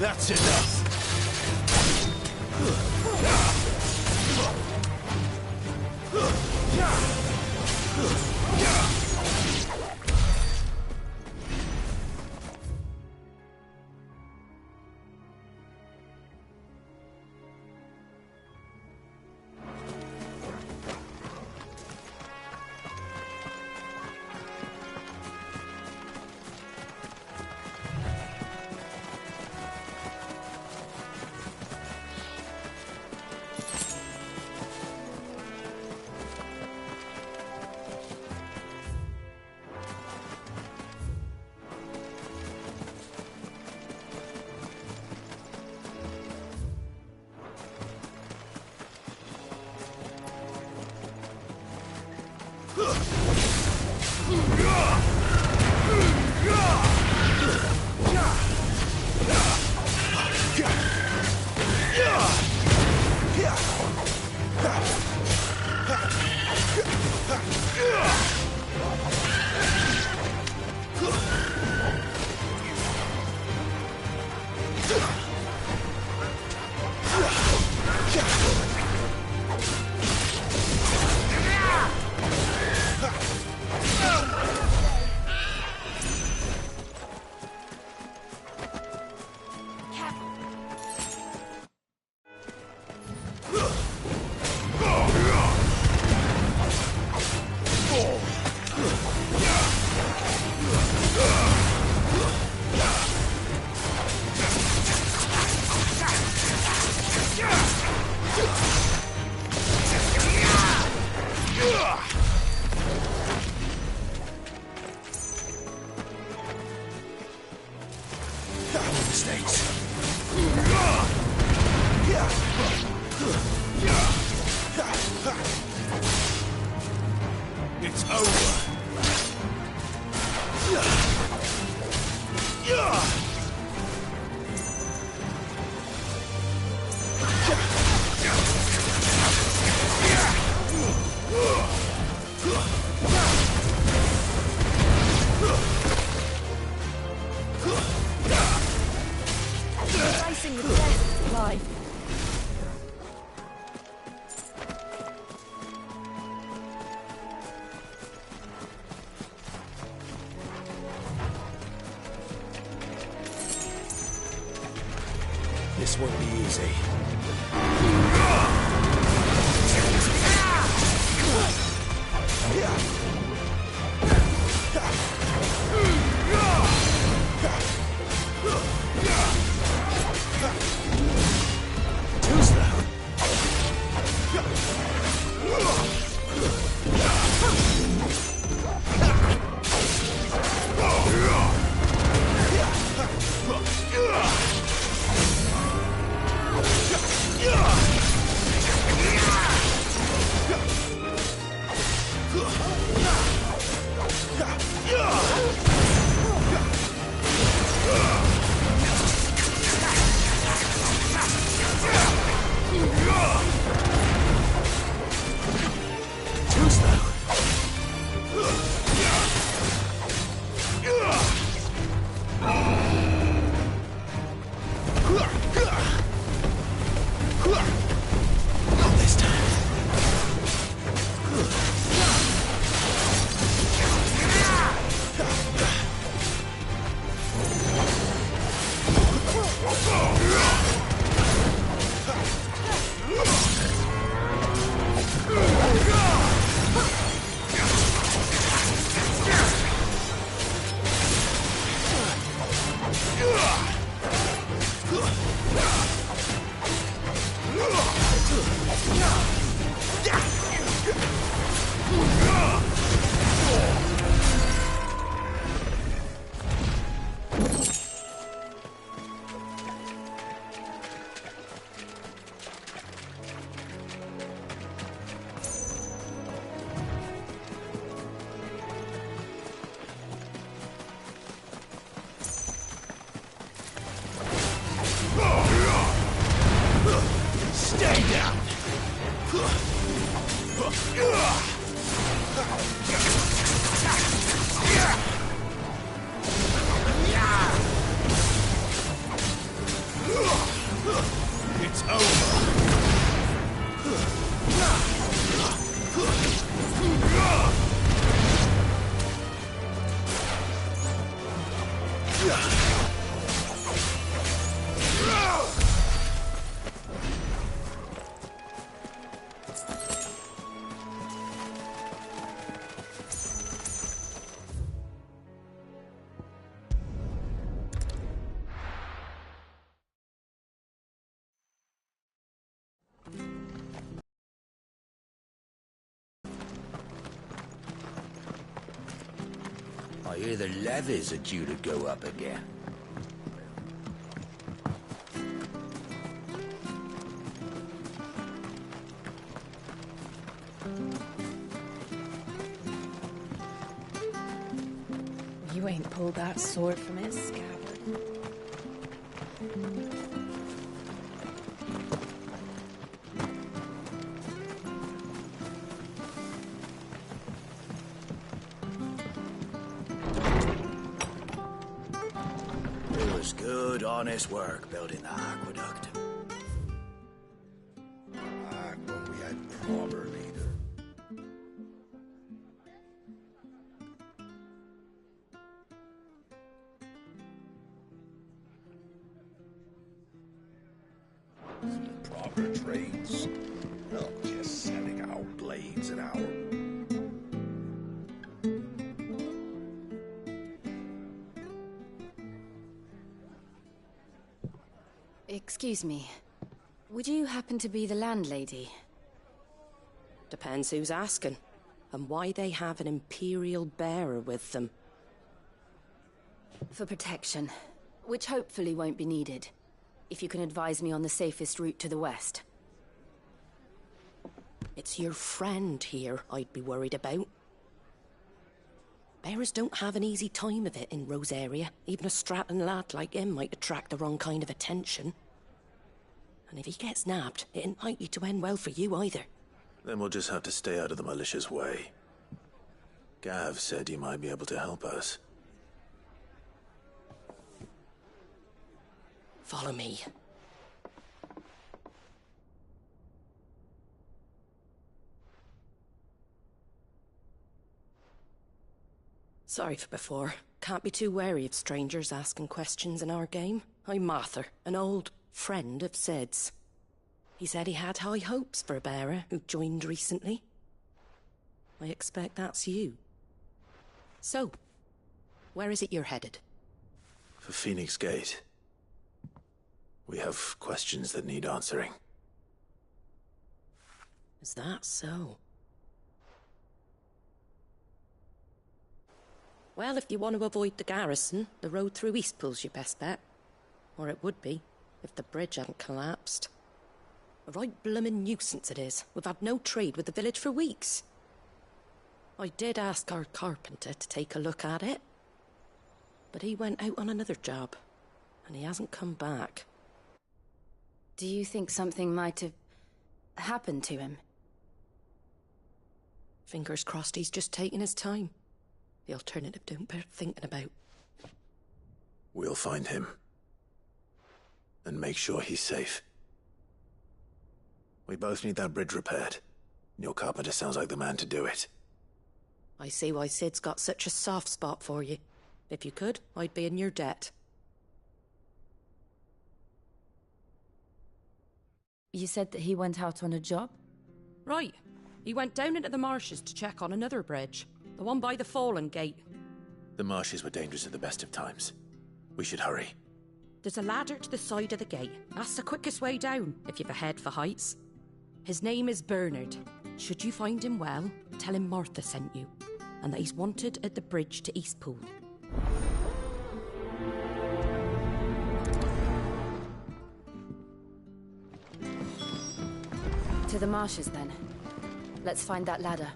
That's enough. It's over. Facing the death of life. This won't be easy. Too slow. I hear the levies are due to go up again. You ain't pulled that sword from its scabbard. It was good, honest work building the aqueduct. Back when we had proper leader. Proper trades, not just selling out blades an hour. Excuse me. Would you happen to be the landlady? Depends who's asking, and why they have an Imperial bearer with them. For protection, which hopefully won't be needed. If you can advise me on the safest route to the west. It's your friend here I'd be worried about. Bearers don't have an easy time of it in Rose area. Even a Stratton lad like him might attract the wrong kind of attention. And if he gets nabbed, it ain't likely to end well for you either. Then we'll just have to stay out of the malicious way. Gav said he might be able to help us. Follow me. Sorry for before. Can't be too wary of strangers asking questions in our game. I'm Martha, an old friend of Sid's. He said he had high hopes for a bearer who joined recently. I expect that's you. So, where is it you're headed? For Phoenix Gate. We have questions that need answering. Is that so? Well, if you want to avoid the garrison, the road through Eastpool's your best bet. Or it would be, if the bridge hadn't collapsed. A right bloomin' nuisance it is. We've had no trade with the village for weeks. I did ask our carpenter to take a look at it. But he went out on another job, and he hasn't come back. Do you think something might have happened to him? Fingers crossed he's just taking his time. The alternative don't bear thinking about. We'll find him. And make sure he's safe. We both need that bridge repaired. Your carpenter sounds like the man to do it. I see why Sid's got such a soft spot for you. If you could, I'd be in your debt. You said that he went out on a job? Right. He went down into the marshes to check on another bridge. The one by the Fallen Gate. The marshes were dangerous at the best of times. We should hurry. There's a ladder to the side of the gate. That's the quickest way down, if you've a head for heights. His name is Bernard. Should you find him well, tell him Martha sent you, and that he's wanted at the bridge to Eastpool. To the marshes, then. Let's find that ladder.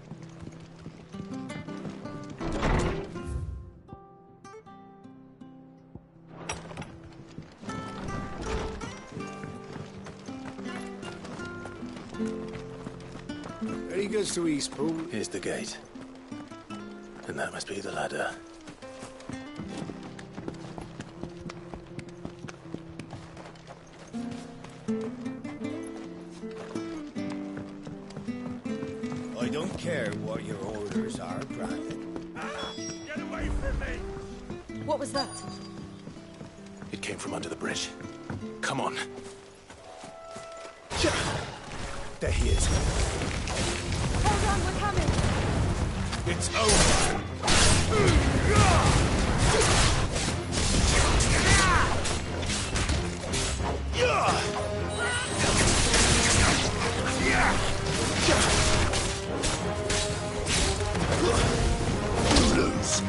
He goes to Eastpool. Here's the gate. And that must be the ladder. I don't care what your orders are, Brandon. Get away from me! What was that? It came from under the bridge. Come on. There he is. Hold on, we're coming! It's over! You lose.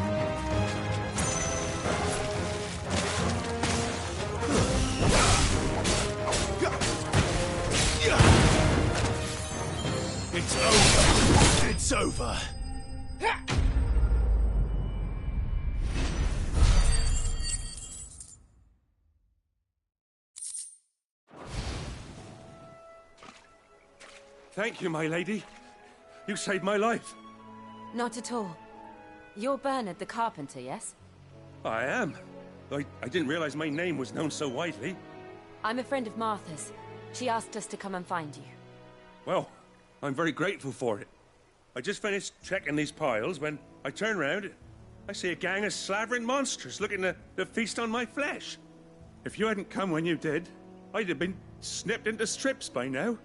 Thank you, my lady. You saved my life. Not at all. You're Bernard the carpenter, yes? I am. I didn't realize my name was known so widely. I'm a friend of Martha's. She asked us to come and find you. Well, I'm very grateful for it. I just finished checking these piles when I turn around. I see a gang of slavering monsters looking to feast on my flesh. If you hadn't come when you did, I'd have been snipped into strips by now.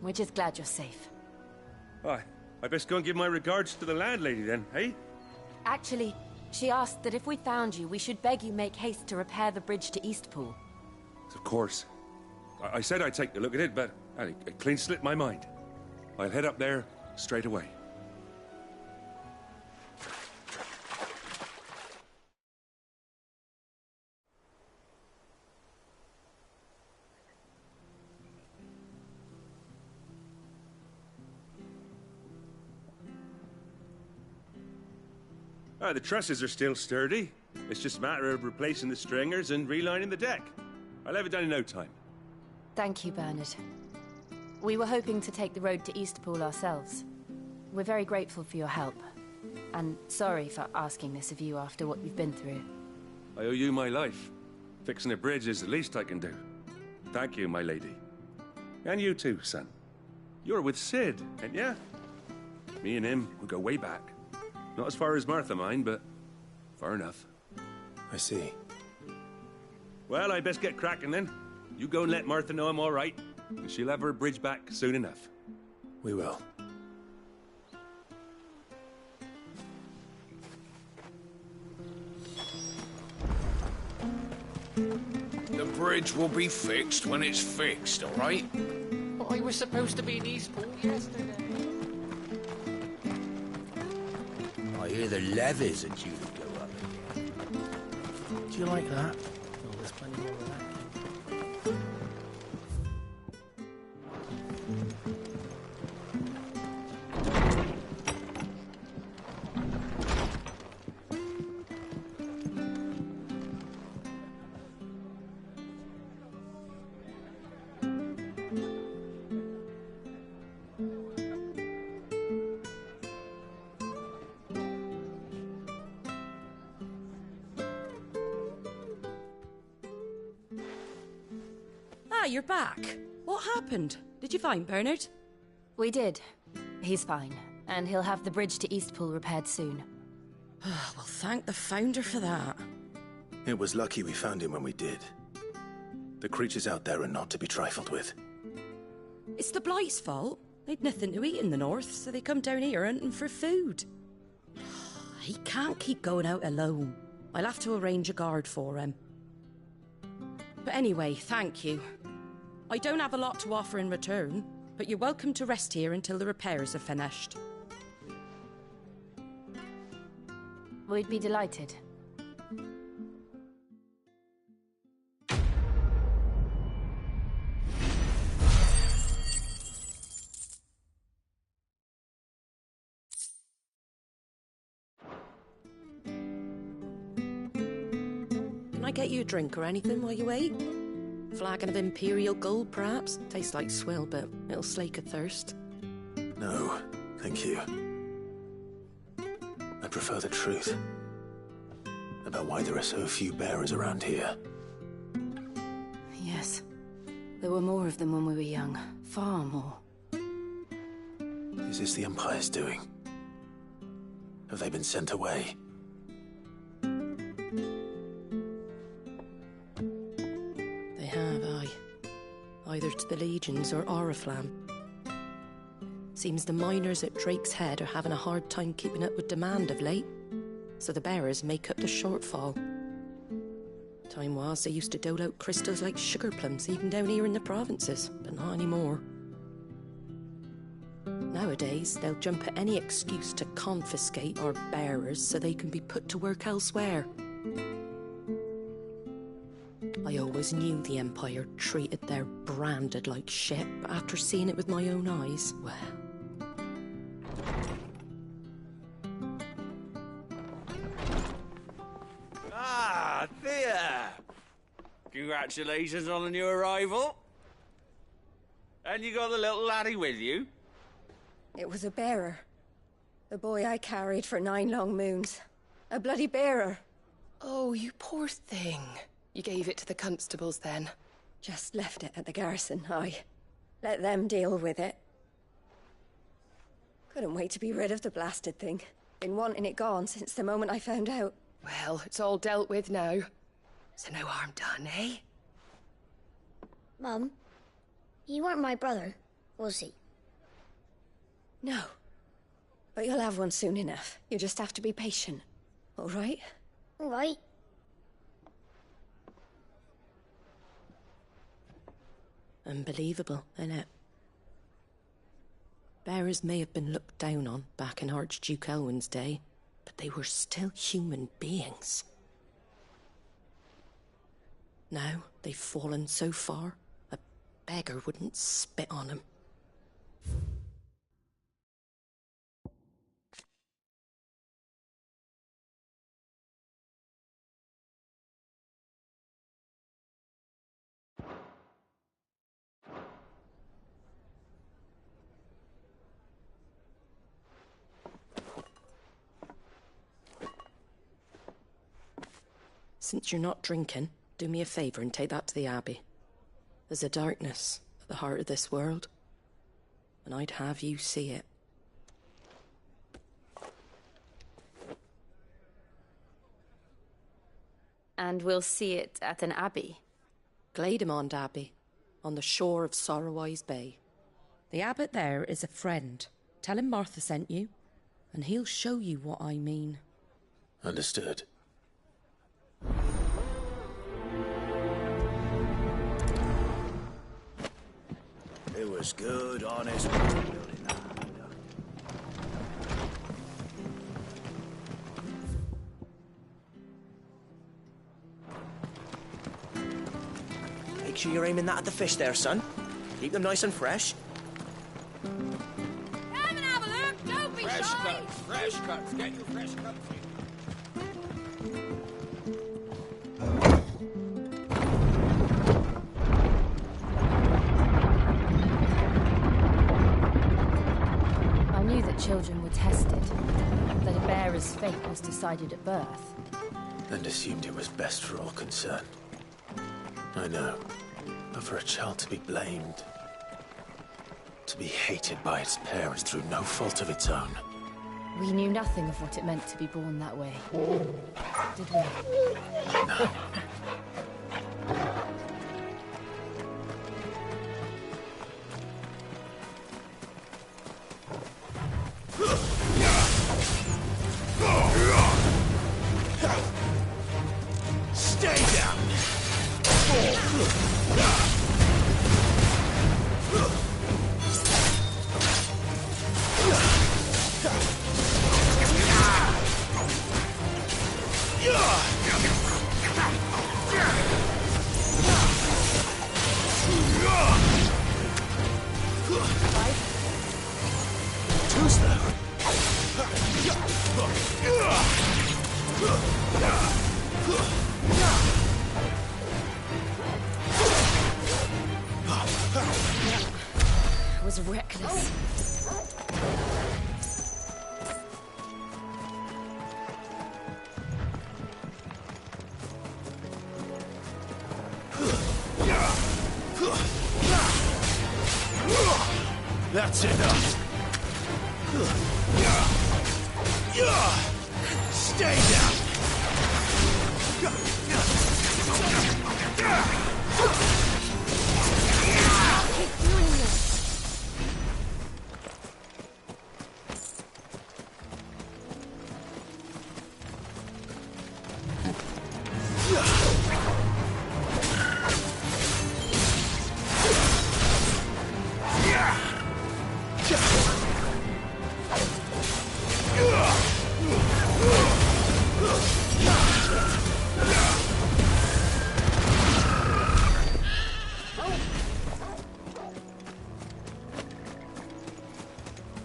We're just glad you're safe. I best go and give my regards to the landlady then, eh? Actually, she asked that if we found you, we should beg you make haste to repair the bridge to Eastpool. Of course. I said I'd take a look at it, but it clean slipped my mind. I'll head up there straight away. The trusses are still sturdy. It's just a matter of replacing the stringers and relining the deck. I'll have it done in no time. Thank you, Bernard. We were hoping to take the road to Eastpool ourselves. We're very grateful for your help. And sorry for asking this of you after what you've been through. I owe you my life. Fixing a bridge is the least I can do. Thank you, my lady. And you too, son. You're with Sid, ain't ya? Me and him, we go way back. Not as far as Martha, mind, but far enough. I see. Well, I best get cracking then. You go and let Martha know I'm all right, and she'll have her bridge back soon enough. We will. The bridge will be fixed when it's fixed, all right? But I was supposed to be in Eastpool yesterday. I hear the levies are due to go up again. Do you like that? Oh, there's plenty more of that. Ah, you're back. What happened? Did you find Bernard? We did. He's fine, and he'll have the bridge to Eastpool repaired soon. Well, thank the Founder for that. It was lucky we found him when we did. The creatures out there are not to be trifled with. It's the Blight's fault. They'd nothing to eat in the north, so they come down here hunting for food. He can't keep going out alone. I'll have to arrange a guard for him. But anyway, thank you. I don't have a lot to offer in return, but you're welcome to rest here until the repairs are finished. We'd be delighted. Can I get you a drink or anything while you wait? Flagon of Imperial Gold, perhaps? Tastes like swill, but it'll slake a thirst. No, thank you. I prefer the truth. About why there are so few bearers around here. Yes. There were more of them when we were young. Far more. Is this the Empire's doing? Have they been sent away? They have, aye. Either to the Legions or Oriflamme. Seems the miners at Drake's Head are having a hard time keeping up with demand of late, so the bearers make up the shortfall. Time was they used to dole out crystals like sugar plums even down here in the provinces, but not anymore. Nowadays, they'll jump at any excuse to confiscate our bearers so they can be put to work elsewhere. I always knew the Empire treated their branded like shit, but after seeing it with my own eyes, well... Ah, there! Congratulations on the new arrival. And you got the little laddie with you? It was a bearer. The boy I carried for 9 long moons. A bloody bearer. Oh, you poor thing. You gave it to the constables, then? Just left it at the garrison, aye. Let them deal with it. Couldn't wait to be rid of the blasted thing. Been wanting it gone since the moment I found out. Well, it's all dealt with now. So no harm done, eh? Mum, you weren't my brother, was he? No. But you'll have one soon enough. You just have to be patient. All right? All right. Unbelievable, innit? Bearers may have been looked down on back in Archduke Elwin's day, but they were still human beings. Now they've fallen so far, a beggar wouldn't spit on them. Since you're not drinking, do me a favour and take that to the Abbey. There's a darkness at the heart of this world, and I'd have you see it. And we'll see it at an abbey? Glademond Abbey, on the shore of Sorrowise Bay. The abbot there is a friend. Tell him Martha sent you, and he'll show you what I mean. Understood. It was good, honest building that. Make sure you're aiming that at the fish there, son. Keep them nice and fresh. Come and have a look, don't be shy! Fresh cuts, get your fresh cuts. I knew that children were tested, that a bearer's fate was decided at birth. And assumed it was best for all concerned. I know. But for a child to be blamed, to be hated by its parents through no fault of its own. We knew nothing of what it meant to be born that way, did we? No. Stay down! Too slow. It was reckless. That's enough. Stay down. Keep doing this.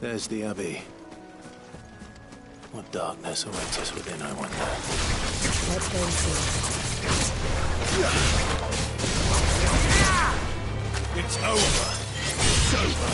There's the Abbey. What darkness awaits us within, I wonder. Let's go and see. It's over. It's over.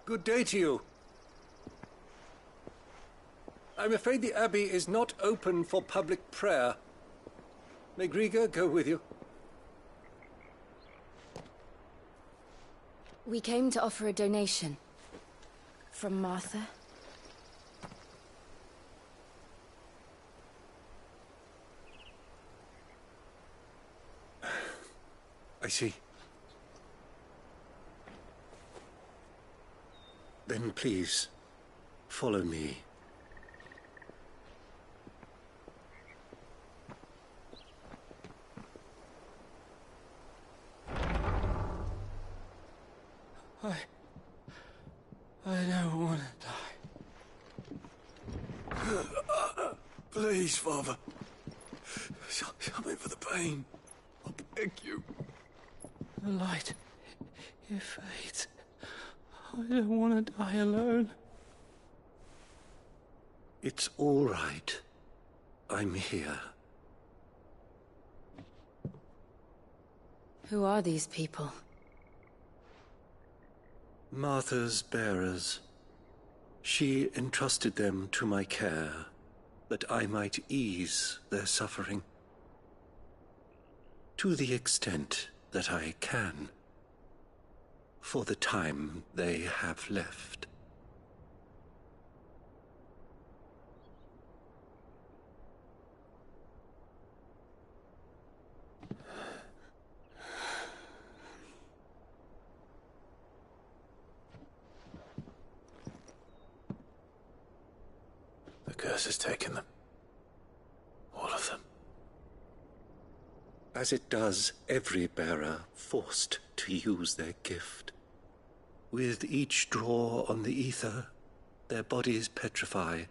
Good day to you. I'm afraid the Abbey is not open for public prayer. May Grieger go with you? We came to offer a donation. From Martha. I see. Then please, follow me. I don't want to die. Please, Father. Shut me for the pain. I beg you. The light, it fades. I don't want to die alone. It's all right. I'm here. Who are these people? Martha's bearers. She entrusted them to my care, that I might ease their suffering. To the extent that I can. For the time they have left. The curse has taken them. All of them. As it does every bearer forced to use their gift. With each draw on the ether, their bodies petrify,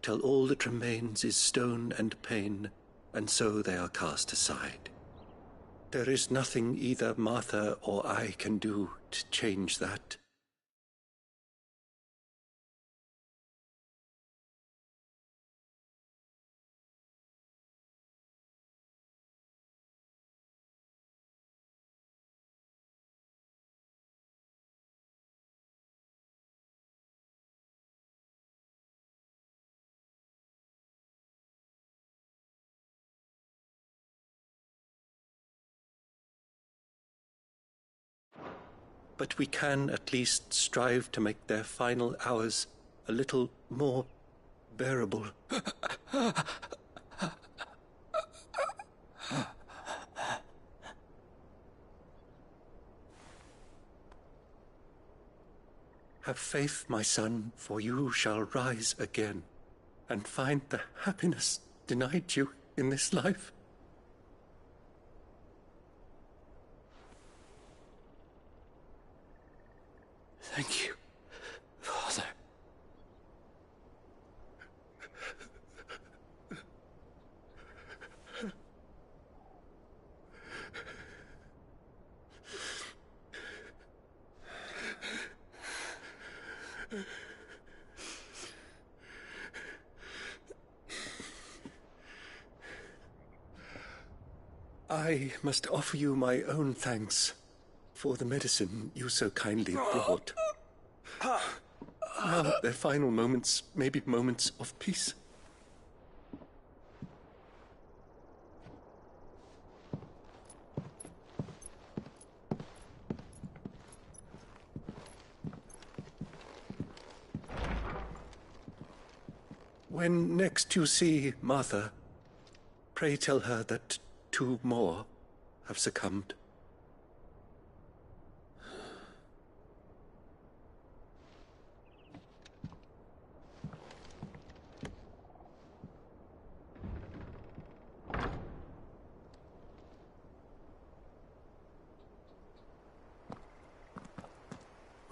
till all that remains is stone and pain, and so they are cast aside. There is nothing either Martha or I can do to change that. But we can at least strive to make their final hours a little more bearable. Have faith, my son, for you shall rise again, and find the happiness denied you in this life. Thank you, Father. I must offer you my own thanks for the medicine you so kindly brought. Now their final moments may be moments of peace. When next you see Martha, pray tell her that 2 more have succumbed.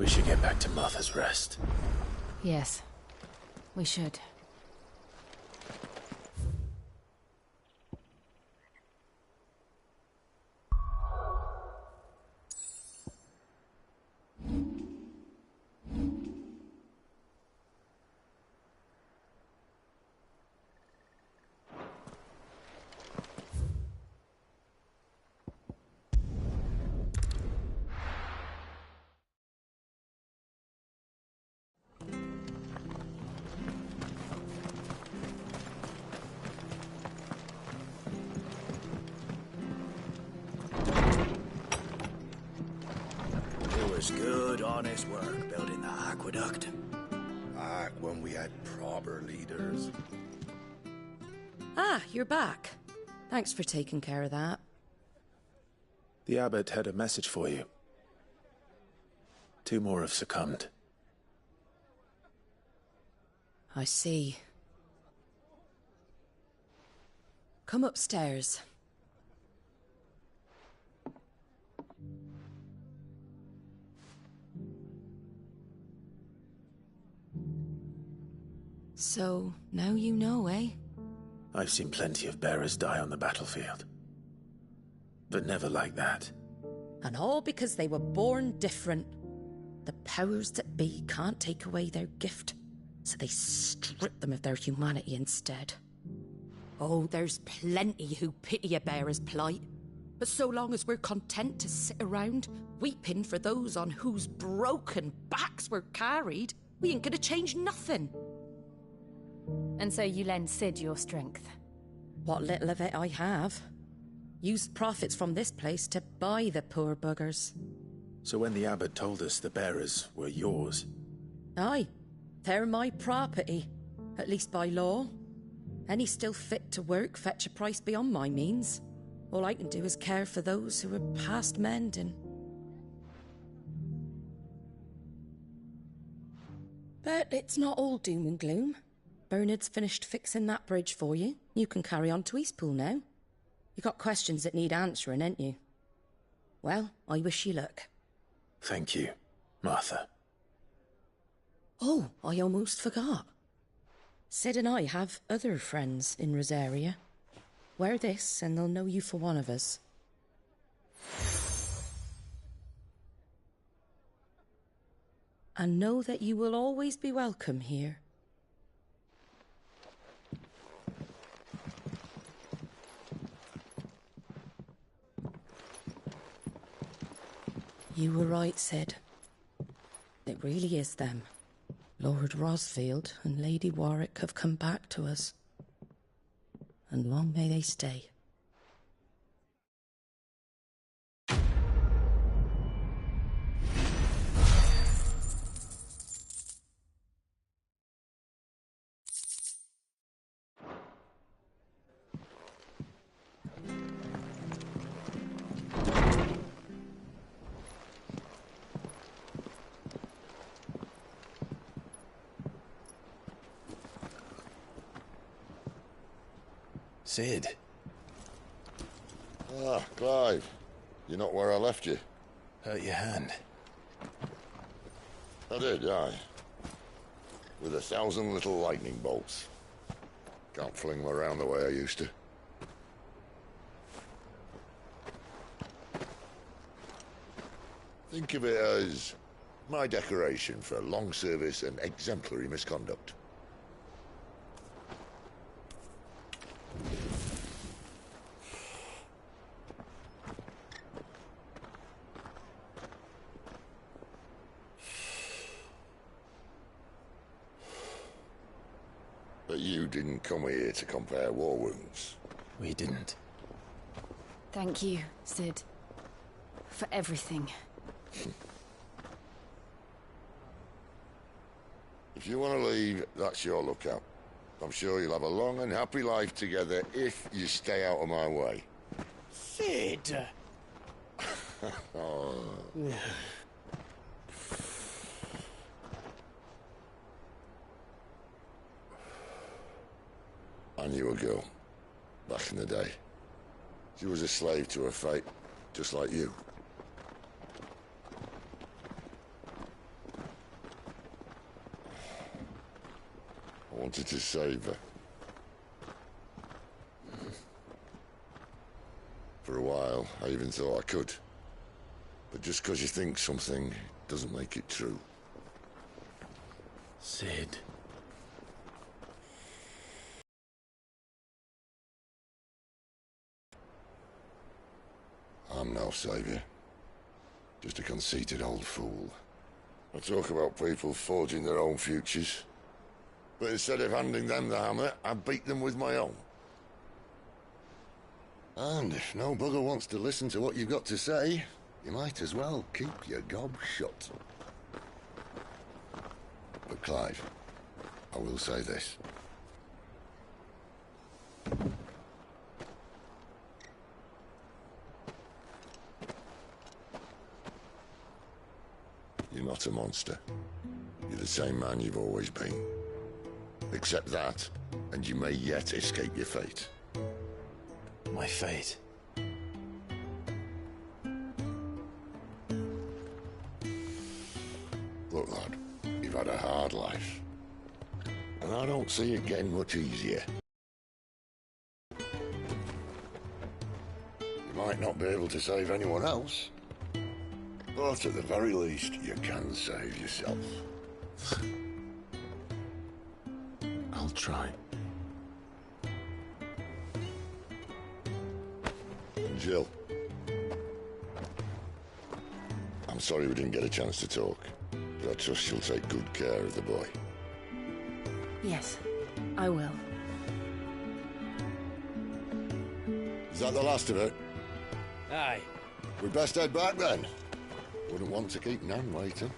We should get back to Martha's Rest. Yes, we should. Good, honest work building the aqueduct. Back when we had proper leaders. Ah, you're back. Thanks for taking care of that. The abbot had a message for you. 2 more have succumbed. I see. Come upstairs. So, now you know, eh? I've seen plenty of bearers die on the battlefield. But never like that. And all because they were born different. The powers that be can't take away their gift, so they strip them of their humanity instead. Oh, there's plenty who pity a bearer's plight. But so long as we're content to sit around, weeping for those on whose broken backs we're carried, we ain't gonna change nothing. And so you lend Sid your strength? What little of it I have. Used profits from this place to buy the poor buggers. So when the abbot told us the bearers were yours... Aye, they're my property, at least by law. Any still fit to work fetch a price beyond my means. All I can do is care for those who are past mending. But it's not all doom and gloom. Bernard's finished fixing that bridge for you. You can carry on to Eastpool now. You got questions that need answering, ain't you? Well, I wish you luck. Thank you, Martha. Oh, I almost forgot. Sid and I have other friends in Rosaria. Wear this and they'll know you for one of us. And know that you will always be welcome here. You were right, Sid. It really is them. Lord Rosfield and Lady Warwick have come back to us. And long may they stay. Sid. Ah, Clive. You're not where I left you. Hurt your hand. I did, aye. With 1,000 little lightning bolts. Can't fling them around the way I used to. Think of it as my decoration for long service and exemplary misconduct. But you didn't come here to compare war wounds. We didn't. Thank you, Sid. For everything. If you want to leave, that's your lookout. I'm sure you'll have a long and happy life together if you stay out of my way. Sid! Oh. I knew a girl, back in the day. She was a slave to her fate, just like you. wanted to save her. For a while, I even thought I could. But just because you think something doesn't make it true. Sid. I'm no saviour. Just a conceited old fool. I talk about people forging their own futures. But instead of handing them the hammer, I beat them with my own. And if no bugger wants to listen to what you've got to say, you might as well keep your gob shut. But Clive, I will say this. You're not a monster. You're the same man you've always been. Accept that, and you may yet escape your fate. My fate? Look, lad, you've had a hard life. And I don't see it getting much easier. You might not be able to save anyone else, but at the very least, you can save yourself. I'll try. Jill. I'm sorry we didn't get a chance to talk, but I trust you'll take good care of the boy. Yes, I will. Is that the last of it? Aye. We'd best head back then. Wouldn't want to keep Nan waiting.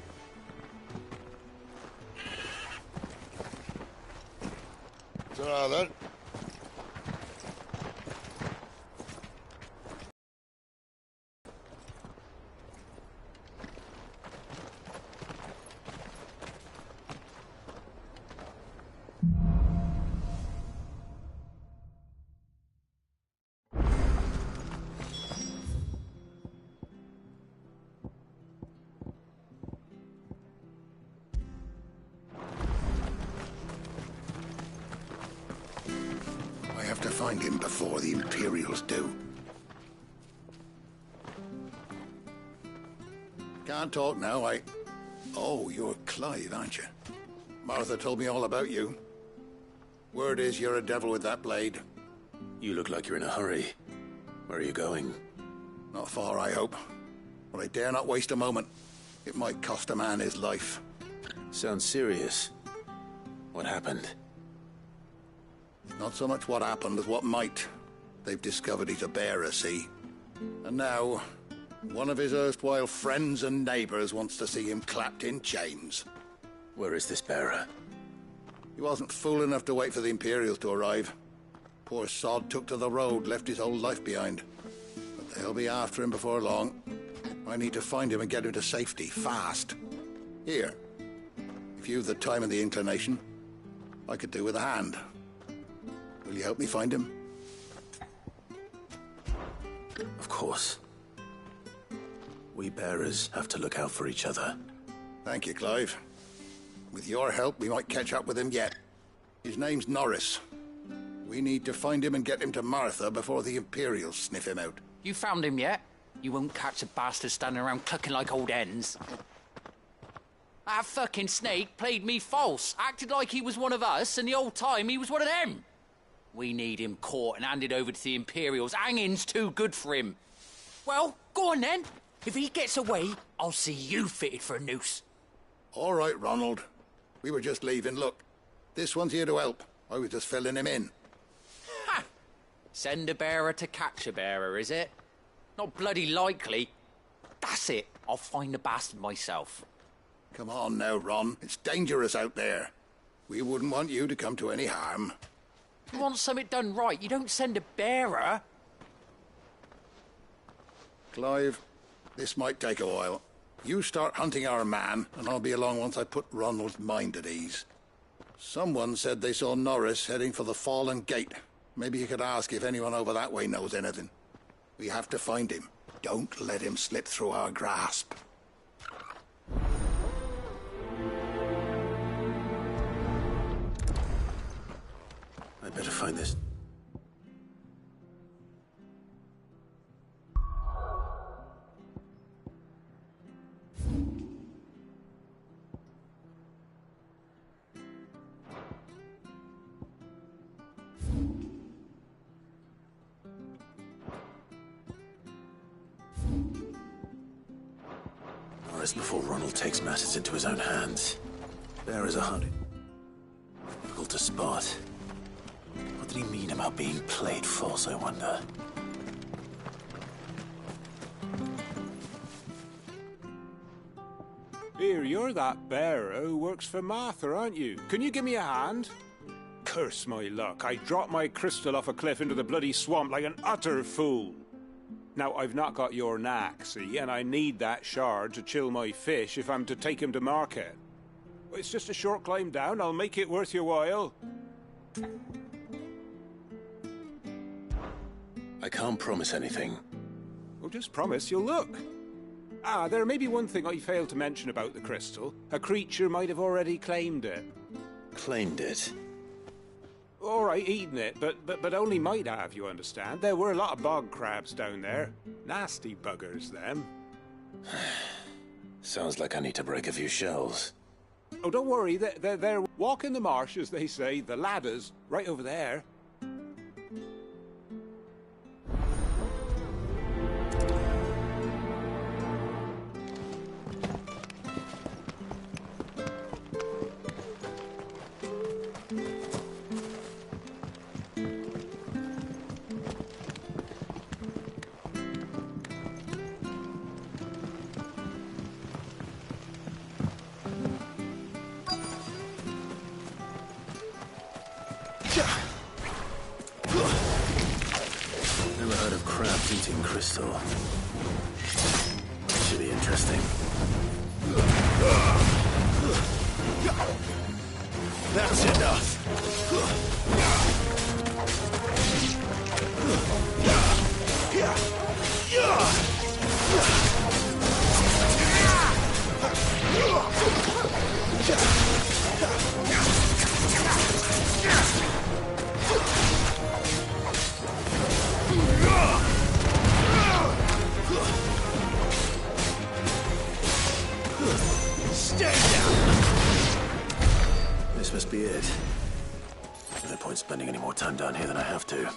Ta-ra then. To find him before the Imperials do. Can't talk now, Oh, you're Clive, aren't you? Martha told me all about you. Word is you're a devil with that blade. You look like you're in a hurry. Where are you going? Not far, I hope. But I dare not waste a moment. It might cost a man his life. Sounds serious. What happened? Not so much what happened as what might. They've discovered he's a bearer, see? And now, one of his erstwhile friends and neighbours wants to see him clapped in chains. Where is this bearer? He wasn't fool enough to wait for the Imperials to arrive. Poor sod took to the road, left his whole life behind. But they'll be after him before long. I need to find him and get him to safety, fast. Here, if you've the time and the inclination, I could do with a hand. Will you help me find him? Of course. We bearers have to look out for each other. Thank you, Clive. With your help, we might catch up with him yet. His name's Norris. We need to find him and get him to Martha before the Imperials sniff him out. You found him yet? You won't catch a bastard standing around clucking like old hens. That fucking snake played me false, acted like he was one of us, and the whole time he was one of them. We need him caught and handed over to the Imperials. Hanging's too good for him. Well, go on then. If he gets away, I'll see you fitted for a noose. All right, Ronald. We were just leaving. Look, this one's here to help. I was just filling him in. Ha! Send a bearer to catch a bearer, is it? Not bloody likely. That's it. I'll find the bastard myself. Come on now, Ron. It's dangerous out there. We wouldn't want you to come to any harm. You want something done right, you don't send a bearer. Clive, this might take a while. You start hunting our man, and I'll be along once I put Ronald's mind at ease. Someone said they saw Norris heading for the Fallen Gate. Maybe you could ask if anyone over that way knows anything. We have to find him. Don't let him slip through our grasp. Better find this. Before Ronald takes matters into his own hands. Bearers are hard. Difficult to spot. What did he mean about being played false, I wonder? Here, you're that bearer who works for Martha, aren't you? Can you give me a hand? Curse my luck. I dropped my crystal off a cliff into the bloody swamp like an utter fool. Now, I've not got your knack, see, and I need that shard to chill my fish if I'm to take him to market. It's just a short climb down. I'll make it worth your while. I can't promise anything. Well, just promise you'll look. Ah, there may be one thing I failed to mention about the crystal. A creature might have already claimed it. Claimed it? All right, eaten it, but only might have, you understand. There were a lot of bog crabs down there. Nasty buggers, them. Sounds like I need to break a few shells. Oh, don't worry. They're walking the marsh, as they say. The ladder's right over there. Never heard of crabs eating crystal. Should be interesting. That's enough. Stay down. This must be it. No point spending any more time down here than I have to.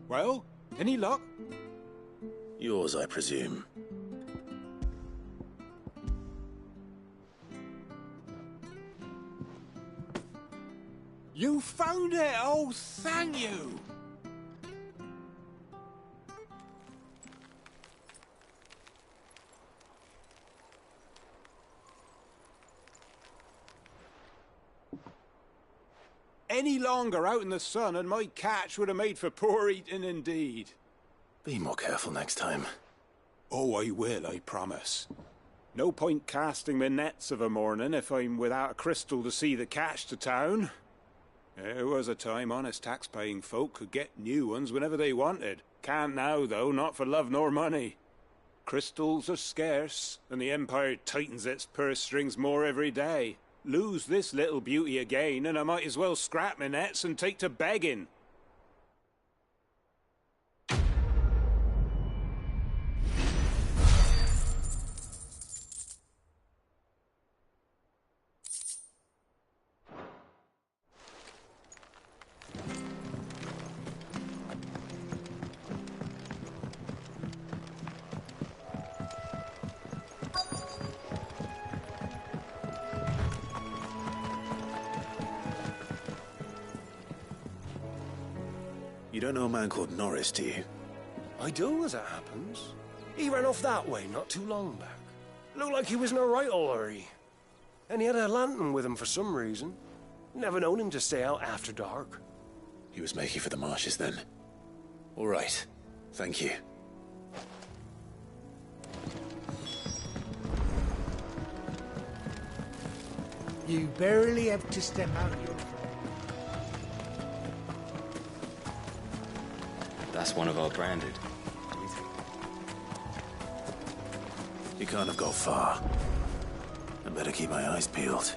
Well, any luck? Yours, I presume. You found it! Oh, thank you! Any longer out in the sun and my catch would have made for poor eating indeed. Be more careful next time. Oh, I will, I promise. No point casting my nets of a morning if I'm without a crystal to see the catch to town. There was a time honest tax-paying folk could get new ones whenever they wanted. Can't now, though, not for love nor money. Crystals are scarce, and the Empire tightens its purse strings more every day. Lose this little beauty again, and I might as well scrap my nets and take to begging. You don't know a man called Norris, do you? I do, as it happens. He ran off that way not too long back. Looked like he was in a right old hurry. And he had a lantern with him for some reason. Never known him to stay out after dark. He was making for the marshes then. All right. Thank you. You barely have to step out your That's one of our branded. You can't have got far. I better keep my eyes peeled.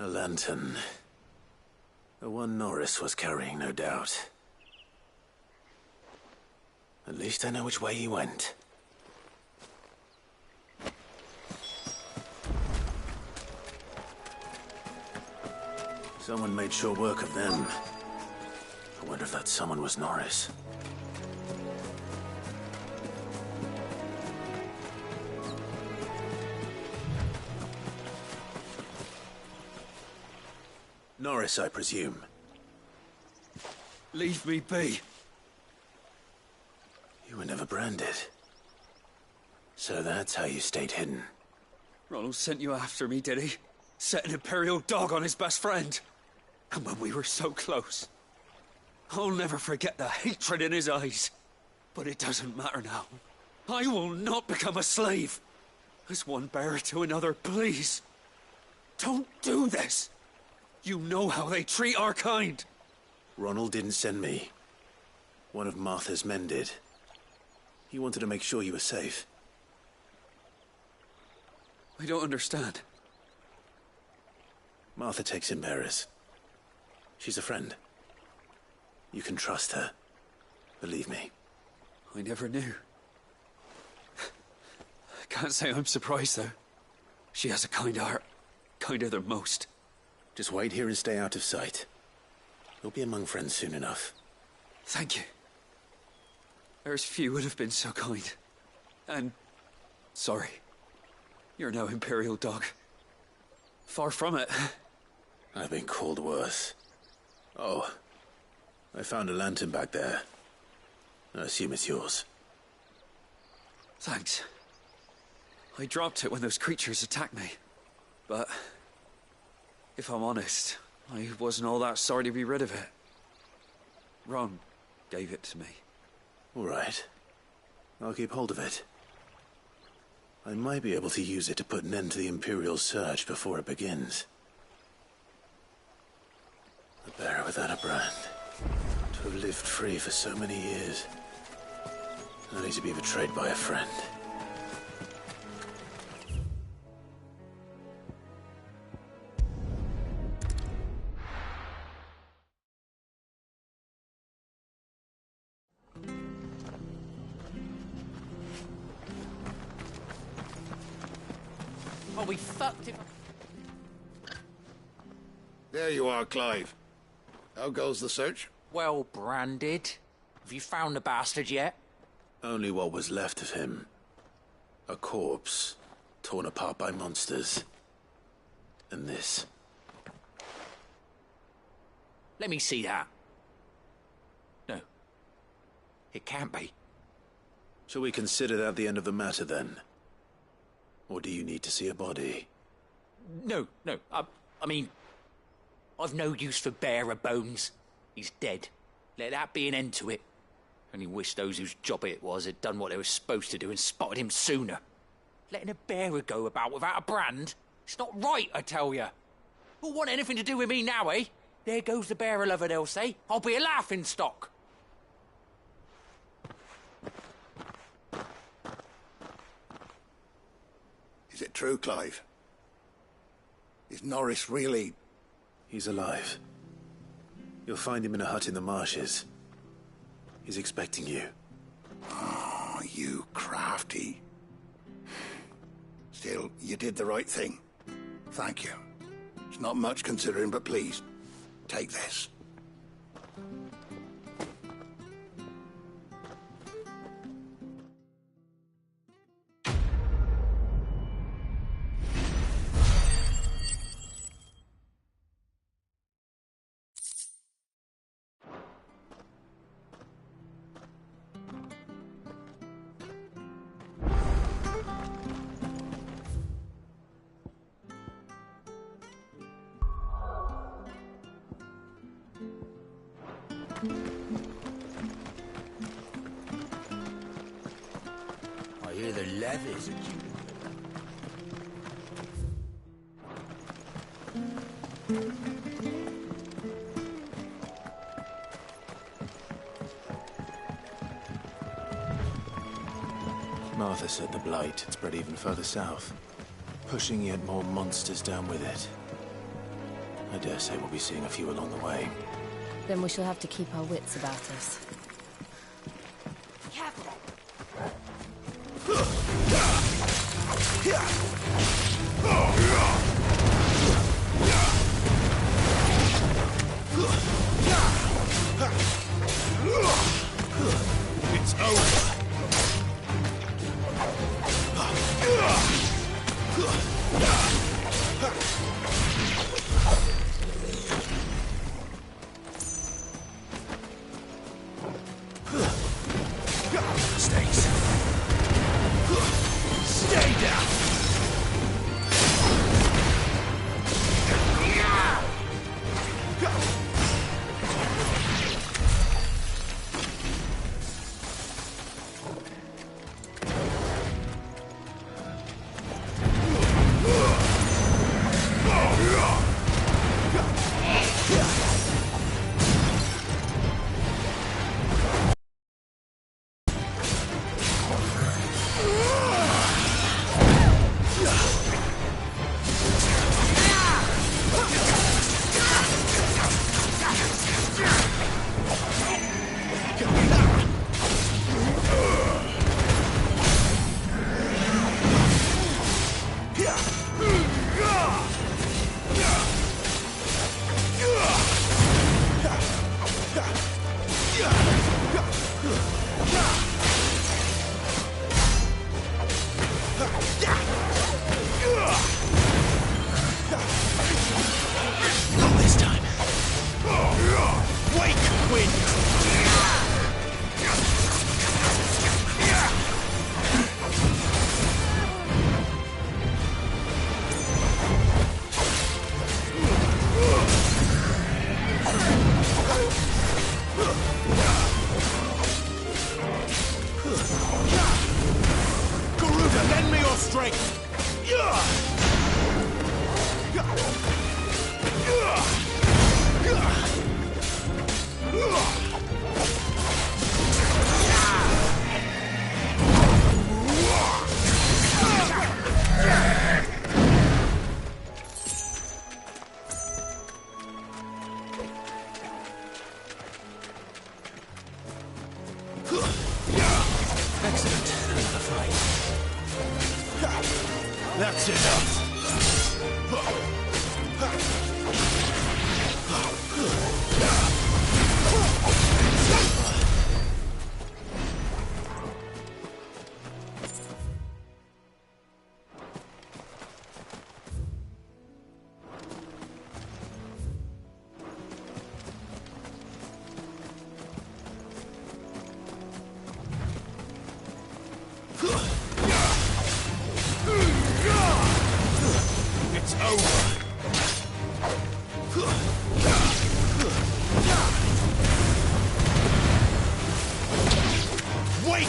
A lantern. The one Norris was carrying, no doubt. At least I know which way he went. Someone made short work of them. I wonder if that someone was Norris. Norris, I presume. Leave me be. You were never branded. So that's how you stayed hidden. Ronald sent you after me, did he? Set an Imperial dog on his best friend. And when we were so close. I'll never forget the hatred in his eyes. But it doesn't matter now. I will not become a slave. As one bearer to another, please. Don't do this. You know how they treat our kind. Ronald didn't send me. One of Martha's men did. He wanted to make sure you were safe. I don't understand. Martha takes in bearers. She's a friend. You can trust her. Believe me. I never knew. I can't say I'm surprised, though. She has a kind heart. Kinder than most. Just wait here and stay out of sight. You'll be among friends soon enough. Thank you. There's few would have been so kind. And... sorry. You're no Imperial dog. Far from it. I've been called worse. Oh. I found a lantern back there. I assume it's yours. Thanks. I dropped it when those creatures attacked me. But... if I'm honest, I wasn't all that sorry to be rid of it. Ron gave it to me. All right. I'll keep hold of it. I might be able to use it to put an end to the Imperial surge before it begins. A bearer without a brand. To have lived free for so many years. Only to be betrayed by a friend. Oh, we fucked him. There you are, Clive. How goes the search? Well branded. Have you found the bastard yet? Only what was left of him. A corpse, torn apart by monsters. And this. Let me see that. No. It can't be. Shall we consider that the end of the matter, then? Or do you need to see a body? No. I mean... I've no use for bearer bones. He's dead. Let that be an end to it. Only wish those whose job it was had done what they were supposed to do and spotted him sooner. Letting a bearer go about without a brand? It's not right, I tell you. Who'll want anything to do with me now, eh? There goes the bearer lover, they'll say. I'll be a laughing stock. Is it true, Clive? Is Norris really... He's alive. You'll find him in a hut in the marshes. He's expecting you. Oh, you crafty. Still, you did the right thing. Thank you. It's not much considering, but please, take this. I hear the levies are due. Martha said the blight had spread even further south, pushing yet more monsters down with it. I dare say we'll be seeing a few along the way. Then we shall have to keep our wits about us. Careful. It's over. Mistakes. Stay down. Not this time. Wake, wind. Garuda, lend me your strength. Excellent. Another fight. That's enough. It's over. Wait!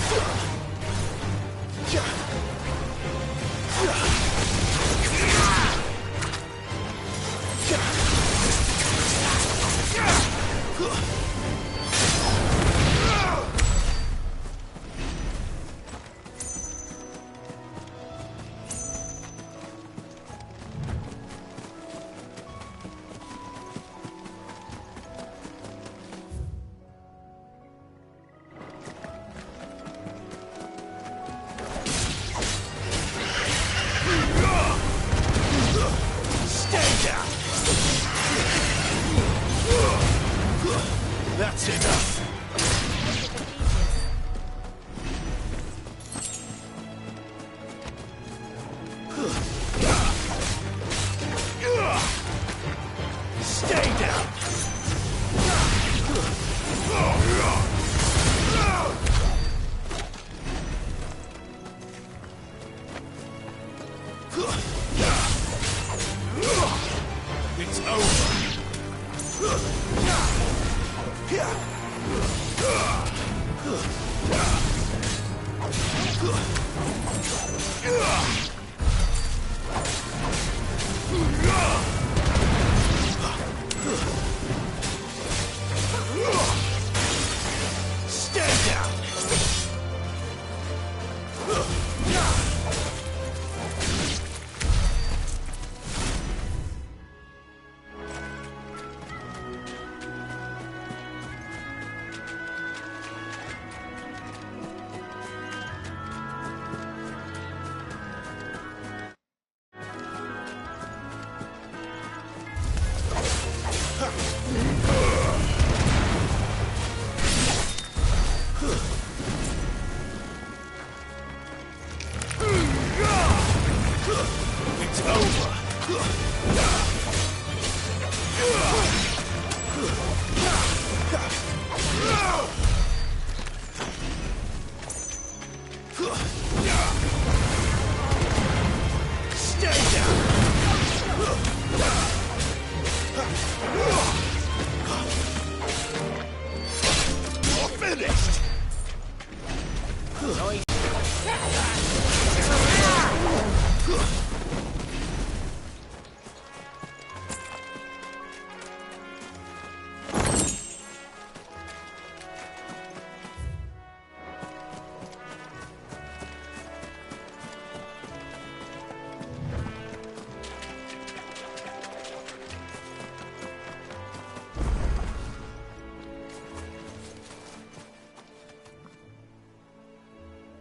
That's enough. Stay down. It's over. Stay down. It's over. Stay down. You're finished.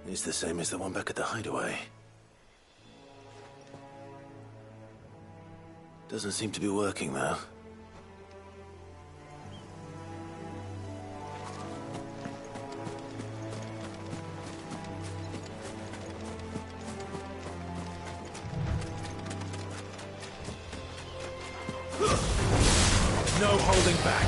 It's the same as the one back at the hideaway. Doesn't seem to be working, though. No holding back.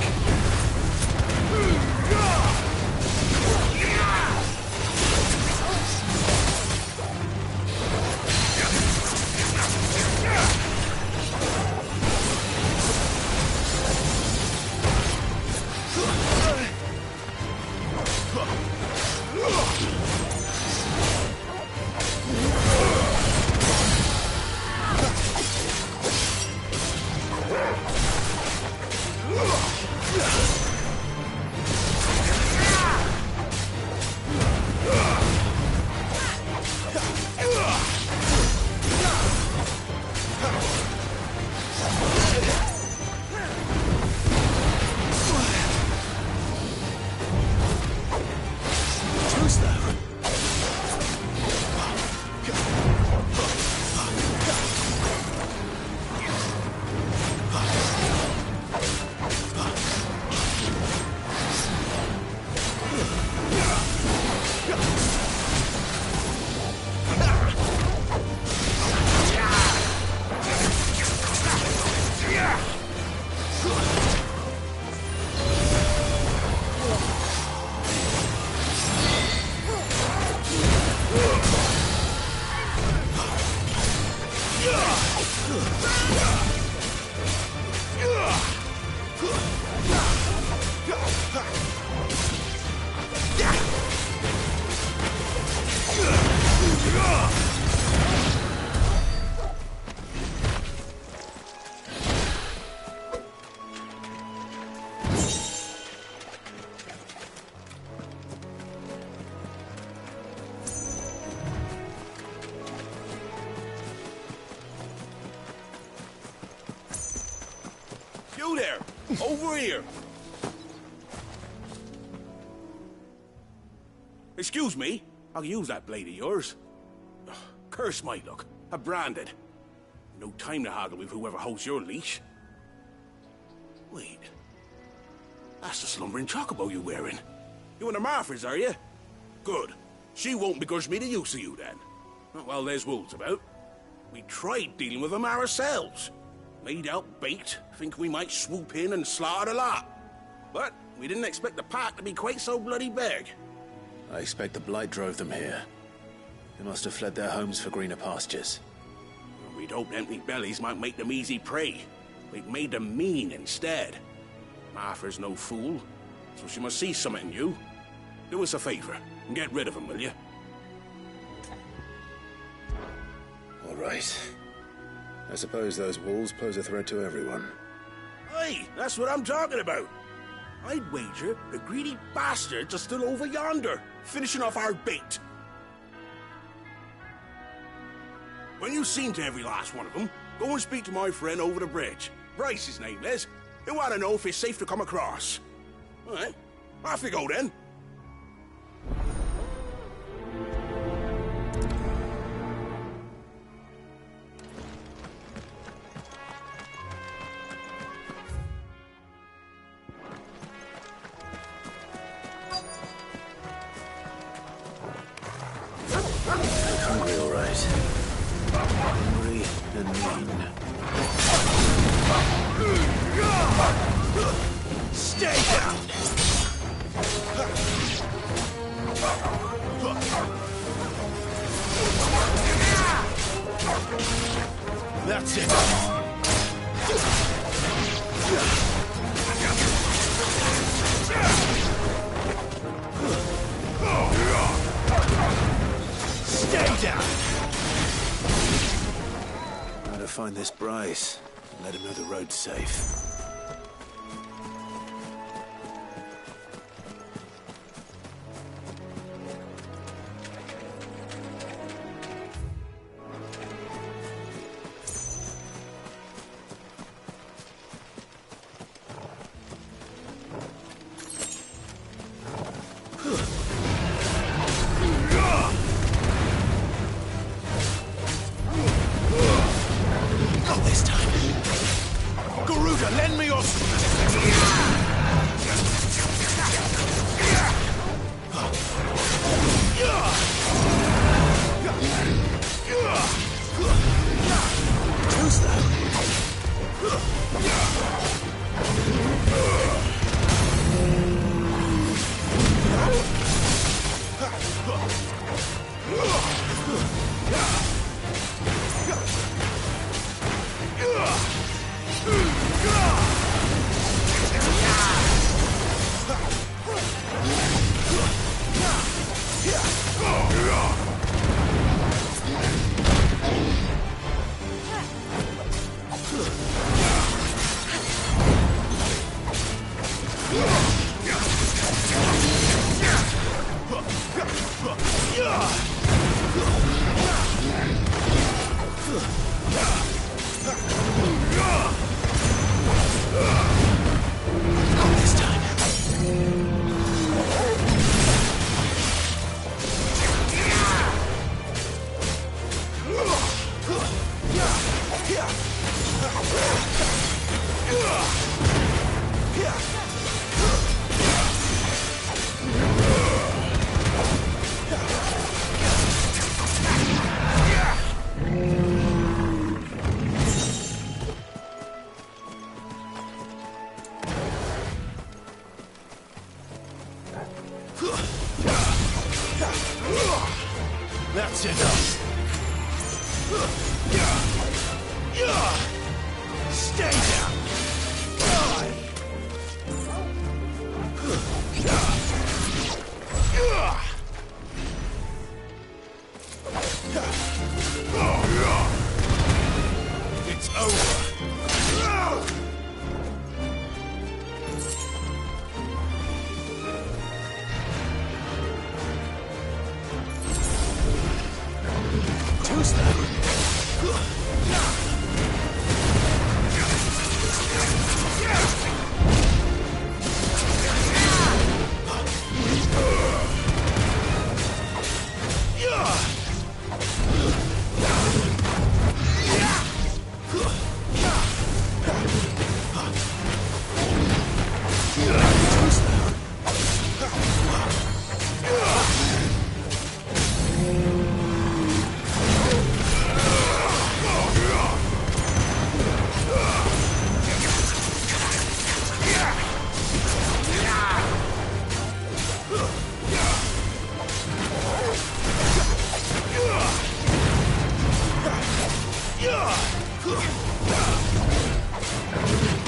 You there! Over here! Excuse me? I'll use that blade of yours. Ugh, curse my luck. I'm branded. No time to haggle with whoever holds your leash. Wait. That's the slumbering chocobo you're wearing. You and the Marfors, are you? Good. She won't begrudge me the use of you, then. Well, there's wolves about. We tried dealing with them ourselves. Laid out bait, think we might swoop in and slaughter the lot. But we didn't expect the pack to be quite so bloody big. I expect the blight drove them here. They must have fled their homes for greener pastures. We'd hoped empty bellies might make them easy prey. We've made them mean instead. Martha's no fool, so she must see something in you. Do us a favor and get rid of them, will you? All right. I suppose those wolves pose a threat to everyone. Hey, that's what I'm talking about. I'd wager the greedy bastards are still over yonder, finishing off our bait. When you've seen to every last one of them, go and speak to my friend over the bridge. Bryce, his name is. He'll want to know if it's safe to come across. All right, off you go then. Hungry, all right. Hungry and That's it. Stay down! Gotta find this Bryce and let him know the road's safe. Not this time. Garuda, lend me your... Too slow. That's enough. Stay down. It's over. Too slow.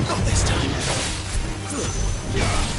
Not this time. Yeah!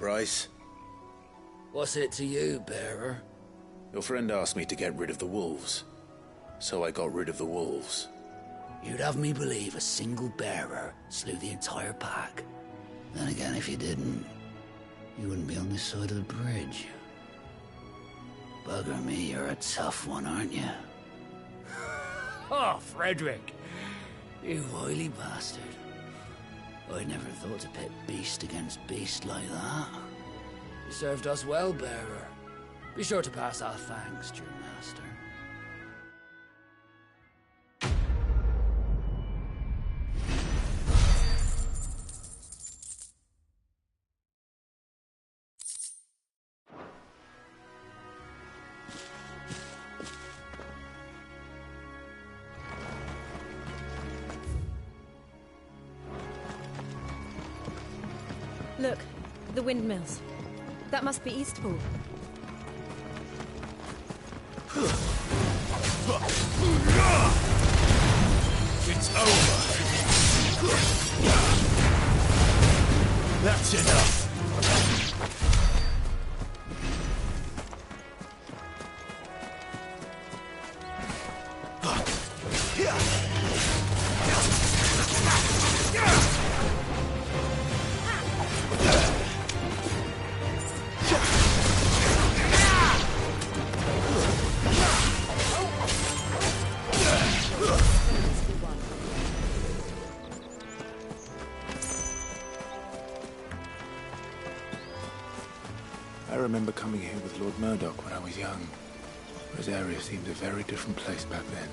Bryce. What's it to you, bearer? Your friend asked me to get rid of the wolves. So I got rid of the wolves. You'd have me believe a single bearer slew the entire pack. Then again, if you didn't, you wouldn't be on this side of the bridge. Bugger me, you're a tough one, aren't you? Oh, Frederick! You wily bastard. I'd never thought to pit beast against beast like that. You served us well, bearer. Be sure to pass our thanks to your master. Look, the windmills. That must be Eastpool. It's over. That's enough. I remember coming here with Lord Murdoch when I was young. Rosaria seemed a very different place back then.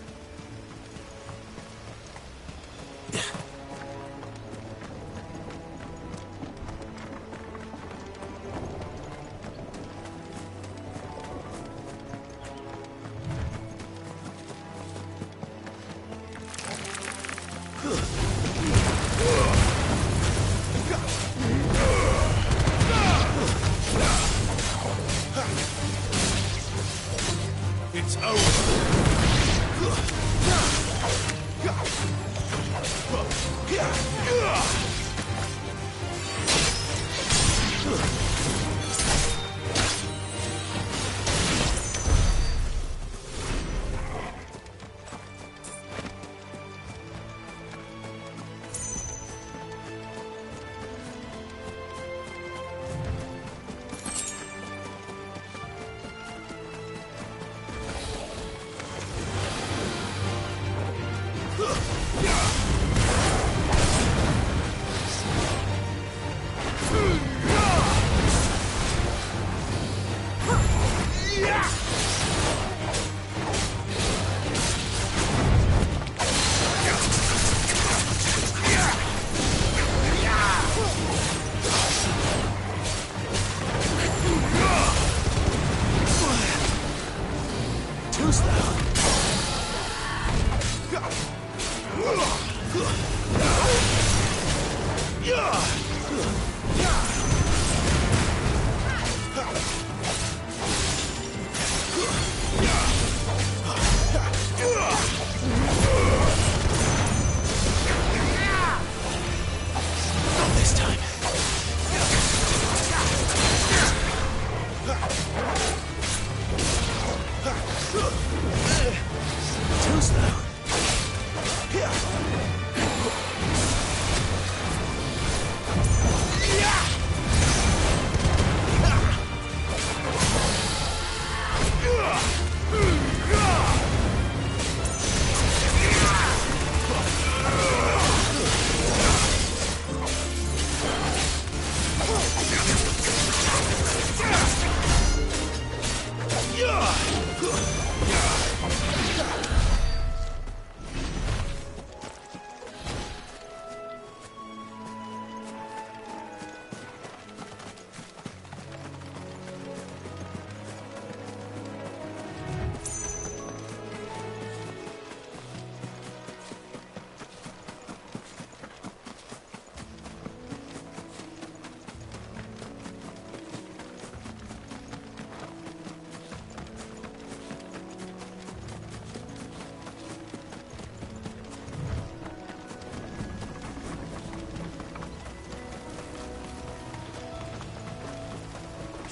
It's over. Who's that?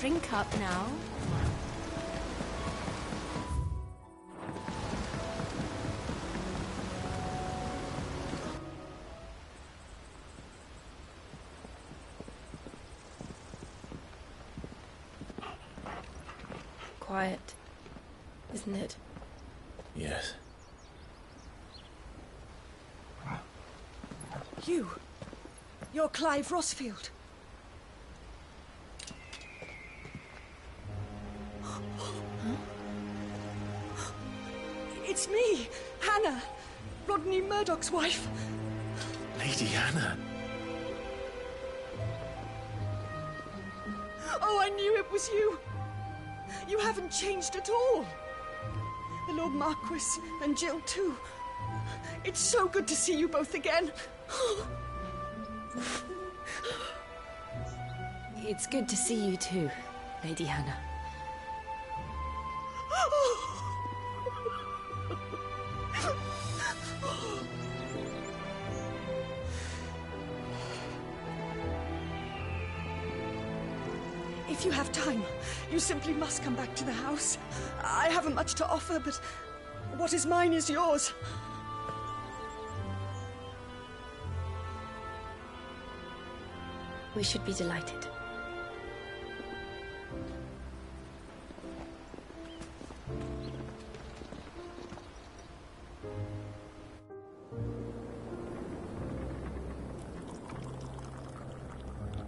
drink up now. Quiet, isn't it? Yes. You're Clive Rossfield. It's me, Hannah, Rodney Murdoch's wife. Lady Hannah. Oh, I knew it was you. You haven't changed at all. The Lord Marquis and Jill too. It's so good to see you both again. It's good to see you too, Lady Hannah. If you have time, you simply must come back to the house. I haven't much to offer, but what is mine is yours. We should be delighted.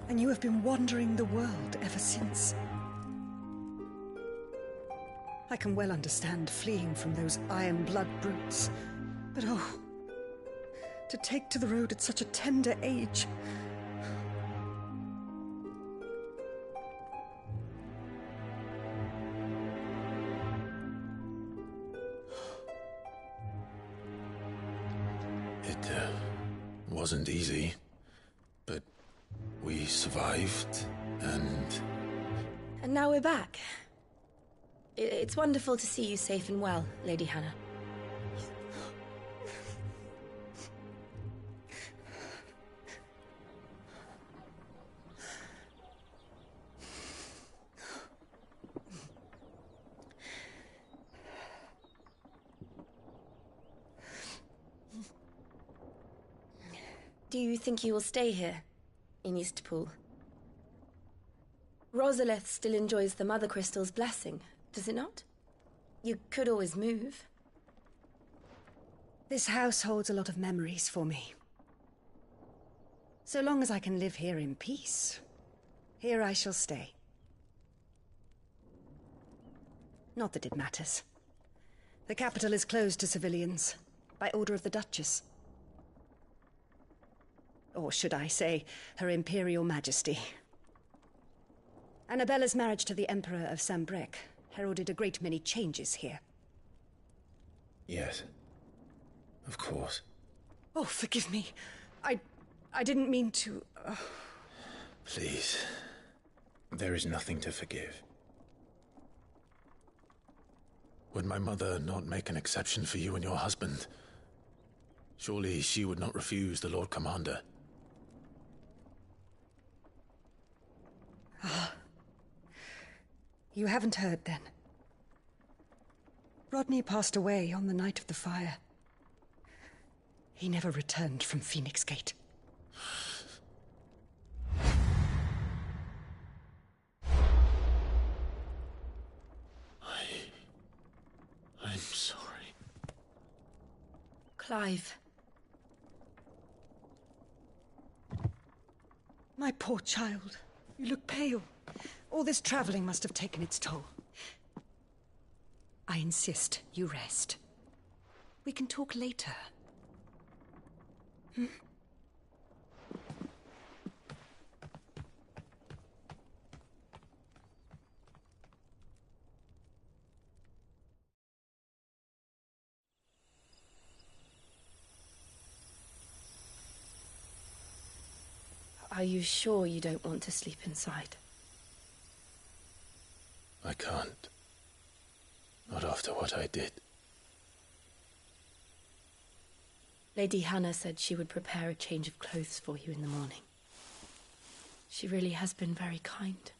And you have been wandering the world ever since. I can well understand fleeing from those iron blood brutes, but oh, to take to the road at such a tender age. It wasn't easy, but we survived, and now we're back. It's wonderful to see you safe and well, Lady Hannah. Do you think you will stay here, in Eastpool? Rosalith still enjoys the Mother Crystal's blessing, does it not? You could always move. This house holds a lot of memories for me. So long as I can live here in peace, here I shall stay. Not that it matters. The capital is closed to civilians, by order of the Duchess. Or should I say, Her Imperial Majesty. Annabella's marriage to the Emperor of Sambrec heralded a great many changes here. yes, of course. Oh, forgive me. I didn't mean to... Please, there is nothing to forgive. Would my mother not make an exception for you and your husband? Surely she would not refuse the Lord Commander. You haven't heard, then. Rodney passed away on the night of the fire. He never returned from Phoenix Gate. I'm sorry. Clive. My poor child. You look pale. All this traveling must have taken its toll. I insist you rest. We can talk later. Hmm? Are you sure you don't want to sleep inside? I can't. Not after what I did. Lady Hannah said she would prepare a change of clothes for you in the morning. She really has been very kind.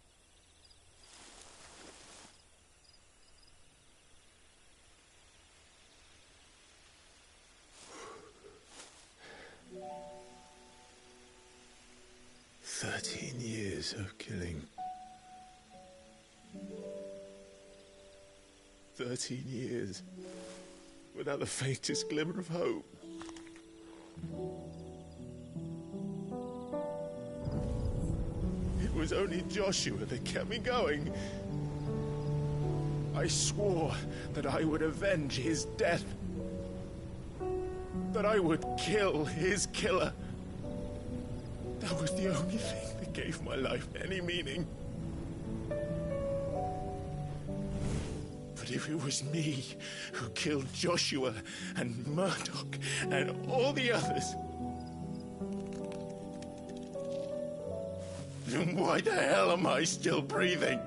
13 years of killing. 13 years without the faintest glimmer of hope. It was only Joshua that kept me going. I swore that I would avenge his death. That I would kill his killer. That was the only thing that gave my life any meaning. But if it was me who killed Joshua and Murdoch and all the others, then why the hell am I still breathing?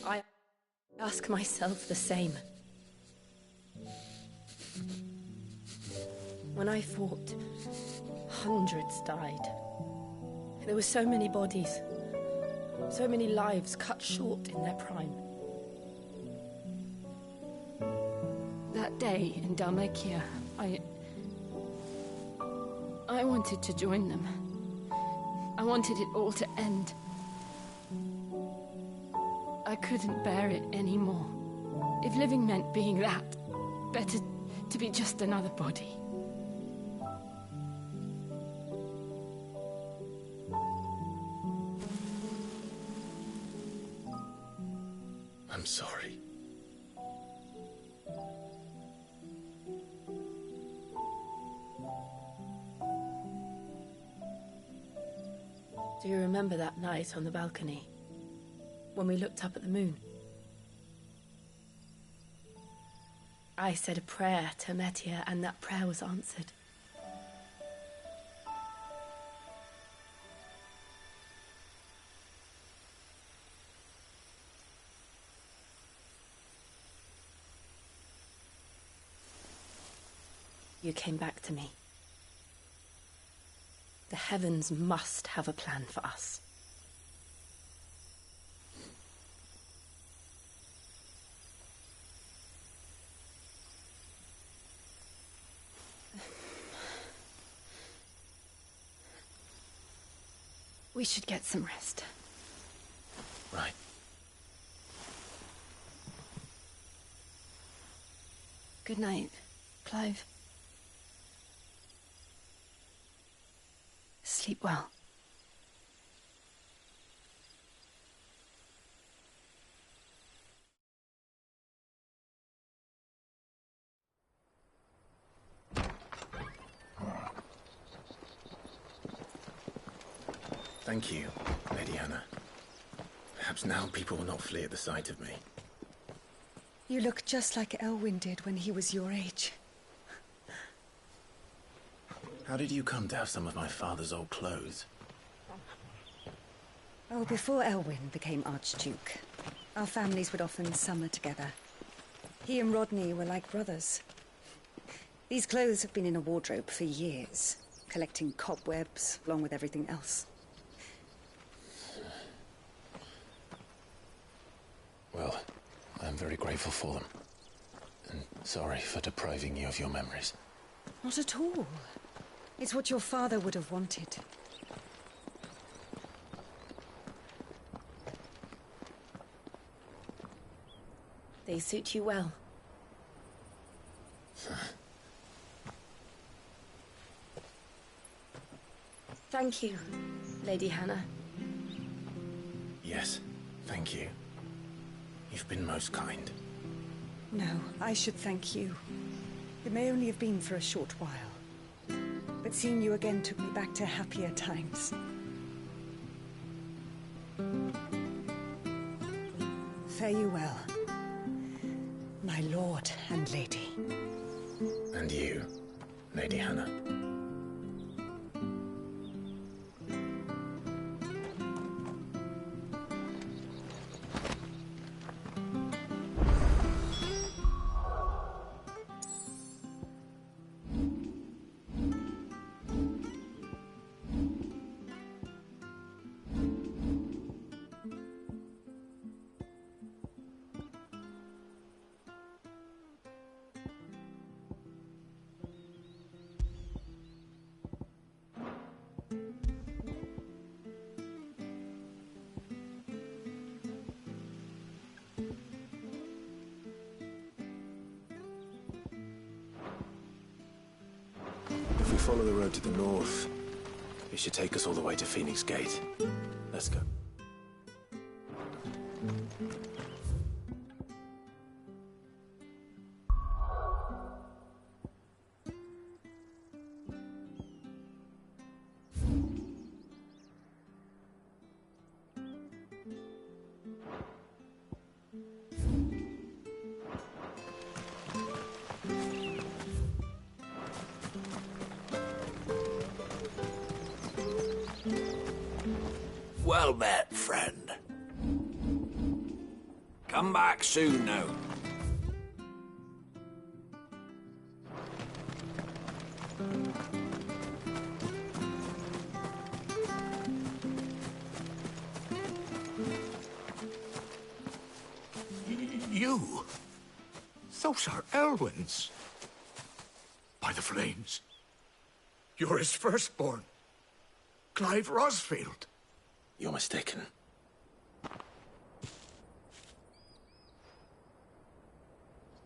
I ask myself the same. When I fought, hundreds died. There were so many bodies, so many lives cut short in their prime. That day in Dalmacia, I wanted to join them. I wanted it all to end. I couldn't bear it anymore. If living meant being that, better to be just another body. I'm sorry. Do you remember that night on the balcony? When we looked up at the moon? I said a prayer to Metia, and that prayer was answered. You came back to me. The heavens must have a plan for us. We should get some rest. Right. Good night, Clive. Sleep well. Thank you, Lady Hannah. Perhaps now people will not flee at the sight of me. You look just like Elwyn did when he was your age. How did you come to have some of my father's old clothes? Oh, before Elwyn became Archduke, our families would often summer together. He and Rodney were like brothers. These clothes have been in a wardrobe for years, collecting cobwebs along with everything else. Well, I'm very grateful for them. And sorry for depriving you of your memories. Not at all. It's what your father would have wanted. They suit you well. Thank you, Lady Hannah. Yes, thank you. You've been most kind. No, I should thank you. It may only have been for a short while, but seeing you again took me back to happier times. Fare you well, my lord and lady. And you, Lady Hannah. follow the road to the north. It should take us all the way to Phoenix Gate. Let's go. Well met, friend. Come back soon now. You? Those are Elwyn's. By the flames. You're his firstborn. Clive Rosfield. You're mistaken.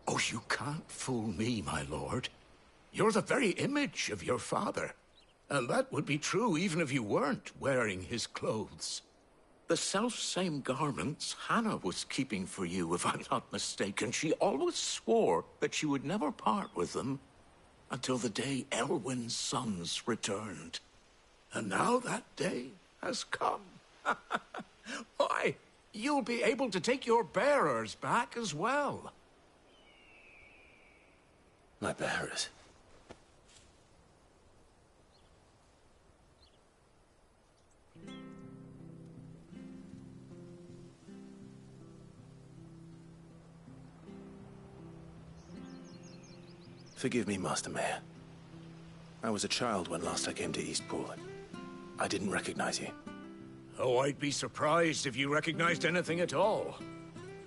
Oh, you can't fool me, my lord. You're the very image of your father. And that would be true even if you weren't wearing his clothes. The self-same garments Hannah was keeping for you, if I'm not mistaken. She always swore that she would never part with them until the day Elwyn's sons returned. And now that day has come. Why, you'll be able to take your bearers back as well. My bearers? Forgive me, Master Mayor. I was a child when last I came to Eastpool. I didn't recognize you. Oh, I'd be surprised if you recognized anything at all.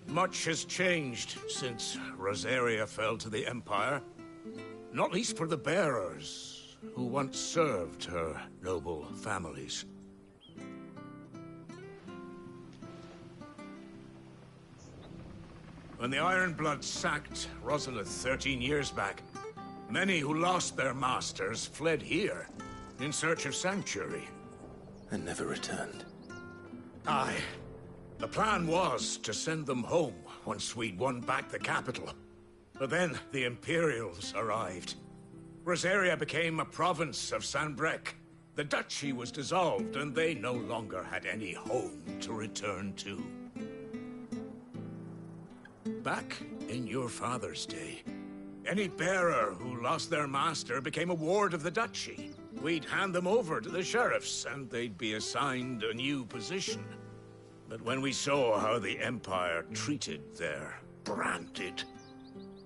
Much has changed since Rosaria fell to the Empire. Not least for the bearers, who once served her noble families. When the Ironbloods sacked Rosalith 13 years back, many who lost their masters fled here in search of sanctuary. And never returned. Aye. The plan was to send them home once we'd won back the capital. But then the Imperials arrived. Rosaria became a province of Sanbreque. The duchy was dissolved, and they no longer had any home to return to. Back in your father's day, any bearer who lost their master became a ward of the duchy. We'd hand them over to the sheriffs, and they'd be assigned a new position. But when we saw how the Empire treated their branded,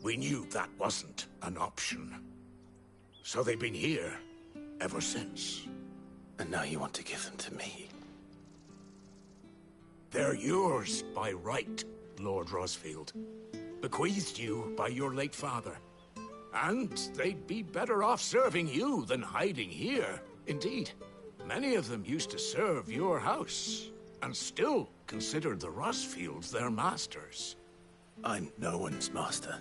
we knew that wasn't an option. So they've been here ever since. And now you want to give them to me? They're yours by right, Lord Rosfield. Bequeathed you by your late father. And they'd be better off serving you than hiding here. Indeed, many of them used to serve your house, and still considered the Rosfields their masters. I'm no one's master.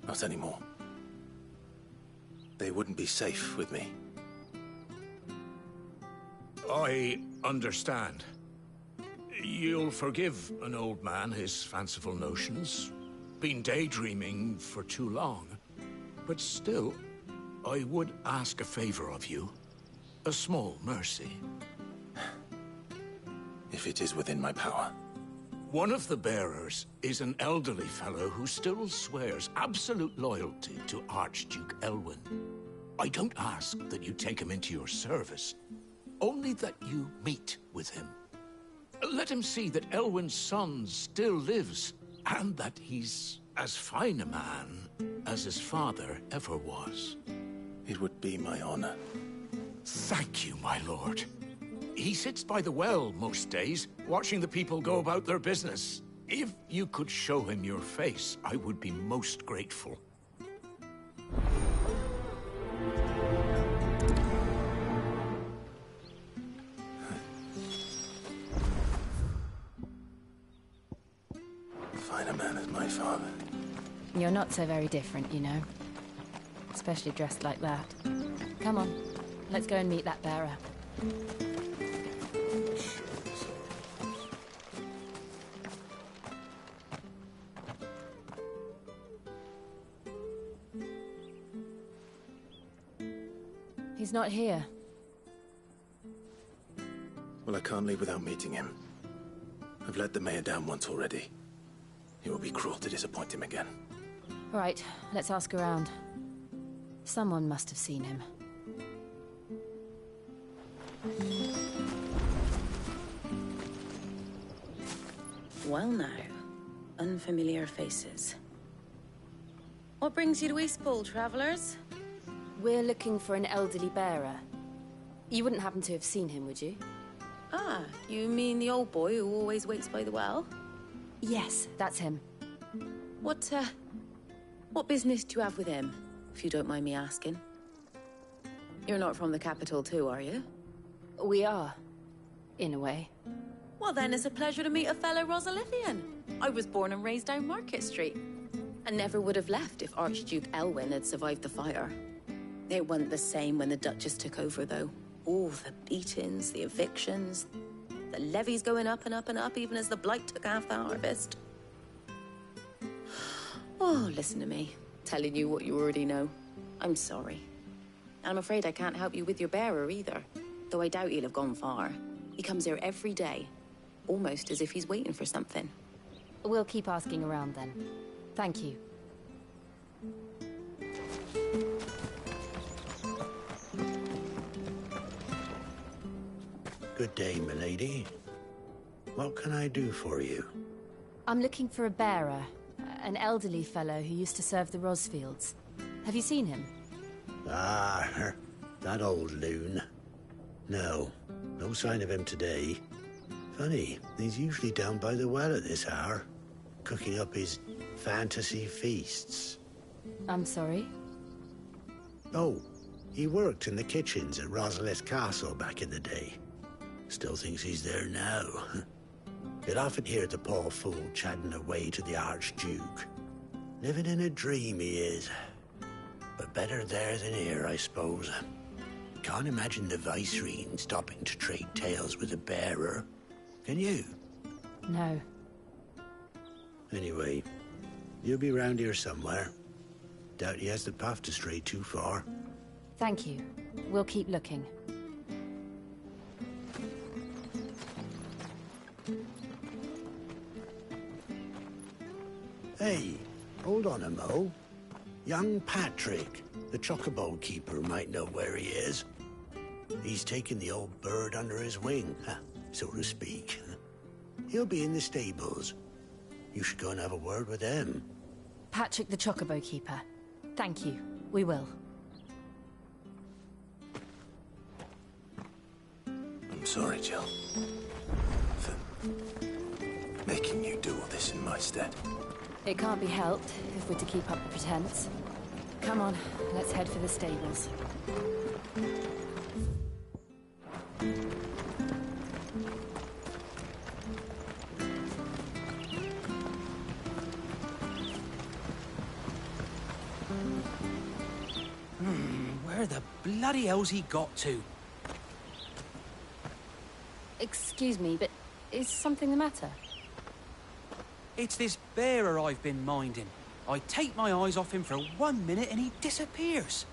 Not anymore. They wouldn't be safe with me. I understand. You'll forgive an old man his fanciful notions. Been daydreaming for too long. But still, I would ask a favor of you. A small mercy. If it is within my power. One of the bearers is an elderly fellow who still swears absolute loyalty to Archduke Elwyn. I don't ask that you take him into your service, only that you meet with him. Let him see that Elwyn's son still lives, and that he's as fine a man as his father ever was. It would be my honor. Thank you, my lord. He sits by the well most days, watching the people go about their business. If you could show him your face, I would be most grateful. Fine a man as my father. You're not so very different, you know. especially dressed like that. Come on, let's go and meet that bearer. He's not here. Well, I can't leave without meeting him. I've let the mayor down once already. It would be cruel to disappoint him again. Right, let's ask around. Someone must have seen him. Well now, unfamiliar faces. What brings you to Eastpool, travellers? We're looking for an elderly bearer. You wouldn't happen to have seen him, would you? Ah, you mean the old boy who always waits by the well? Yes, that's him. What business do you have with him, if you don't mind me asking? You're not from the capital too, are you? We are, in a way. Well then, it's a pleasure to meet a fellow Rosalithian. I was born and raised down Market Street, and never would have left if Archduke Elwyn had survived the fire. It wasn't the same when the Duchess took over, though. All the beatings, the evictions, the levies going up and up and up, even as the blight took half the harvest. Oh, listen to me, telling you what you already know. I'm sorry. And I'm afraid I can't help you with your bearer either, though I doubt he'll have gone far. He comes here every day, almost as if he's waiting for something. We'll keep asking around then. Thank you. Good day, milady. What can I do for you? I'm looking for a bearer, an elderly fellow who used to serve the Rosfields. Have you seen him? Ah, that old loon. No sign of him today. Funny, he's usually down by the well at this hour, cooking up his fantasy feasts. I'm sorry? Oh, he worked in the kitchens at Rosalith Castle back in the day. Still thinks he's there now. You'll often hear the poor fool chatting away to the Archduke. Living in a dream he is. But better there than here, I suppose. Can't imagine the Viceroy stopping to trade tales with a bearer. Can you? No. Anyway, you'll be round here somewhere. Doubt he has the path to stray too far. Thank you. We'll keep looking. Hey, hold on a mo. Young Patrick, the chocobo keeper, might know where he is. He's taken the old bird under his wing, so to speak. He'll be in the stables. You should go and have a word with them. Patrick the chocobo keeper. Thank you. We will. I'm sorry, Jill. For making you do all this in my stead. It can't be helped if we're to keep up the pretense. Come on, let's head for the stables. Where the bloody hell's he got to? Excuse me, but is something the matter? It's this bearer I've been minding. I take my eyes off him for 1 minute and he disappears.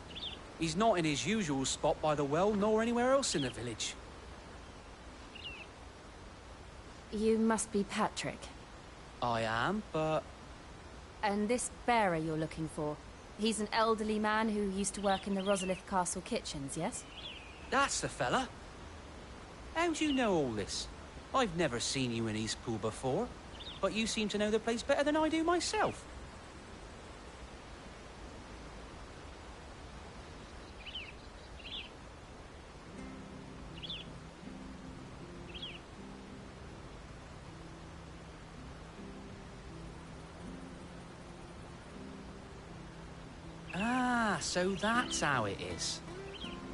He's not in his usual spot by the well, nor anywhere else in the village. You must be Patrick. I am, but... And this bearer you're looking for, he's an elderly man who used to work in the Rosalith Castle kitchens, yes? That's the fella. How do you know all this? I've never seen you in Eastpool before, but you seem to know the place better than I do myself. Ah, so that's how it is.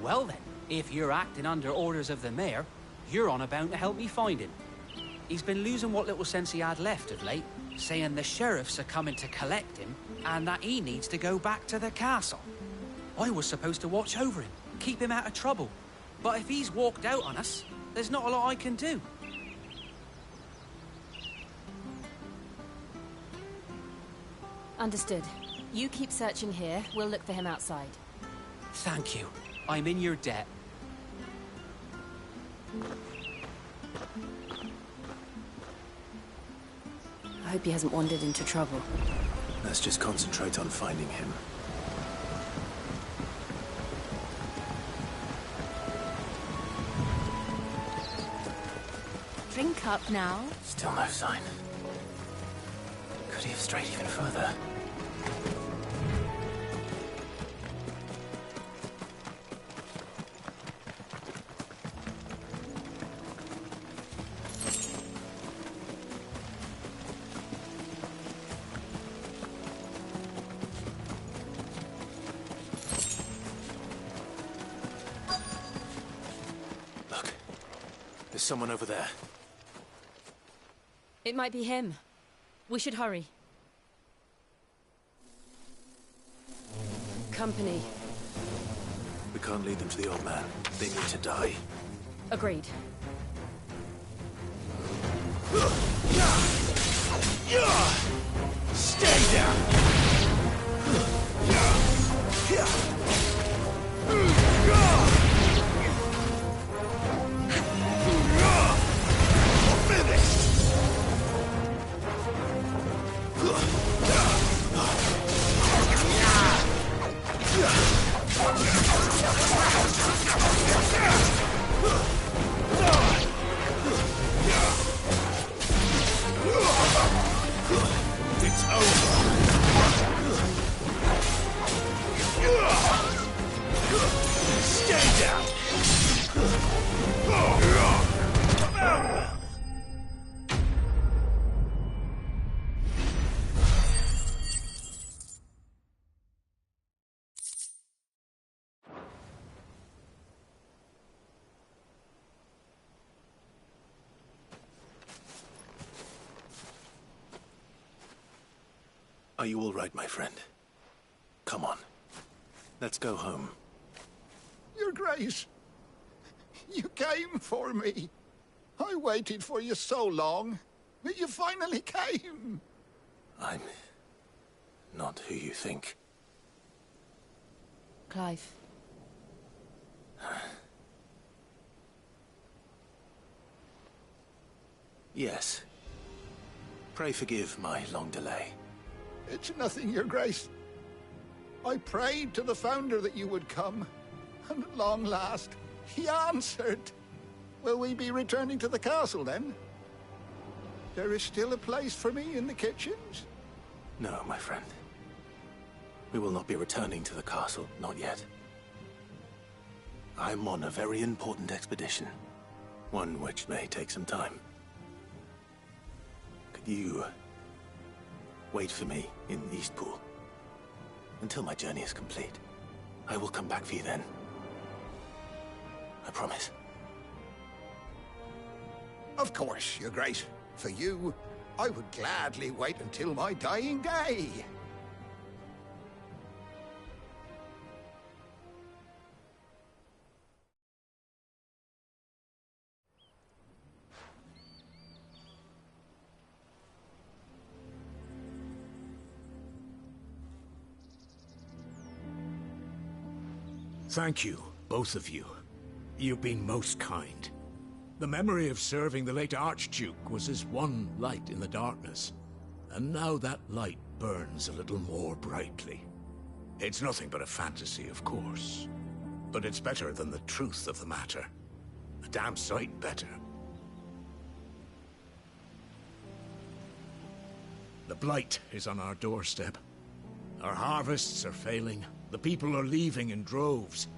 Well then, if you're acting under orders of the mayor, you're on about to help me find him. He's been losing what little sense he had left of late, saying the sheriffs are coming to collect him and that he needs to go back to the castle. I was supposed to watch over him, keep him out of trouble. But if he's walked out on us, there's not a lot I can do. Understood. You keep searching here, we'll look for him outside. Thank you. I'm in your debt. I hope he hasn't wandered into trouble. Let's just concentrate on finding him. Drink up now. Still no sign. Could he have strayed even further? Look, there's someone over there. It might be him. We should hurry. Company. We can't lead them to the old man. They need to die. Agreed. Stay down! It's over. Stay down. Are you all right, my friend? Come on. Let's go home. Your Grace, you came for me. I waited for you so long, but you finally came. I'm not who you think. Clive. Yes. Pray forgive my long delay. It's nothing, Your Grace. I prayed to the Founder that you would come, and at long last, he answered. Will we be returning to the castle, then? There is still a place for me in the kitchens? No, my friend. We will not be returning to the castle, not yet. I'm on a very important expedition. One which may take some time. Could you wait for me in Eastpool until my journey is complete? I will come back for you then. I promise. Of course, Your Grace. For you, I would gladly wait until my dying day. Thank you, both of you. You've been most kind. The memory of serving the late Archduke was as one light in the darkness, and now that light burns a little more brightly. It's nothing but a fantasy, of course, but it's better than the truth of the matter. A damn sight better. The blight is on our doorstep. Our harvests are failing. The people are leaving in droves.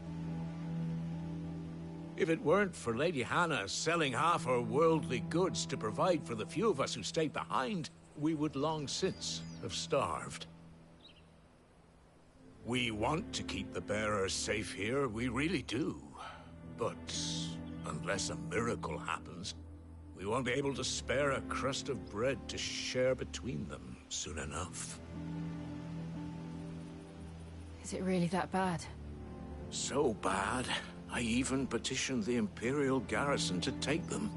If it weren't for Lady Hannah selling half her worldly goods to provide for the few of us who stayed behind, we would long since have starved. We want to keep the bearers safe here, we really do. But unless a miracle happens, we won't be able to spare a crust of bread to share between them soon enough. Is it really that bad? So bad, I even petitioned the Imperial garrison to take them.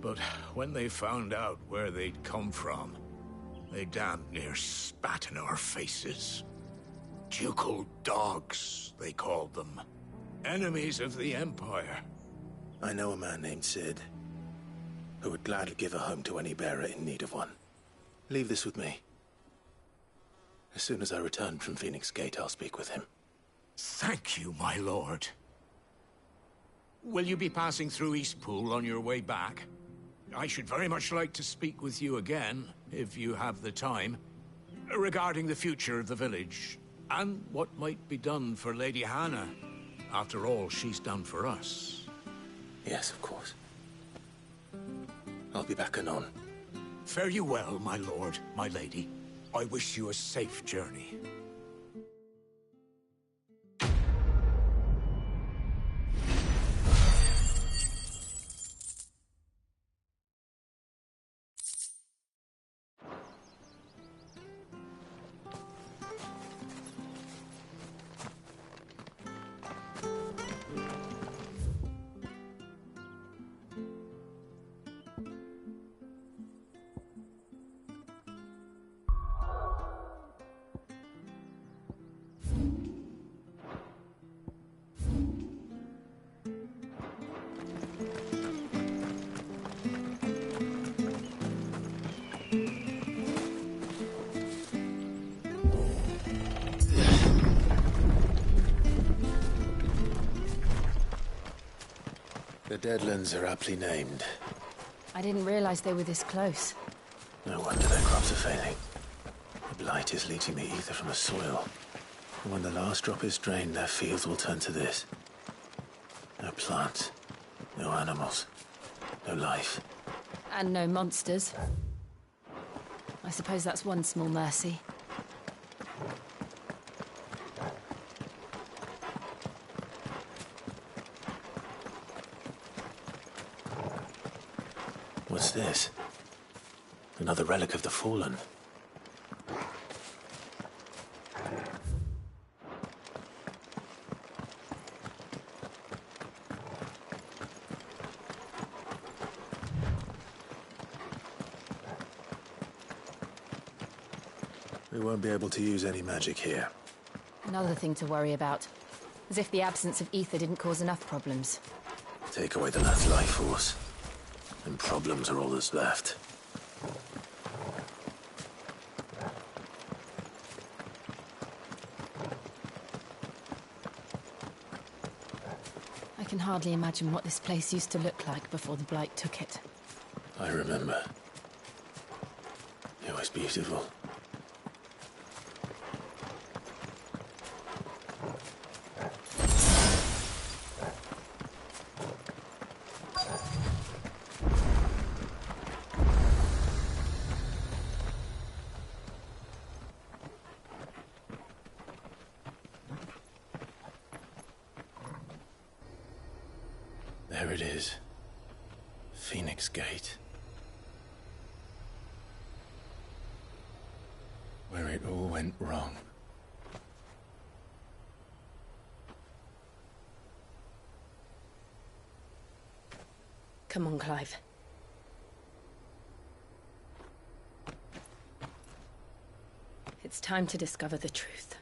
But when they found out where they'd come from, they damn near spat in our faces. Ducal dogs, they called them. Enemies of the Empire. I know a man named Sid, who would gladly give a home to any bearer in need of one. Leave this with me. As soon as I return from Phoenix Gate, I'll speak with him. Thank you, my lord. Will you be passing through Eastpool on your way back? I should very much like to speak with you again, if you have the time, regarding the future of the village, and what might be done for Lady Hannah, after all she's done for us. Yes, of course. I'll be back anon. Fare you well, my lord, my lady. I wish you a safe journey. The Deadlands are aptly named. I didn't realize they were this close. No wonder their crops are failing. The blight is leaching the ether from the soil. And when the last drop is drained, their fields will turn to this. No plants, no animals, no life. And no monsters. I suppose that's one small mercy. What's this? Another relic of the Fallen. We won't be able to use any magic here. Another thing to worry about. As if the absence of ether didn't cause enough problems. Take away the lad's life force, and problems are all that's left. I can hardly imagine what this place used to look like before the Blight took it. I remember. It was beautiful. There it is. Phoenix Gate. Where it all went wrong. Come on, Clive. It's time to discover the truth.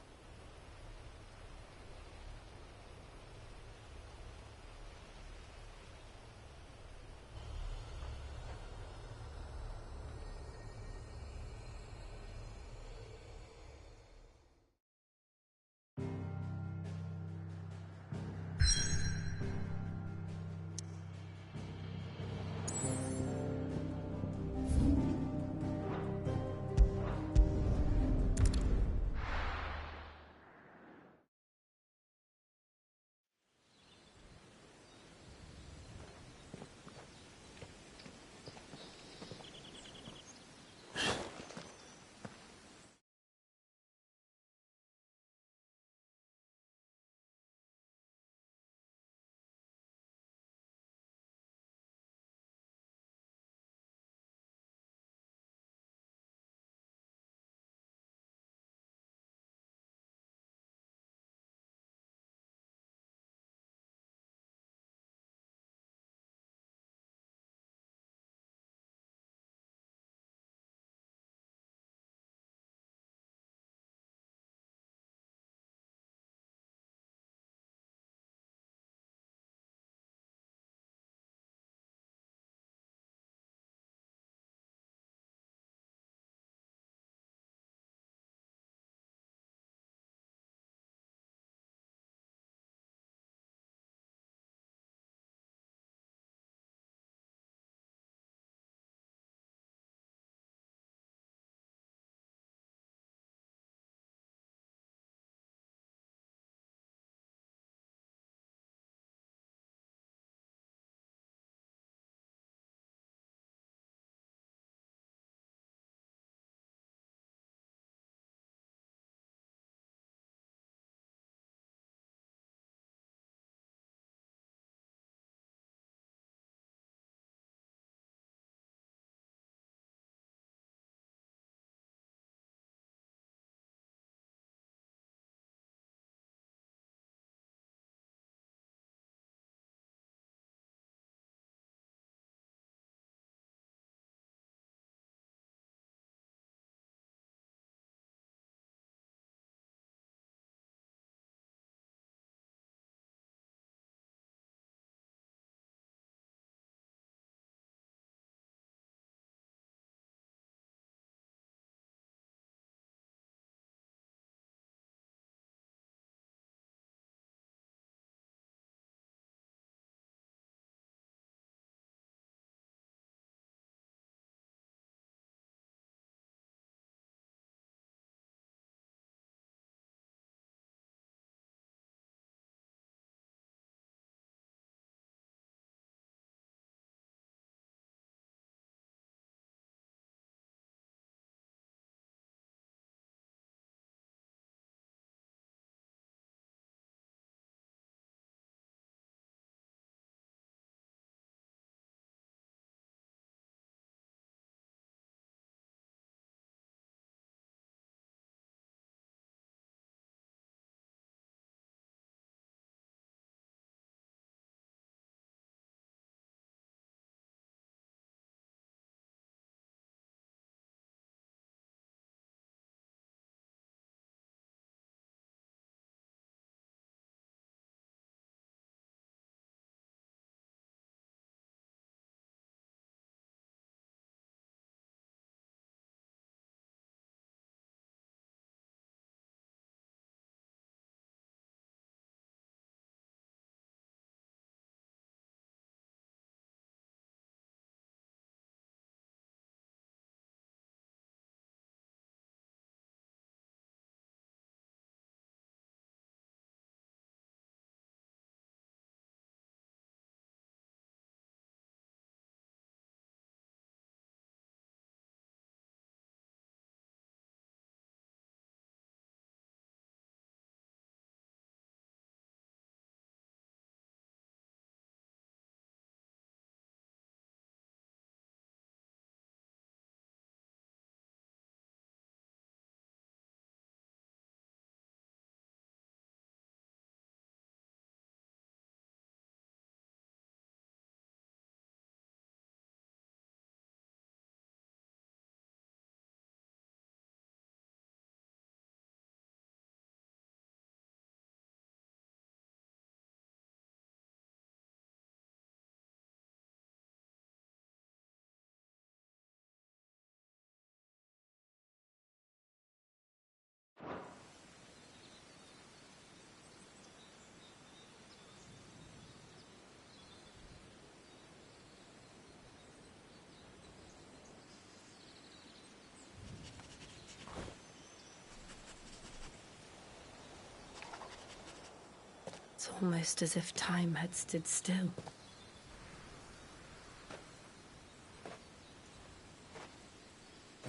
Almost as if time had stood still.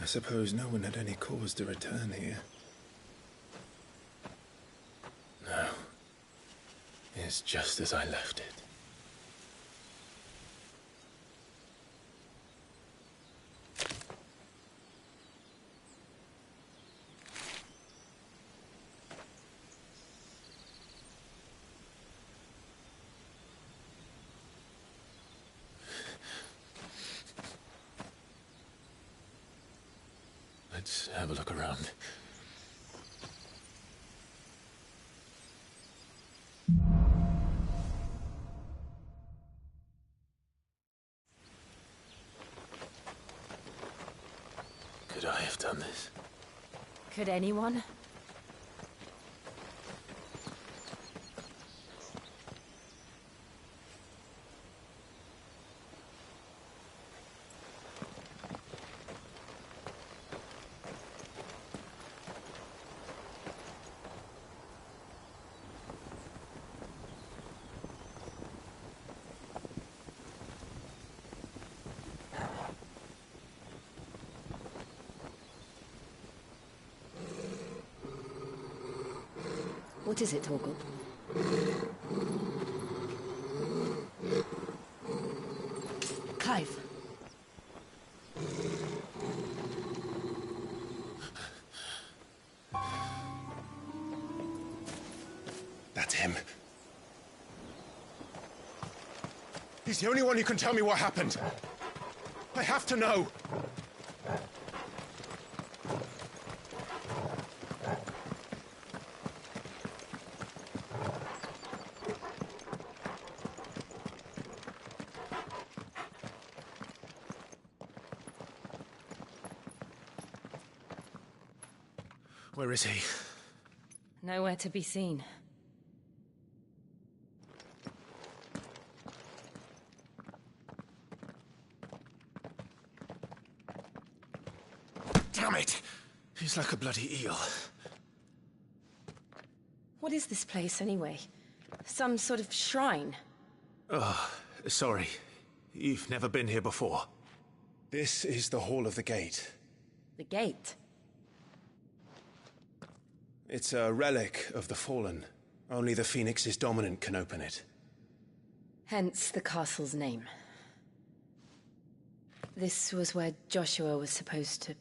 I suppose no one had any cause to return here. No. It's just as I left it. Let's have a look around. Could I have done this? Could anyone? What is it, Torgal? Clive. That's him. He's the only one who can tell me what happened. I have to know. Where is he? Nowhere to be seen. Damn it! He's like a bloody eel. What is this place, anyway? Some sort of shrine? Oh, sorry. You've never been here before. This is the Hall of the Gate. The gate? It's a relic of the Fallen. Only the Phoenix's dominant can open it. Hence the castle's name. This was where Joshua was supposed to...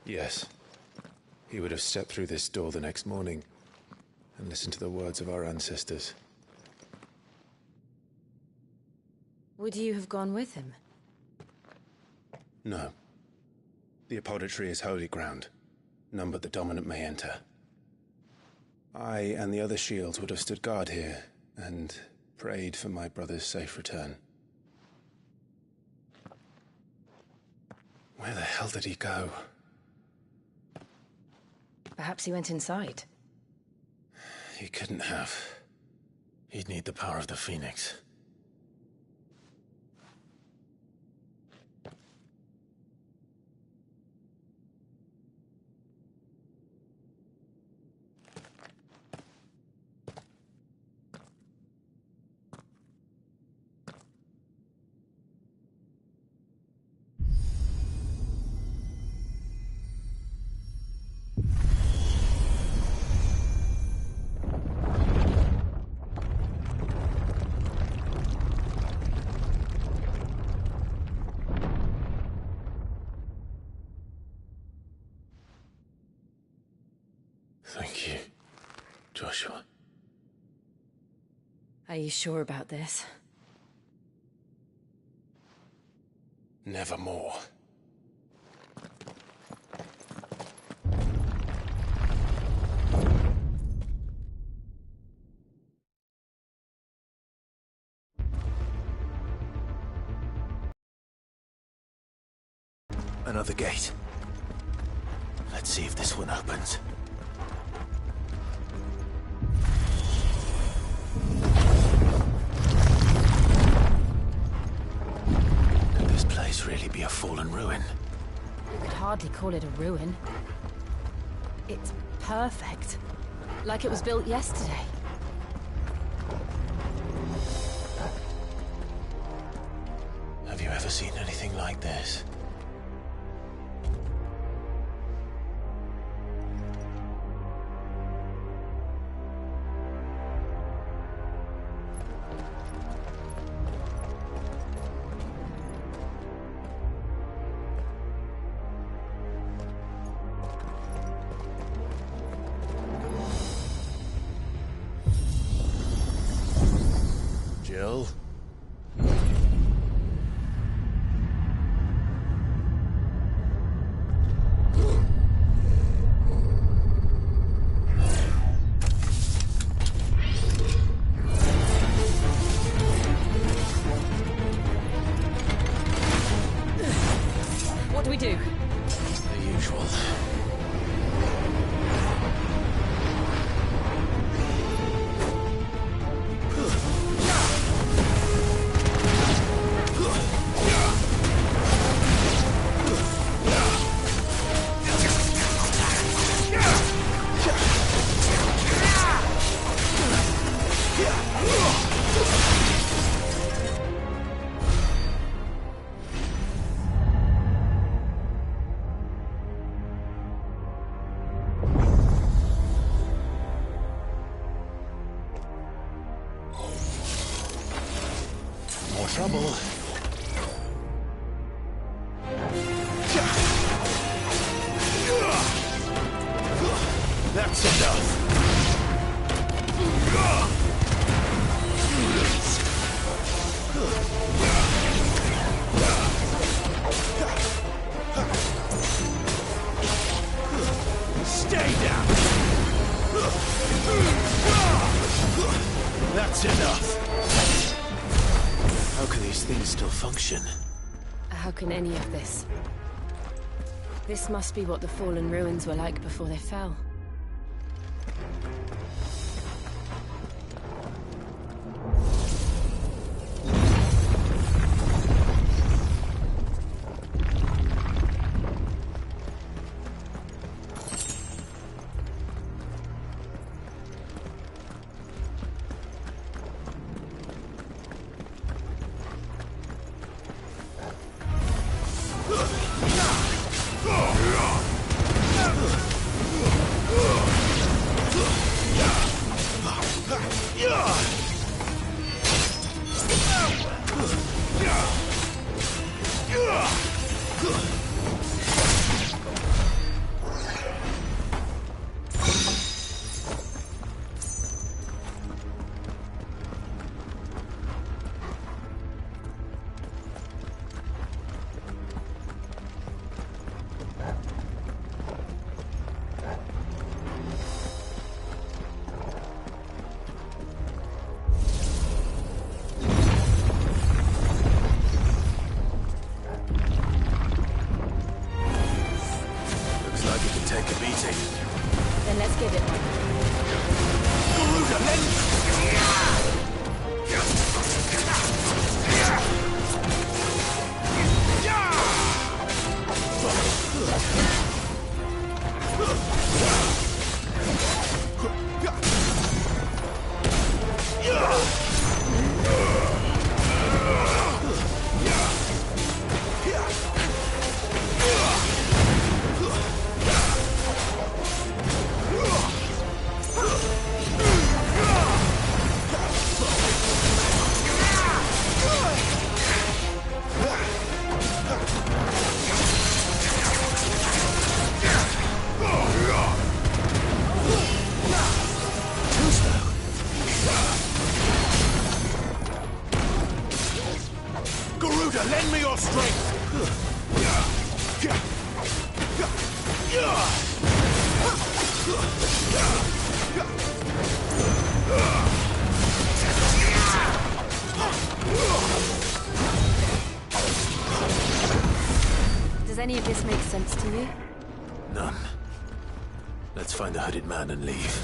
Yes. He would have stepped through this door the next morning and listened to the words of our ancestors. Would you have gone with him? No. The apodatory is holy ground. None but the dominant may enter. I and the other shields would have stood guard here and prayed for my brother's safe return. Where the hell did he go? Perhaps he went inside. He couldn't have. He'd need the power of the Phoenix. Thank you, Joshua. Are you sure about this? Nevermore. Another gate. Let's see if this one opens. Could this place really be a fallen ruin? You could hardly call it a ruin. It's perfect. Like it was built yesterday. Have you ever seen anything like this? Jill? What do we do? The usual. More trouble. That's enough. Stay down. That's enough. How can these things still function? How can any of this? This must be what the fallen ruins were like before they fell. Then let's give it one. Lend me your strength! Does any of this make sense to you? None. Let's find the hooded man and leave.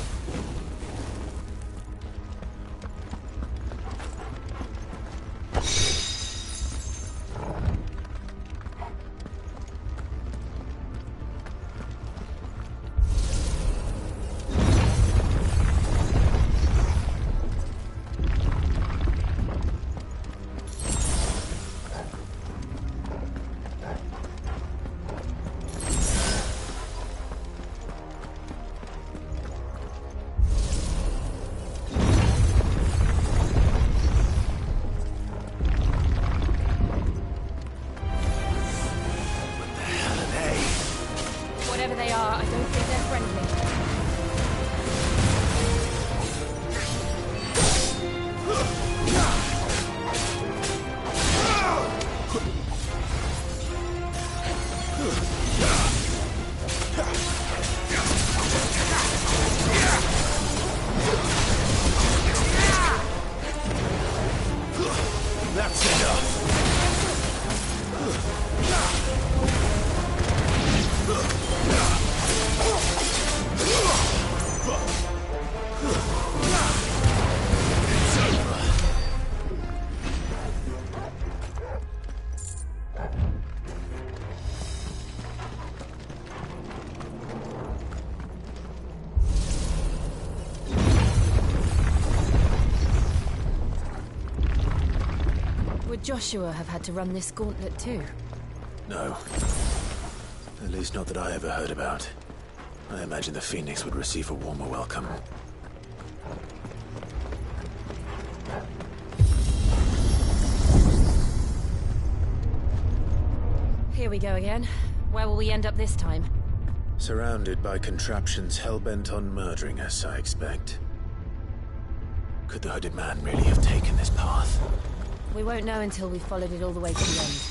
Don't think they're friendly. That's enough. It's over. Would Joshua have had to run this gauntlet too? No. At least not that I ever heard about. I imagine the Phoenix would receive a warmer welcome. Here we go again. Where will we end up this time? Surrounded by contraptions hell-bent on murdering us, I expect. Could the hooded man really have taken this path? We won't know until we've followed it all the way to the end.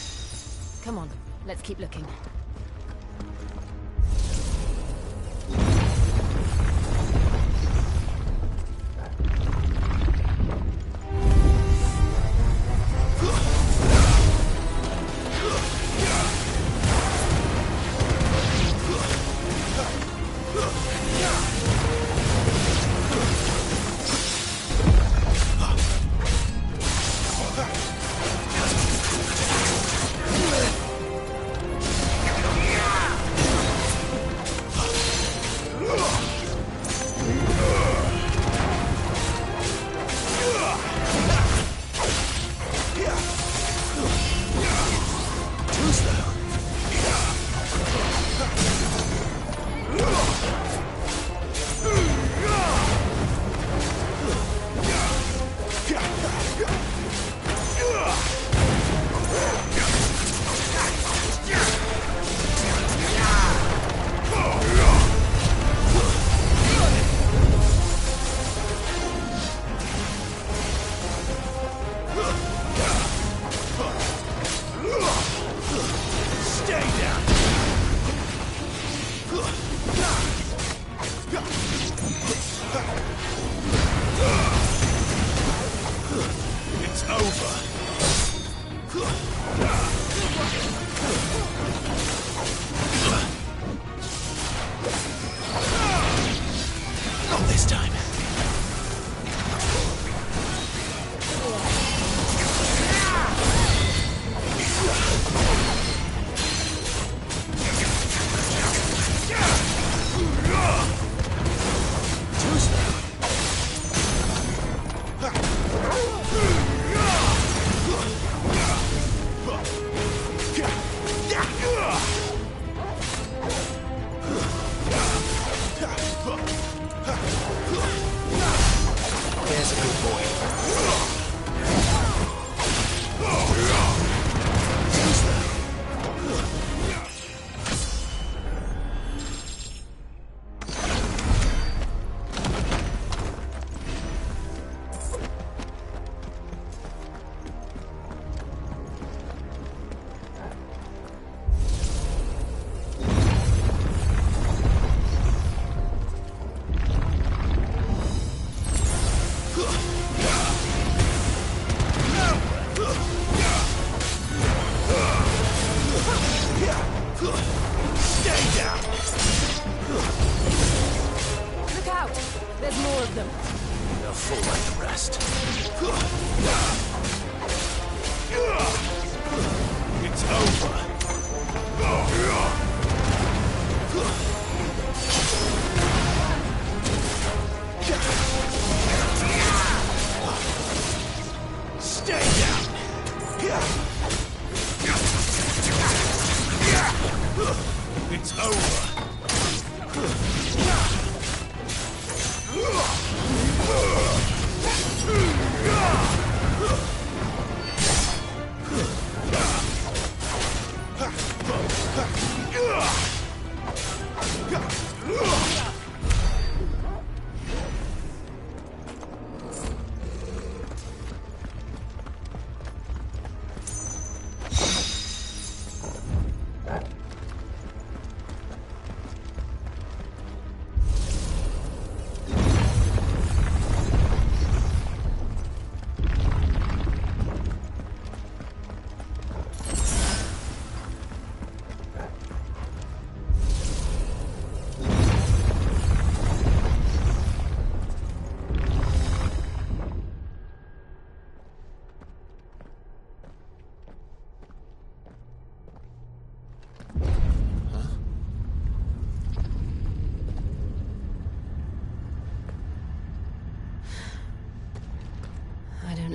Come on, let's keep looking.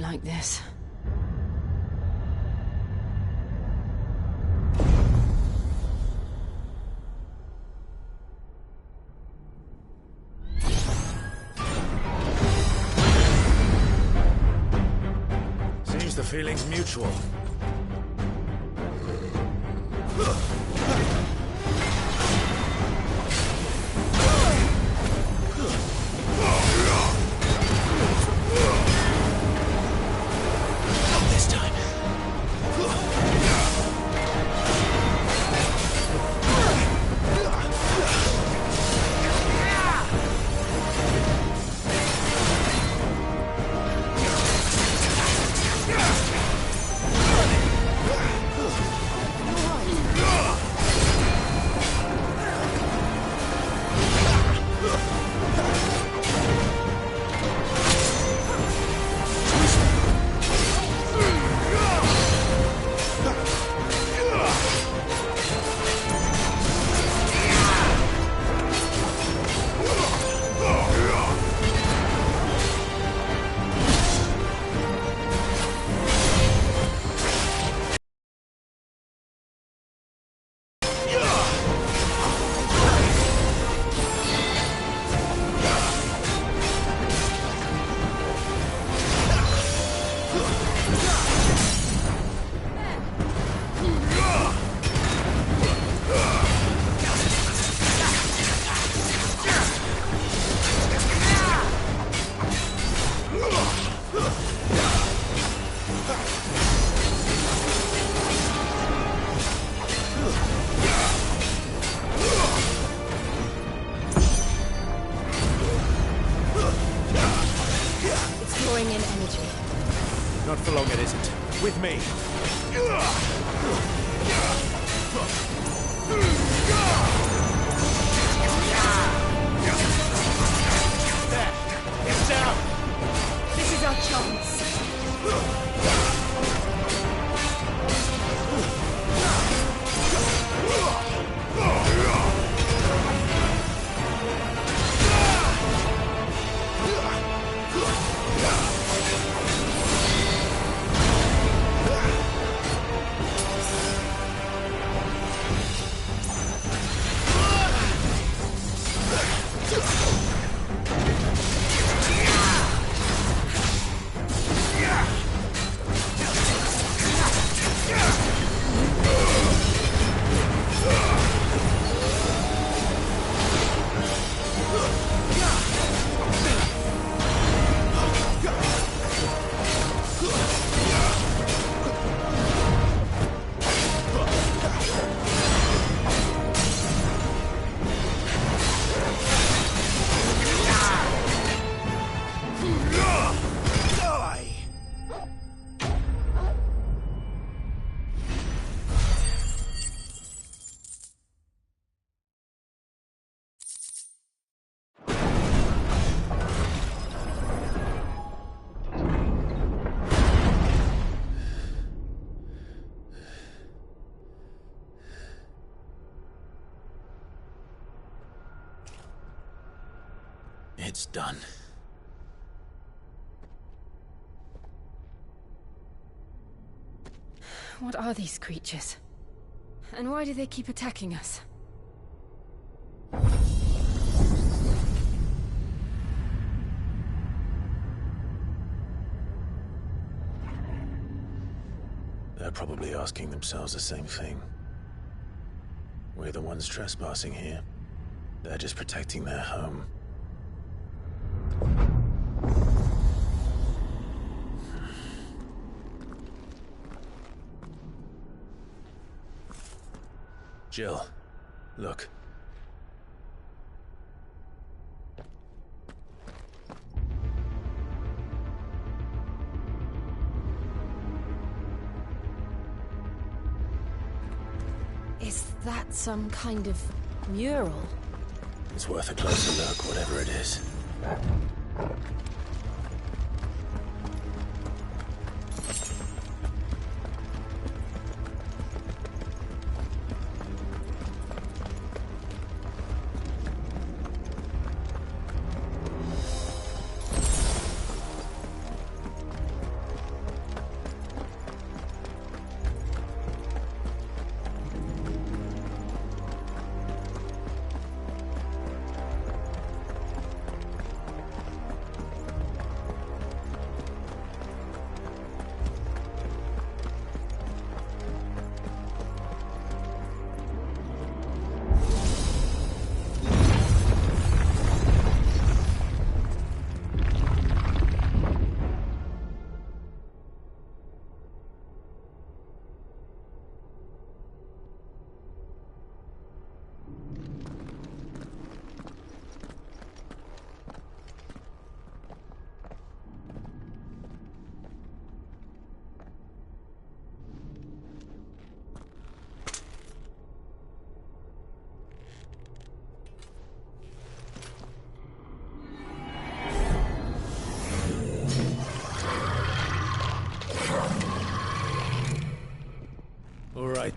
like this. Seems the feeling's mutual. Not for long, it isn't. With me. There. Get down. This is our chance. It's done. What are these creatures? And why do they keep attacking us? They're probably asking themselves the same thing. We're the ones trespassing here. They're just protecting their home. Jill, look. Is that some kind of mural? It's worth a closer look, whatever it is.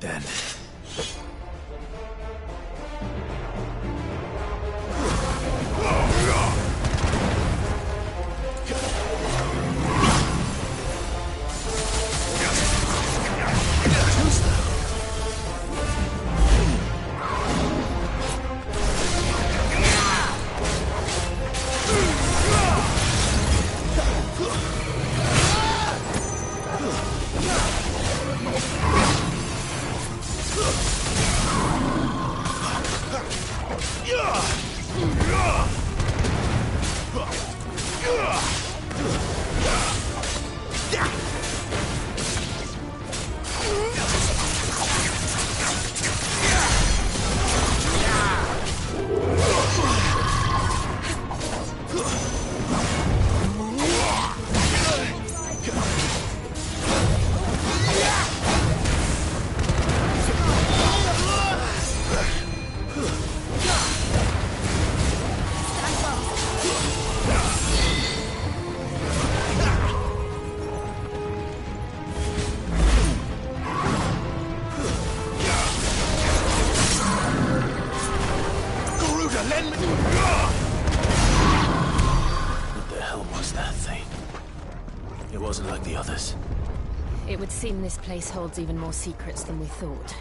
then. It would seem this place holds even more secrets than we thought.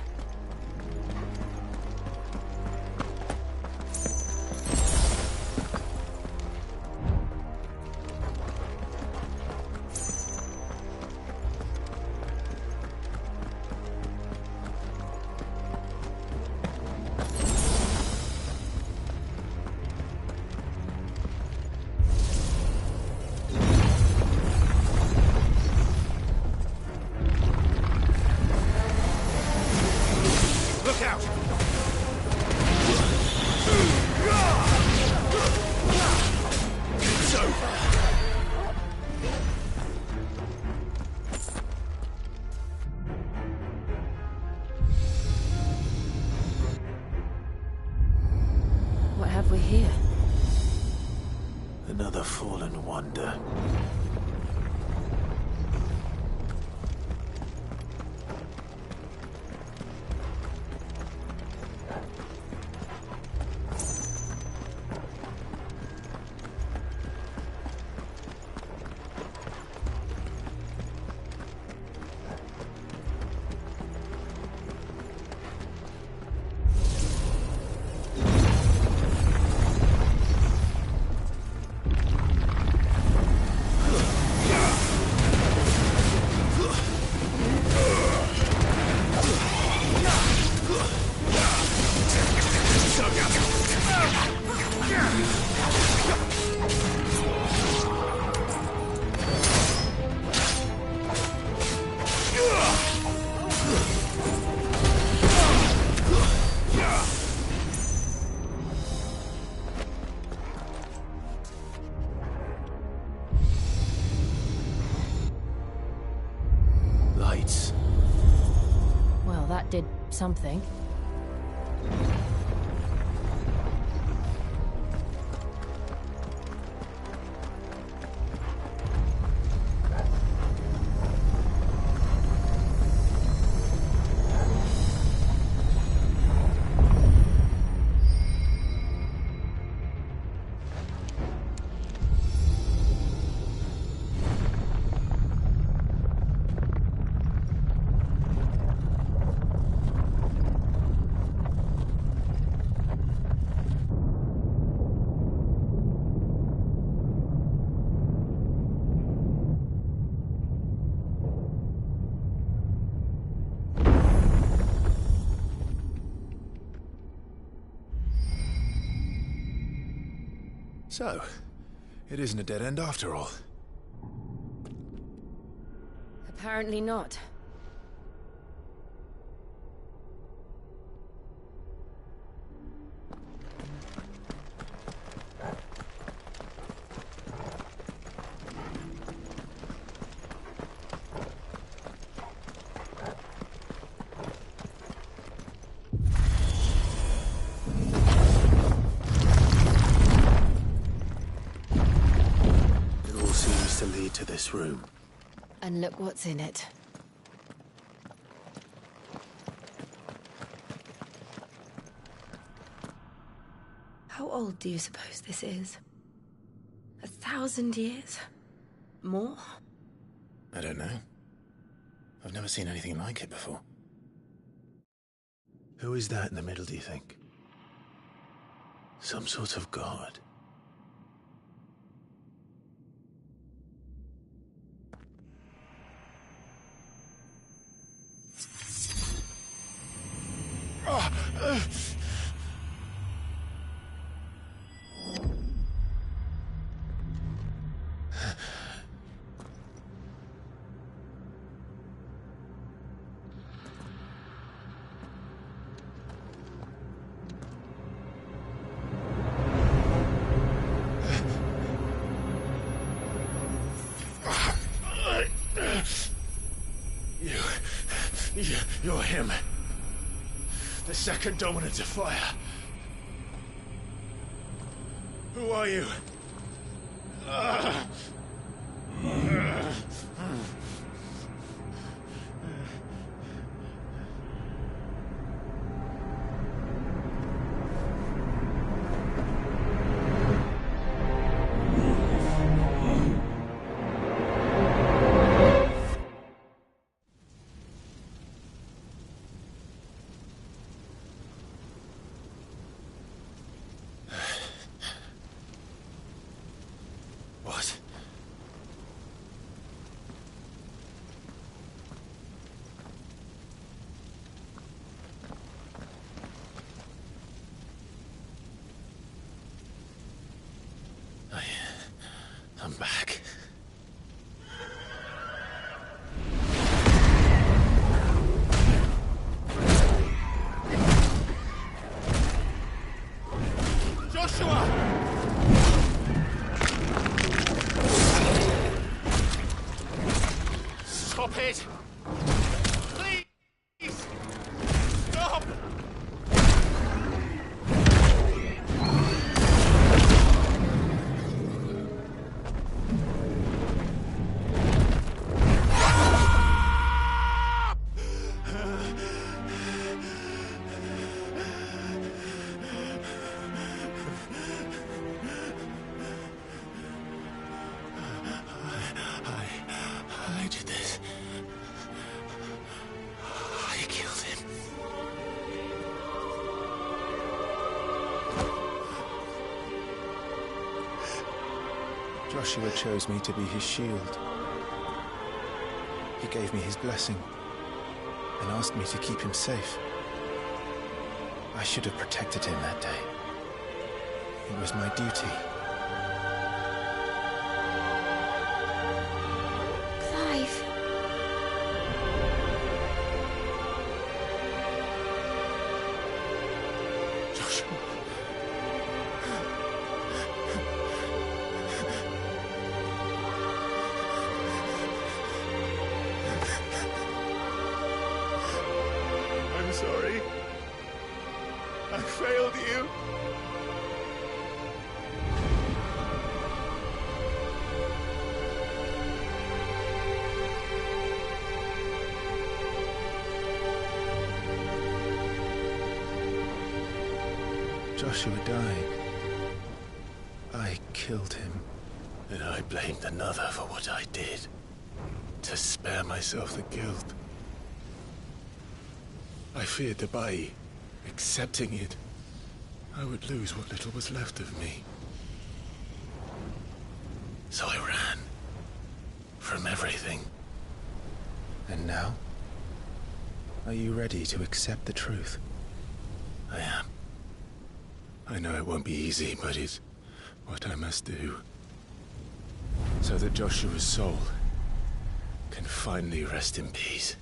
What have we here? Another fallen wonder. Lights. Well, that did something. So, it isn't a dead end after all. Apparently not. To lead to this room. And look what's in it. How old do you suppose this is? 1,000 years? More? I don't know. I've never seen anything like it before. Who is that in the middle, do you think? Some sort of god? You're him. The second dominant of fire. Who are you? What? I'm back. Joshua! Stop it! Please! Stop! I did this. I killed him. Joshua chose me to be his shield. He gave me his blessing and asked me to keep him safe. I should have protected him that day. It was my duty. Clive. Joshua. I'm sorry. I failed you. Joshua died. I killed him. And I blamed another for what I did. To spare myself the guilt. I feared that by accepting it, I would lose what little was left of me. So I ran. From everything. And now? Are you ready to accept the truth? I am. I know it won't be easy, but it's what I must do. So that Joshua's soul can finally rest in peace.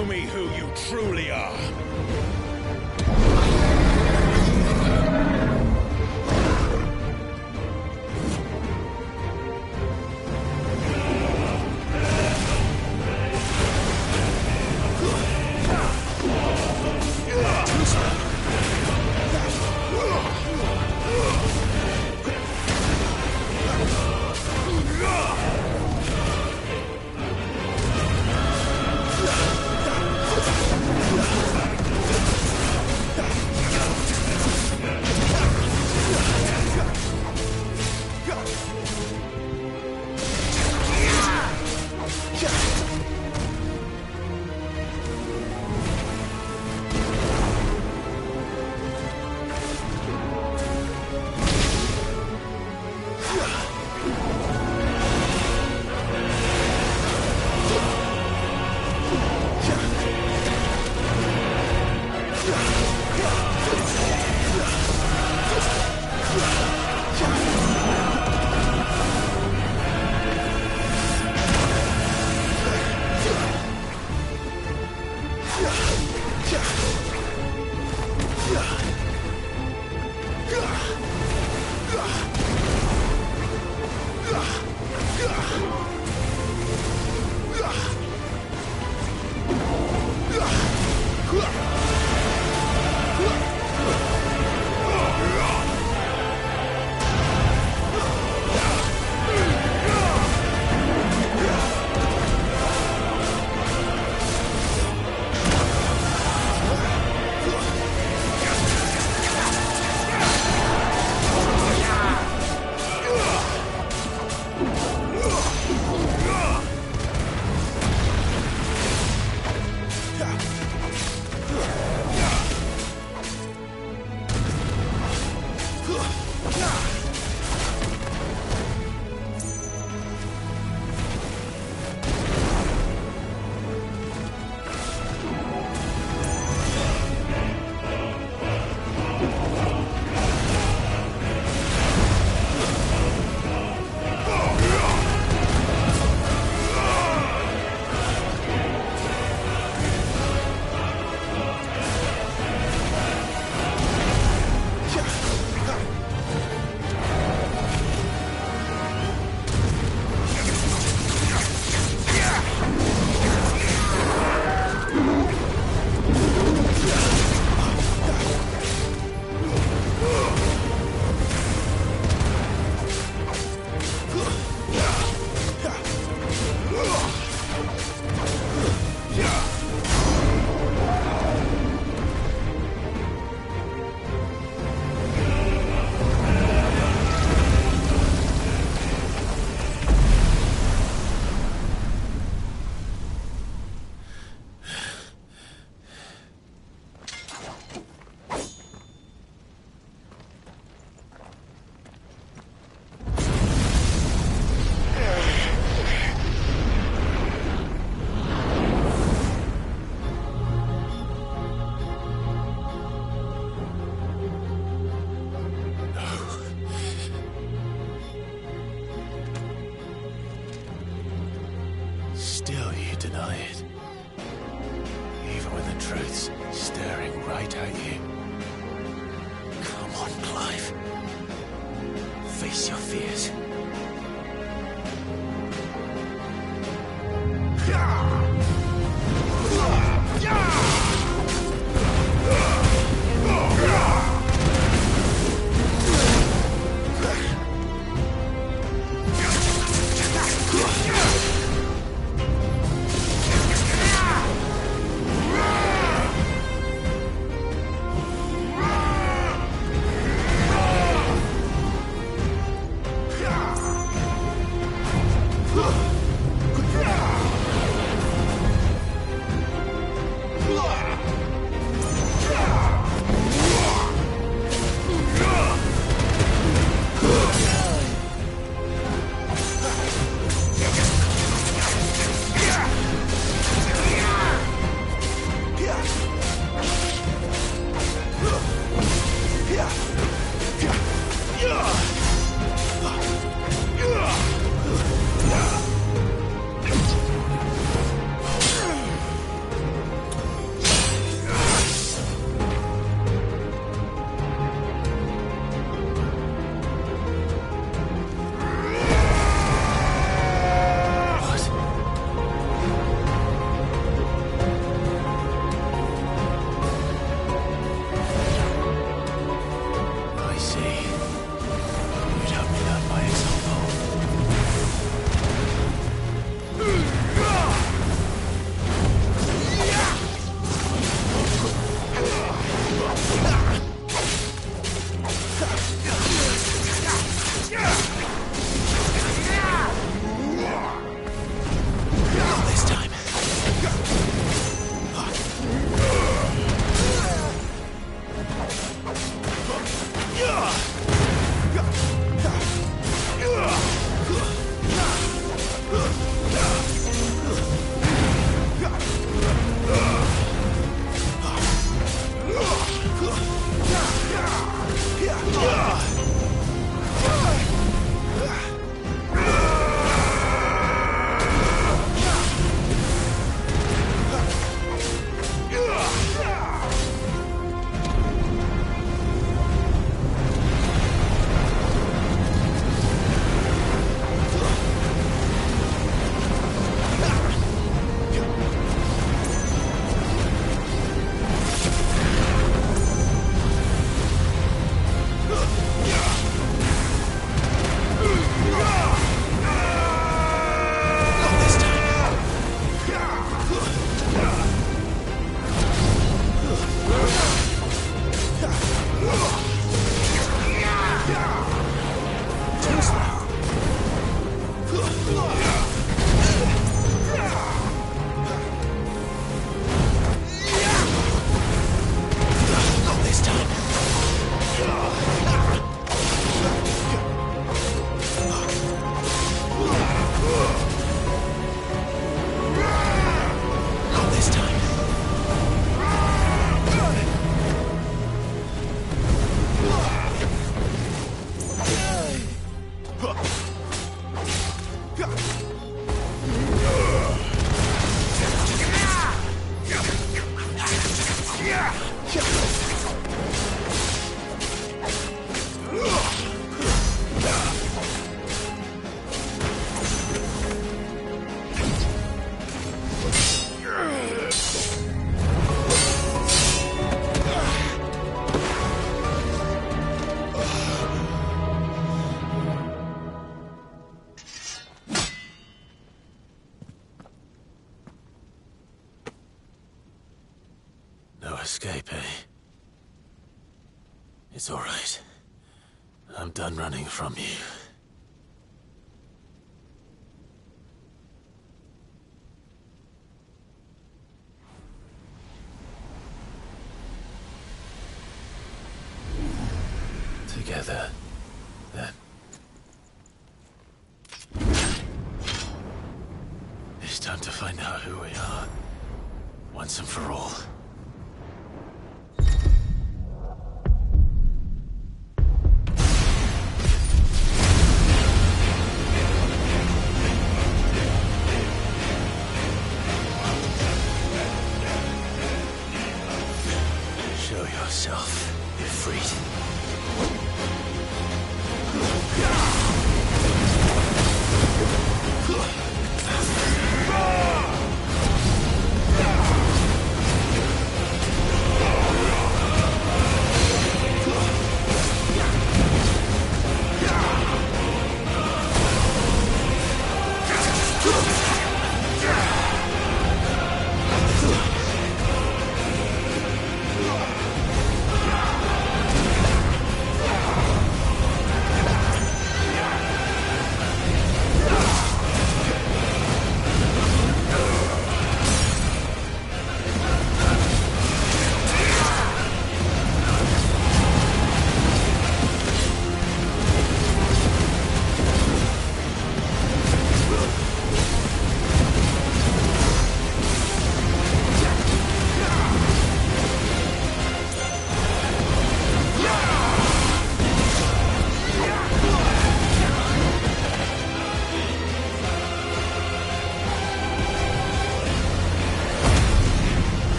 Show me who you truly are. Still you deny it. Even when the truth's staring right at you. Come on, Clive. Face your fears. No escape, eh? It's all right. I'm done running from you. Together, then. It's time to find out who we are, once and for all. Show yourself, Ifrit.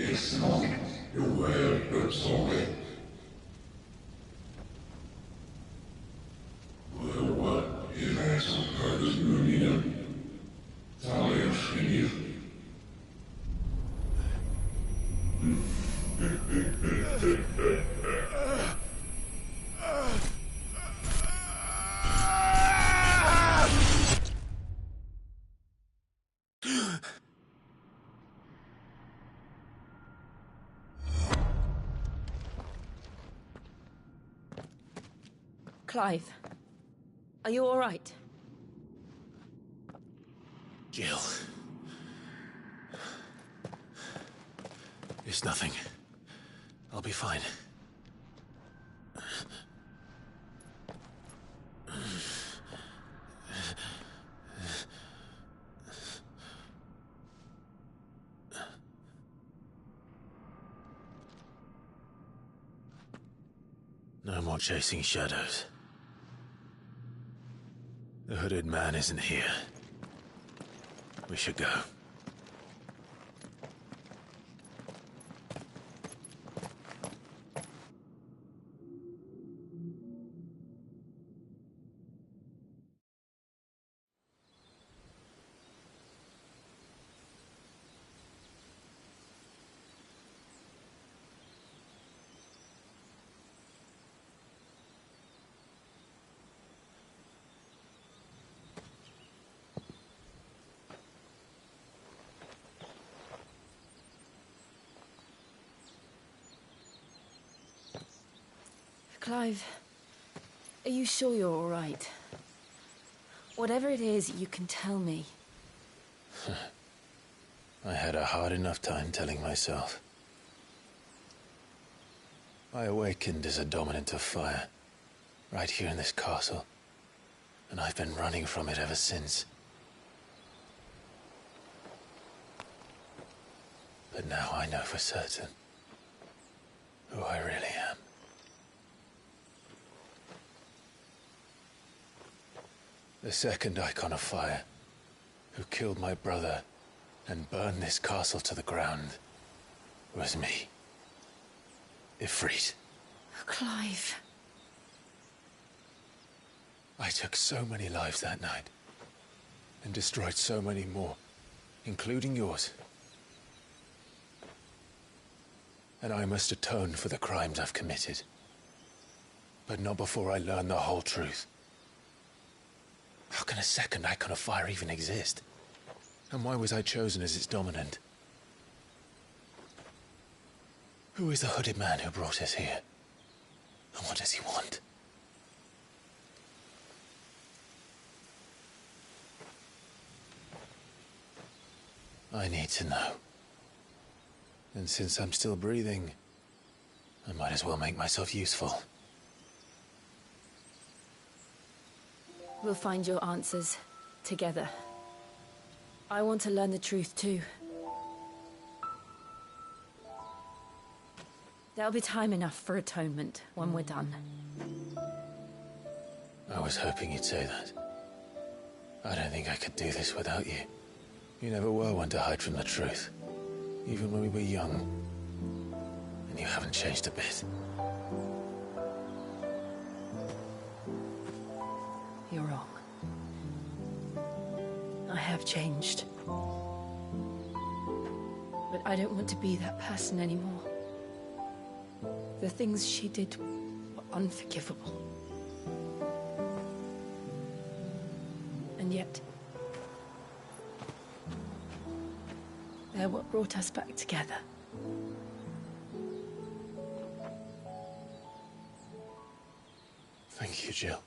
It's not your word, but sorry. Well, what if I some part of your Talios in you? Clive, are you all right? Jill. It's nothing. I'll be fine. No more chasing shadows. The hooded man isn't here. We should go. Clive, are you sure you're all right? Whatever it is, you can tell me. I had a hard enough time telling myself. I awakened as a dominant of fire, right here in this castle, and I've been running from it ever since. But now I know for certain who I really am. The second icon of fire, who killed my brother and burned this castle to the ground, was me. Ifrit. Clive. I took so many lives that night, and destroyed so many more, including yours. And I must atone for the crimes I've committed. But not before I learn the whole truth. How can a second icon of fire even exist? And why was I chosen as its dominant? Who is the hooded man who brought us here? And what does he want? I need to know. And since I'm still breathing, I might as well make myself useful. We'll find your answers together. I want to learn the truth too. There'll be time enough for atonement when we're done. I was hoping you'd say that. I don't think I could do this without you. You never were one to hide from the truth, even when we were young. And you haven't changed a bit. You're wrong. I have changed. But I don't want to be that person anymore. The things she did were unforgivable. And yet, they're what brought us back together. Thank you, Jill.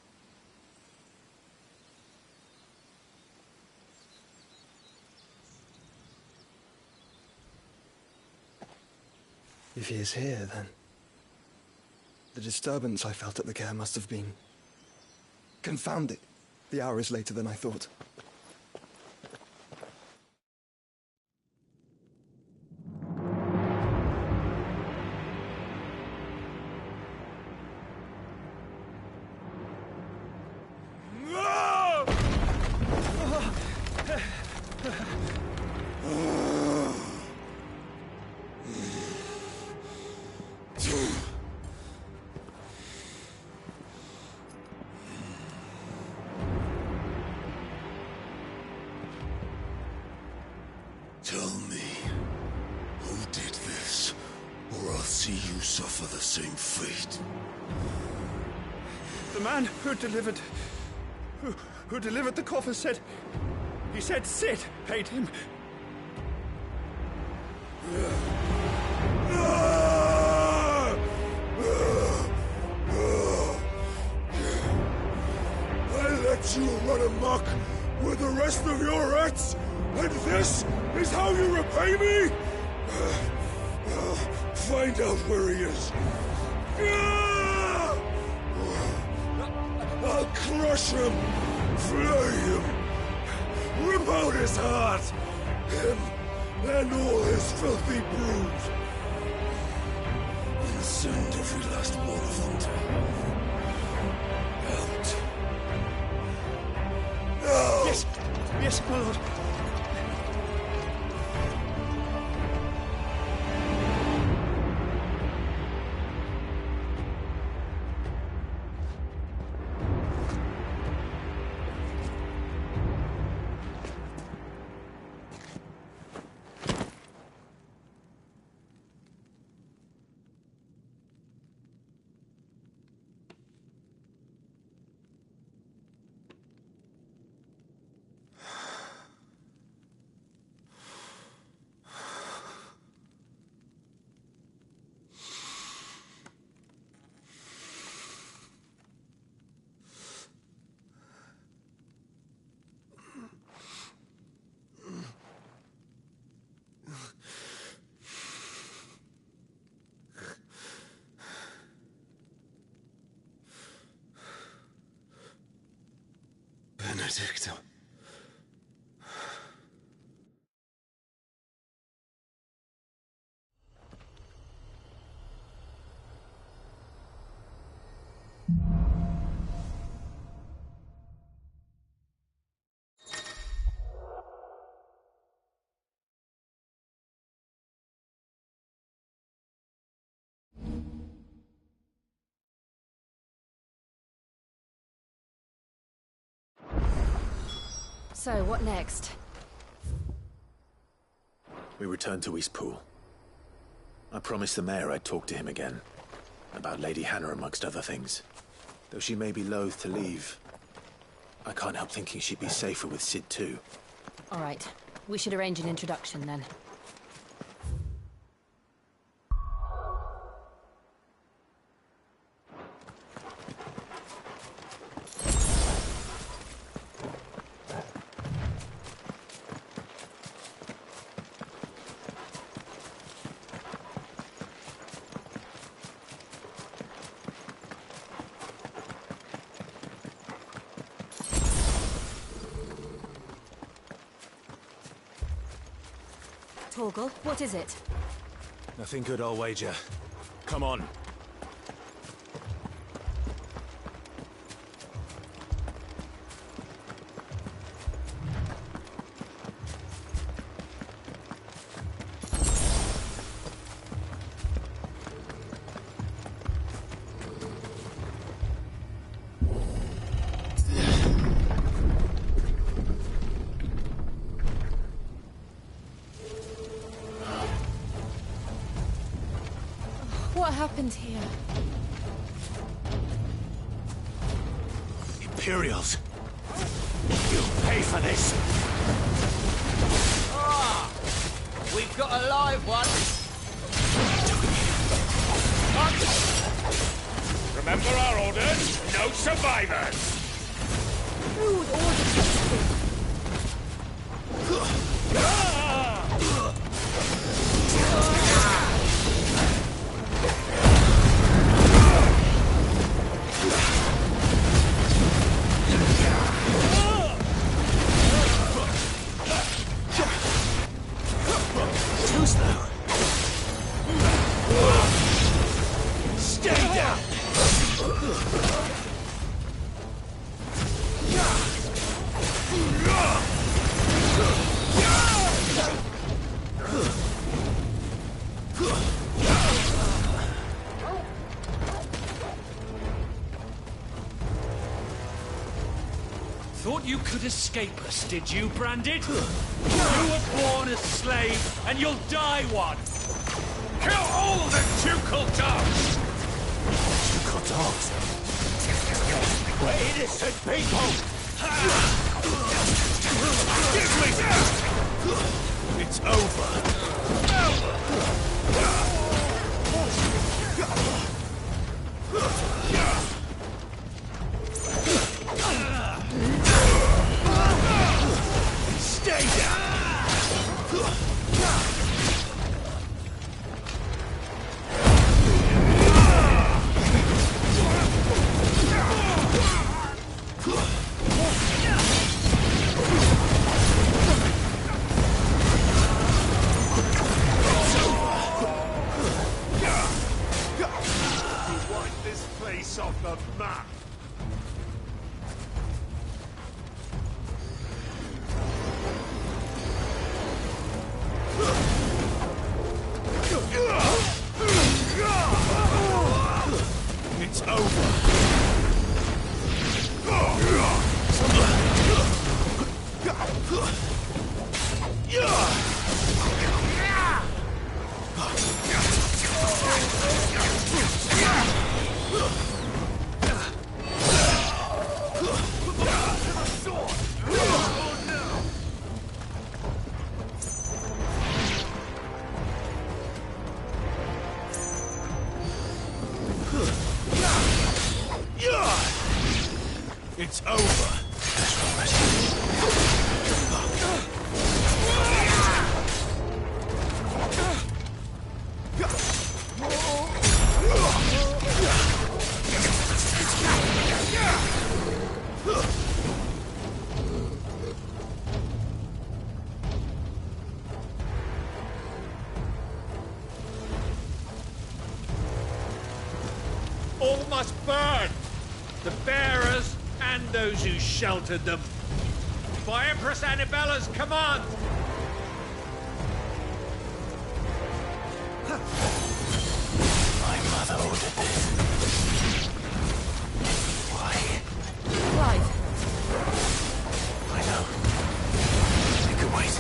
If he is here, then the disturbance I felt at the care must have been... Confound it! The hour is later than I thought. suffer the same fate. The man who delivered the coffer said... He said Sid paid him. I let you run amok with the rest of your rats, and this is how you repay me? Find out where he is. I'll crush him, flay him, rip out his heart, him and all his filthy brood, and send every last one of them to hell. Out. Now! Yes, yes, my lord. Benedicto. So, what next? We return to Eastpool. I promised the mayor I'd talk to him again. About Lady Hannah, amongst other things. Though she may be loath to leave, I can't help thinking she'd be safer with Sid too. All right. We should arrange an introduction then. Torgal, what is it? Nothing good, I'll wager. Come on. What happened here? Imperials. You'll pay for this. Ah! We've got a live one. Remember our orders? No survivors! Who would order such a thing? Thought you could escape us, did you, Branded? You were born a slave, and you'll die one! Kill all the ducal dogs! Ducal dogs? We're innocent people! Give me that! It's over. Stay down! Off the map. It's over. It's over. All must burn! The bearers and those who sheltered them. By Empress Annabella's command! My mother ordered this. Why? Clive. I know. They could wait.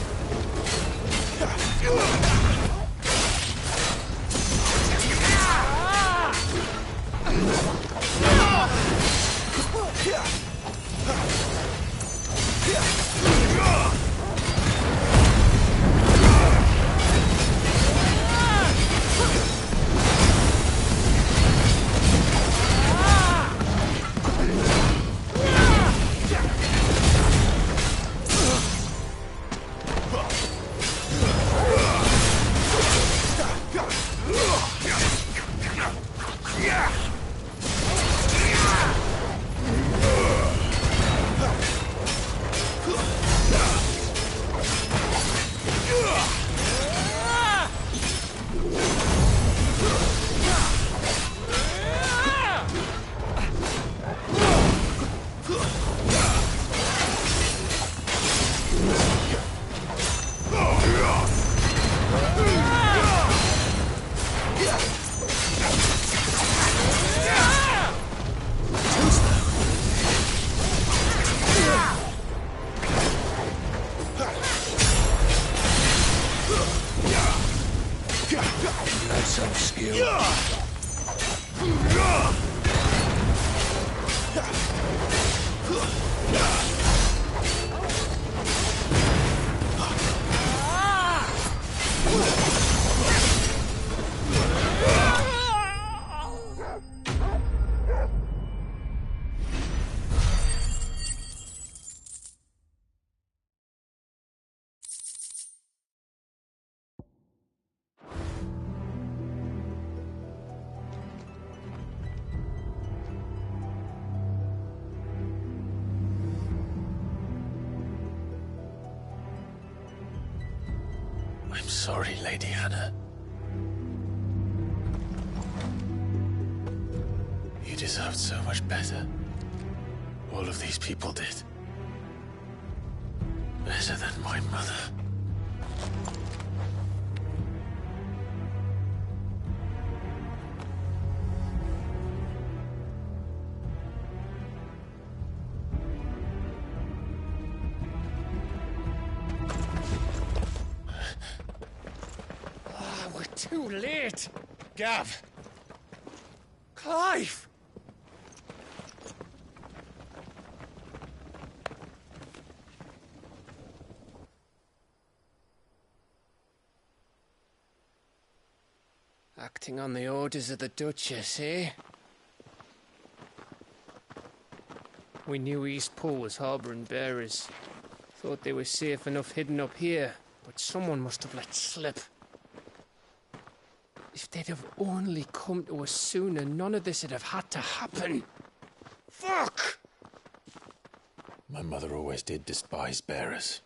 That's some skill. I'm sorry, Lady Hannah. You deserved so much better. All of these people did. Better than my mother. Too late! Gav! Clive! Acting on the orders of the Duchess, eh? We knew Eastpool was harbouring bearers. Thought they were safe enough hidden up here, but someone must have let slip. If they'd have only come to us sooner, none of this would have had to happen. Fuck! My mother always did despise bearers.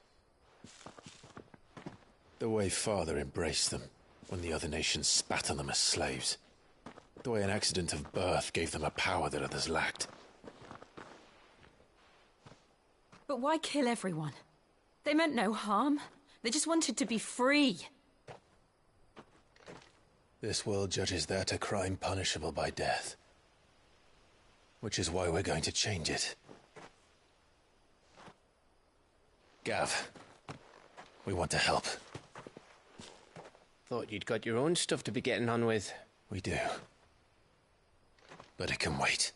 The way Father embraced them when the other nations spat on them as slaves. The way an accident of birth gave them a power that others lacked. But why kill everyone? They meant no harm. They just wanted to be free. This world judges that a crime punishable by death. Which is why we're going to change it. Gav, we want to help. Thought you'd got your own stuff to be getting on with. We do. But it can wait.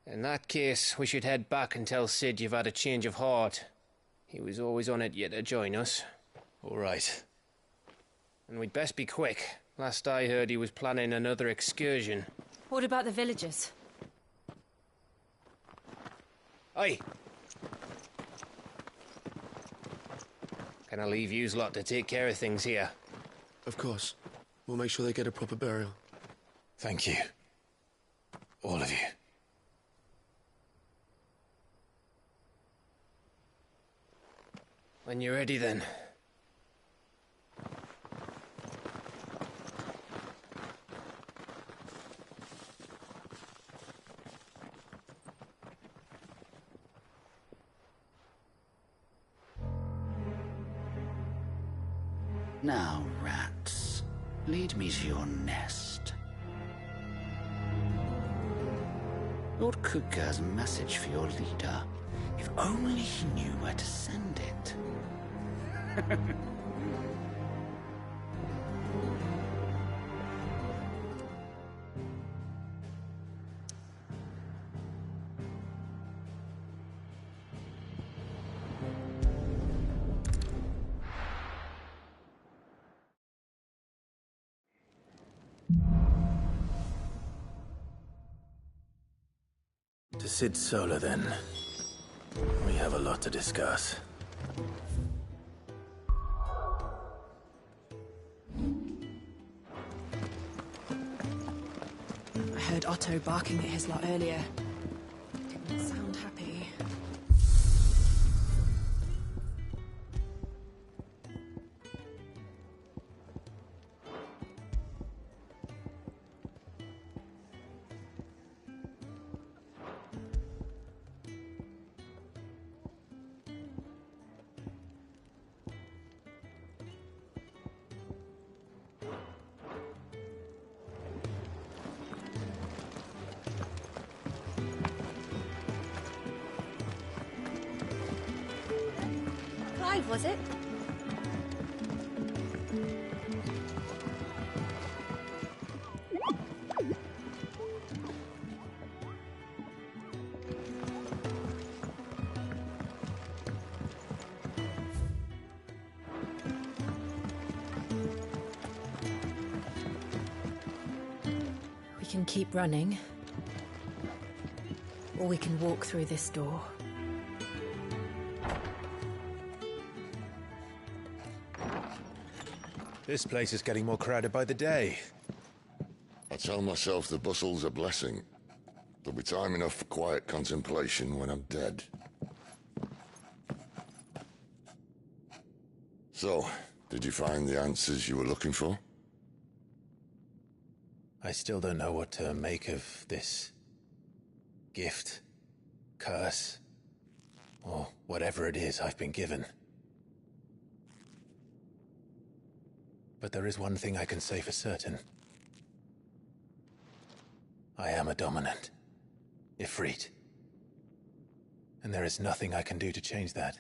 In that case, we should head back and tell Sid you've had a change of heart. He was always on it yet to join us. All right. And we'd best be quick. Last I heard, he was planning another excursion. What about the villagers? Aye. Can I leave yous lot to take care of things here? Of course. We'll make sure they get a proper burial. Thank you. All of you. When you're ready, then. Now, rats, lead me to your nest. Lord Kuka has a message for your leader. If only he knew where to send it. To Sid Solar, then. We have a lot to discuss. I heard Otto barking at his lot earlier. Didn't sound happy. Clive, was it? We can keep running. Or we can walk through this door. This place is getting more crowded by the day. I tell myself the bustle's a blessing. There'll be time enough for quiet contemplation when I'm dead. So, did you find the answers you were looking for? I still don't know what to make of this gift, curse, or whatever it is I've been given. But there is one thing I can say for certain. I am a dominant, Ifrit. And there is nothing I can do to change that.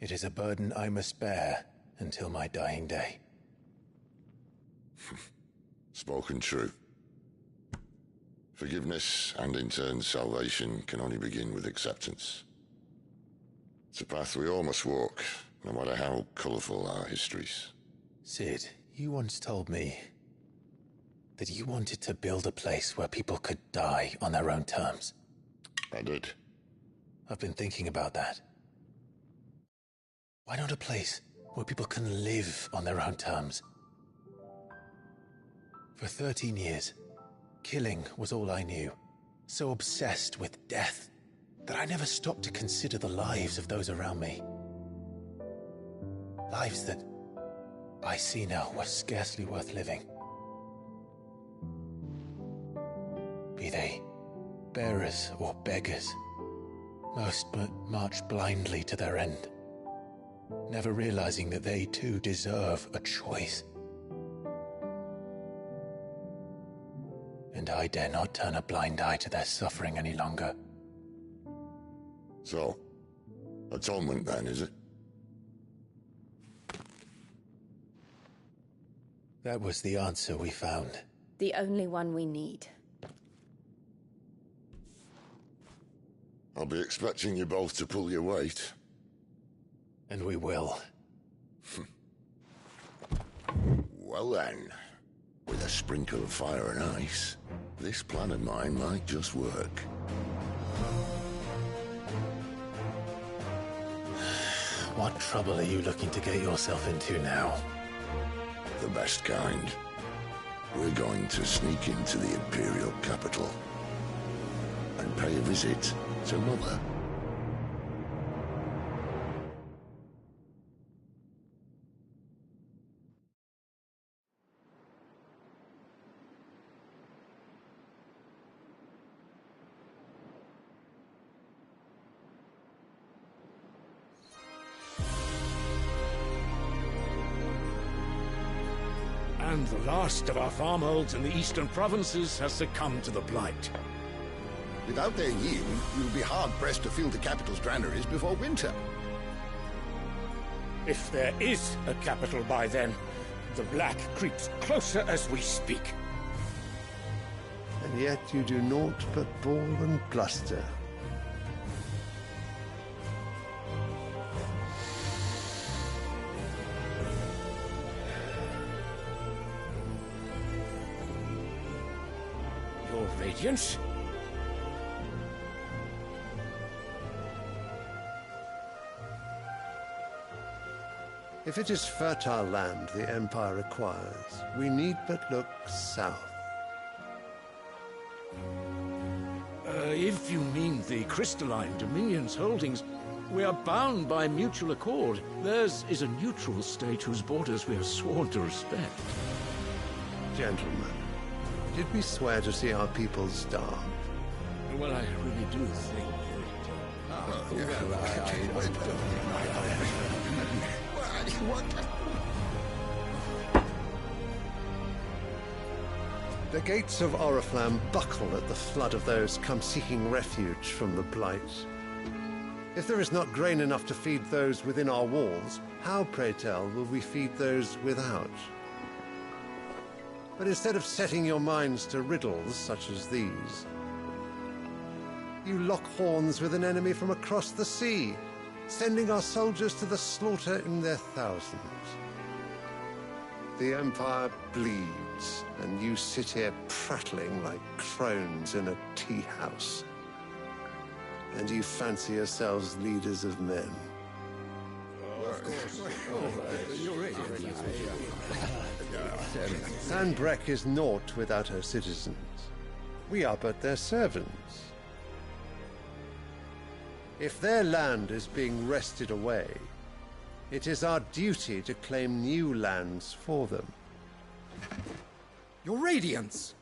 It is a burden I must bear until my dying day. Spoken true. Forgiveness, and in turn salvation, can only begin with acceptance. It's a path we all must walk, no matter how colourful our histories. Sid, you once told me that you wanted to build a place where people could die on their own terms. I did. I've been thinking about that. Why not a place where people can live on their own terms? For 13 years, killing was all I knew. So obsessed with death that I never stopped to consider the lives of those around me. Lives that I see now were scarcely worth living. Be they bearers or beggars, most but march blindly to their end, never realizing that they too deserve a choice. And I dare not turn a blind eye to their suffering any longer. So, atonement then, is it? That was the answer we found. The only one we need. I'll be expecting you both to pull your weight. And we will. Well then, with a sprinkle of fire and ice, this plan of mine might just work. What trouble are you looking to get yourself into now? The best kind. We're going to sneak into the Imperial capital and pay a visit to Mother. And the last of our farmholds in the eastern provinces has succumbed to the blight. Without their yield, you'll be hard-pressed to fill the capital's granaries before winter. If there is a capital by then, the black creeps closer as we speak. And yet you do naught but bawl and bluster. Your Radiance? If it is fertile land the Empire requires, we need but look south. If you mean the crystalline Dominion's holdings, we are bound by mutual accord. Theirs is a neutral state whose borders we have sworn to respect. Gentlemen, did we swear to see our people starve? Well, I really do think The gates of Oriflamme buckle at the flood of those come seeking refuge from the blight. If there is not grain enough to feed those within our walls, how, pray tell, will we feed those without? But instead of setting your minds to riddles such as these, you lock horns with an enemy from across the sea, sending our soldiers to the slaughter in their thousands. The Empire bleeds, and you sit here prattling like crones in a tea house. And you fancy yourselves leaders of men. Sanbreque is naught without her citizens. We are but their servants. If their land is being wrested away, it is our duty to claim new lands for them. Your Radiance!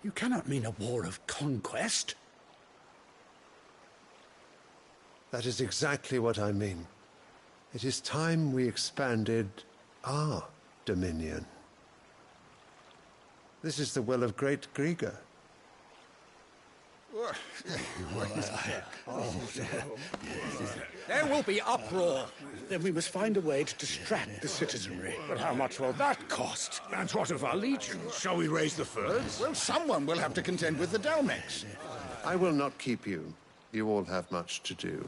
You cannot mean a war of conquest. That is exactly what I mean. It is time we expanded our dominion. This is the will of great Grieger. There will be uproar. Then we must find a way to distract the citizenry. But how much will that cost? And what of our legions? Shall we raise the furs? Well, someone will have to contend with the Delmex. I will not keep you. You all have much to do.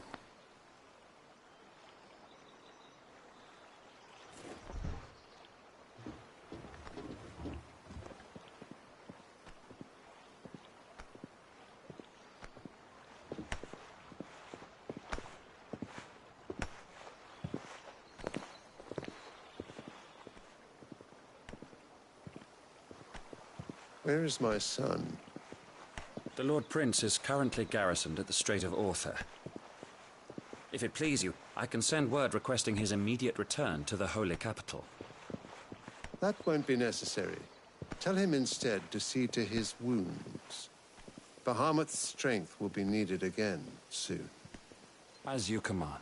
Where is my son? The Lord Prince is currently garrisoned at the Strait of Arthur. If it please you, I can send word requesting his immediate return to the Holy Capital. That won't be necessary. Tell him instead to see to his wounds. Bahamut's strength will be needed again soon. As you command.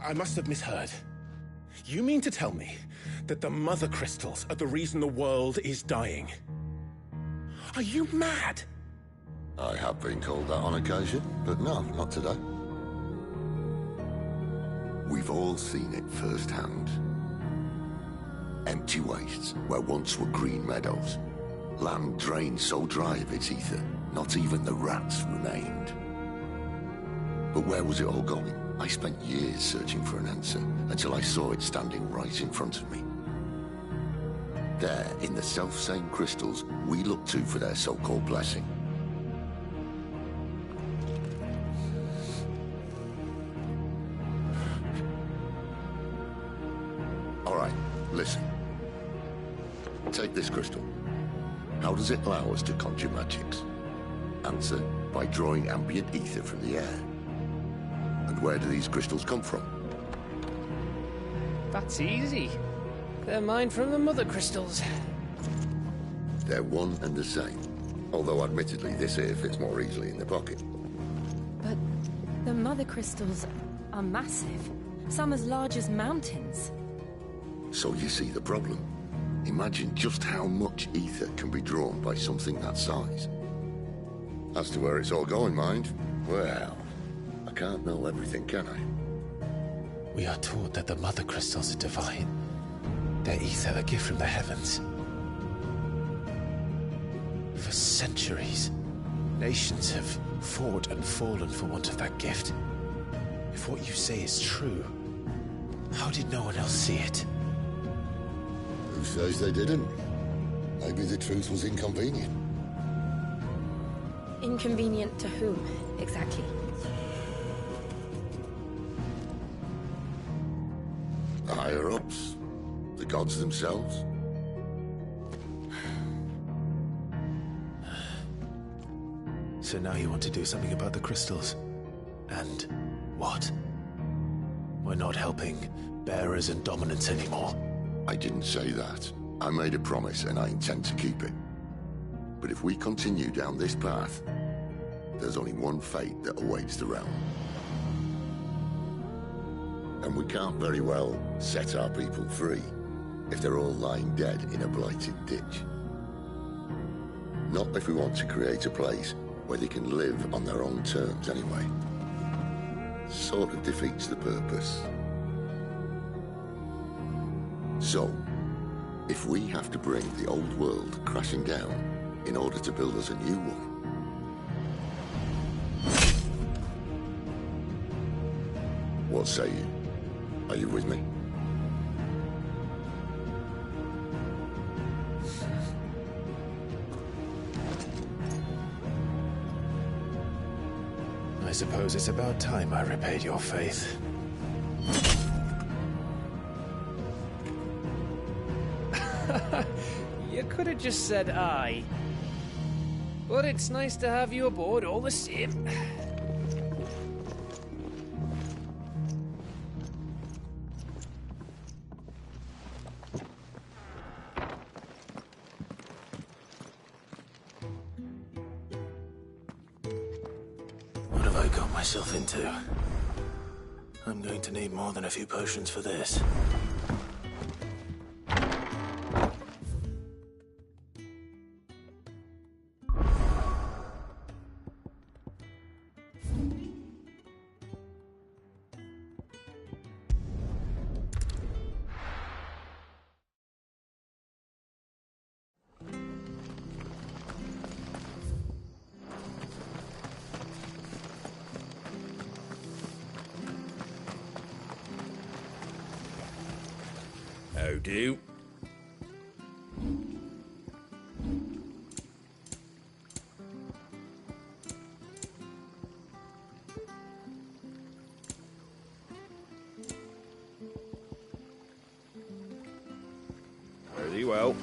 I must have misheard. You mean to tell me that the Mother Crystals are the reason the world is dying? Are you mad? I have been called that on occasion, but no, not today. We've all seen it firsthand. Empty wastes where once were green meadows. Land drained so dry of its ether, not even the rats remained. But where was it all going? I spent years searching for an answer, until I saw it standing right in front of me. There, in the self-same crystals we look to for their so-called blessing. All right, listen. Take this crystal. How does it allow us to conjure magics? Answer, by drawing ambient ether from the air. And where do these crystals come from? That's easy. They're mine from the Mother Crystals. They're one and the same. Although admittedly this here fits more easily in the pocket. But the Mother Crystals are massive. Some as large as mountains. So you see the problem. Imagine just how much ether can be drawn by something that size. As to where it's all going, mind, well, I can't know everything, can I? We are taught that the Mother Crystals are divine. Their ether a gift from the heavens. For centuries, nations have fought and fallen for want of that gift. If what you say is true, how did no one else see it? Who says they didn't? Maybe the truth was inconvenient. Inconvenient to whom, exactly? The higher-ups? The gods themselves? So now you want to do something about the crystals? And what? We're not helping bearers and dominants anymore. I didn't say that. I made a promise and I intend to keep it. But if we continue down this path, there's only one fate that awaits the realm. And we can't very well set our people free if they're all lying dead in a blighted ditch. Not if we want to create a place where they can live on their own terms anyway. Sort of defeats the purpose. So, if we have to bring the old world crashing down in order to build us a new one, what say you? Are you with me? I suppose it's about time I repaid your faith. You could have just said aye. But it's nice to have you aboard all the same. What have I got myself into? I'm going to need more than a few potions for this. How do? Very well.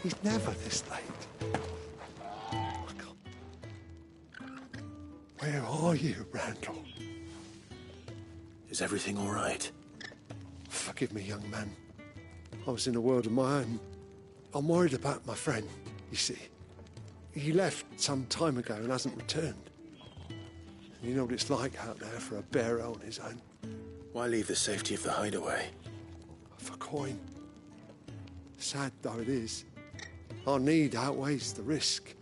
He's never this late. Oh, God. Where are you, Randall? Is everything all right? Forgive me, young man. I was in a world of my own. I'm worried about my friend, you see. He left some time ago and hasn't returned. You know what it's like out there for a bearer on his own. Why leave the safety of the hideaway? For coin. Sad though it is, our need outweighs the risk.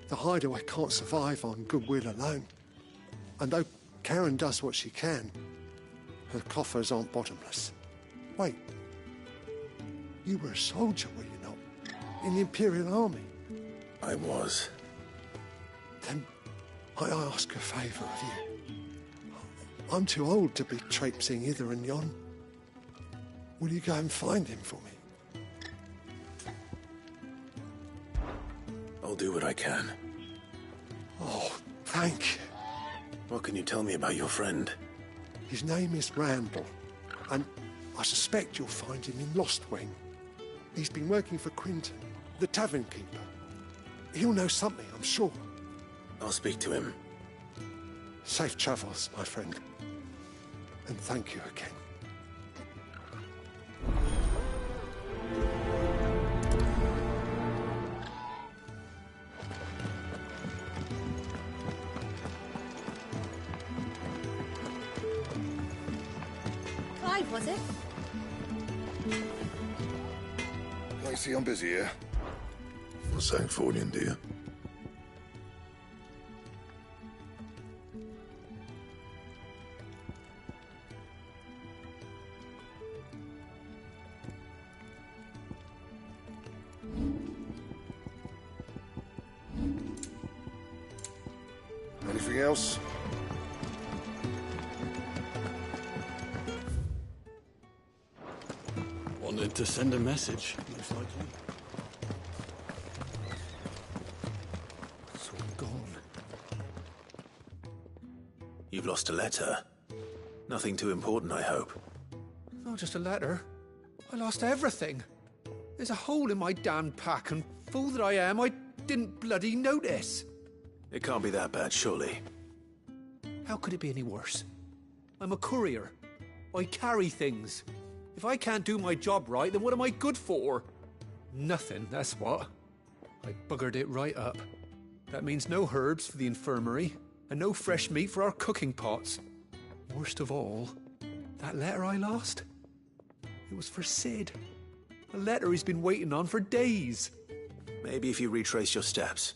The hideaway can't survive on goodwill alone. And though Karen does what she can, her coffers aren't bottomless. Wait, you were a soldier, were you not? In the Imperial Army? I was. Then I ask a favour of you. I'm too old to be traipsing hither and yon. Will you go and find him for me? I'll do what I can. Oh, thank you. What can you tell me about your friend? His name is Randall, and I suspect you'll find him in Lost Wing. He's been working for Quinton, the tavern keeper. He'll know something, I'm sure. I'll speak to him. Safe travels, my friend. And thank you again. Clive, was it? I see I'm busy here. What's that for you, dear? Anything else? Wanted to send a message, most likely. It's all gone. You've lost a letter. Nothing too important, I hope. Not just a letter. I lost everything. There's a hole in my damn pack, and fool that I am, I didn't bloody notice. It can't be that bad, surely. How could it be any worse? I'm a courier. I carry things. If I can't do my job right, then what am I good for? Nothing, that's what. I buggered it right up. That means no herbs for the infirmary, and no fresh meat for our cooking pots. Worst of all, that letter I lost? It was for Sid. A letter he's been waiting on for days. Maybe if you retrace your steps.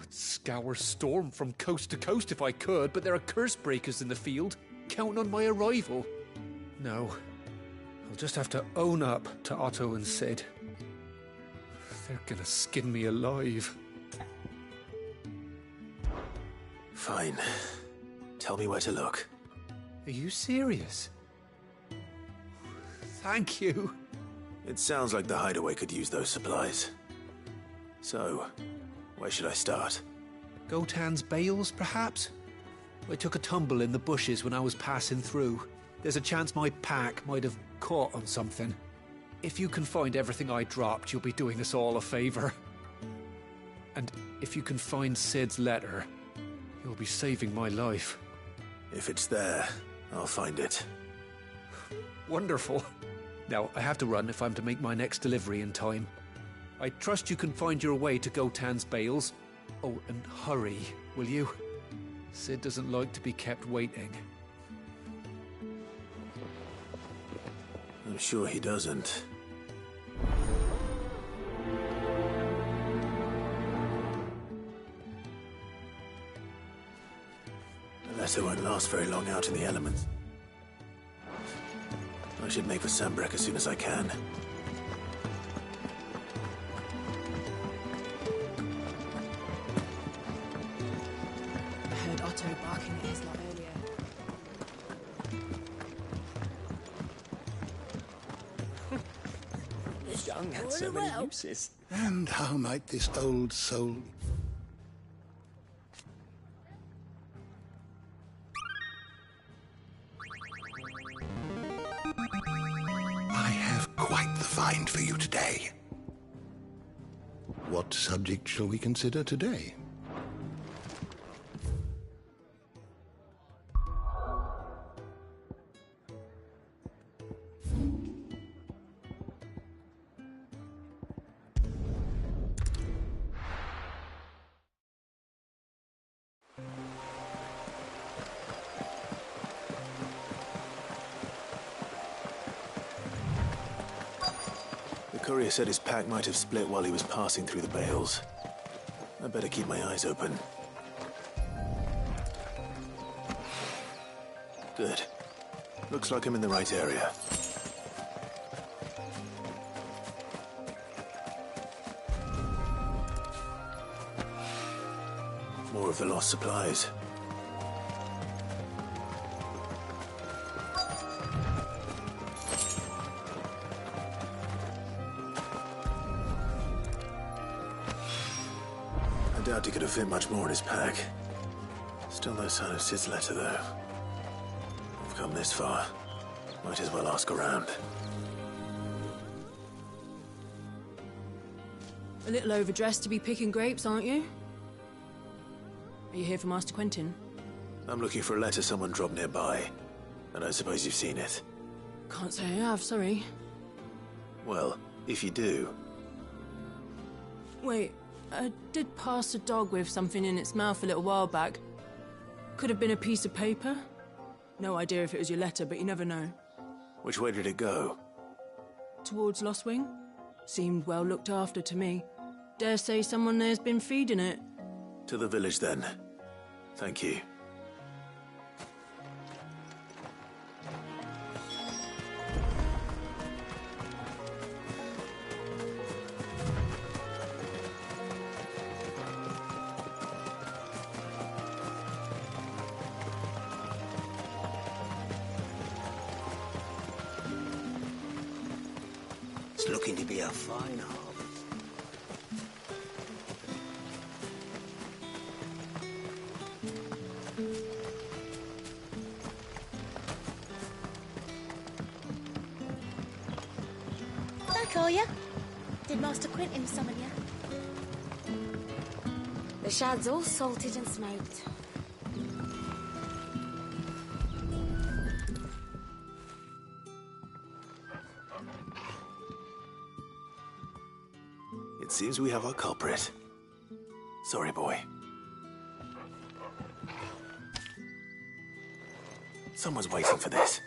I'd scour Storm from coast to coast if I could, but there are curse breakers in the field, counting on my arrival. No, I'll just have to own up to Otto and Sid. They're gonna skin me alive. Fine. Tell me where to look. Are you serious? Thank you. It sounds like the hideaway could use those supplies. So, where should I start? Gotan's bales, perhaps? I took a tumble in the bushes when I was passing through. There's a chance my pack might have caught on something. If you can find everything I dropped, you'll be doing us all a favor. And if you can find Sid's letter, you'll be saving my life. If it's there, I'll find it. Wonderful. Now, I have to run if I'm to make my next delivery in time. I trust you can find your way to Gotan's bales. Oh, and hurry, will you? Sid doesn't like to be kept waiting. I'm sure he doesn't. Unless it won't last very long out in the elements. I should make for Sambrek as soon as I can. I heard Otto barking at his lot earlier. This young had so many uses. And how might this old soul... I have quite the find for you today. What subject shall we consider today? The courier said his pack might have split while he was passing through the bales. I better keep my eyes open. Good. Looks like I'm in the right area. More of the lost supplies. I doubt he could have fit much more in his pack. Still no sign of Sid's letter, though. I've come this far. Might as well ask around. A little overdressed to be picking grapes, aren't you? Are you here for Master Quentin? I'm looking for a letter someone dropped nearby. And I suppose you've seen it. Can't say I have, sorry. Well, if you do... Wait, I did pass a dog with something in its mouth a little while back. Could have been a piece of paper. No idea if it was your letter, but you never know. Which way did it go? Towards Lost Wing? Seemed well looked after to me. Dare say someone there's been feeding it. To the village, then. Thank you. It's looking to be a fine harvest. Back, are ya? Did Master Quentin summon ya? The shad's all salted and smoked. It seems we have our culprit. Sorry, boy. Someone's waiting for this.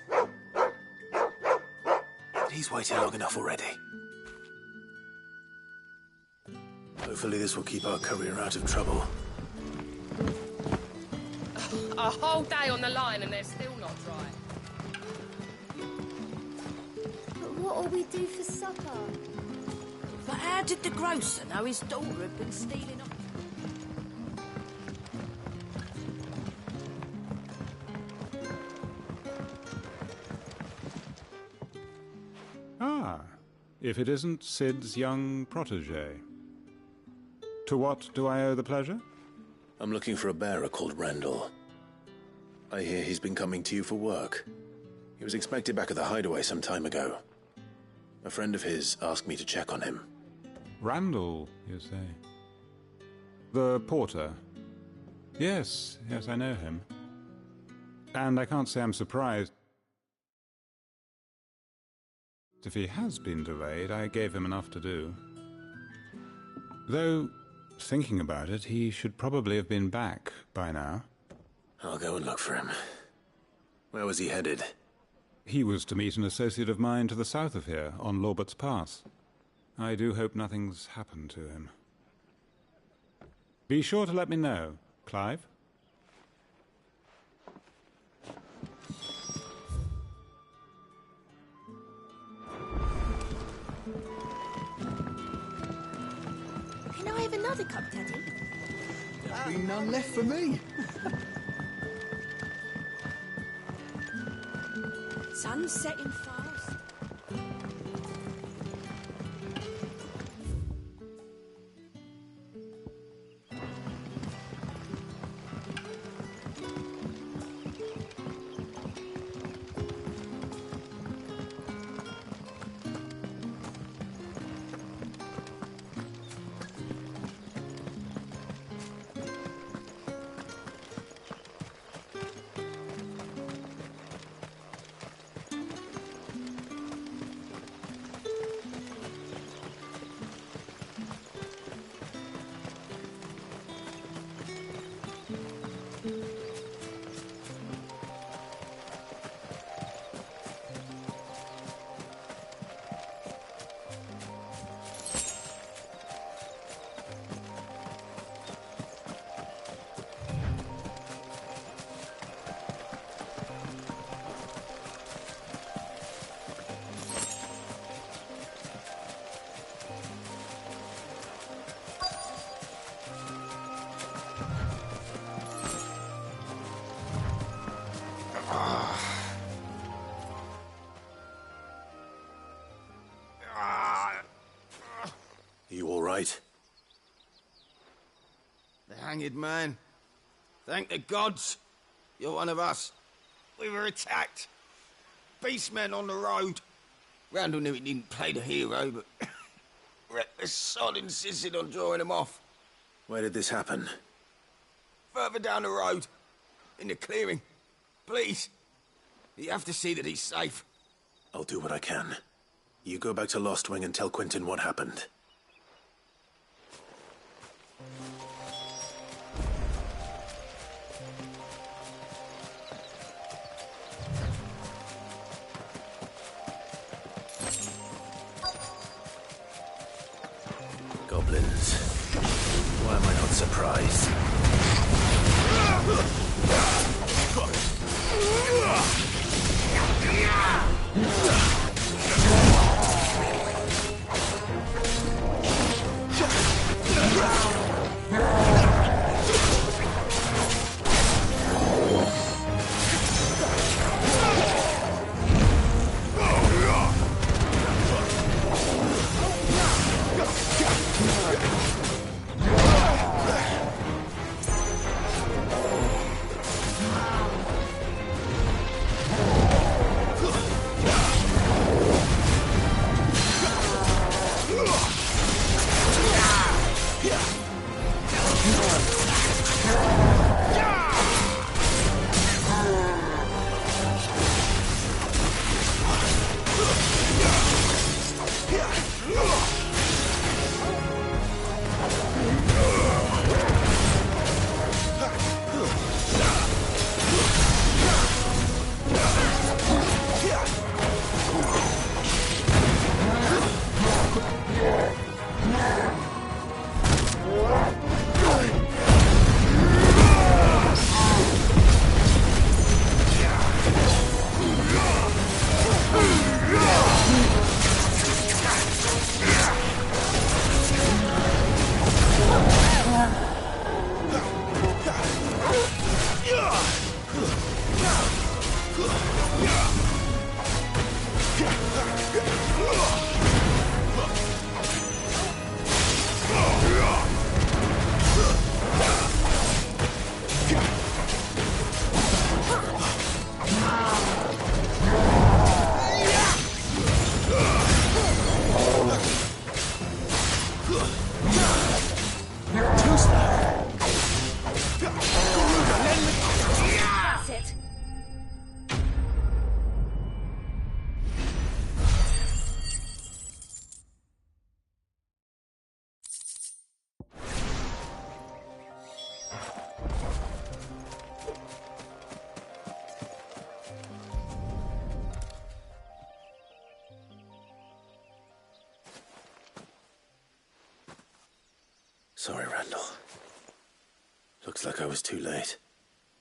But he's waited long enough already. Hopefully this will keep our courier out of trouble. A whole day on the line and they're still not dry. But what'll we do for supper? But how did the grocer know his daughter had been stealing up? Ah, if it isn't Sid's young protégé. To what do I owe the pleasure? I'm looking for a bearer called Randall. I hear he's been coming to you for work. He was expected back at the hideaway some time ago. A friend of his asked me to check on him. Randall, you say? The porter? Yes, I know him. And I can't say I'm surprised. If he has been delayed, I gave him enough to do. Though, thinking about it, he should probably have been back by now. I'll go and look for him. Where was he headed? He was to meet an associate of mine to the south of here, on Lorbert's Pass. I do hope nothing's happened to him. Be sure to let me know, Clive. Can I have another cup, Daddy? There'll be none left for me. Sun's setting fast. You all right? The hanged man. Thank the gods. You're one of us. We were attacked. Beastmen on the road. Randall knew he didn't play the hero, but reckless sod insisted on drawing him off. Where did this happen? Further down the road. In the clearing. Please. You have to see that he's safe. I'll do what I can. You go back to Lost Wing and tell Quentin what happened. Goblins. Why am I not surprised? Sorry, Randall. Looks like I was too late.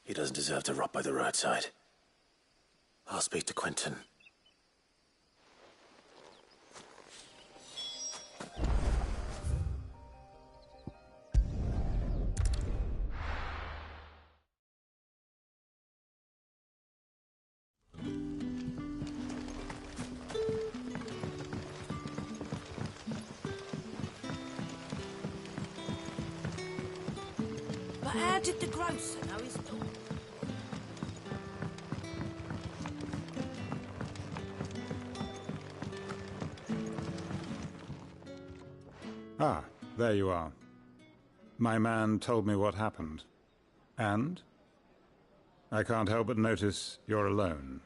He doesn't deserve to rot by the roadside. I'll speak to Quentin. But how did the grocer know his daughter? Ah, there you are. My man told me what happened. And? I can't help but notice you're alone.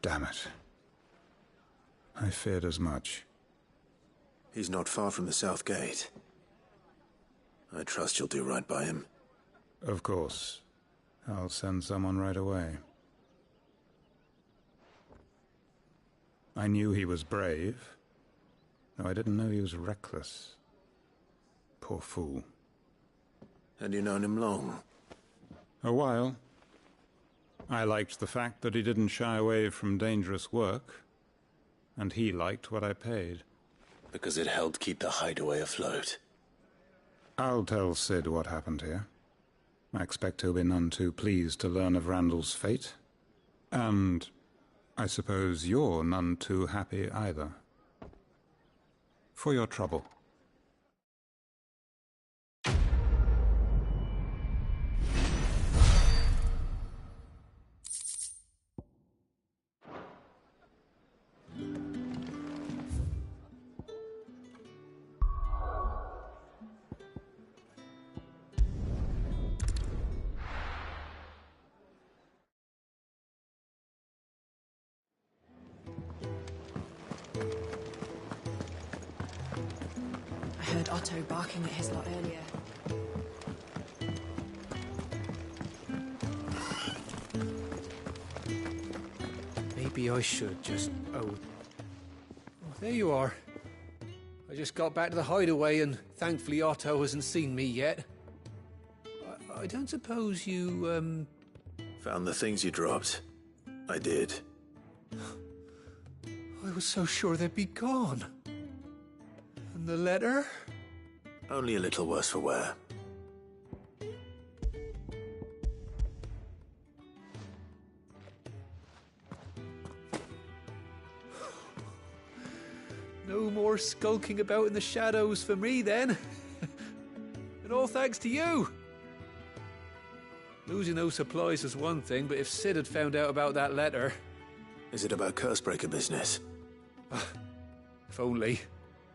Damn it. I feared as much. He's not far from the South Gate. I trust you'll do right by him. Of course. I'll send someone right away. I knew he was brave, though I didn't know he was reckless. Poor fool. And you known him long? A while. I liked the fact that he didn't shy away from dangerous work, and he liked what I paid. Because it helped keep the hideaway afloat. I'll tell Sid what happened here. I expect he'll be none too pleased to learn of Randall's fate. And I suppose you're none too happy either. For your trouble. I heard Otto barking at his lot earlier. Maybe I should just... Oh, there you are. I just got back to the hideaway and thankfully Otto hasn't seen me yet. I don't suppose you, Found the things you dropped. I did. I was so sure they'd be gone. And the letter? Only a little worse for wear. No more skulking about in the shadows for me, then. And all thanks to you. Losing those supplies is one thing, but if Sid had found out about that letter... Is it about Cursebreaker business? If only.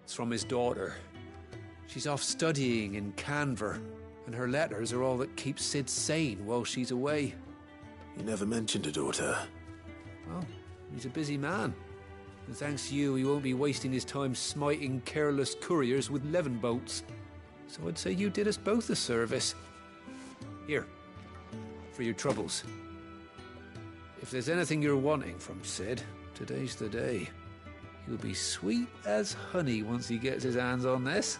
It's from his daughter. She's off studying in Canver, and her letters are all that keeps Sid sane while she's away. You never mentioned a daughter. Well, he's a busy man. And thanks to you, he won't be wasting his time smiting careless couriers with levin bolts. So I'd say you did us both a service. Here, for your troubles. If there's anything you're wanting from Sid, today's the day. He'll be sweet as honey once he gets his hands on this.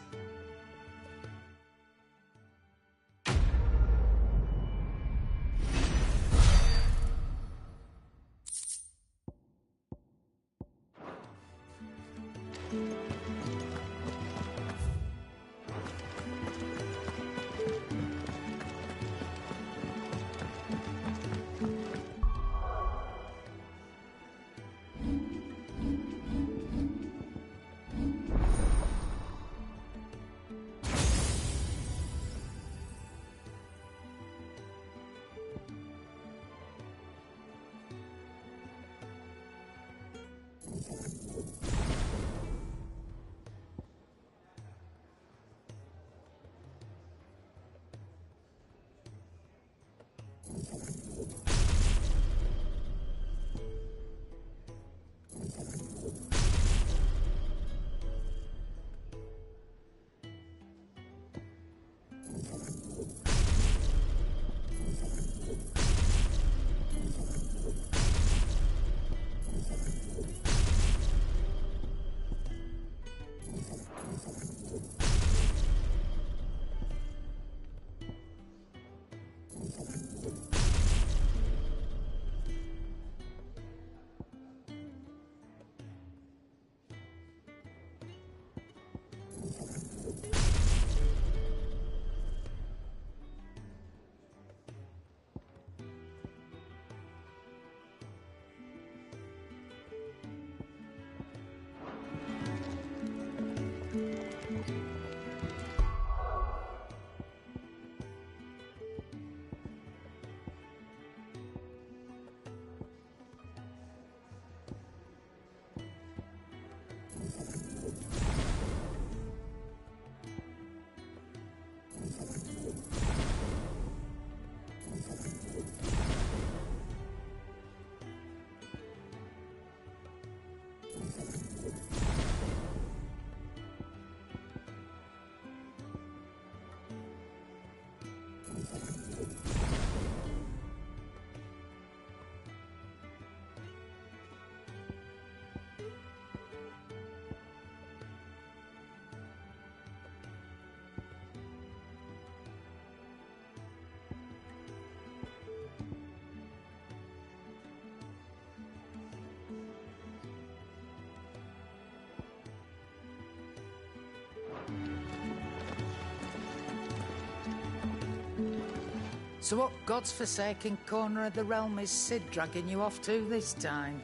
So what god's-forsaken corner of the realm is Sid dragging you off to this time?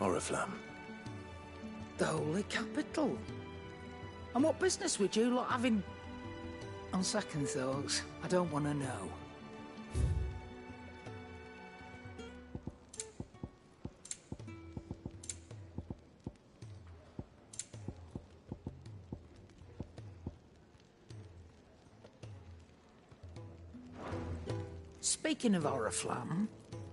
Oriflamme. The Holy Capital. And what business would you lot having... On second thoughts, I don't want to know. Speaking of Oriflamme,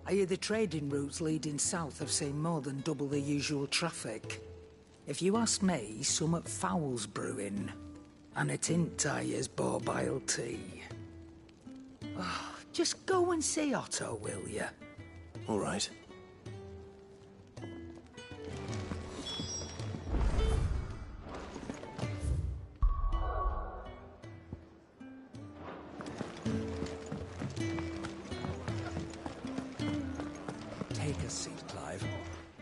I hear the trading routes leading south have seen more than double the usual traffic. If you ask me, summat foul's brewing. And a tint tires borbile tea. Oh, just go and see Otto, will you? All right. Take a seat, Clive.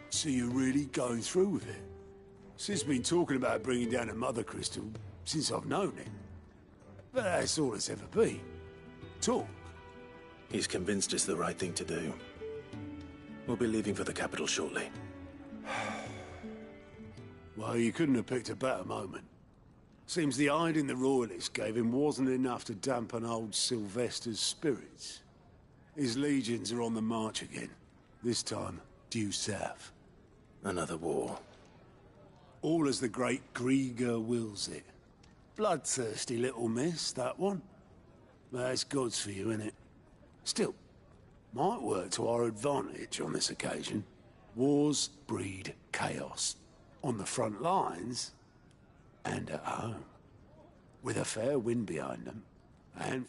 So you're really going through with it? Sid's been talking about bringing down a mother crystal since I've known him. But that's all it's ever been. Talk. He's convinced it's the right thing to do. We'll be leaving for the capital shortly. Well, you couldn't have picked a better moment. Seems the hiding the royalists gave him wasn't enough to dampen old Sylvester's spirits. His legions are on the march again. This time, due south. Another war. All as the great Grieger wills it. Bloodthirsty little miss, that one. That's God's for you, innit? Still, might work to our advantage on this occasion. Wars breed chaos. On the front lines, and at home. With a fair wind behind them, and...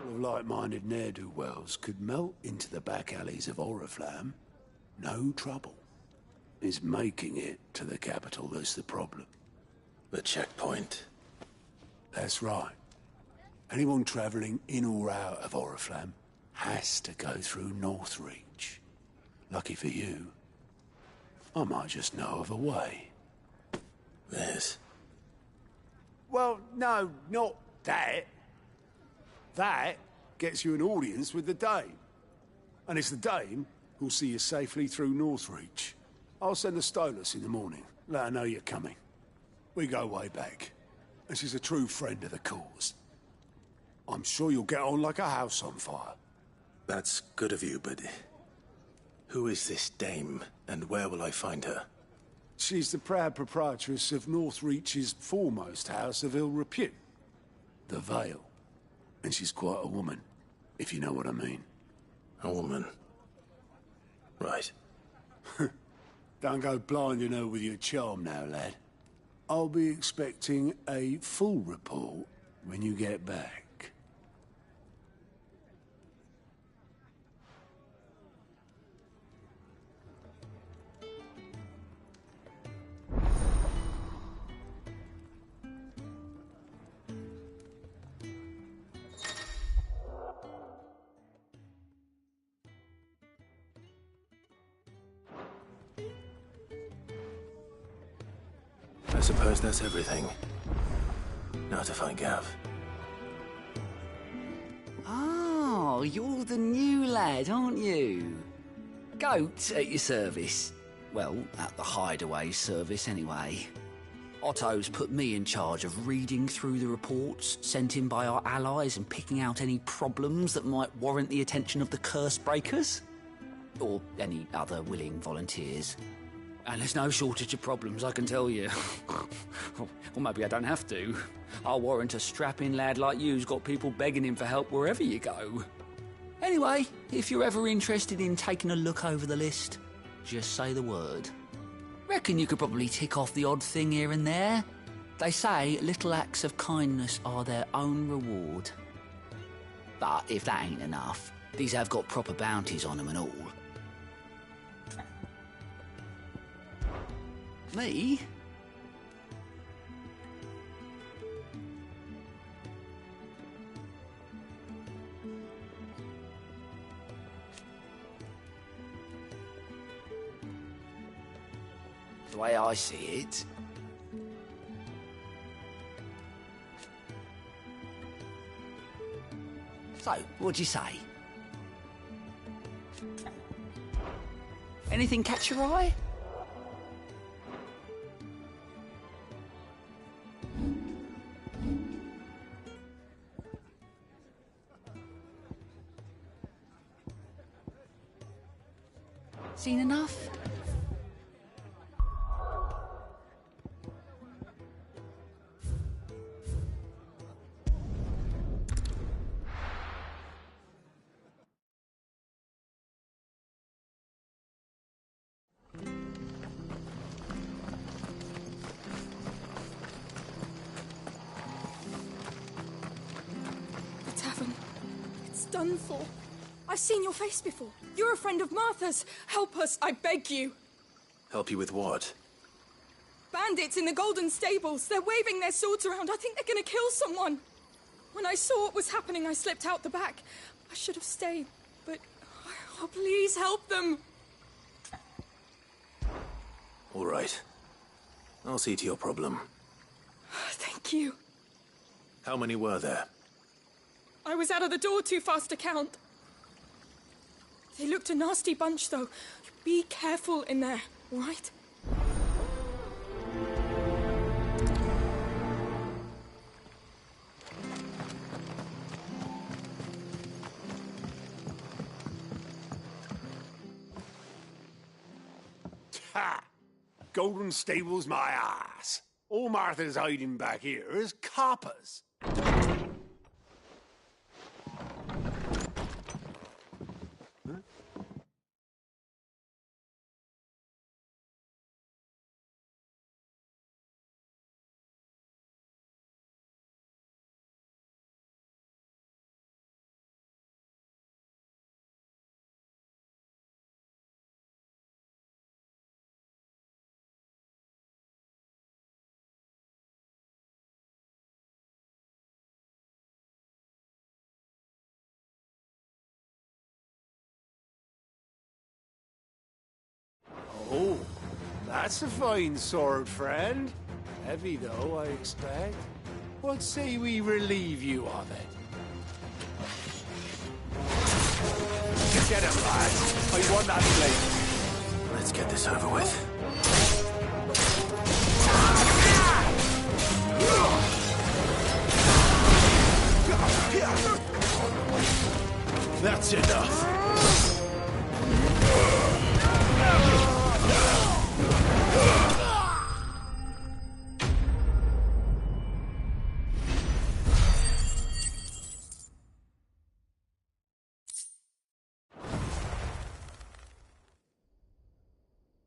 couple of like-minded ne'er-do-wells could melt into the back alleys of Oriflamme, no trouble. It's making it to the capital that's the problem. The checkpoint. That's right. Anyone travelling in or out of Oriflamme has to go through Northreach. Lucky for you, I might just know of a way. This? Well, no, not that. That gets you an audience with the Dame. And it's the Dame who'll see you safely through Northreach. I'll send the Stolas in the morning. Let her know you're coming. We go way back. And she's a true friend of the cause. I'm sure you'll get on like a house on fire. That's good of you, but... who is this Dame, and where will I find her? She's the proud proprietress of Northreach's foremost house of ill repute, the Vale. And she's quite a woman, if you know what I mean. A woman? Right. Don't go blinding her with your charm now, lad. I'll be expecting a full report when you get back. I suppose that's everything. Now to find Gav. Oh, you're the new lad, aren't you? Goat at your service. Well, at the hideaway service, anyway. Otto's put me in charge of reading through the reports sent in by our allies and picking out any problems that might warrant the attention of the curse breakers. Or any other willing volunteers. And there's no shortage of problems, I can tell you. Or maybe I don't have to. I'll warrant a strapping lad like you's got people begging him for help wherever you go. Anyway, if you're ever interested in taking a look over the list, just say the word. Reckon you could probably tick off the odd thing here and there. They say little acts of kindness are their own reward. But if that ain't enough, these have got proper bounties on them and all. Me? The way I see it... So, what'd you say? Anything catch your eye? Seen enough? The tavern. It's done for. I've seen your face before. You're a friend of Martha's. Help us, I beg you. Help you with what? Bandits in the Golden Stables. They're waving their swords around. I think they're gonna kill someone. When I saw what was happening, I slipped out the back. I should have stayed, but... Oh, please help them. All right. I'll see to your problem. Thank you. How many were there? I was out of the door too fast to count. They looked a nasty bunch, though. Be careful in there, all right? Ha! Golden Stables, my ass. All Martha's hiding back here is coppers. That's a fine sword, friend. Heavy, though, I expect. What say we relieve you of it? Get him, lads. I want that blade. Let's get this over with. That's enough.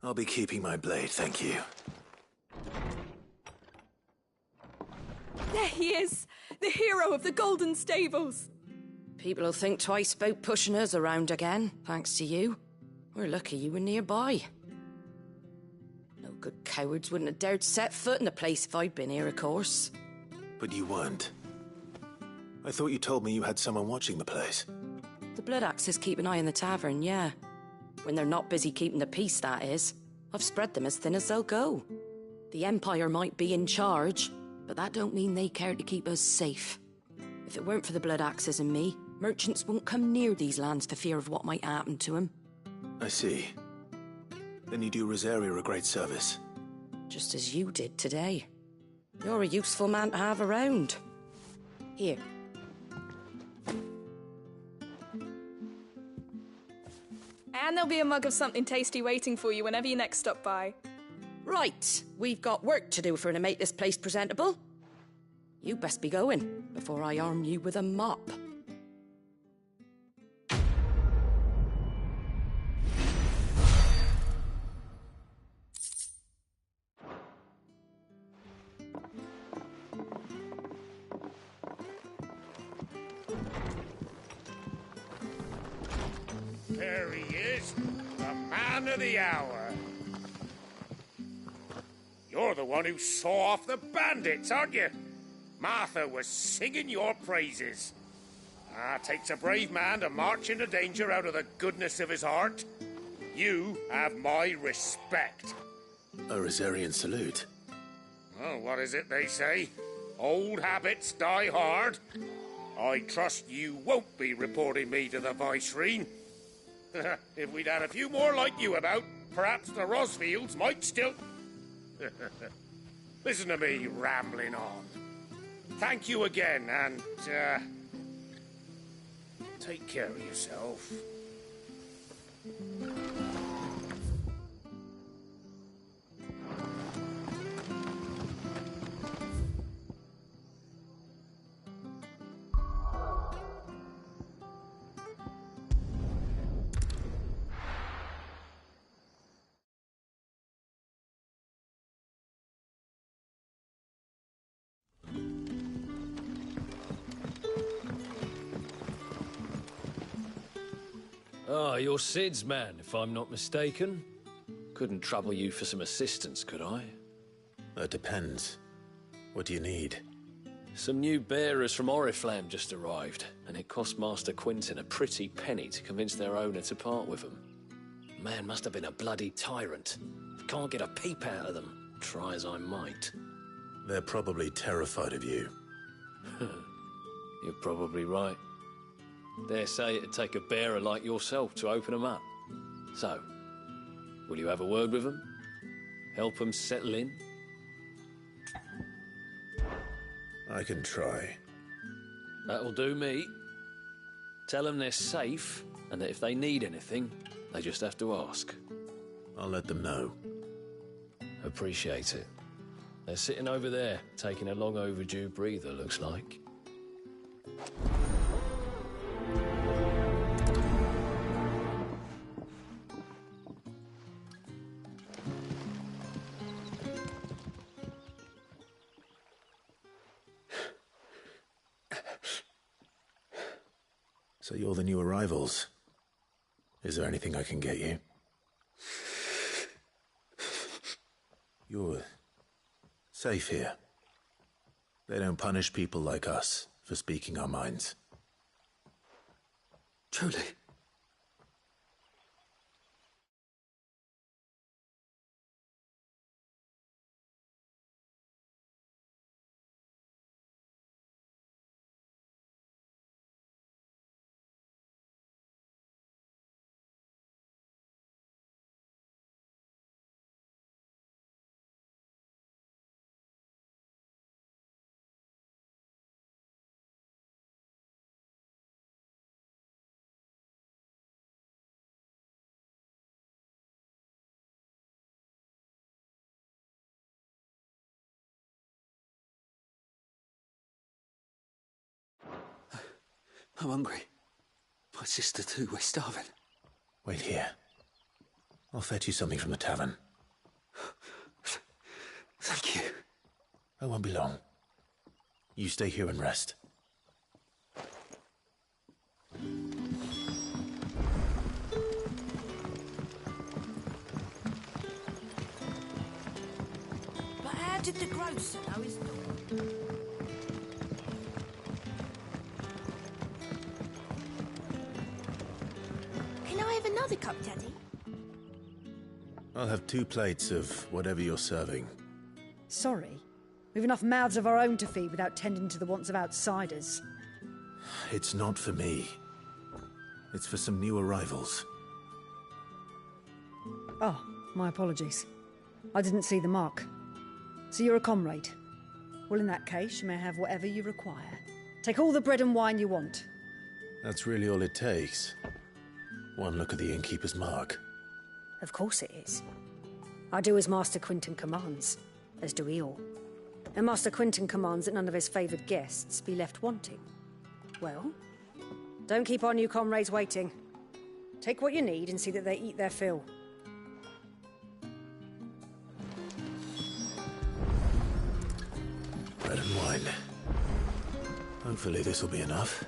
I'll be keeping my blade, thank you. There he is! The hero of the Golden Stables! People will think twice about pushing us around again, thanks to you. We're lucky you were nearby. No good cowards wouldn't have dared set foot in the place if I'd been here, of course. But you weren't. I thought you told me you had someone watching the place. The Blood Axes keep an eye on the tavern, yeah. When they're not busy keeping the peace, that is. I've spread them as thin as they'll go. The Empire might be in charge, but that don't mean they care to keep us safe. If it weren't for the Blood Axes and me, merchants won't come near these lands for fear of what might happen to them. I see. Then you do Rosaria a great service. Just as you did today. You're a useful man to have around. Here. And there'll be a mug of something tasty waiting for you whenever you next stop by. Right, we've got work to do for to make this place presentable. You best be going, before I arm you with a mop. There he is, the man of the hour. You're the one who saw off the bandits, aren't you? Martha was singing your praises. Takes a brave man to march into danger out of the goodness of his heart. You have my respect. A Rosarian salute. Oh, what is it they say? Old habits die hard. I trust you won't be reporting me to the Viceroy. If we'd had a few more like you about, perhaps the Rosfields might still... Listen to me rambling on. Thank you again, and, take care of yourself. Ah, you're Sid's man, if I'm not mistaken. Couldn't trouble you for some assistance, could I? That depends. What do you need? Some new bearers from Oriflamme just arrived, and it cost Master Quinton a pretty penny to convince their owner to part with them. Man must have been a bloody tyrant. Can't get a peep out of them, try as I might. They're probably terrified of you. You're probably right. Dare say it'd take a bearer like yourself to open them up. So, will you have a word with them? Help them settle in? I can try. That'll do me. Tell them they're safe, and that if they need anything, they just have to ask. I'll let them know. Appreciate it. They're sitting over there, taking a long overdue breather, looks like. So you're the new arrivals. Is there anything I can get you? You're safe here. They don't punish people like us for speaking our minds. Truly. I'm hungry. My sister too, we're starving. Wait here. I'll fetch you something from the tavern. Thank you. I won't be long. You stay here and rest. But how did the grocer know his door? Can I have another cup, Daddy? I'll have 2 plates of whatever you're serving. Sorry. We've enough mouths of our own to feed without tending to the wants of outsiders. It's not for me. It's for some new arrivals. Oh, my apologies. I didn't see the mark. So you're a comrade. Well, in that case, you may have whatever you require. Take all the bread and wine you want. That's really all it takes. One look at the innkeeper's mark. Of course it is. I do as Master Quinton commands, as do we all. And Master Quinton commands that none of his favoured guests be left wanting. Well, don't keep our new comrades waiting. Take what you need and see that they eat their fill. Bread and wine. Hopefully this will be enough.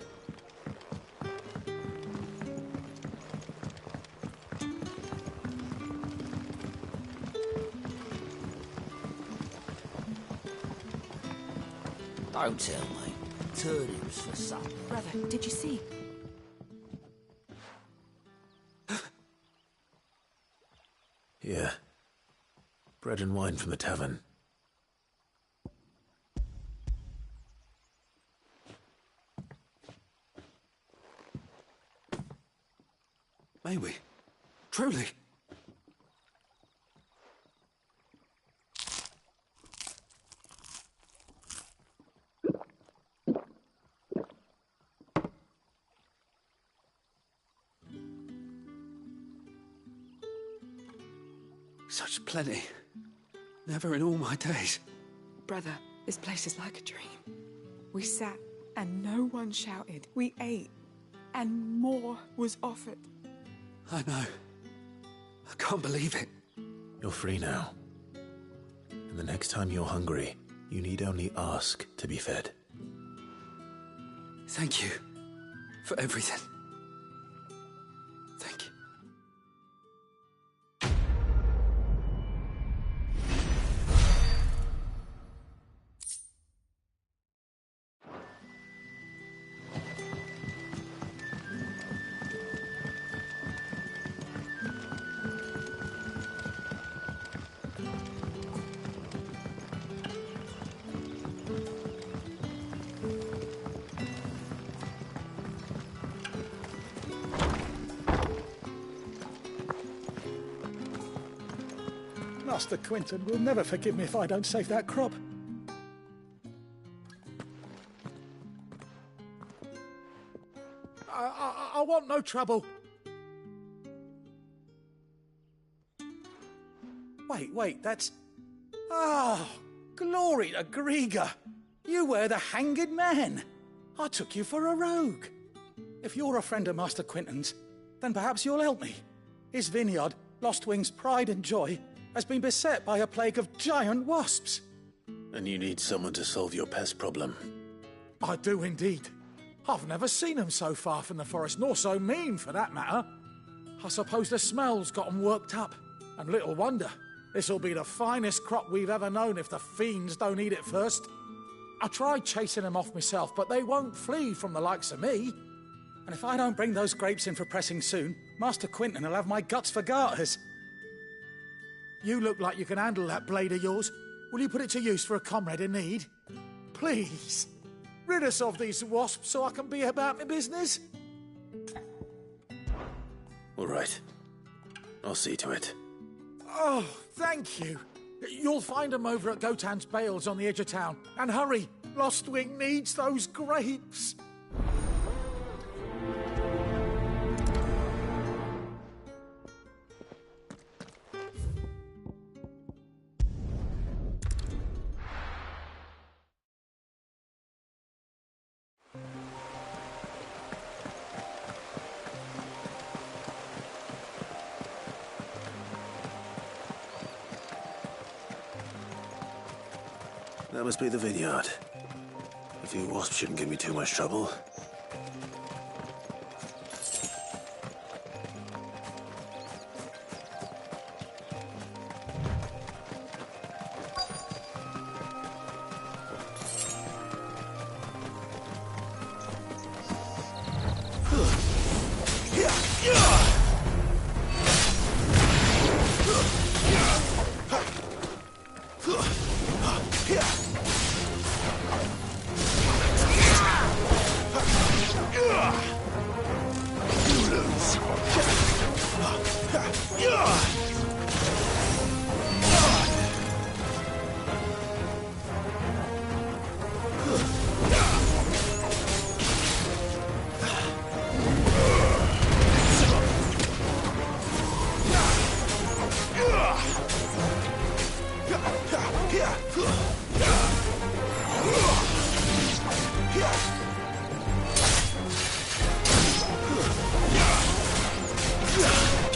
Don't tell me. Turnips for supper. Brother, did you see? Yeah. Bread and wine from the tavern. May we? Truly? Such plenty. Never in all my days. Brother, this place is like a dream. We sat and no one shouted. We ate and more was offered. I know. I can't believe it. You're free now. And the next time you're hungry, you need only ask to be fed. Thank you for everything. Thank you. Master Quinton will never forgive me if I don't save that crop. I want no trouble. Wait, that's... Oh, glory to Griga. You were the hanged man. I took you for a rogue. If you're a friend of Master Quinton's, then perhaps you'll help me. His vineyard, Lostwing's pride and joy, has been beset by a plague of giant wasps. And you need someone to solve your pest problem. I do indeed. I've never seen them so far from the forest, nor so mean, for that matter. I suppose the smell's got them worked up. And little wonder. This'll be the finest crop we've ever known if the fiends don't eat it first. I tried chasing them off myself, but they won't flee from the likes of me. And if I don't bring those grapes in for pressing soon, Master Quinton will have my guts for garters. You look like you can handle that blade of yours. Will you put it to use for a comrade in need? Please, rid us of these wasps so I can be about my business. All right. I'll see to it. Oh, thank you. You'll find them over at Gotan's Bales on the edge of town. And hurry, Lostwing needs those grapes. That must be the vineyard. A few wasps shouldn't give me too much trouble.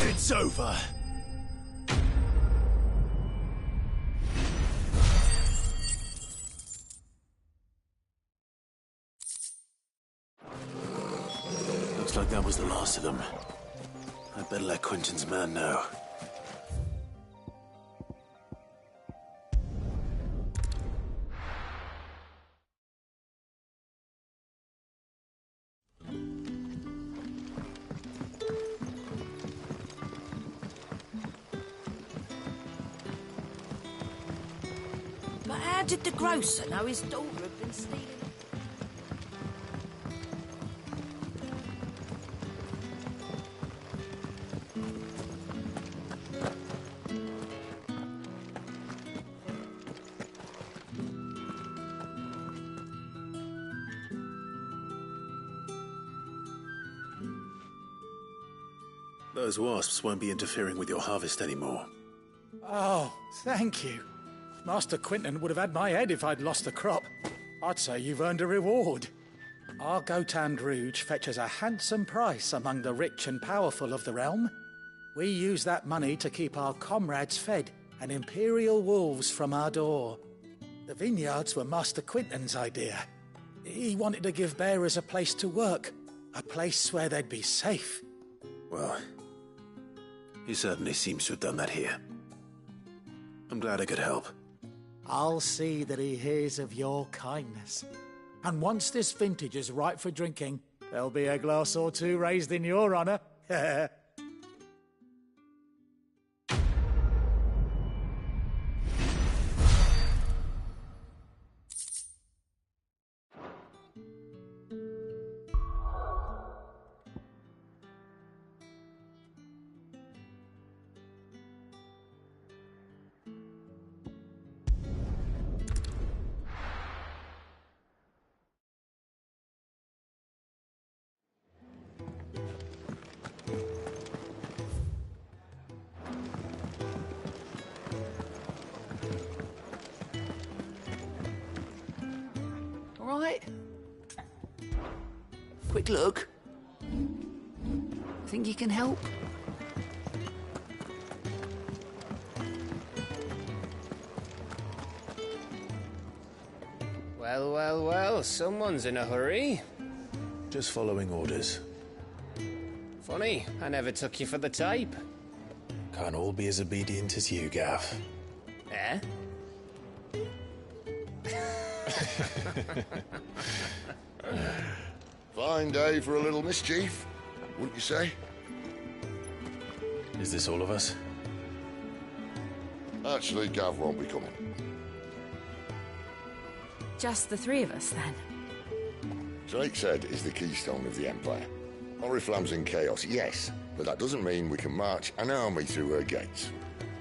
It's over. Looks like that was the last of them. I'd better let Quentin's man know. But how did the grocer know his daughter had been stealing? Those wasps won't be interfering with your harvest anymore. Oh, thank you. Master Quinton would have had my head if I'd lost the crop. I'd say you've earned a reward. Our Gotand Rouge fetches a handsome price among the rich and powerful of the realm. We use that money to keep our comrades fed and imperial wolves from our door. The vineyards were Master Quinton's idea. He wanted to give bearers a place to work, a place where they'd be safe. Well, he certainly seems to have done that here. I'm glad I could help. I'll see that he hears of your kindness. And once this vintage is ripe for drinking, there'll be a glass or two raised in your honour. All right. Quick look. Think you can help? Well, well, well, someone's in a hurry. Just following orders. Funny, I never took you for the type. Can't all be as obedient as you, Gav. Eh? Fine day for a little mischief, wouldn't you say? Is this all of us? Actually, Gav won't be coming. Just the three of us, then? Drakeshead is the keystone of the Empire. Oriflamme's in chaos, yes, but that doesn't mean we can march an army through her gates.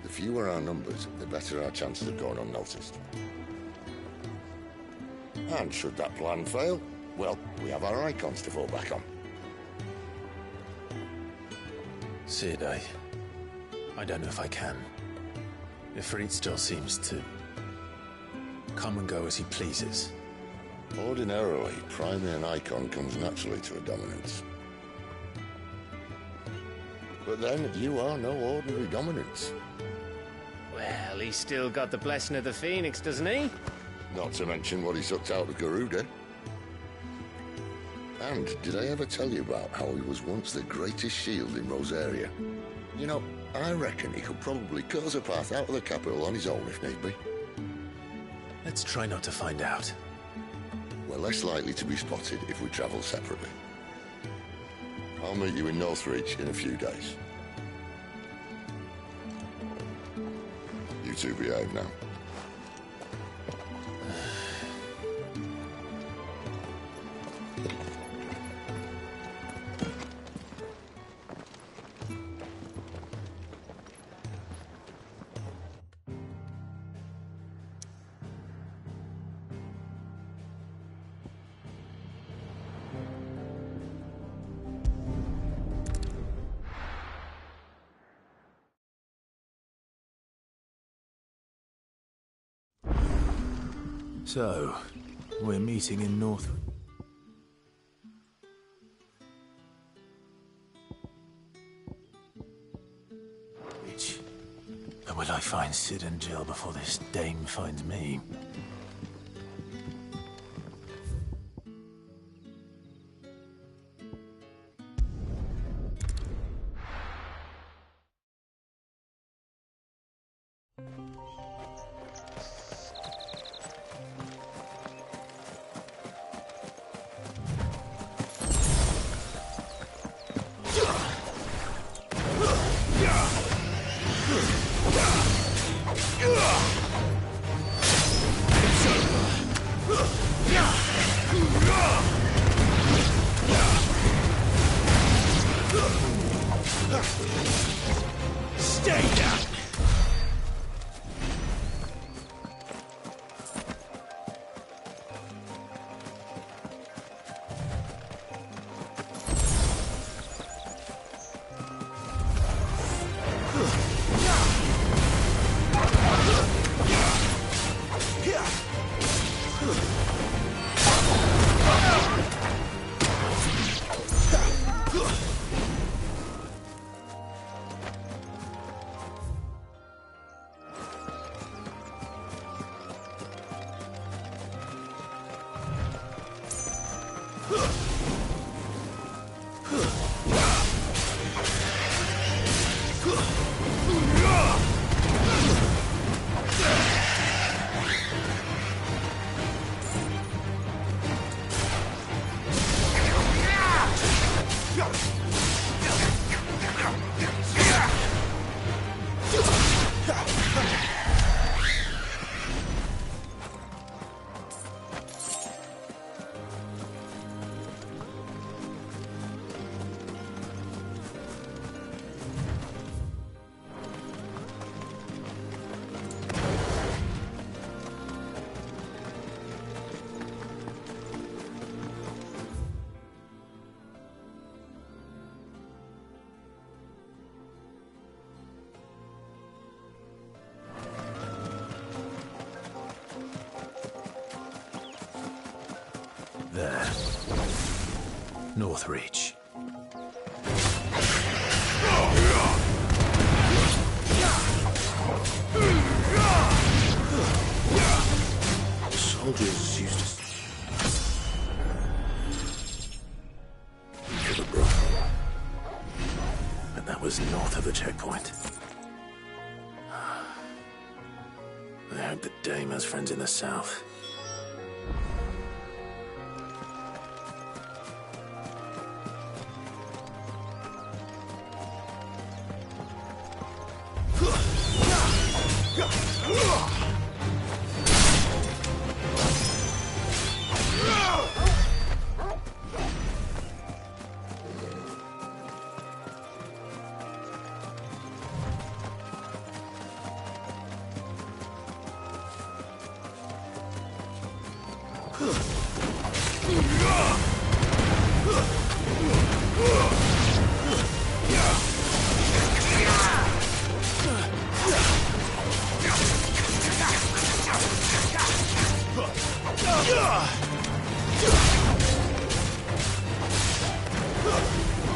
The fewer our numbers, the better our chances of going unnoticed. And should that plan fail, well, we have our icons to fall back on. Sid, I don't know if I can. Ifrit still seems to come and go as he pleases. Ordinarily, priming an icon comes naturally to a dominance. But then, you are no ordinary dominance. Well, he's still got the blessing of the Phoenix, doesn't he? Not to mention what he sucked out of Garuda. And did I ever tell you about how he was once the greatest shield in Rosaria? You know, I reckon he could probably cut us a path out of the capital on his own if need be. Let's try not to find out. We're less likely to be spotted if we travel separately. I'll meet you in Northreach in a few days. You two behave now. So, we're meeting in North... But will I find Sid and Jill before this dame finds me? Stay down! There. Northreach. The soldiers used to... For the brothel. But that was north of the checkpoint. I hope the dame has friends in the south.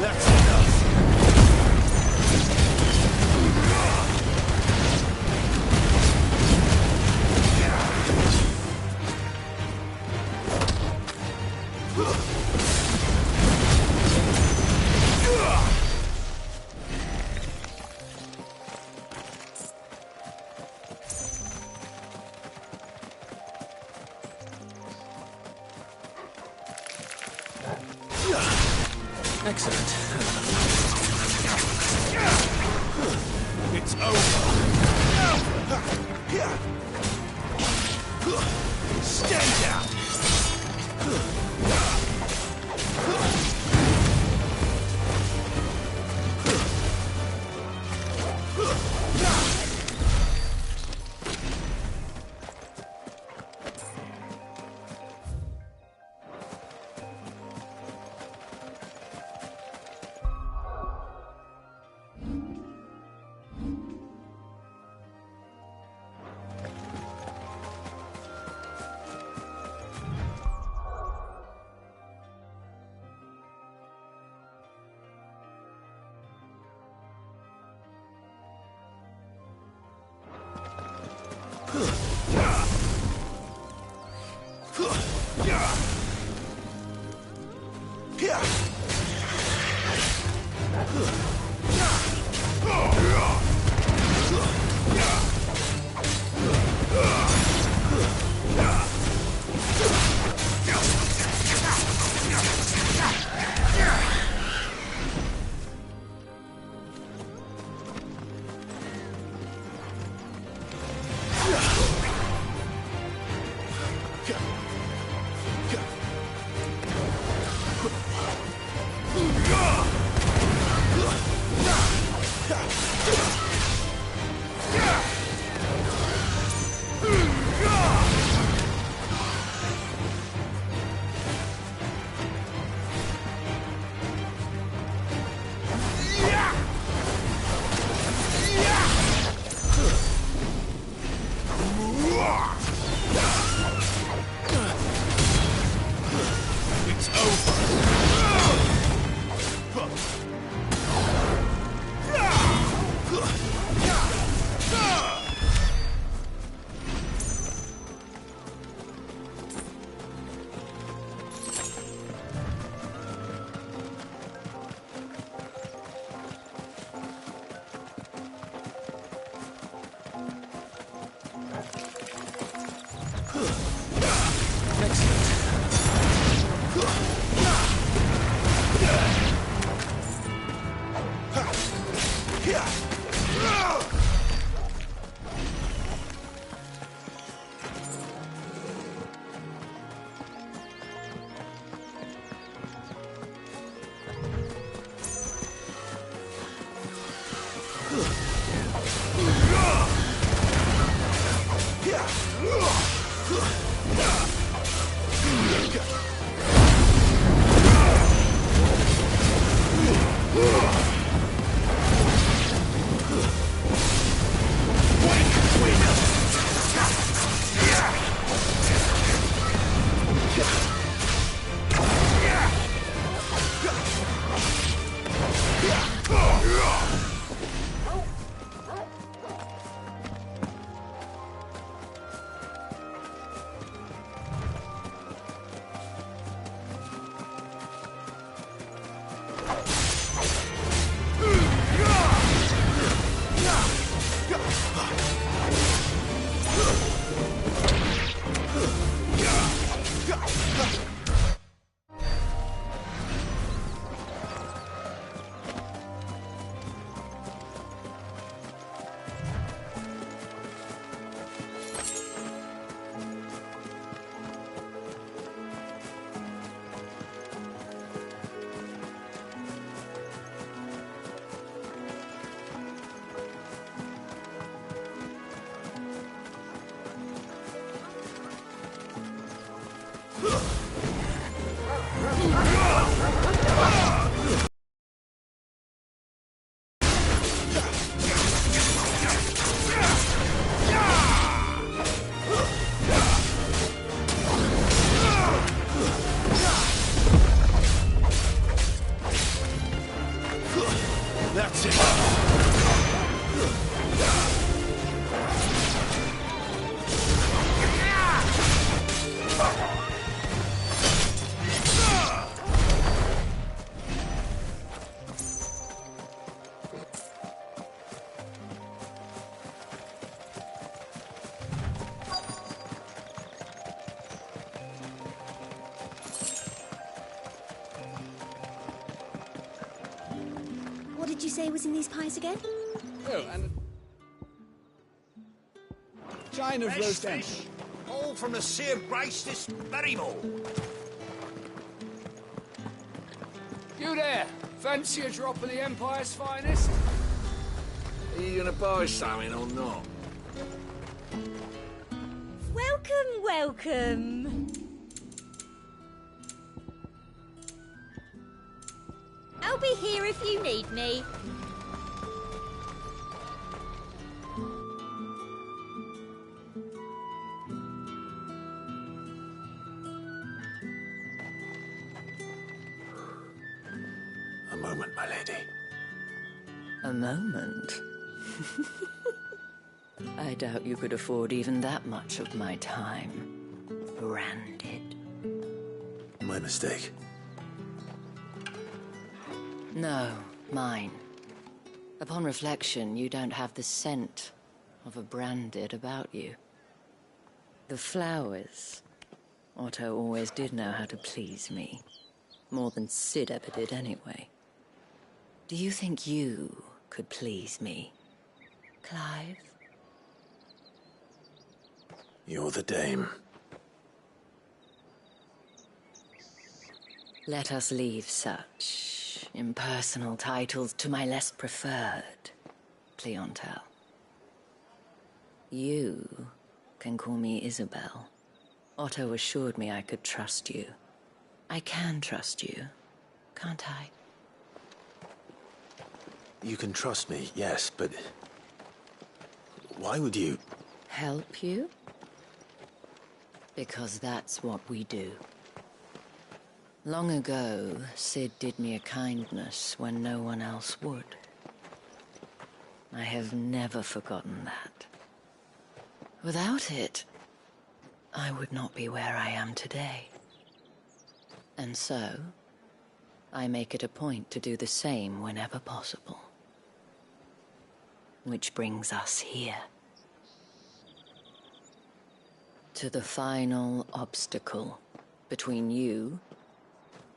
That's enough. Excellent. It's over. Stay down. That's it. What did you say was in these pies again? Oh, and a chine of roast ham. fish, all from the Sea of Grace this very morning. You there? Fancy a drop of the Empire's finest? Are you gonna buy something or not? Welcome, welcome. I'll be here if you need me. A moment, my lady. A moment? I doubt you could afford even that much of my time. Branded. My mistake. No, mine. Upon reflection, you don't have the scent of a branded about you. The flowers. Otto always did know how to please me. More than Sid ever did anyway. Do you think you could please me, Clive? You're the dame. Let us leave such impersonal titles to my less preferred clientele. You can call me Isabel. Otto assured me I could trust you. I can trust you, can't I? You can trust me, yes, but... why would you... Help you? Because that's what we do. Long ago, Sid did me a kindness when no one else would. I have never forgotten that. Without it, I would not be where I am today. And so, I make it a point to do the same whenever possible. Which brings us here. To the final obstacle between you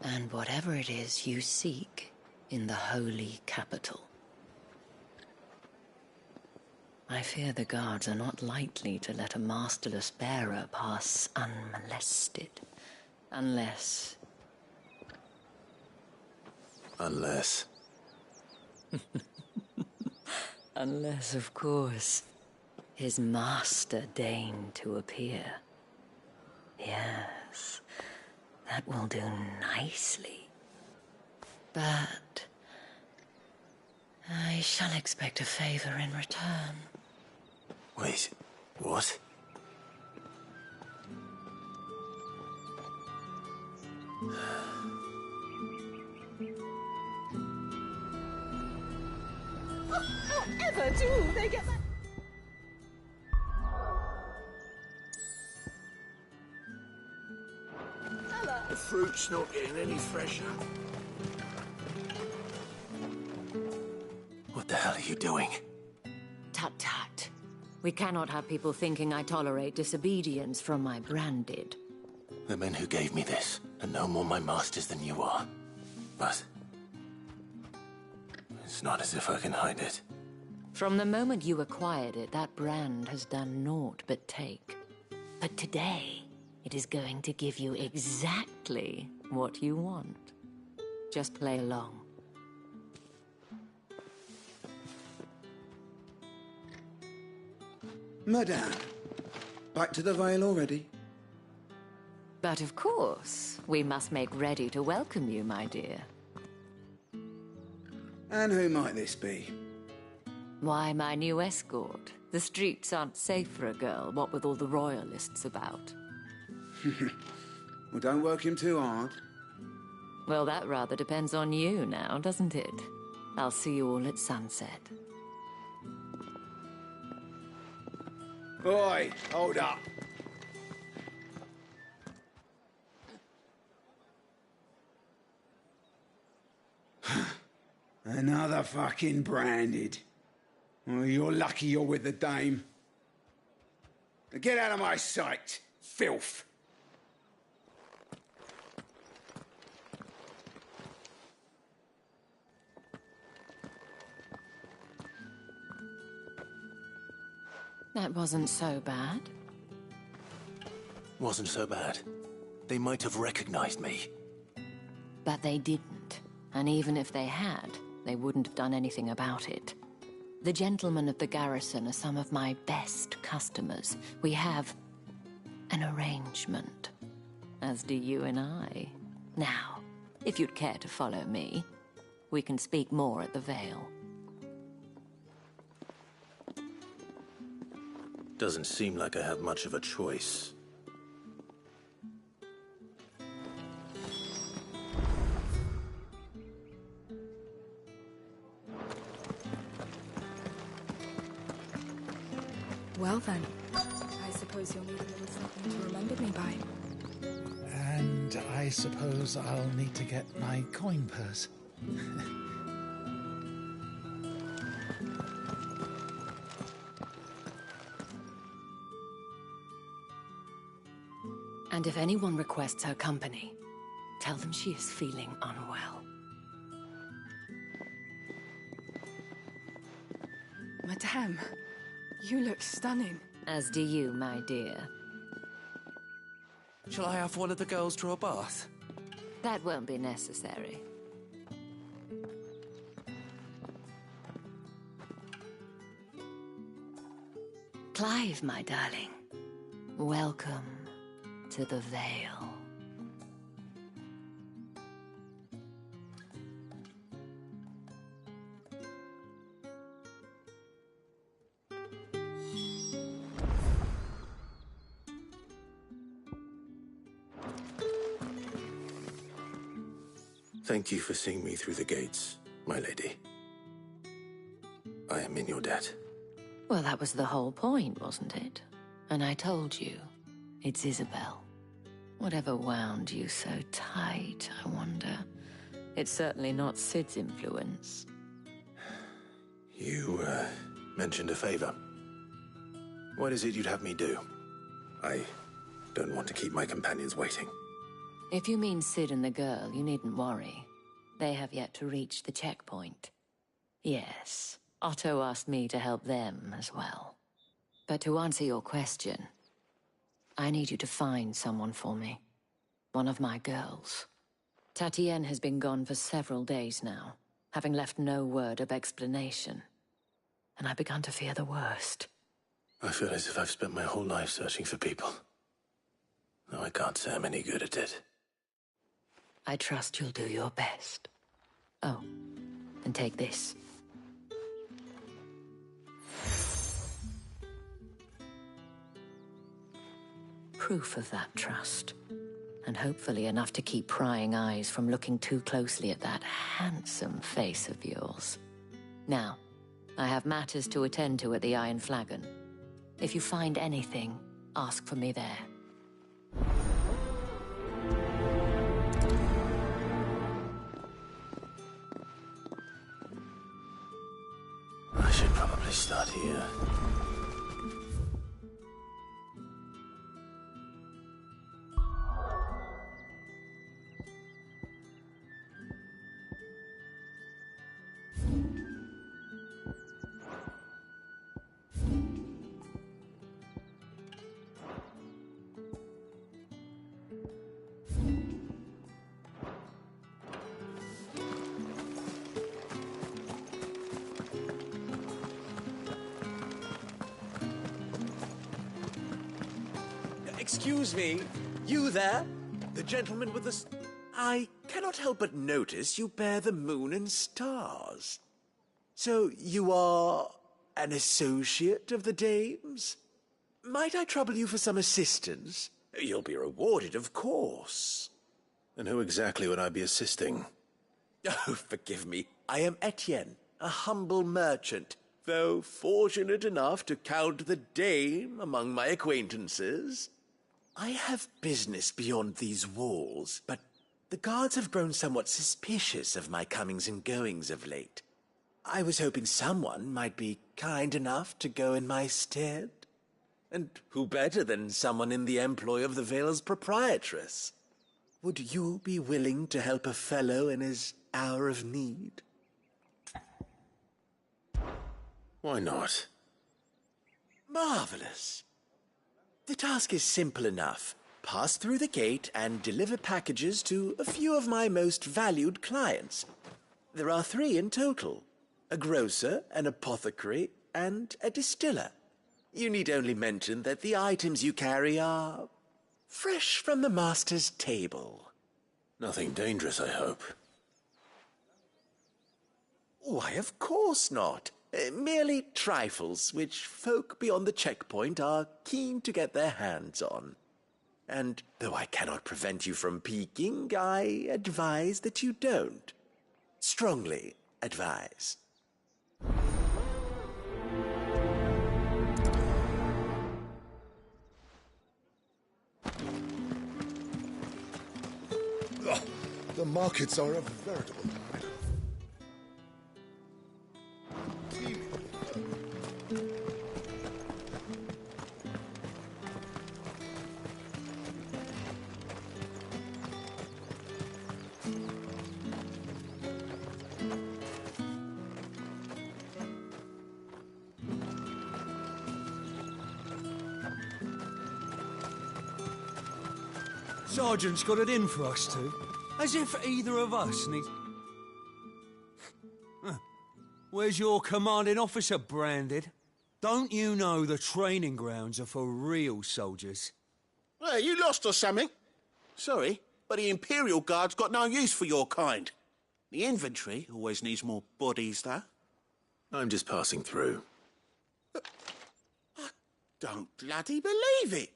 and whatever it is you seek in the holy capital. I fear the guards are not likely to let a masterless bearer pass unmolested. Unless... Unless... Unless, of course, his master deigned to appear. Yes, that will do nicely. But... I shall expect a favor in return. Wait, what? Ever do they get that? The fruit's not getting any fresher. What the hell are you doing? Tut-tut. We cannot have people thinking I tolerate disobedience from my branded. The men who gave me this are no more my masters than you are. But... it's not as if I can hide it. From the moment you acquired it, that brand has done naught but take. But today, it is going to give you exactly what you want. Just play along. Madame, back to the Vale already? But of course, we must make ready to welcome you, my dear. And who might this be? Why, my new escort. The streets aren't safe for a girl, what with all the royalists about. Well, don't work him too hard. Well, that rather depends on you now, doesn't it? I'll see you all at sunset. Oi, hold up. Another fucking branded. Well, you're lucky you're with the dame. Now get out of my sight, filth. That wasn't so bad. Wasn't so bad. They might have recognized me. But they didn't. And even if they had, they wouldn't have done anything about it. The gentlemen of the garrison are some of my best customers. We have an arrangement, as do you and I. Now, if you'd care to follow me, we can speak more at the Vale. Doesn't seem like I have much of a choice. Well then, I suppose you'll need a little something to remember me by. And I suppose I'll need to get my coin purse. And if anyone requests her company, tell them she is feeling unwell. Madame, you look stunning. As do you, my dear. Shall I have one of the girls draw a bath? That won't be necessary. Clive, my darling. Welcome to the Vale. Thank you for seeing me through the gates, my lady. I am in your debt. Well, that was the whole point, wasn't it? And I told you, it's Isabel. Whatever wound you so tight, I wonder. It's certainly not Sid's influence. You, mentioned a favor. What is it you'd have me do? I don't want to keep my companions waiting. If you mean Sid and the girl, you needn't worry. They have yet to reach the checkpoint. Yes, Otto asked me to help them as well. But to answer your question, I need you to find someone for me. One of my girls. Tatienne has been gone for several days now, having left no word of explanation. And I've begun to fear the worst. I feel as if I've spent my whole life searching for people. Though I can't say I'm any good at it. I trust you'll do your best. Oh, and take this. Proof of that trust. And hopefully enough to keep prying eyes from looking too closely at that handsome face of yours. Now, I have matters to attend to at the Iron Flagon. If you find anything, ask for me there. I should probably start here. Excuse me, you there? The gentleman with the... I cannot help but notice you bear the moon and stars. So you are an associate of the dame's? Might I trouble you for some assistance? You'll be rewarded, of course. And who exactly would I be assisting? Oh, forgive me. I am Etienne, a humble merchant, though fortunate enough to count the dame among my acquaintances. I have business beyond these walls, but the guards have grown somewhat suspicious of my comings and goings of late. I was hoping someone might be kind enough to go in my stead. And who better than someone in the employ of the Vale's proprietress? Would you be willing to help a fellow in his hour of need? Why not? Marvelous. The task is simple enough. Pass through the gate and deliver packages to a few of my most valued clients. There are 3 in total. A grocer, an apothecary, and a distiller. You need only mention that the items you carry are fresh from the master's table. Nothing dangerous, I hope. Why, of course not. Merely trifles which folk beyond the checkpoint are keen to get their hands on. And though I cannot prevent you from peeking, I advise that you don't. Strongly advise. Oh, the markets are a veritable nightmare. Sergeant's got it in for us two. As if either of us need... Where's your commanding officer branded? Don't you know the training grounds are for real soldiers? Well, you lost or something? Sorry, but the Imperial Guard's got no use for your kind. The infantry always needs more bodies, though. I'm just passing through. I don't bloody believe it.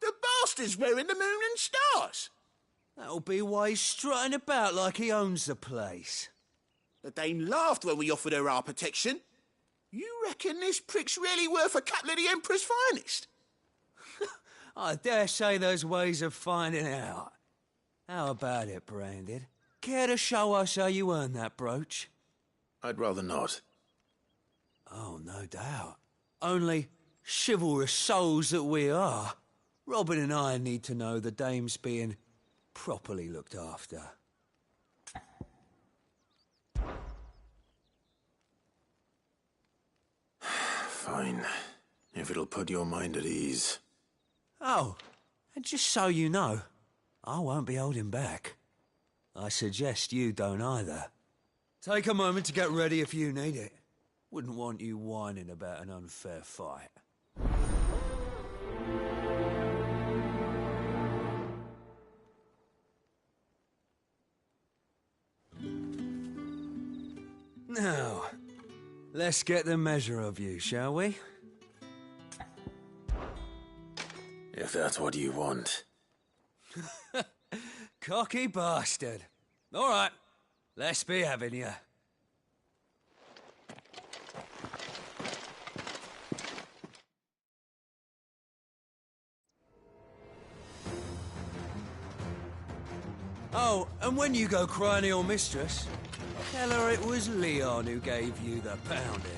The bastard's wearing the moon and stars. That'll be why he's strutting about like he owns the place. The Dane laughed when we offered her our protection. You reckon this prick's really worth a couple of the Emperor's finest? I dare say there's ways of finding out. How about it, Branded? Care to show us how you earned that brooch? I'd rather not. Oh, no doubt. Only chivalrous souls that we are, Robin and I need to know the dame's being properly looked after. Fine. If it'll put your mind at ease. Oh, and just so you know, I won't be holding back. I suggest you don't either. Take a moment to get ready if you need it. Wouldn't want you whining about an unfair fight. Now, let's get the measure of you, shall we? If that's what you want. Cocky bastard. All right, let's be having you. Oh, and when you go crying to your mistress, tell her it was Leon who gave you the pounding.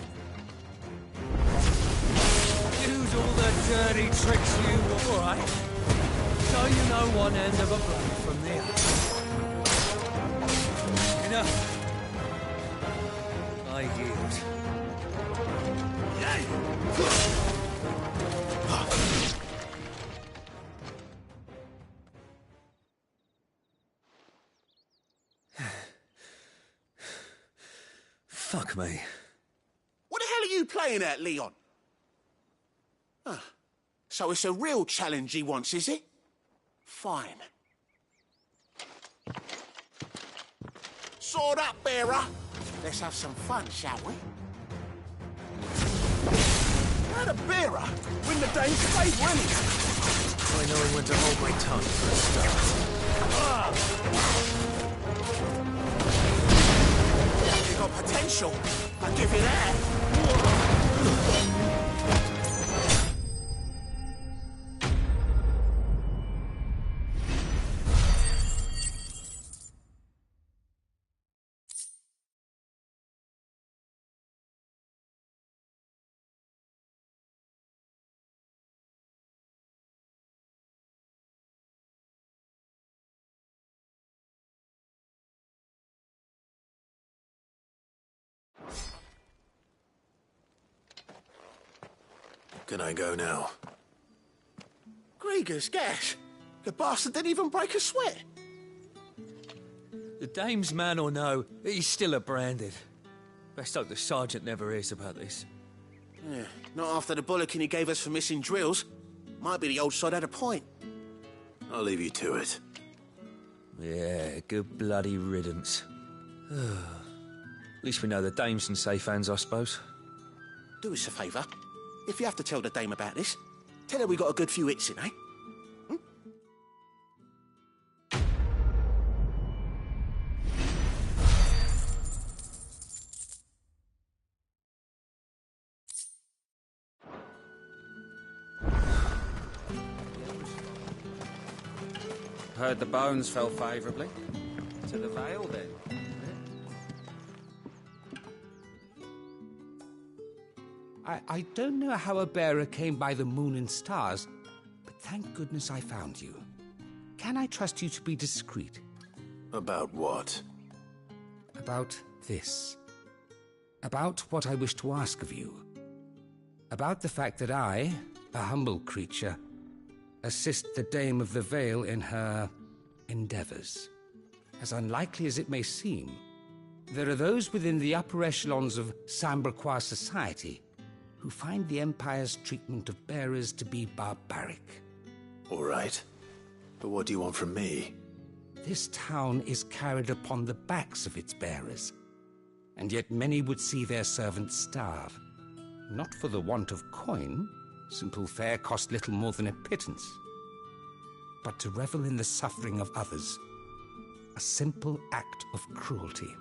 Use all the dirty tricks you... All right. So you know one end of a blade from the other. Enough. I yield. Fuck me. What the hell are you playing at, Leon? Ah, so it's a real challenge he wants, is it? Fine. Sword up, bearer. Let's have some fun, shall we? How the bearer win the Dane's favour, isn't it? By knowing when to hold my tongue for a start. You got potential. I'll give you that. Can I go now? Grieger's gas. The bastard didn't even break a sweat. The dame's man or no, he's still a branded. Best hope the sergeant never hears about this. Yeah, not after the bollocking he gave us for missing drills. Might be the old sod had a point. I'll leave you to it. Yeah, good bloody riddance. At least we know the dame's in safe hands, I suppose. Do us a favour. If you have to tell the dame about this, tell her we got a good few hits in, eh? Heard the bones fell favourably. To the Vale, then. I don't know how a bearer came by the moon and stars, but thank goodness I found you. Can I trust you to be discreet? About what? About this. About what I wish to ask of you. About the fact that I, a humble creature, assist the Dame of the Vale in her endeavours. As unlikely as it may seem, there are those within the upper echelons of Samberquois society who find the Empire's treatment of bearers to be barbaric. All right. But what do you want from me? This town is carried upon the backs of its bearers, and yet many would see their servants starve. Not for the want of coin, simple fare cost little more than a pittance, but to revel in the suffering of others, a simple act of cruelty.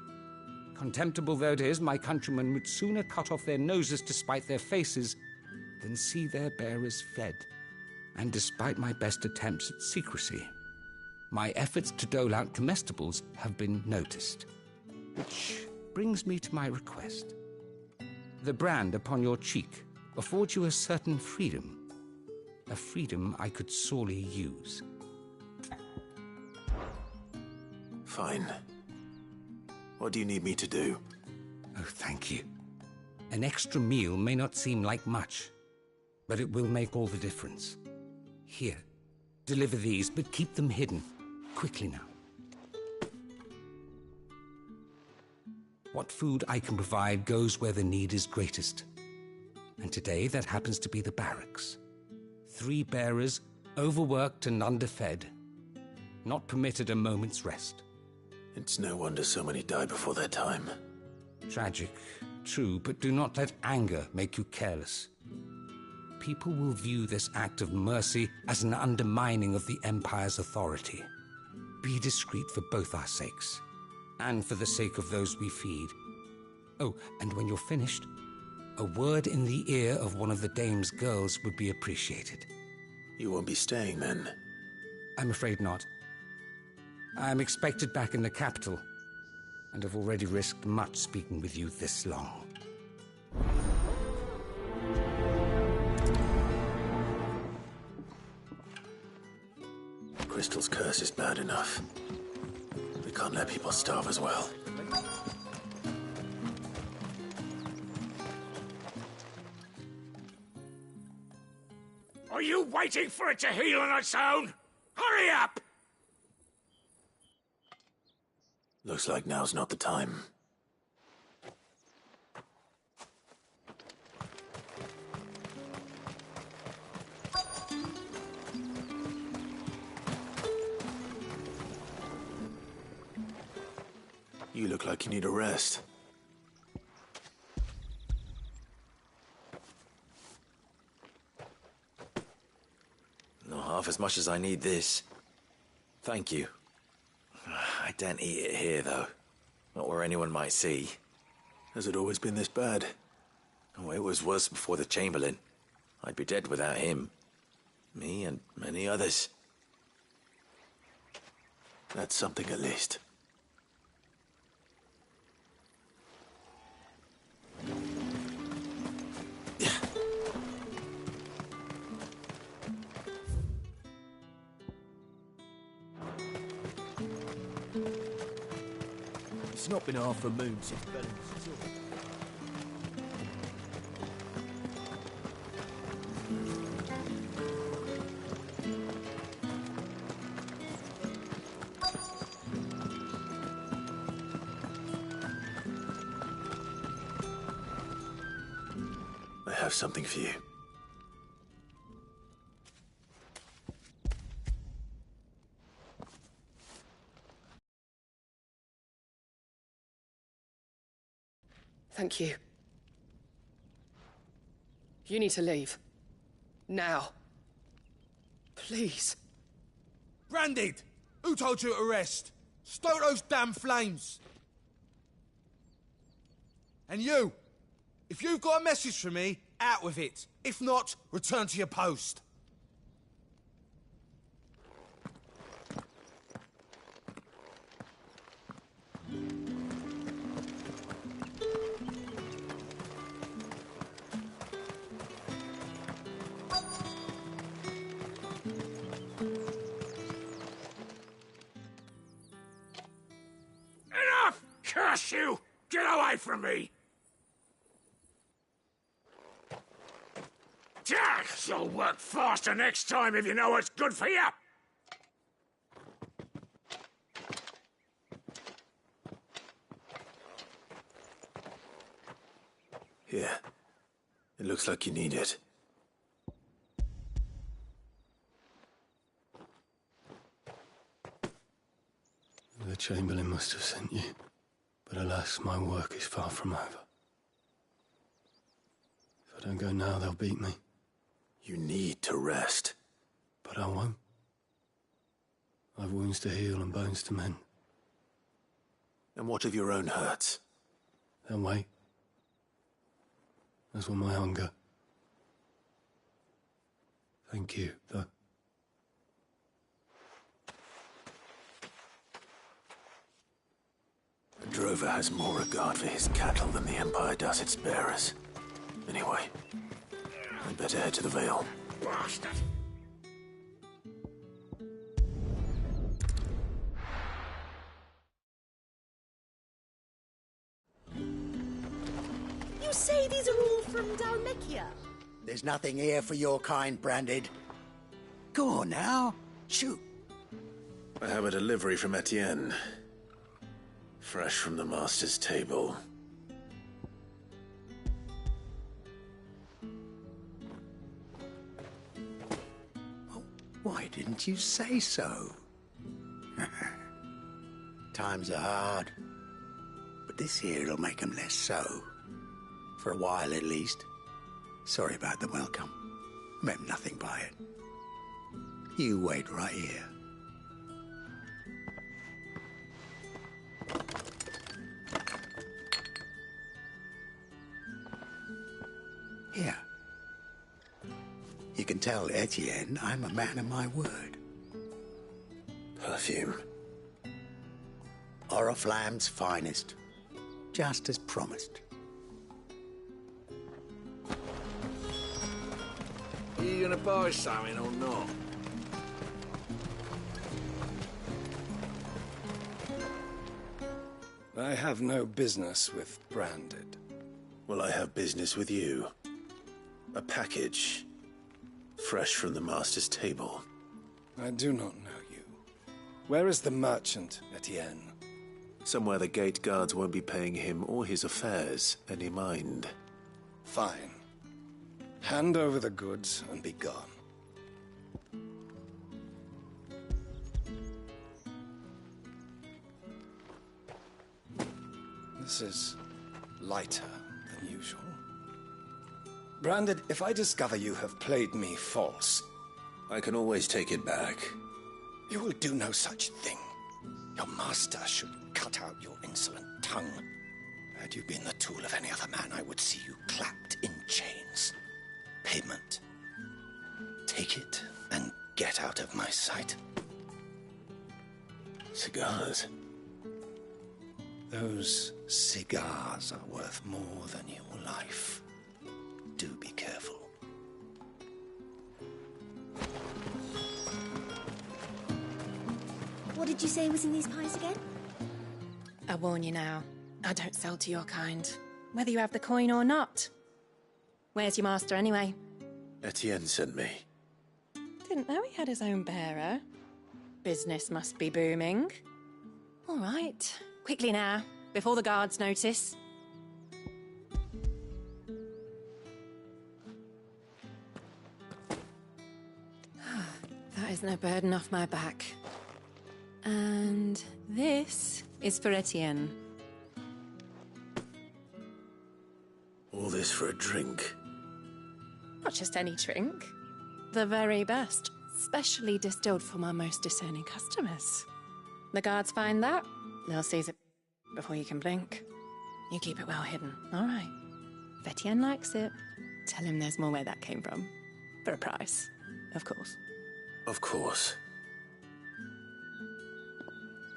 Contemptible though it is, my countrymen would sooner cut off their noses to spite their faces than see their bearers fed. And despite my best attempts at secrecy, my efforts to dole out comestibles have been noticed. Which brings me to my request. The brand upon your cheek affords you a certain freedom. A freedom I could sorely use. Fine. What do you need me to do? Oh, thank you. An extra meal may not seem like much, but it will make all the difference. Here, deliver these, but keep them hidden. Quickly now. What food I can provide goes where the need is greatest. And today that happens to be the barracks. 3 bearers, overworked and underfed, not permitted a moment's rest. It's no wonder so many die before their time. Tragic, true, but do not let anger make you careless. People will view this act of mercy as an undermining of the Empire's authority. Be discreet for both our sakes, and for the sake of those we feed. Oh, and when you're finished, a word in the ear of one of the Dame's girls would be appreciated. You won't be staying, then? I'm afraid not. I'm expected back in the capital, and have already risked much speaking with you this long. Crystal's curse is bad enough. We can't let people starve as well. Are you waiting for it to heal on its own? Hurry up! Looks like now's not the time. You look like you need a rest. Not half as much as I need this. Thank you. I daren't eat it here, though. Not where anyone might see. Has it always been this bad? Oh, it was worse before the Chamberlain. I'd be dead without him. Me and many others. That's something at least. It's not been half a moon since Belling's have something for you. Thank you. You need to leave. Now. Please. Branded! Who told you to rest? Stoke those damn flames! And you! If you've got a message for me, out with it. If not, return to your post. Enough! Curse you! Get away from me! You'll work faster next time if you know what's good for you! Here. It looks like you need it. The Chamberlain must have sent you, but alas, my work is far from over. If I don't go now, they'll beat me. You need to rest. But I won't. I've wounds to heal and bones to mend. And what of your own hurts? They'll wait. As will my hunger. Thank you, though. A drover has more regard for his cattle than the Empire does its bearers. Anyway, I'd better head to the Vale. Bastard! You say these are all from Dalmekia? There's nothing here for your kind, Branded. Go on now. Shoot. I have a delivery from Etienne. Fresh from the Master's table. Why didn't you say so? Times are hard. But this here'll make 'em less so. For a while, at least. Sorry about the welcome. Meant nothing by it. You wait right here. Here. You can tell Etienne I'm a man of my word. Perfume. Oriflamme's finest. Just as promised. Are you gonna buy something or not? I have no business with Branded. Well, I have business with you. A package. Fresh from the Master's table. I do not know you. Where is the merchant, Etienne? Somewhere the gate guards won't be paying him or his affairs any mind. Fine. Hand over the goods and be gone. This is lighter than usual. Branded, if I discover you have played me false... I can always take it back. You will do no such thing. Your master should cut out your insolent tongue. Had you been the tool of any other man, I would see you clapped in chains. Payment. Take it and get out of my sight. Cigars. Those cigars are worth more than your life. Do be careful. What did you say was in these pies again? I warn you now, I don't sell to your kind, whether you have the coin or not. Where's your master anyway? Etienne sent me. Didn't know he had his own bearer. Business must be booming. All right, quickly now, before the guards notice. That is no burden off my back. And this is for Etienne. All this for a drink? Not just any drink. The very best. Specially distilled for my most discerning customers. The guards find that, they'll seize it before you can blink. You keep it well hidden, all right? If Etienne likes it, tell him there's more where that came from. For a price, of course. Of course.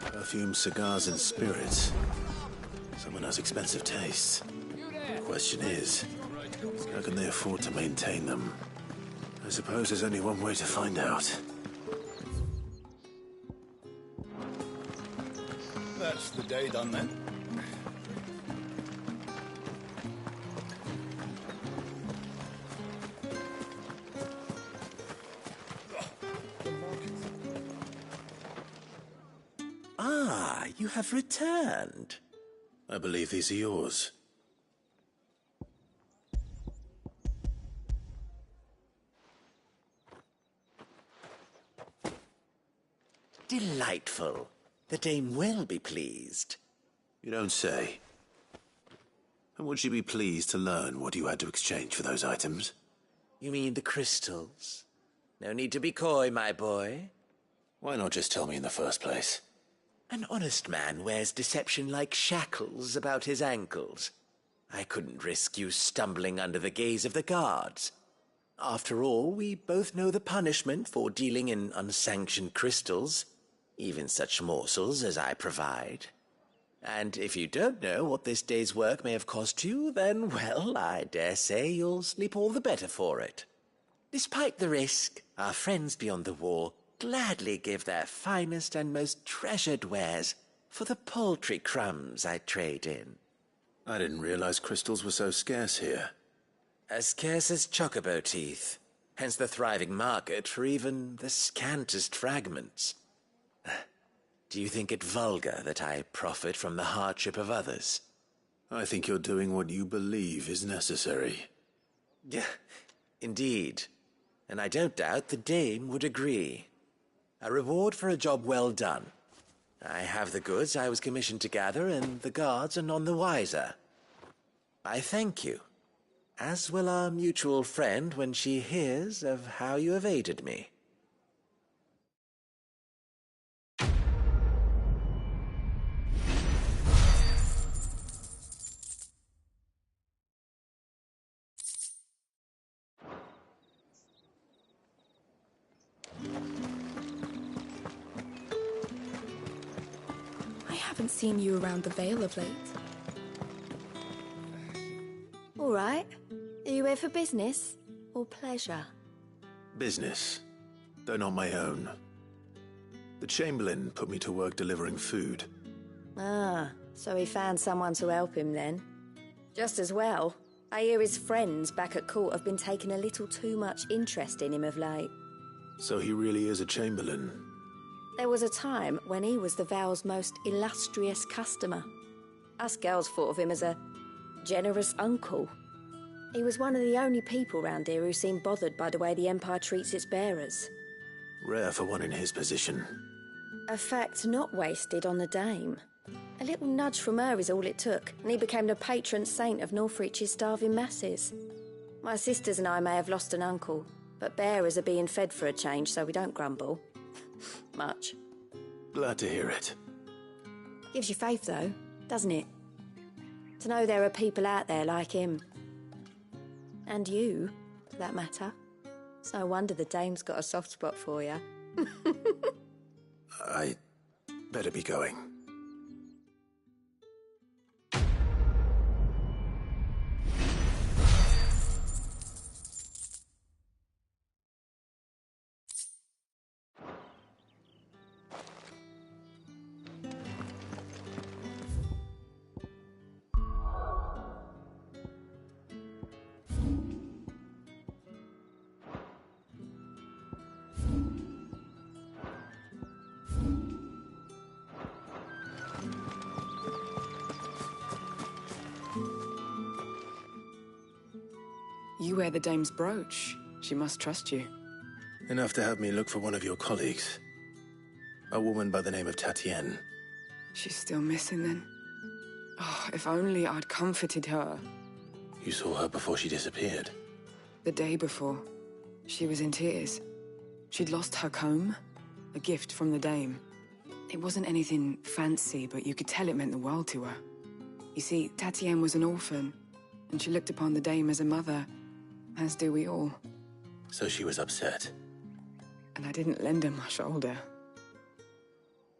Perfume, cigars, and spirits. Someone has expensive tastes. The question is, how can they afford to maintain them? I suppose there's only one way to find out. That's the day done then. Ah, you have returned. I believe these are yours. Delightful. The dame will be pleased. You don't say. And would she be pleased to learn what you had to exchange for those items? You mean the crystals? No need to be coy, my boy. Why not just tell me in the first place? An honest man wears deception like shackles about his ankles. I couldn't risk you stumbling under the gaze of the guards. After all, we both know the punishment for dealing in unsanctioned crystals, even such morsels as I provide. And if you don't know what this day's work may have cost you, then, well, I dare say you'll sleep all the better for it. Despite the risk, our friends beyond the wall gladly give their finest and most treasured wares for the paltry crumbs I trade in. I didn't realize crystals were so scarce here. As scarce as chocobo teeth, hence the thriving market for even the scantest fragments. Do you think it vulgar that I profit from the hardship of others? I think you're doing what you believe is necessary. Yeah, indeed. And I don't doubt the dame would agree. A reward for a job well done. I have the goods I was commissioned to gather, and the guards are none the wiser. I thank you, as will our mutual friend when she hears of how you have aided me. I haven't seen you around the Vale of late. All right. Are you here for business or pleasure? Business, though not my own. The Chamberlain put me to work delivering food. Ah, so he found someone to help him then. Just as well. I hear his friends back at court have been taking a little too much interest in him of late. So he really is a Chamberlain. There was a time when he was the Vale's most illustrious customer. Us girls thought of him as a generous uncle. He was one of the only people round here who seemed bothered by the way the Empire treats its bearers. Rare for one in his position. A fact not wasted on the dame. A little nudge from her is all it took, and he became the patron saint of Northreach's starving masses. My sisters and I may have lost an uncle, but bearers are being fed for a change, so we don't grumble. Much. Glad to hear it. Gives you faith, though, doesn't it? To know there are people out there like him. And you, for that matter. It's no wonder the dame's got a soft spot for you. I better be going. You wear the dame's brooch. She must trust you. Enough to have me look for one of your colleagues. A woman by the name of Tatienne. She's still missing then. Oh, if only I'd comforted her. You saw her before she disappeared? The day before. She was in tears. She'd lost her comb, a gift from the dame. It wasn't anything fancy, but you could tell it meant the world to her. You see, Tatienne was an orphan, and she looked upon the dame as a mother, as do we all. So she was upset. And I didn't lend her my shoulder.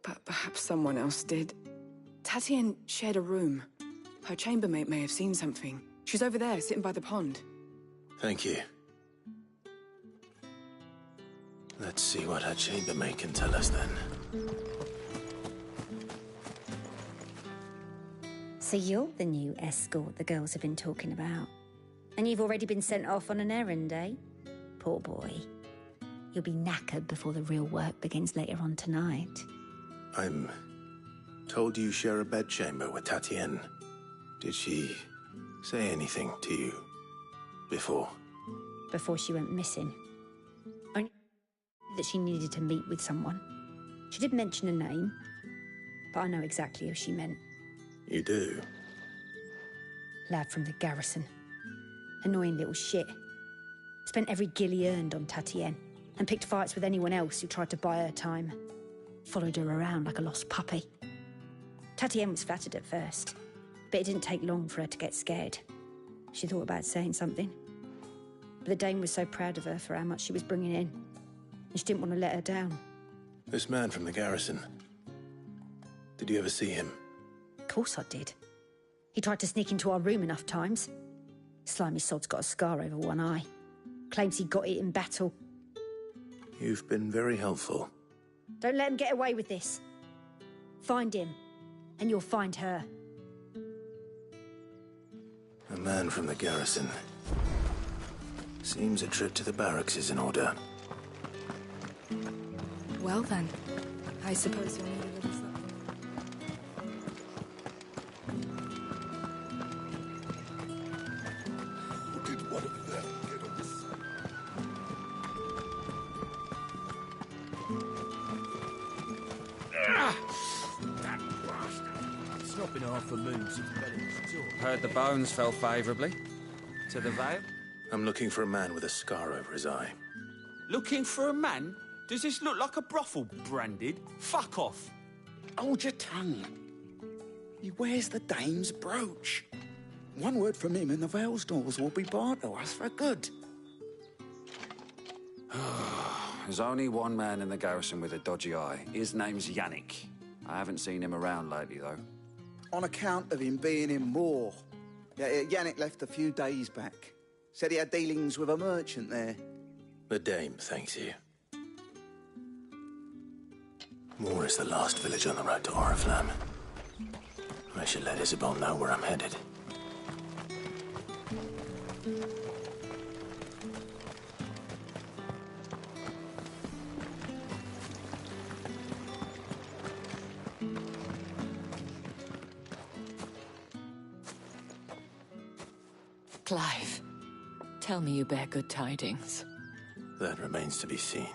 But perhaps someone else did. Tatienne shared a room. Her chambermaid may have seen something. She's over there, sitting by the pond. Thank you. Let's see what her chambermaid can tell us then. So you're the new escort the girls have been talking about. And you've already been sent off on an errand, eh? Poor boy. You'll be knackered before the real work begins later on tonight. I'm told you share a bedchamber with Tatienne. Did she say anything to you before? Before she went missing. I knew that she needed to meet with someone. She did mention a name, but I know exactly who she meant. You do? Lad from the garrison. Annoying little shit. Spent every guil he earned on Tatienne, and picked fights with anyone else who tried to buy her time. Followed her around like a lost puppy. Tatienne was flattered at first, but it didn't take long for her to get scared. She thought about saying something. But the dame was so proud of her for how much she was bringing in, and she didn't want to let her down. This man from the garrison. Did you ever see him? Of course I did. He tried to sneak into our room enough times. Slimy sod's got a scar over one eye. Claims he got it in battle. You've been very helpful. Don't let him get away with this. Find him, and you'll find her. A man from the garrison. Seems a trip to the barracks is in order. Well then, I suppose you'll need a little something. Did one of them get on this? That bastard! It's not been half a moon since Belling's talk. Heard the bones fell favourably. To the Vale? I'm looking for a man with a scar over his eye. Looking for a man? Does this look like a brothel branded? Fuck off! Hold your tongue. He wears the dame's brooch. One word from him and the Vale's doors will be barred to us for good. There's only one man in the garrison with a dodgy eye. His name's Yannick. I haven't seen him around lately, though. On account of him being in Moor. Yeah, Yannick left a few days back. Said he had dealings with a merchant there. The dame thanks you. Moor is the last village on the road to Oriflamme. I should let Isabel know where I'm headed. Clive, tell me you bear good tidings. That remains to be seen.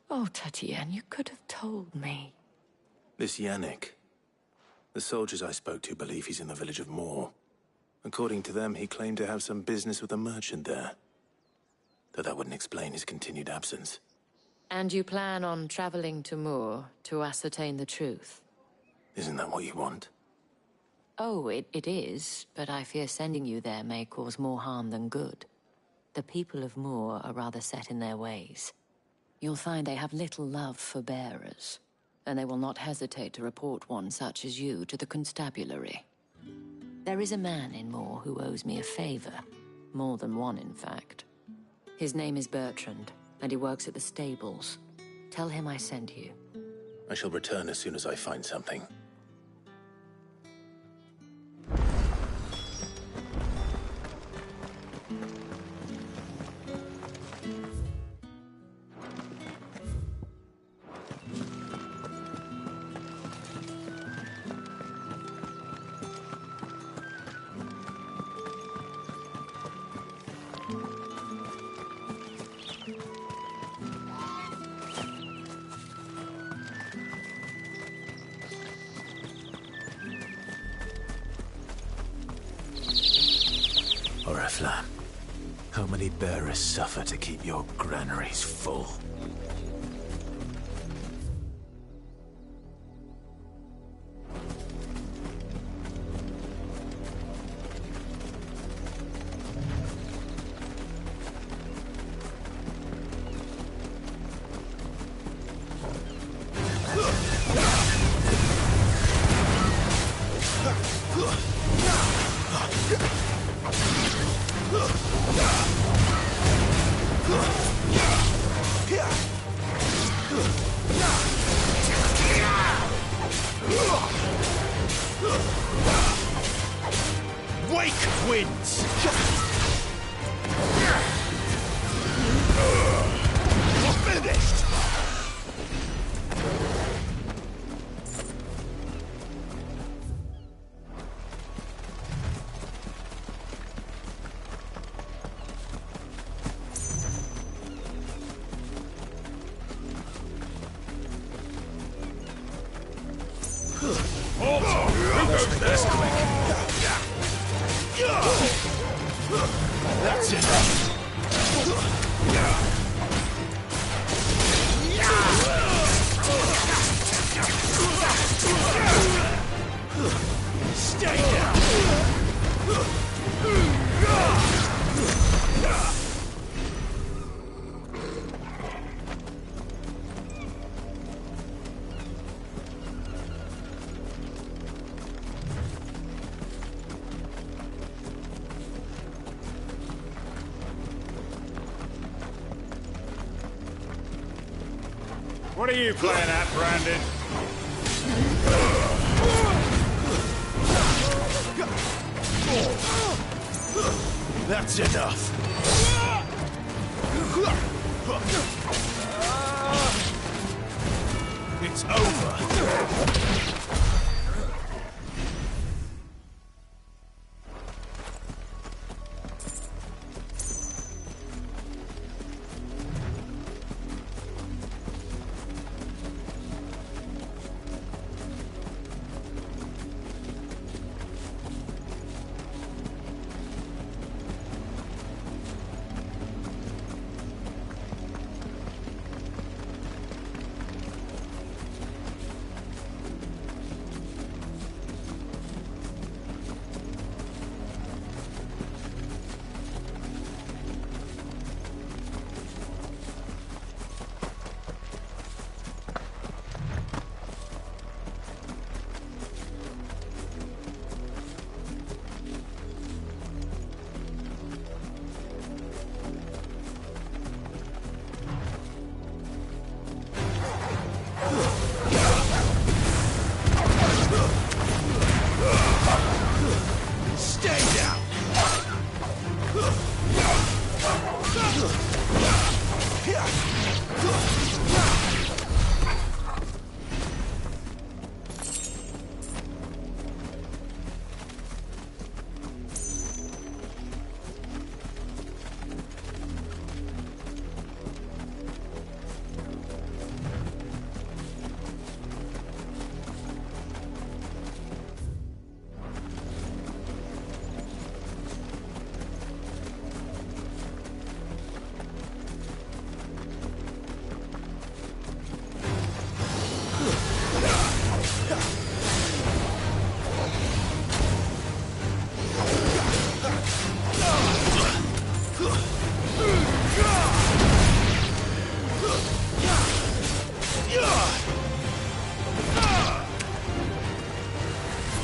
Oh, Tatienne, you could have told me. This Yannick. The soldiers I spoke to believe he's in the village of Moor. According to them, he claimed to have some business with a merchant there. Though that wouldn't explain his continued absence. And you plan on traveling to Moor to ascertain the truth? Isn't that what you want? Oh, it is, but I fear sending you there may cause more harm than good. The people of Moor are rather set in their ways. You'll find they have little love for bearers, and they will not hesitate to report one such as you to the constabulary. There is a man in Moor who owes me a favor. More than one, in fact. His name is Bertrand, and he works at the stables. Tell him I sent you. I shall return as soon as I find something. Flam. How many bearers suffer to keep your granaries full? Wake wins! You're finished! That's it. Stay down. What are you playing at, Brandon? That's enough. It's over.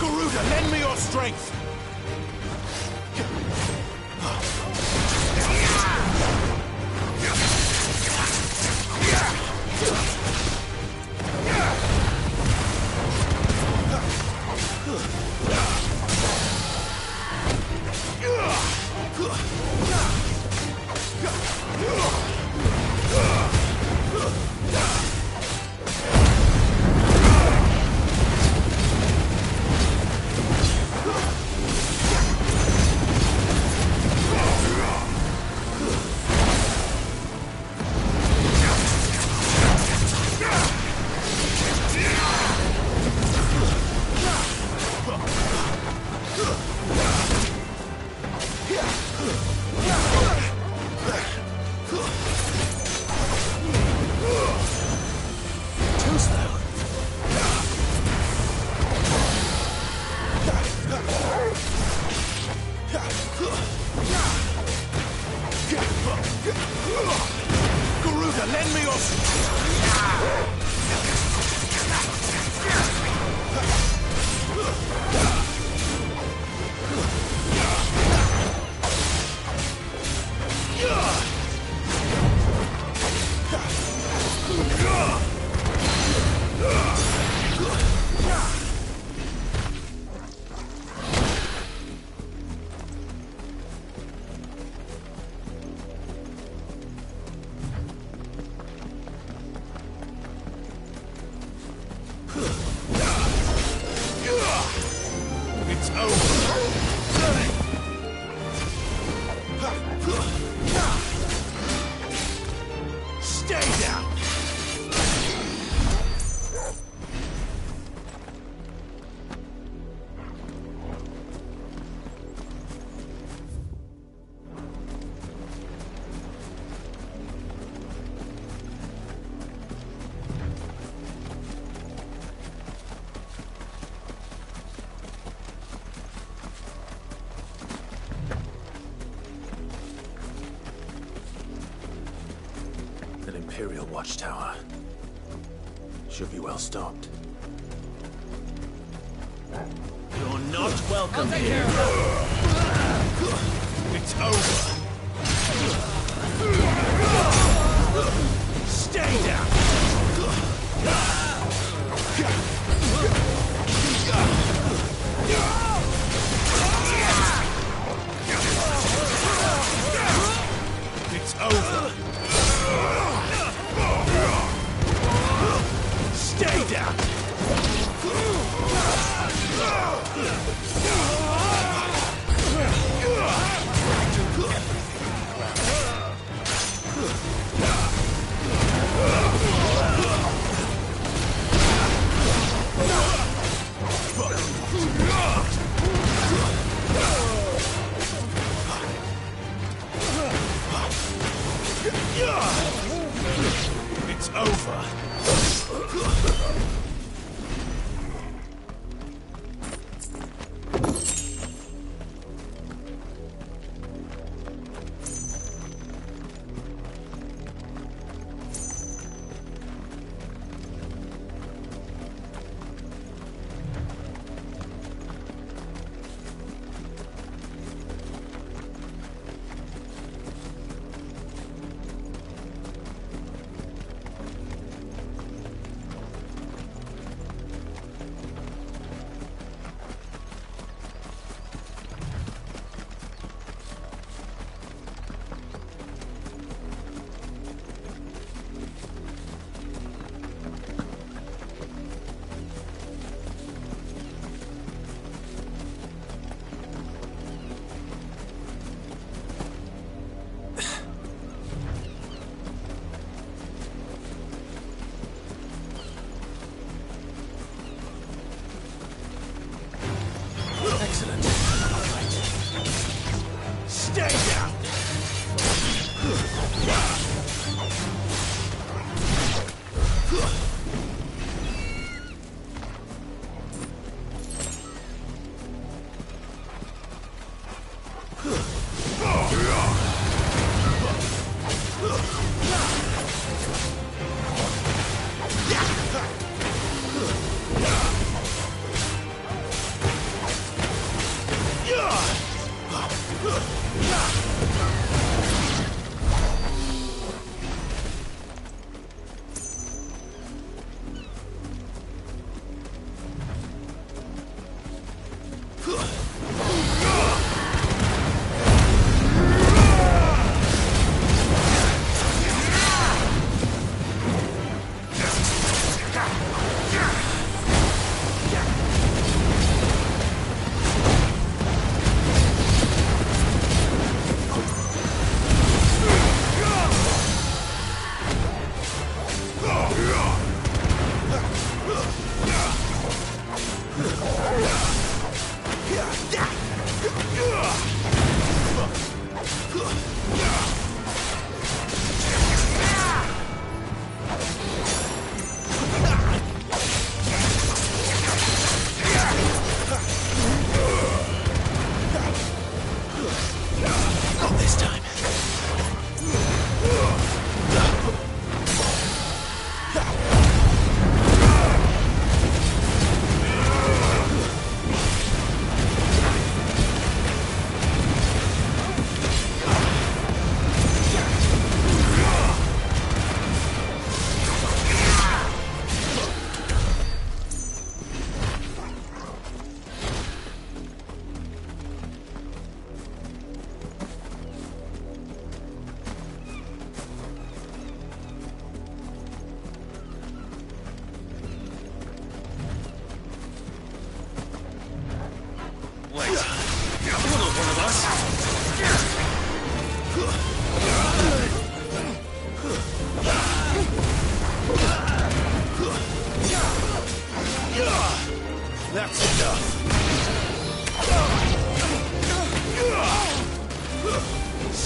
Garuda, lend me your strength! Either lend me or... It's over. Stay down. An Imperial watchtower. Should be well stocked. You're not welcome I'll take here. care of that. It's over. Stay down. It's over. Stay down. It's over. Excellent. Stay down.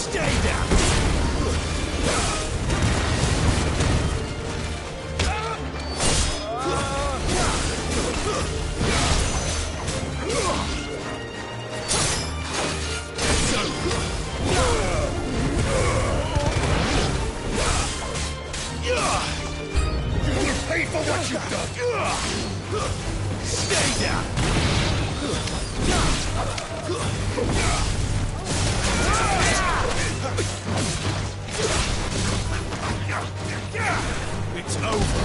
Stay down! You will pay for what you've done! Stay down! It's over.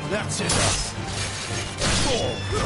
That's enough. It's over.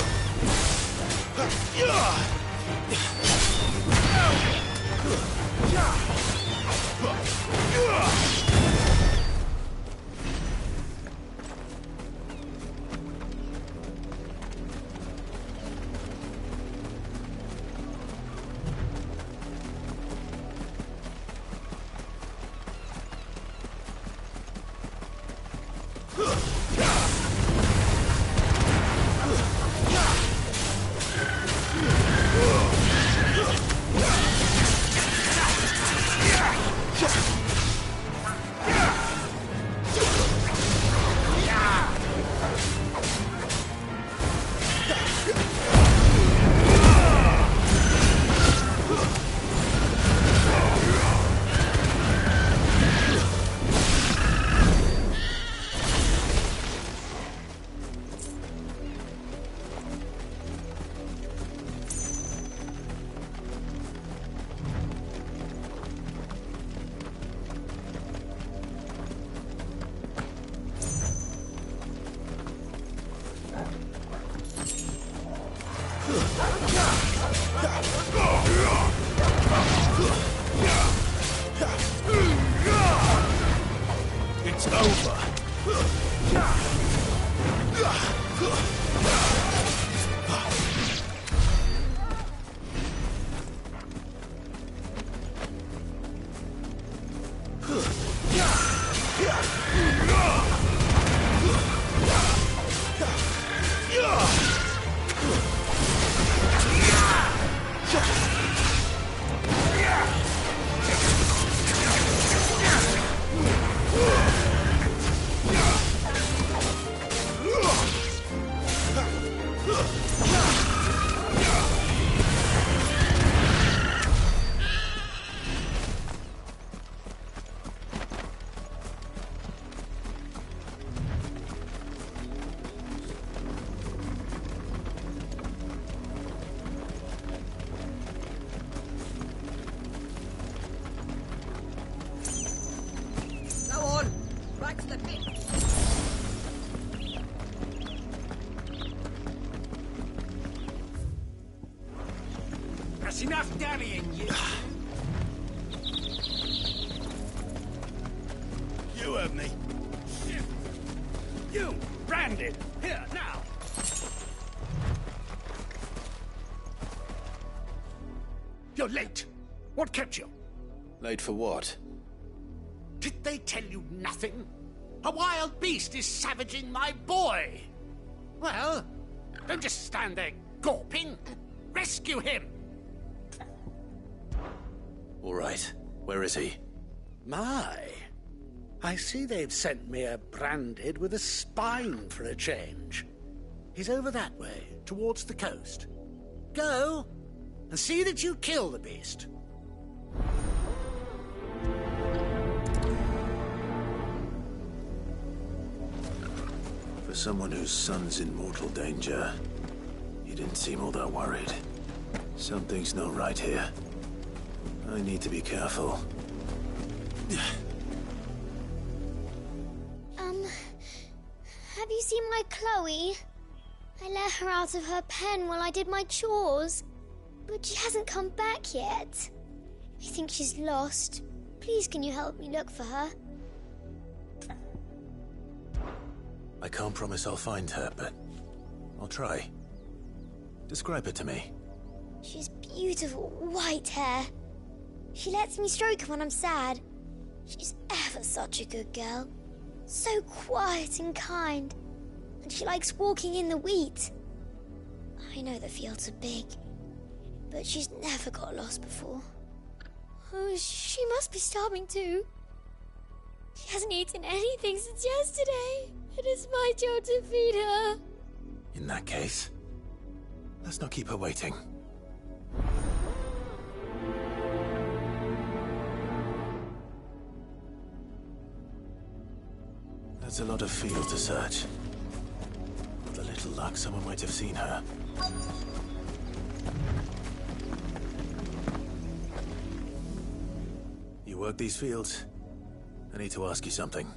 Go on, right to the pit. That's enough dallying, you. You heard me. You, branded. Here, now. You're late. What kept you? Late for what? Did they tell you nothing? A wild beast is savaging my boy. Well, don't just stand there gawping. Rescue him. All right. Where is he? My. I see they've sent me a branded with a spine for a change. He's over that way, towards the coast. Go, and see that you kill the beast. For someone whose son's in mortal danger, he didn't seem all that worried. Something's not right here. I need to be careful. Have you seen my Chloe? I let her out of her pen while I did my chores, but she hasn't come back yet. I think she's lost. Please, can you help me look for her? I can't promise I'll find her, but I'll try. Describe her to me. She's beautiful white hair. She lets me stroke her when I'm sad. She's ever such a good girl. So quiet and kind. And she likes walking in the wheat. I know the fields are big, but she's never got lost before. Oh, she must be starving too. She hasn't eaten anything since yesterday. It is my job to feed her. In that case, let's not keep her waiting. That's a lot of field to search. With a little luck, someone might have seen her. You work these fields? I need to ask you something.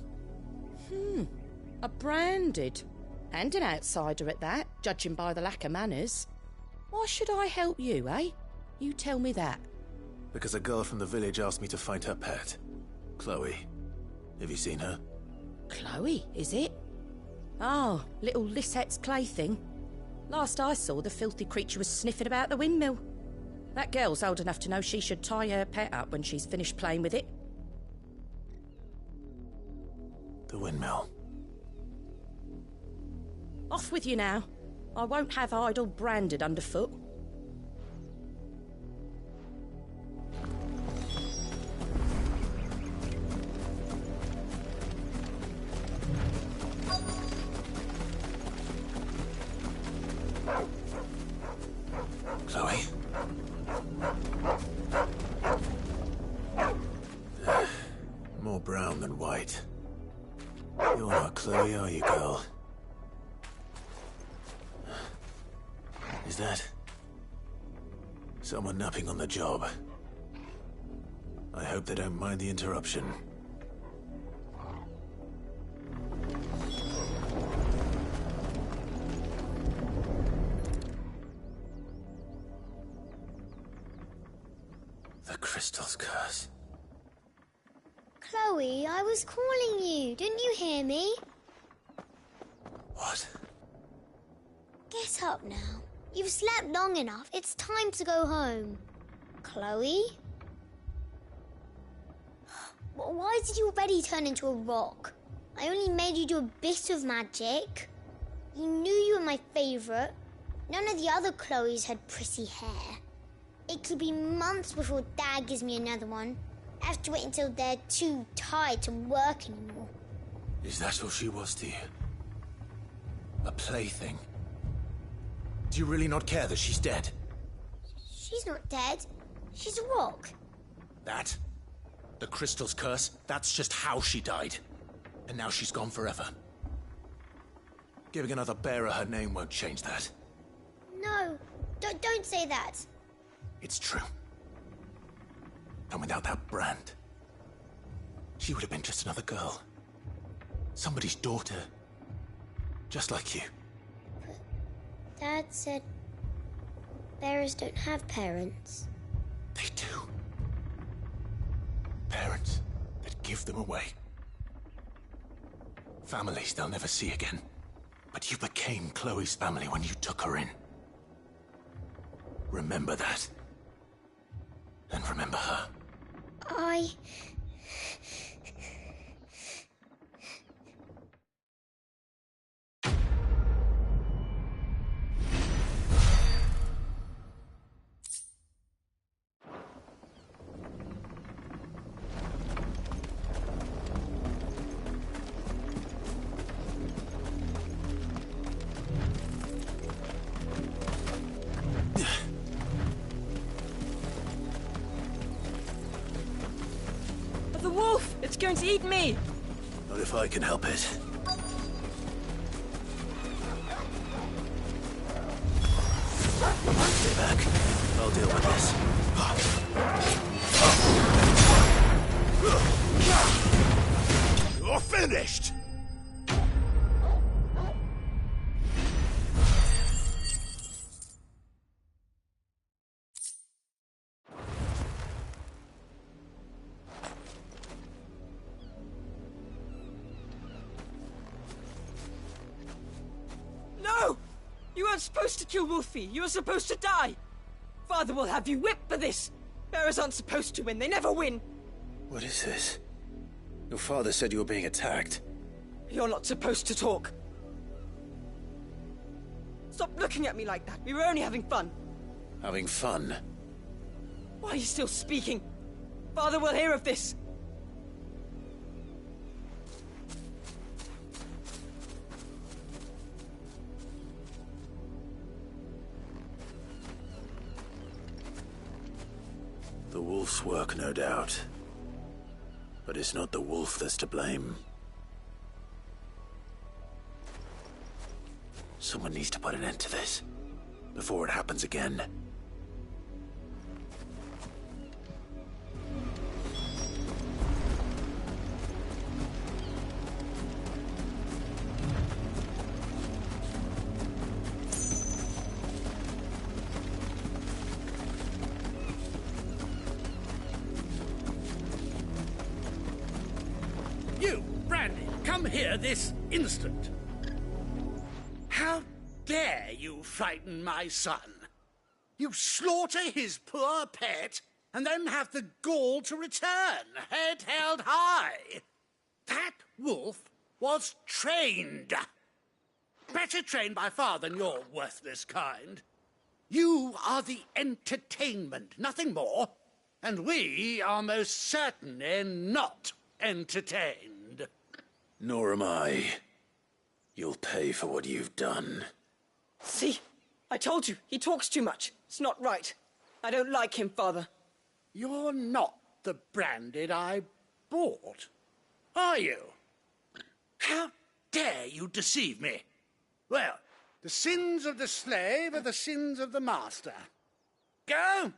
A branded. And an outsider at that, judging by the lack of manners. Why should I help you, eh? You tell me that. Because a girl from the village asked me to find her pet. Chloe. Have you seen her? Chloe, is it? Oh, little Lisette's plaything. Last I saw, the filthy creature was sniffing about the windmill. That girl's old enough to know she should tie her pet up when she's finished playing with it. The windmill. Off with you now. I won't have idle branded underfoot. Chloe? More brown than white. You're not Chloe, are you, girl? Is that someone napping on the job? I hope they don't mind the interruption. The crystal's curse. Chloe, I was calling you. Didn't you hear me? What? Get up now. You've slept long enough. It's time to go home. Chloe? Why did you already turn into a rock? I only made you do a bit of magic. You knew you were my favourite. None of the other Chloes had pretty hair. It could be months before Dad gives me another one. I have to wait until they're too tired to work anymore. Is that all she was to you? A plaything? Do you really not care that she's dead? She's not dead. She's a rock. That? The crystal's curse? That's just how she died. And now she's gone forever. Giving another bearer her name won't change that. No, don't say that. It's true. And without that brand, she would have been just another girl. Somebody's daughter. Just like you. Dad said bearers don't have parents. They do. Parents that give them away. Families they'll never see again. But you became Chloe's family when you took her in. Remember that. And remember her. The wolf! It's going to eat me! Not if I can help it. Stay back. I'll deal with this. You're finished! weren't supposed to kill Wolfie. You were supposed to die. Father will have you whipped for this. Bearers aren't supposed to win. They never win. What is this? Your father said you were being attacked. You're not supposed to talk. Stop looking at me like that. We were only having fun. Having fun? Why are you still speaking? Father will hear of this. The wolf's work, no doubt. But it's not the wolf that's to blame. Someone needs to put an end to this, before it happens again. You, Brandy, come here this instant. How dare you frighten my son? You slaughter his poor pet, and then have the gall to return, head held high. That wolf was trained. Better trained by far than your worthless kind. You are the entertainment, nothing more. And we are most certainly not entertained. Nor am I. You'll pay for what you've done. See? I told you, he talks too much. It's not right. I don't like him, Father. You're not the Branded I bought, are you? How dare you deceive me? Well, the sins of the slave are the sins of the master. Go!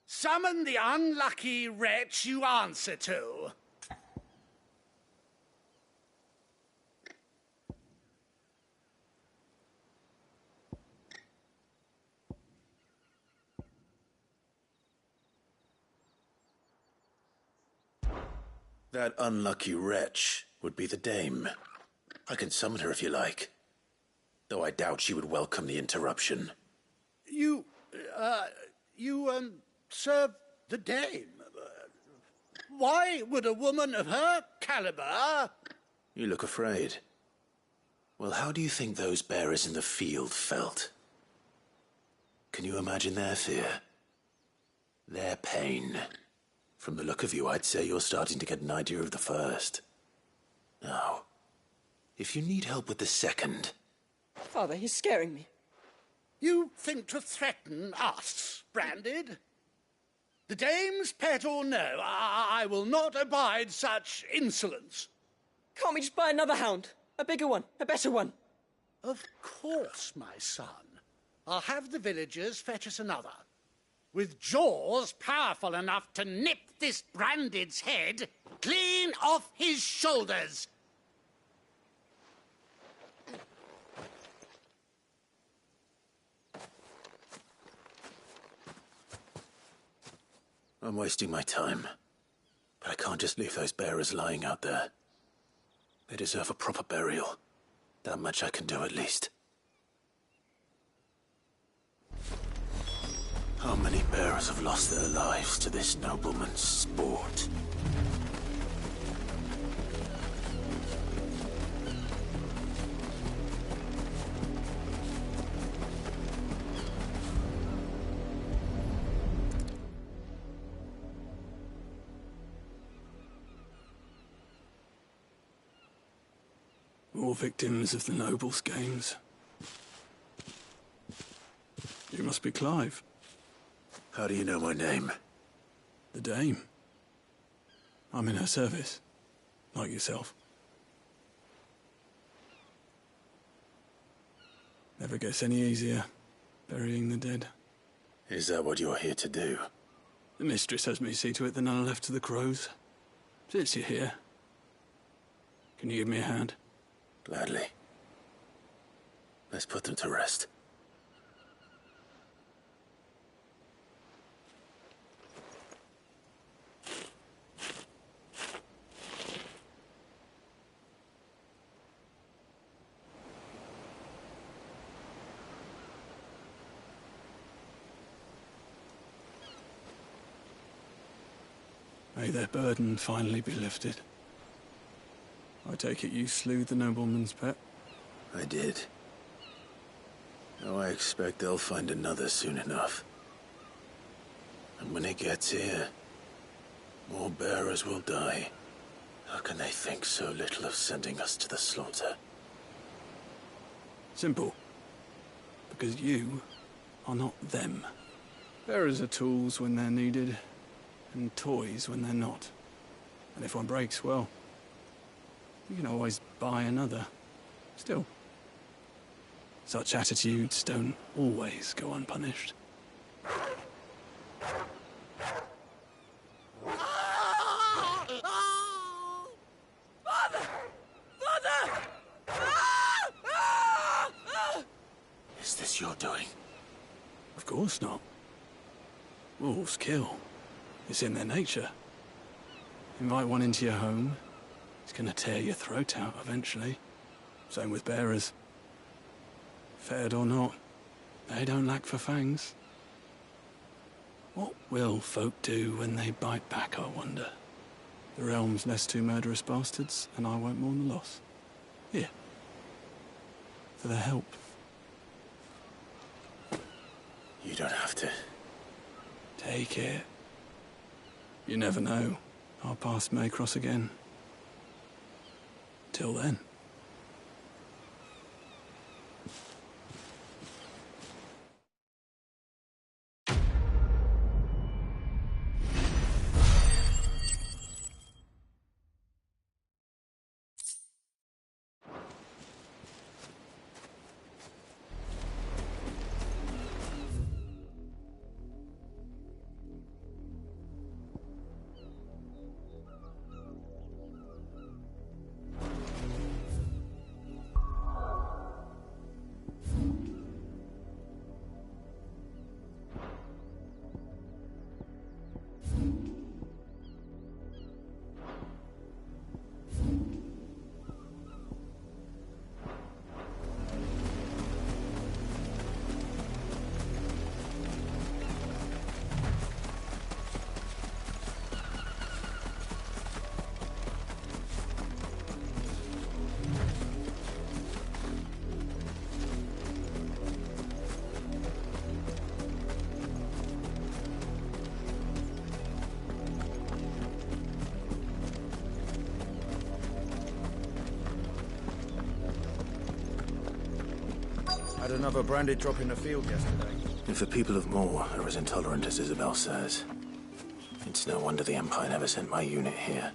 Summon the unlucky wretch you answer to. That unlucky wretch would be the dame. I can summon her if you like. Though I doubt she would welcome the interruption. You serve the dame. Why would a woman of her caliber... You look afraid. Well, how do you think those bearers in the field felt? Can you imagine their fear? Their pain? From the look of you, I'd say you're starting to get an idea of the first. Now, if you need help with the second... Father, he's scaring me. You think to threaten us, Branded? The dame's pet or no, I will not abide such insolence. Can't we just buy another hound? A bigger one, a better one. Of course, my son. I'll have the villagers fetch us another. With jaws powerful enough to nip this Branded's head clean off his shoulders. I'm wasting my time. But I can't just leave those bearers lying out there. They deserve a proper burial. That much I can do at least. How many bearers have lost their lives to this nobleman's sport? All victims of the nobles' games. You must be Clive. How do you know my name? The Dame. I'm in her service, like yourself. Never gets any easier, burying the dead. Is that what you're here to do? The mistress has me see to it that none are left to the crows. Since you're here, can you give me a hand? Gladly. Let's put them to rest. May their burden finally be lifted. I take it you slew the nobleman's pet? I did. Now I expect they'll find another soon enough. And when it gets here, more bearers will die. How can they think so little of sending us to the slaughter? Simple. Because you are not them. Bearers are tools when they're needed, and toys when they're not. And if one breaks, well, you can always buy another. Still, such attitudes don't always go unpunished. Is this your doing? Of course not. Wolves kill. It's in their nature. Invite one into your home, it's gonna tear your throat out eventually. Same with bearers. Fed or not, they don't lack for fangs. What will folk do when they bite back, I wonder? The realm's less two murderous bastards, and I won't mourn the loss. Here. For their help. You don't have to. Take it. You never know. Our paths may cross again. Till then. Had another branded drop in the field yesterday. If the people of Moor are as intolerant as Isabel says, it's no wonder the Empire never sent my unit here.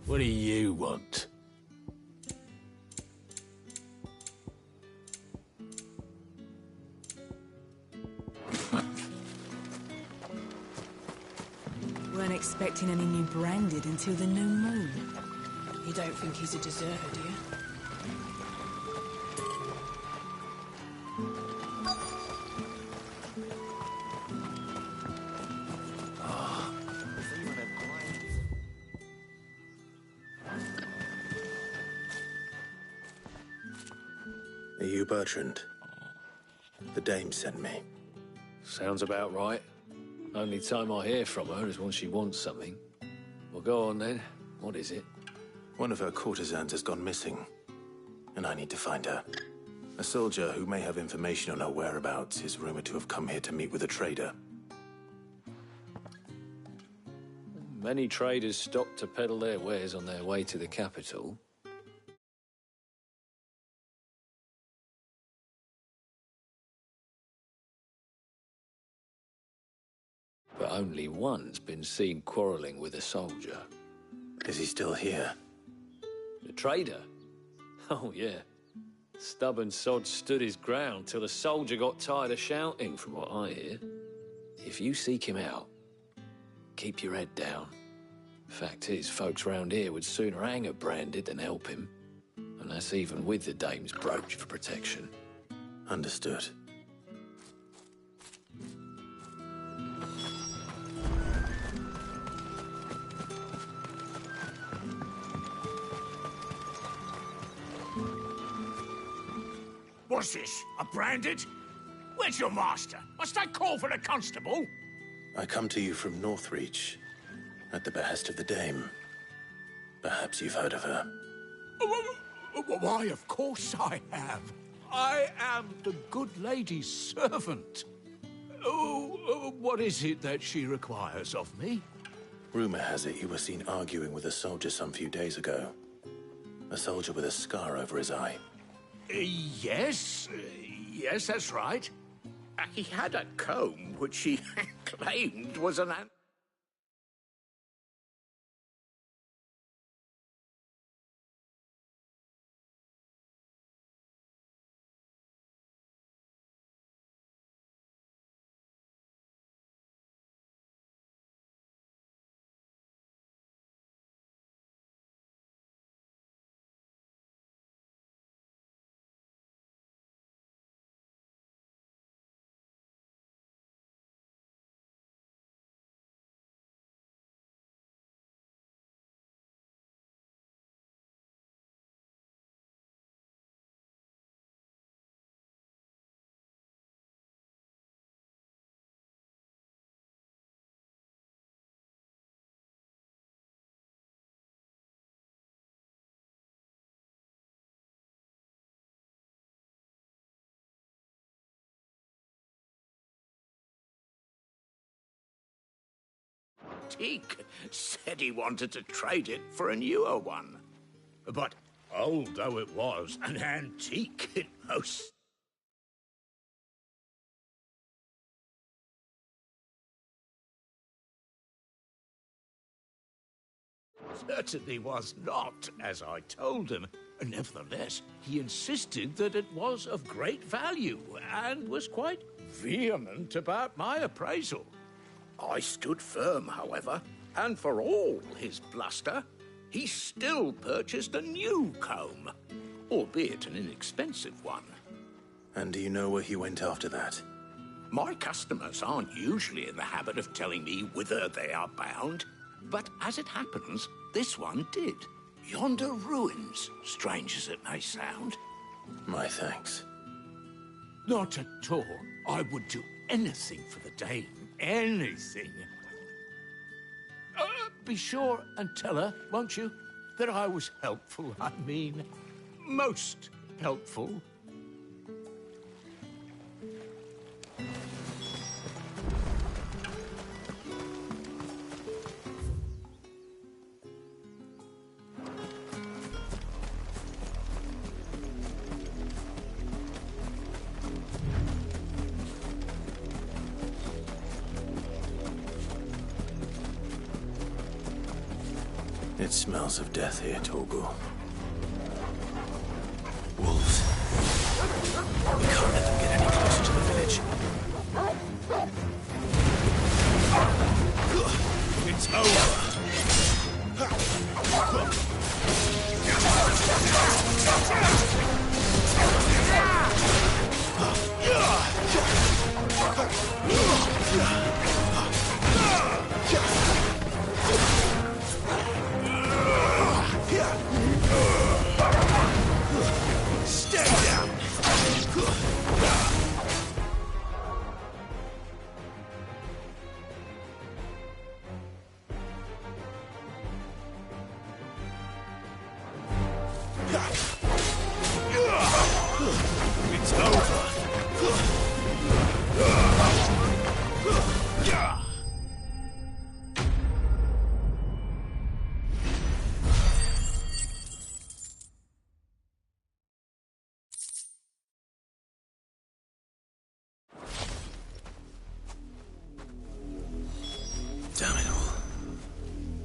What do you want? Weren't expecting any new branded until the new moon. You don't think he's a deserter, do you? Are you Bertrand? The dame sent me. Sounds about right. Only time I hear from her is when she wants something. Well, go on then. What is it? One of her courtesans has gone missing, and I need to find her. A soldier who may have information on her whereabouts is rumored to have come here to meet with a trader. Many traders stop to peddle their wares on their way to the capital. But only one's been seen quarrelling with a soldier. Is he still here? The trader? Oh, yeah. Stubborn sod stood his ground till the soldier got tired of shouting, from what I hear. If you seek him out, keep your head down. Fact is, folks round here would sooner hang a branded than help him. And that's even with the dame's brooch for protection. Understood. What's this? A branded? Where's your master? Must I call for the constable? I come to you from Northreach, at the behest of the Dame. Perhaps you've heard of her. Why, of course I have. I am the good lady's servant. What is it that she requires of me? Rumor has it you were seen arguing with a soldier some few days ago. A soldier with a scar over his eye. Yes, that's right. He had a comb which he claimed was an... Antique said he wanted to trade it for a newer one. But old though it was, an antique it most certainly was not, as I told him. Nevertheless, he insisted that it was of great value and was quite vehement about my appraisal. I stood firm, however, and for all his bluster, he still purchased a new comb, albeit an inexpensive one. And do you know where he went after that? My customers aren't usually in the habit of telling me whither they are bound, but as it happens, this one did. Yonder ruins, strange as it may sound. My thanks. Not at all. I would do anything for the Dame. Anything. Be sure and tell her, won't you, that I was helpful. I mean, most helpful. It smells of death here, Torgal. Wolves. We can't let them get any closer to the village. It's over. Stay down! It's over! Damn it all.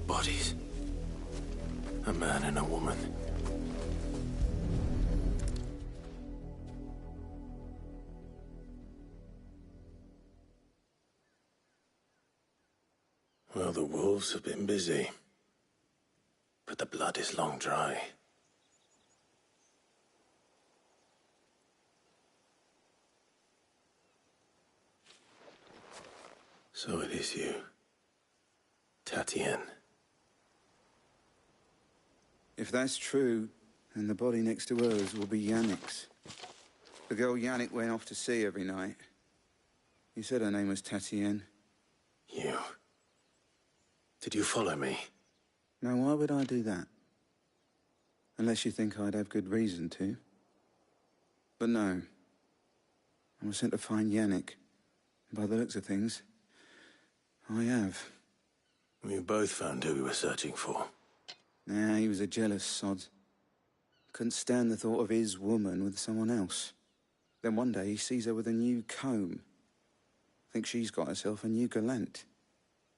Bodies. A man and a woman. Well, the wolves have been busy. But the blood is long dry. So it is you, Tatienne. If that's true, then the body next to hers will be Yannick's. The girl Yannick went off to sea every night. You said her name was Tatienne. You... Did you follow me? Now, why would I do that? Unless you think I'd have good reason to. But no. I was sent to find Yannick. By the looks of things, I have. We both found who we were searching for. Nah, he was a jealous sod. Couldn't stand the thought of his woman with someone else. Then one day he sees her with a new comb. Thinks she's got herself a new gallant.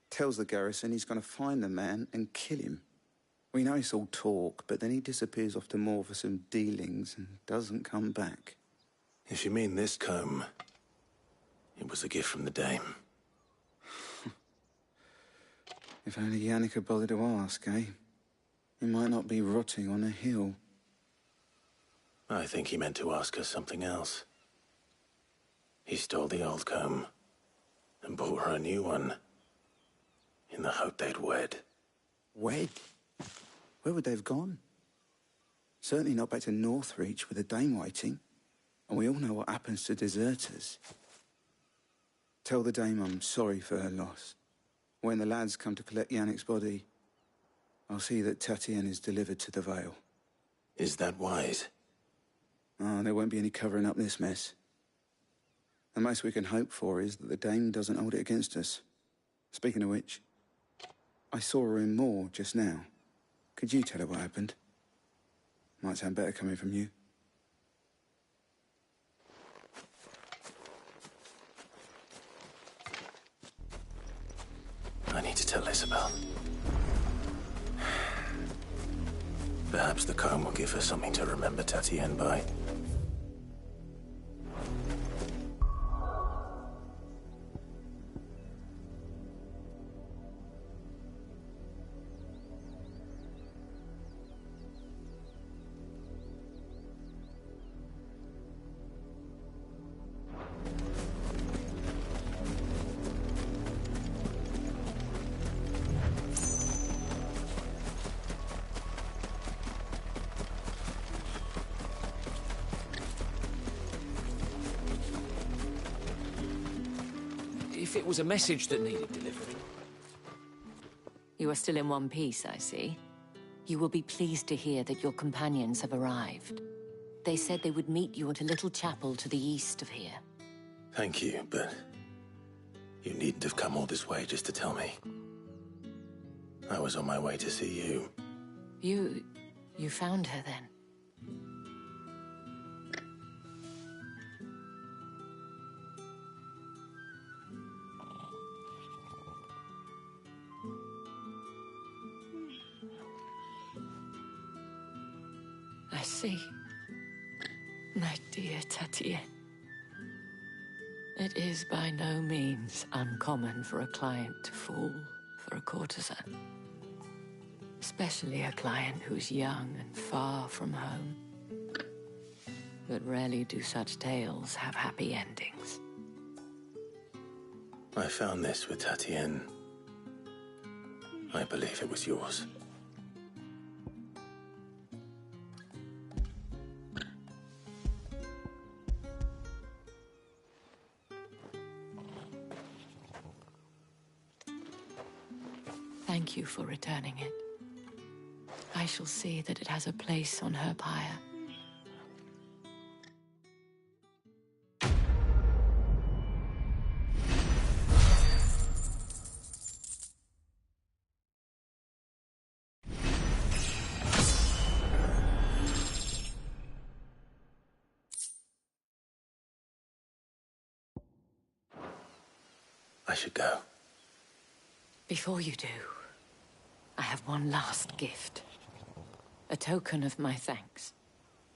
Tells the garrison he's going to find the man and kill him. We know it's all talk, but then he disappears off to Moor for some dealings and doesn't come back. If you mean this comb, it was a gift from the dame. If only Yannick had bothered to ask, eh? He might not be rotting on a hill. I think he meant to ask her something else. He stole the old comb and bought her a new one in the hope they'd wed. Wed? Where would they have gone? Certainly not back to Northreach with a dame waiting. And we all know what happens to deserters. Tell the dame I'm sorry for her loss. When the lads come to collect Yannick's body, I'll see that Tatienne is delivered to the Vale. Is that wise? Oh, there won't be any covering up this mess. The most we can hope for is that the dame doesn't hold it against us. Speaking of which, I saw her in Moor just now. Could you tell her what happened? Might sound better coming from you. I need to tell Isabel. Perhaps the comb will give her something to remember Tatienne by. If it was a message that needed delivering. You are still in one piece, I see. You will be pleased to hear that your companions have arrived. They said they would meet you at a little chapel to the east of here. Thank you, but you needn't have come all this way just to tell me. I was on my way to see you. You found her then? I see. My dear Tatienne. It is by no means uncommon for a client to fall for a courtesan. Especially a client who's young and far from home. But rarely do such tales have happy endings. I found this with Tatienne. I believe it was yours. Thank you for returning it. I shall see that it has a place on her pyre. I should go. Before you do, I have one last gift. A token of my thanks.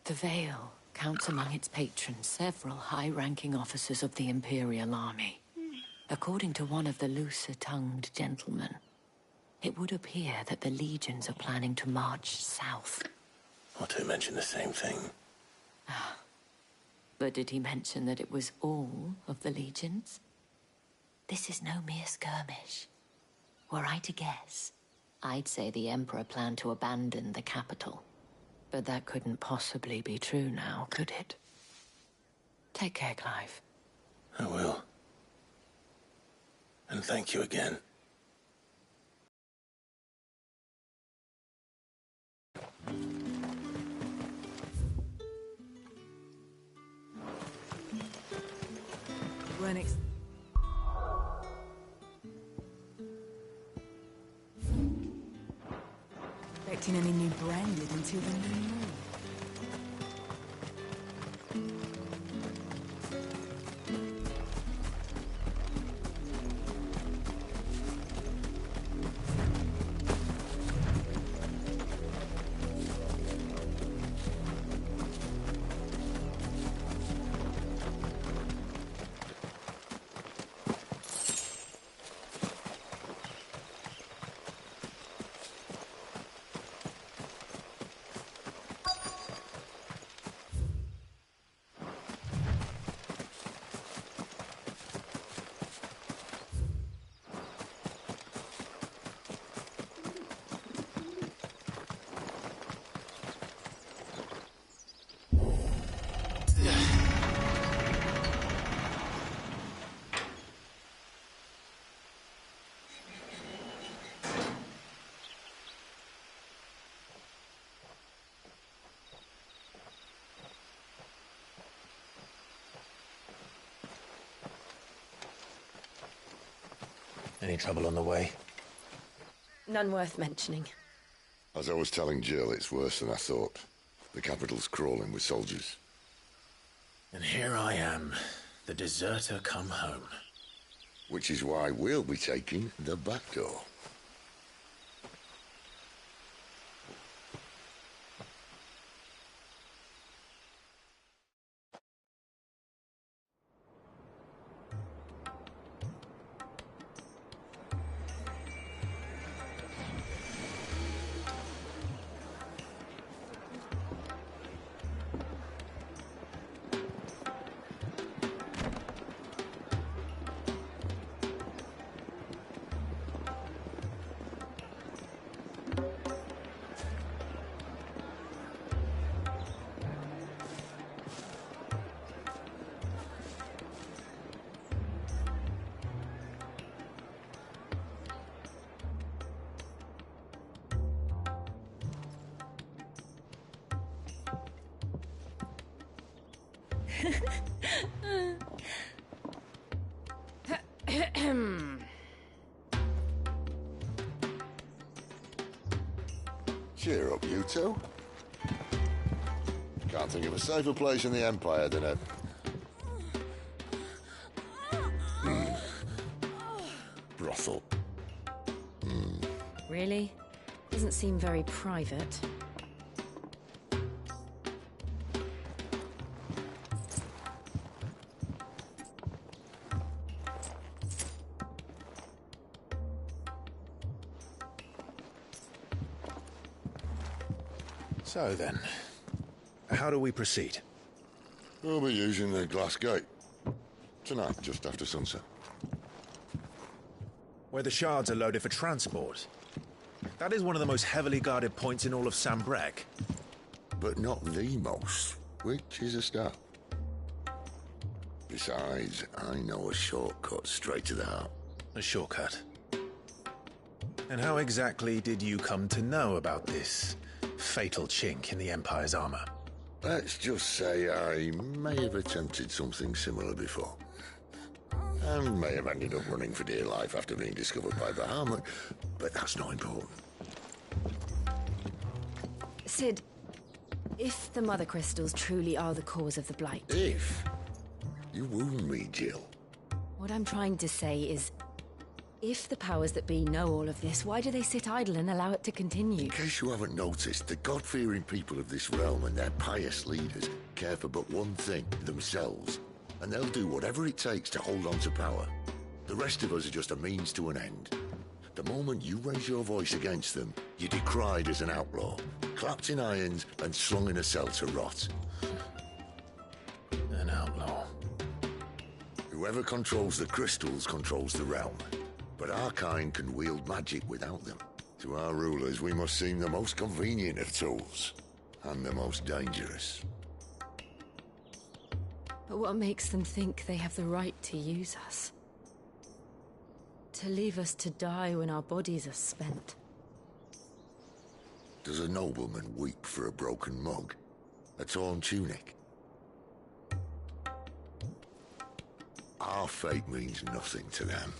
The Vale counts among its patrons several high-ranking officers of the Imperial Army. According to one of the looser-tongued gentlemen, it would appear that the legions are planning to march south. Otto mentioned the same thing. But did he mention that it was all of the legions? This is no mere skirmish. Were I to guess, I'd say the Emperor planned to abandon the capital. But that couldn't possibly be true now, could it? Take care, Clive. I will. And thank you again. Weren't expecting any new branded until the new moon. Any trouble on the way? None worth mentioning. As I was telling Jill, it's worse than I thought. The capital's crawling with soldiers. And here I am, the deserter come home. Which is why we'll be taking the back door. Cheer up, you two. Can't think of a safer place in the Empire than a... brothel. Really? Doesn't seem very private. So then, how do we proceed? We'll be using the glass gate. Tonight, just after sunset. Where the shards are loaded for transport. That is one of the most heavily guarded points in all of Sambrec. But not the most, which is a start. Besides, I know a shortcut straight to the heart. A shortcut? And how exactly did you come to know about this fatal chink in the Empire's armor? Let's just say I may have attempted something similar before. And may have ended up running for dear life after being discovered by Bahamut, but that's not important. Sid, if the Mother Crystals truly are the cause of the Blight... If? You wound me, Jill. What I'm trying to say is, if the powers that be know all of this, why do they sit idle and allow it to continue? In case you haven't noticed, the God-fearing people of this realm and their pious leaders care for but one thing, themselves. And they'll do whatever it takes to hold on to power. The rest of us are just a means to an end. The moment you raise your voice against them, you're decried as an outlaw, clapped in irons and slung in a cell to rot. An outlaw. Whoever controls the crystals controls the realm. But our kind can wield magic without them. To our rulers, we must seem the most convenient of tools. And the most dangerous. But what makes them think they have the right to use us? To leave us to die when our bodies are spent? Does a nobleman weep for a broken mug? A torn tunic? Our fate means nothing to them.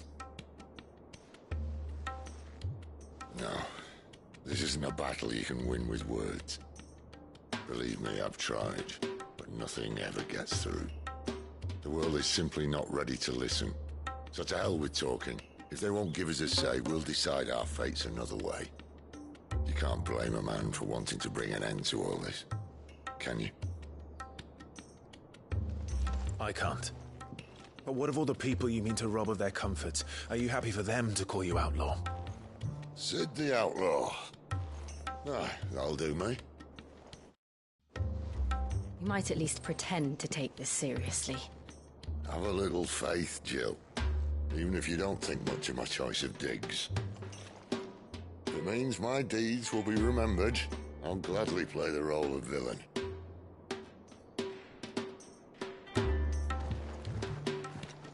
No, this isn't a battle you can win with words. Believe me, I've tried, but nothing ever gets through. The world is simply not ready to listen. So to hell with talking. If they won't give us a say, we'll decide our fates another way. You can't blame a man for wanting to bring an end to all this, can you? I can't. But what of all the people you mean to rob of their comforts? Are you happy for them to call you outlaw? Sid the Outlaw. Ah, that'll do me. You might at least pretend to take this seriously. Have a little faith, Jill. Even if you don't think much of my choice of digs. If it means my deeds will be remembered, I'll gladly play the role of villain.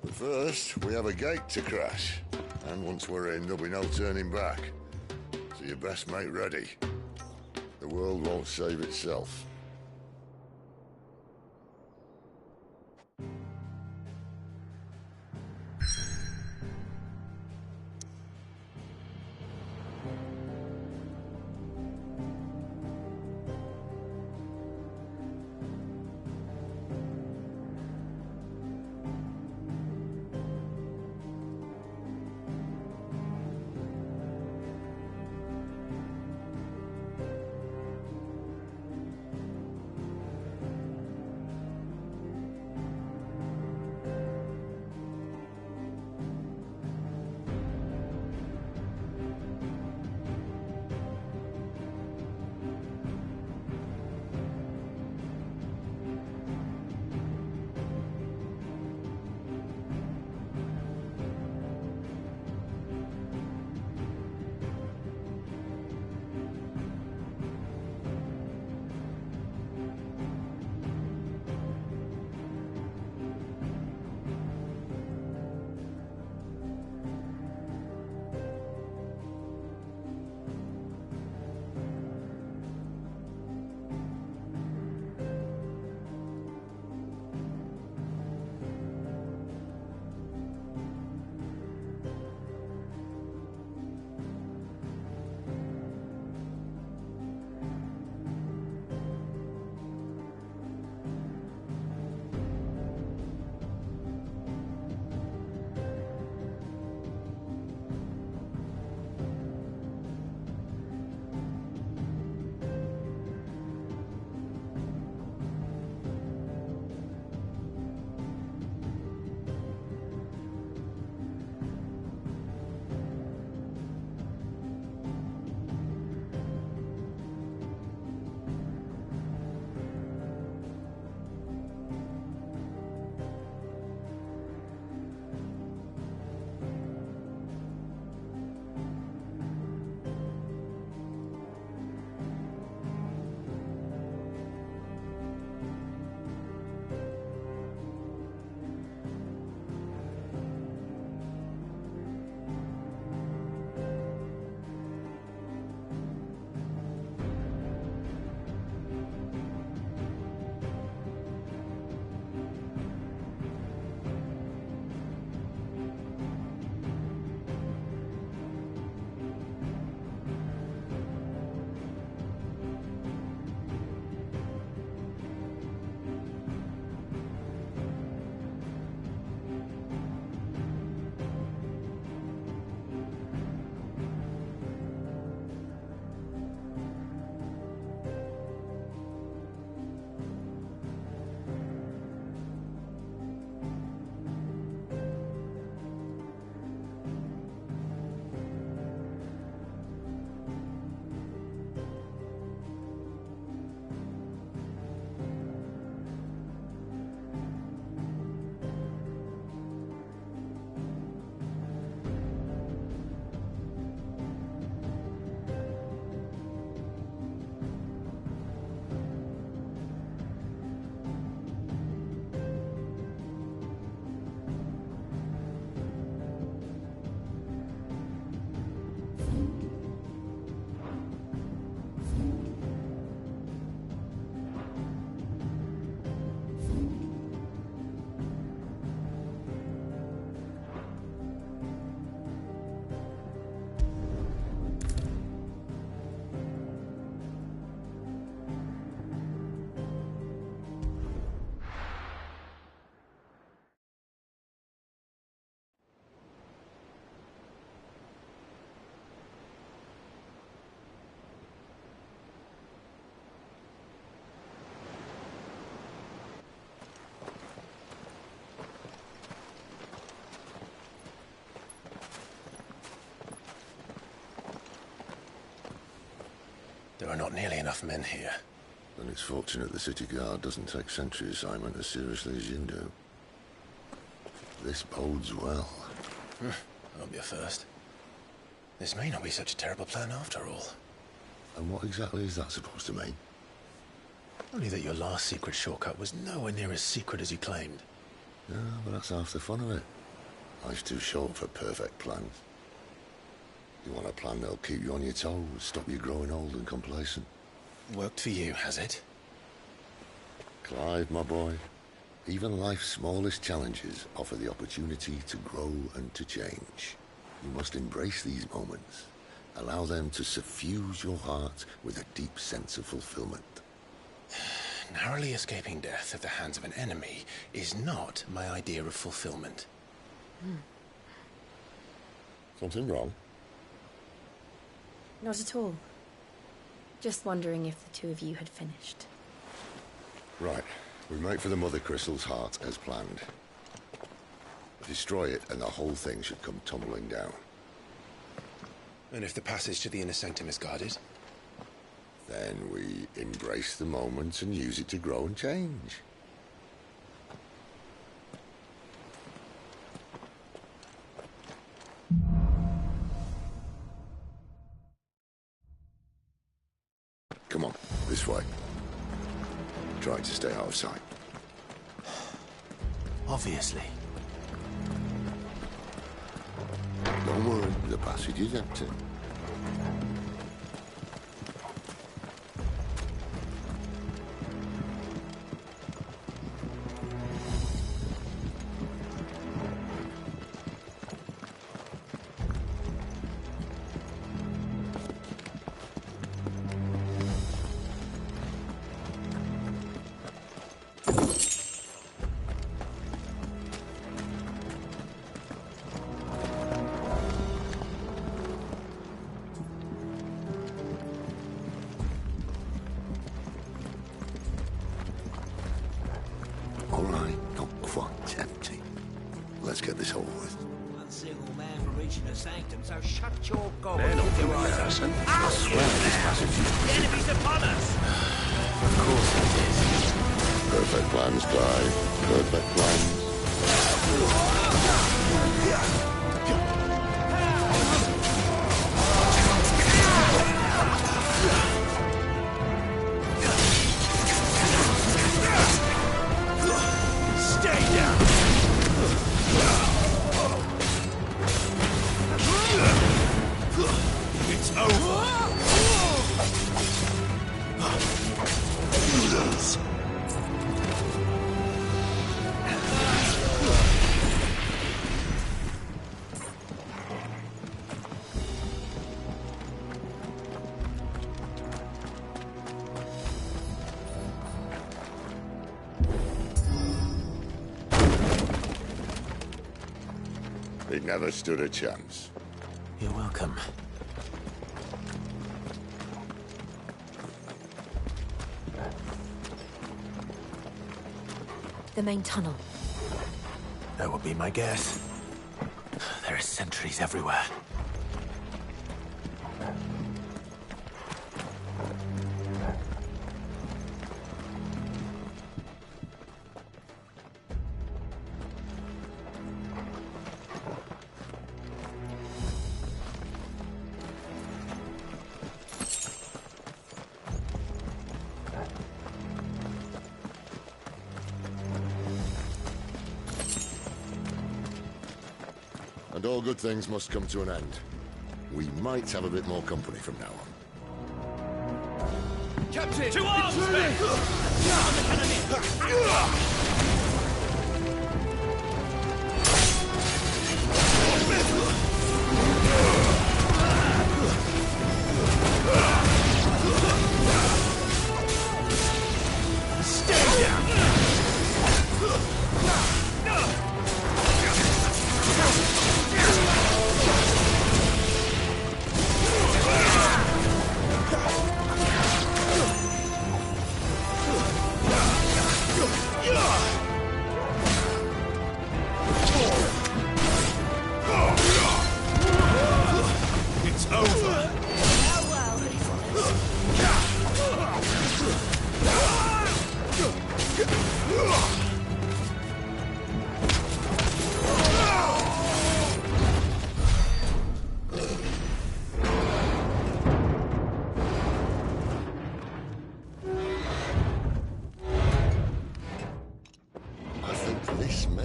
But first, we have a gate to crash. And once we're in, there'll be no turning back. So you best make ready. The world won't save itself. There are not nearly enough men here. Then it's fortunate the city guard doesn't take sentry assignment as seriously as you do. This bodes well. That'll be a first. This may not be such a terrible plan after all. And what exactly is that supposed to mean? Only that your last secret shortcut was nowhere near as secret as you claimed. Yeah, but that's half the fun of it. Life's too short for perfect plans. You want a plan that'll keep you on your toes, stop you growing old and complacent. Worked for you, has it? Clive, my boy, even life's smallest challenges offer the opportunity to grow and to change. You must embrace these moments. Allow them to suffuse your heart with a deep sense of fulfillment. Narrowly escaping death at the hands of an enemy is not my idea of fulfillment. Something wrong? Not at all. Just wondering if the two of you had finished. Right. We make for the Mother Crystal's heart as planned. Destroy it and the whole thing should come tumbling down. And if the passage to the inner sanctum is guarded? Then we embrace the moment and use it to grow and change. Come on, this way. Try to stay out of sight. Obviously. Don't worry, the passage is empty. All right, not quite empty. Let's get this over with. One single man for reaching the sanctum, so shut your gob. They're not from Garrison. I swear this passage is... The enemy's upon us! Of course it is. Perfect plans, Clive. Perfect plans. He never stood a chance. You're welcome. The main tunnel. That would be my guess. There are sentries everywhere. And all good things must come to an end. We might have a bit more company from now on. Captain! To arms, men! On the enemy! Yeah!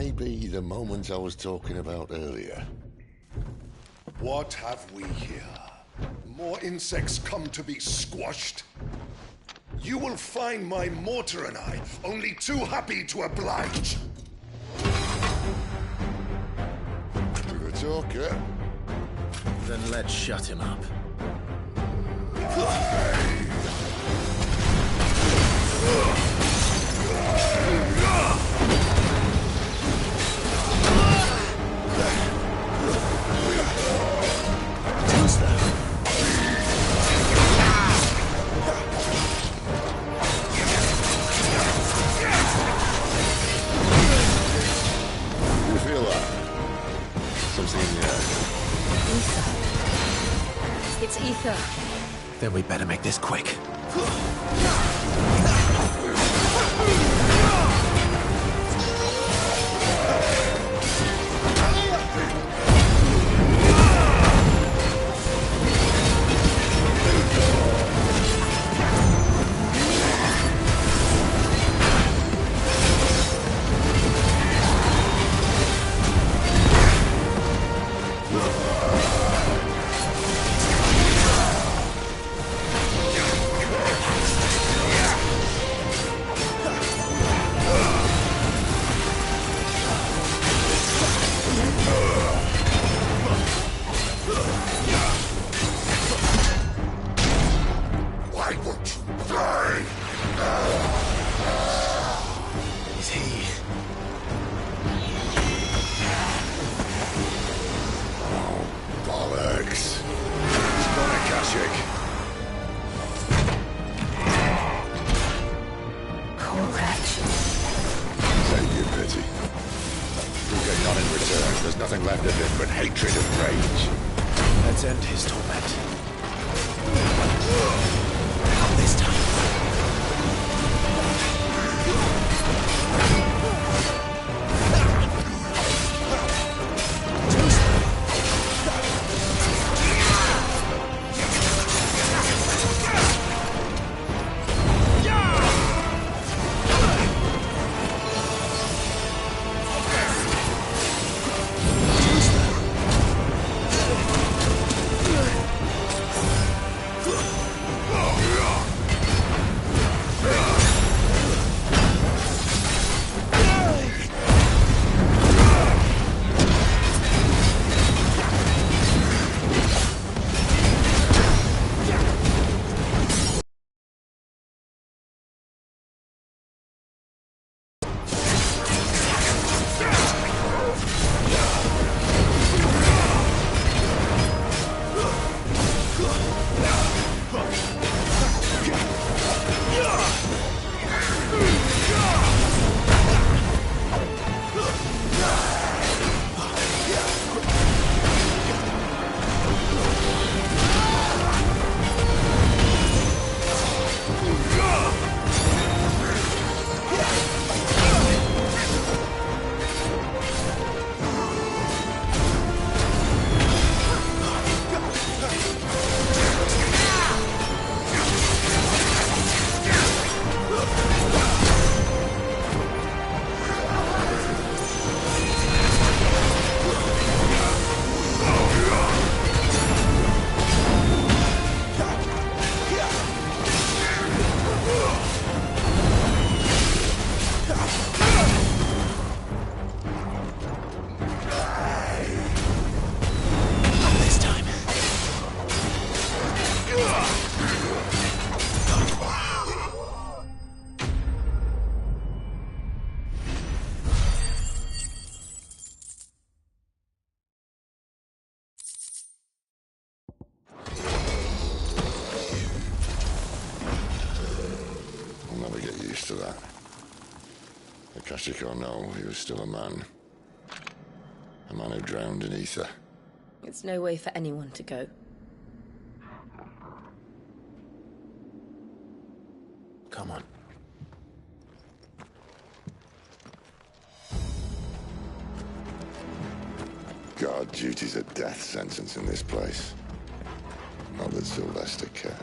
may be the moment I was talking about earlier. What have we here? More insects come to be squashed? You will find my mortar and I only too happy to oblige. To the talker. Then let's shut him up. You feel that? Something in the air. It's ether. Then we better make this quick. Why won't you die? Is he... Oh, bollocks. He's gone, Akashic. Poor wretch. Take your pity. You get none in return. There's nothing left of him but hatred and rage. Let's end his torment. Not this time. To that. Akashic or no, he was still a man. A man who drowned in ether. It's no way for anyone to go. Come on. God, duty's a death sentence in this place. Not that Sylvester cared.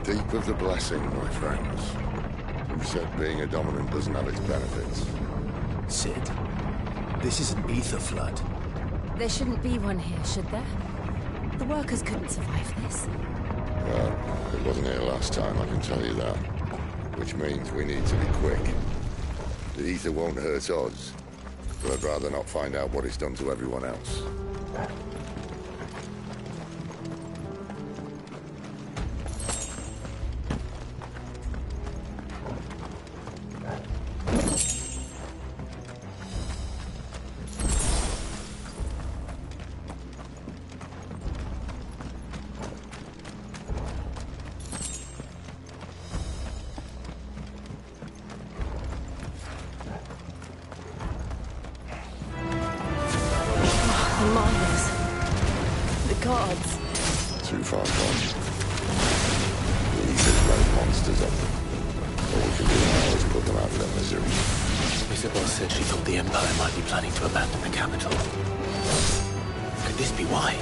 deep of the blessing, my friends. Who said being a dominant doesn't have its benefits? Sid, this is an ether flood. There shouldn't be one here, should there? The workers couldn't survive this. Well, it wasn't here last time, I can tell you that. Which means we need to be quick. The ether won't hurt us, but I'd rather not find out what it's done to everyone else. Too far gone. The ether's made monsters of them. All we can do now is put them out of their misery. Isabel said she thought the Empire might be planning to abandon the capital. Could this be why?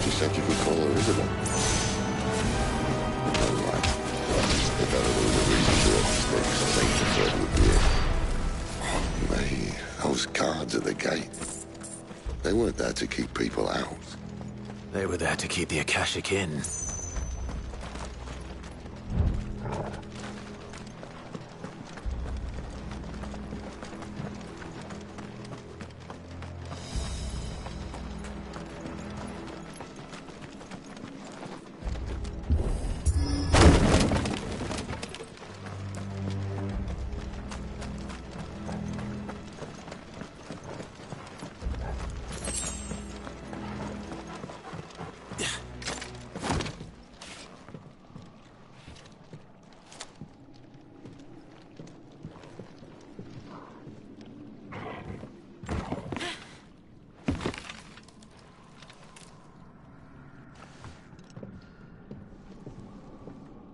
She said you could call her Isabel. Never mind. If ever there was a reason to it, I think the third would be it. Me, those guards at the gate. They weren't there to keep people out. They were there to keep the Akashic in.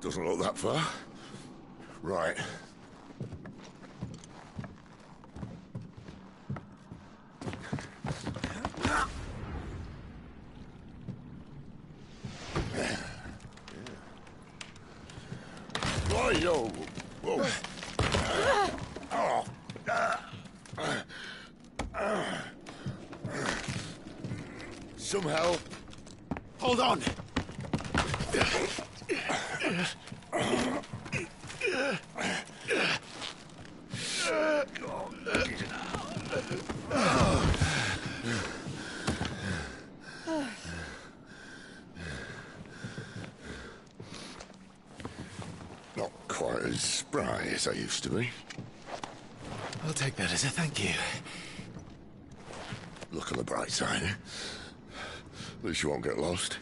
Doesn't look that far. Right. Yo. Whoa. Some help. Hold on. Not quite as spry as I used to be. I'll take that as a thank you. Look on the bright side, eh? At least you won't get lost.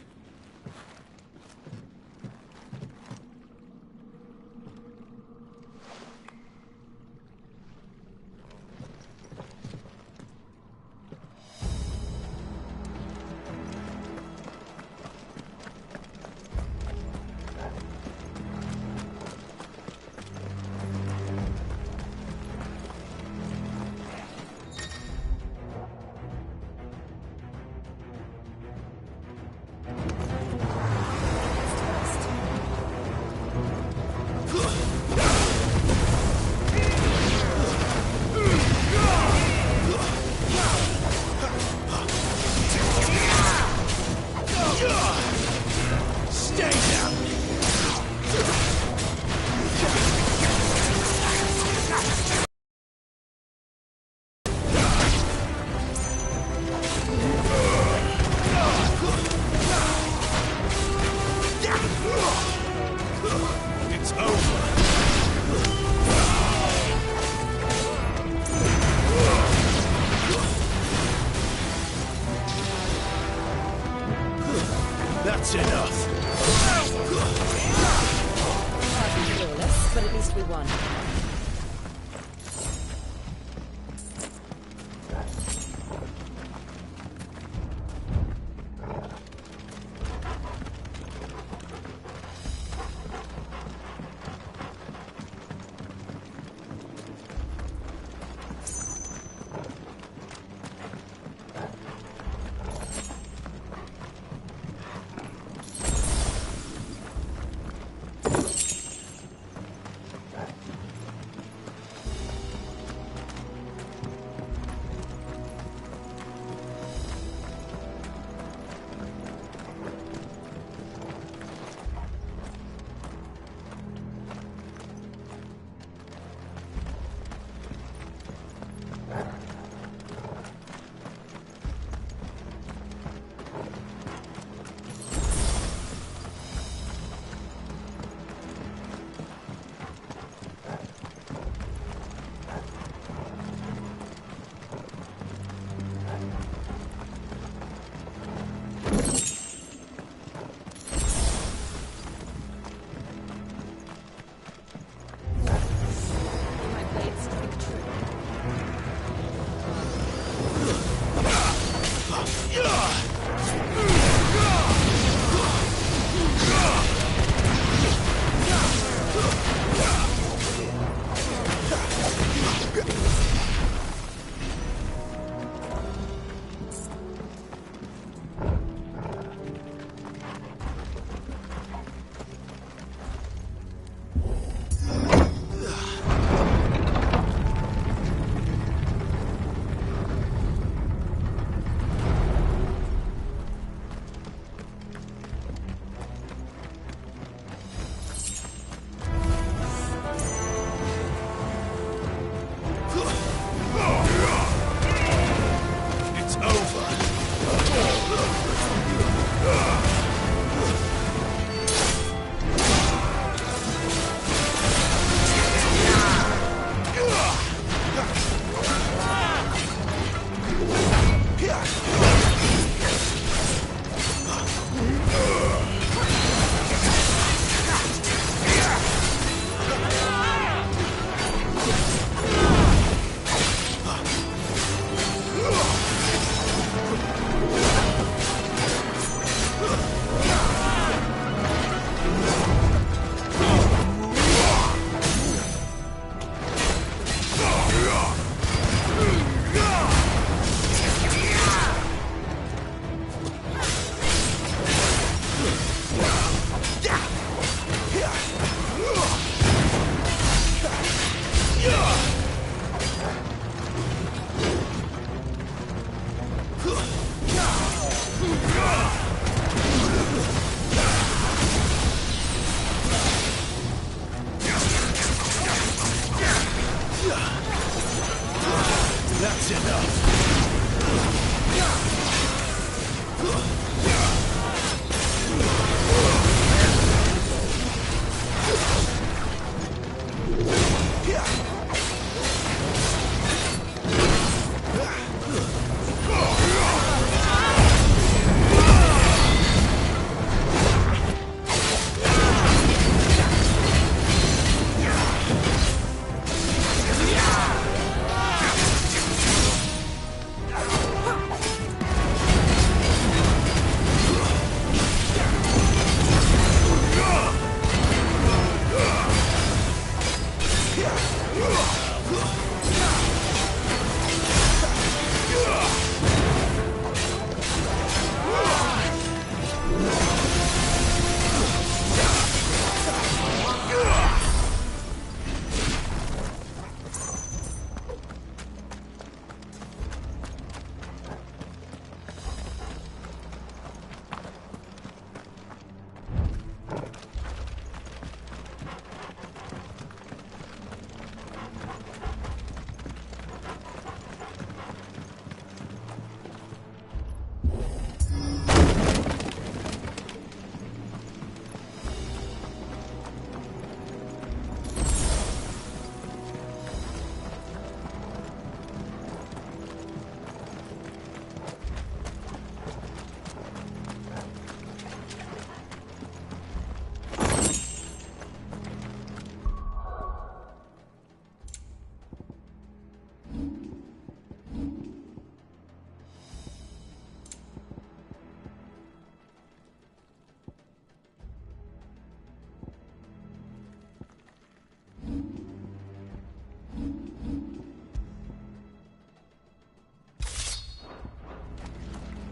That's enough. Flawless, but at least we won.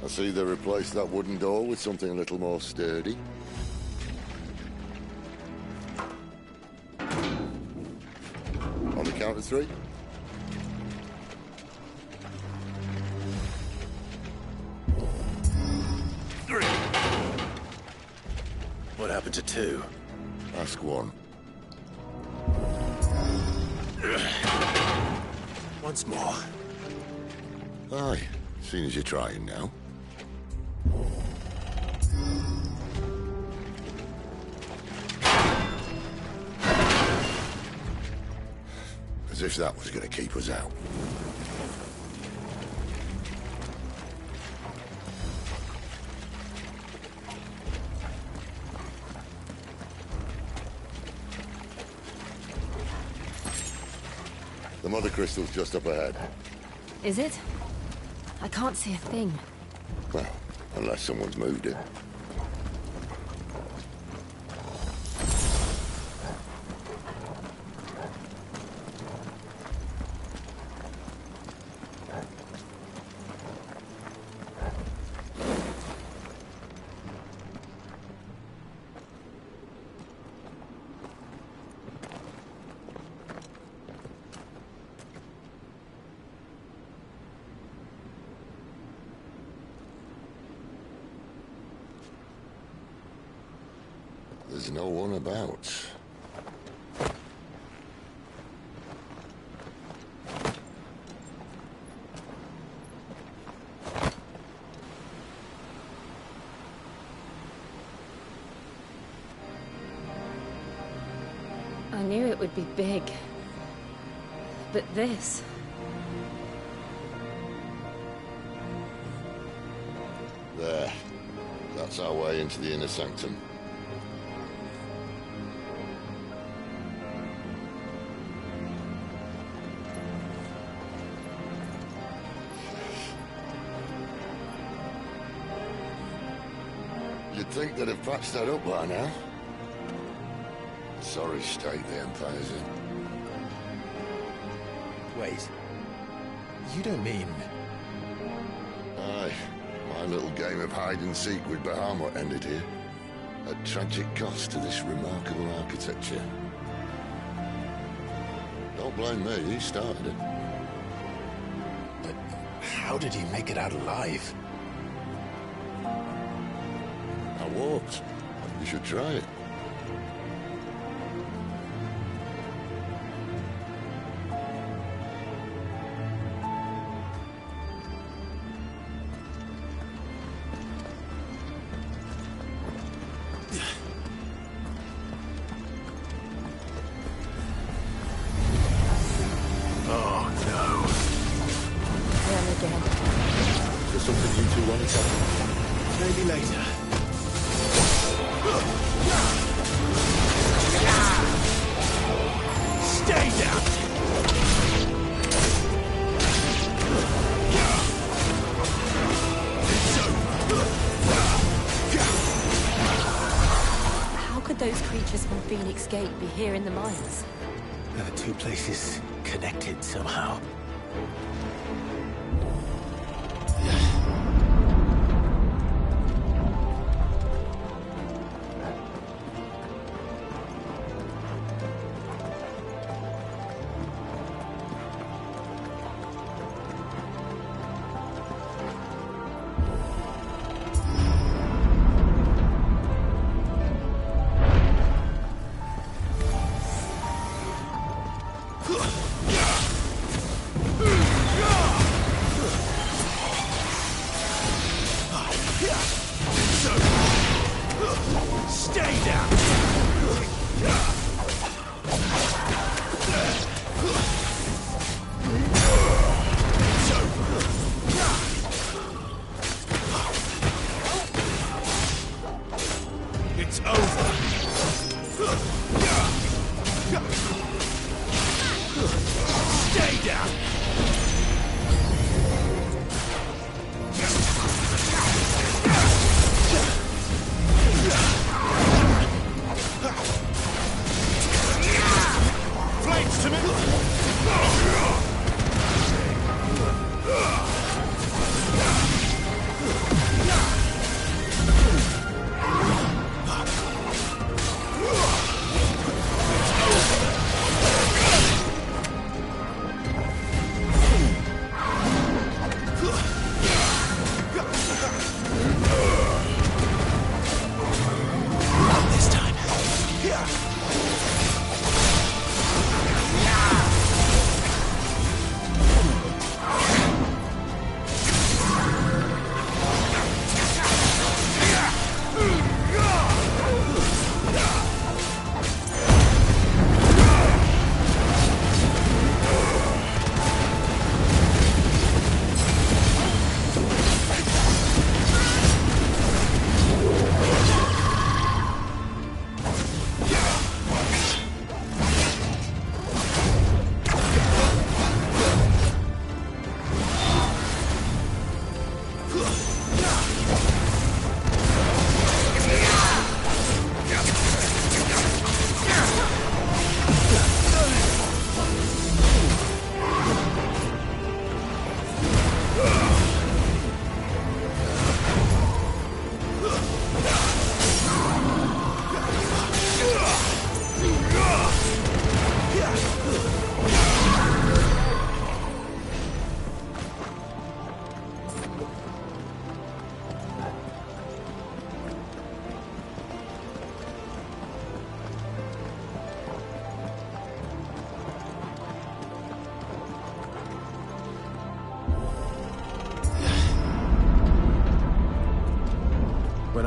I see they replaced that wooden door with something a little more sturdy. On the count of 3. What happened to 2? Ask 1. Once more. Aye, seeing as you're trying now. As if that was going to keep us out. The mother crystal's just up ahead. Is it? I can't see a thing. Well, unless someone's moved it. There's no one about. I knew it would be big. But this... There. That's our way into the inner sanctum. You'd think they'd have patched that up by now. Sorry state the Empire's in. Wait. You don't mean... Aye. My little game of hide-and-seek with Bahamut ended here. At tragic cost to this remarkable architecture. Don't blame me, he started it. But how did he make it out alive? I walked. You should try it. Oh, no. Them again. Is there something you two want to talk about? Maybe later. Stay down! How could those creatures from Phoenix Gate be here in the mines? Are the 2 places connected somehow? Stay down! It's over. Stay down! Flames to me!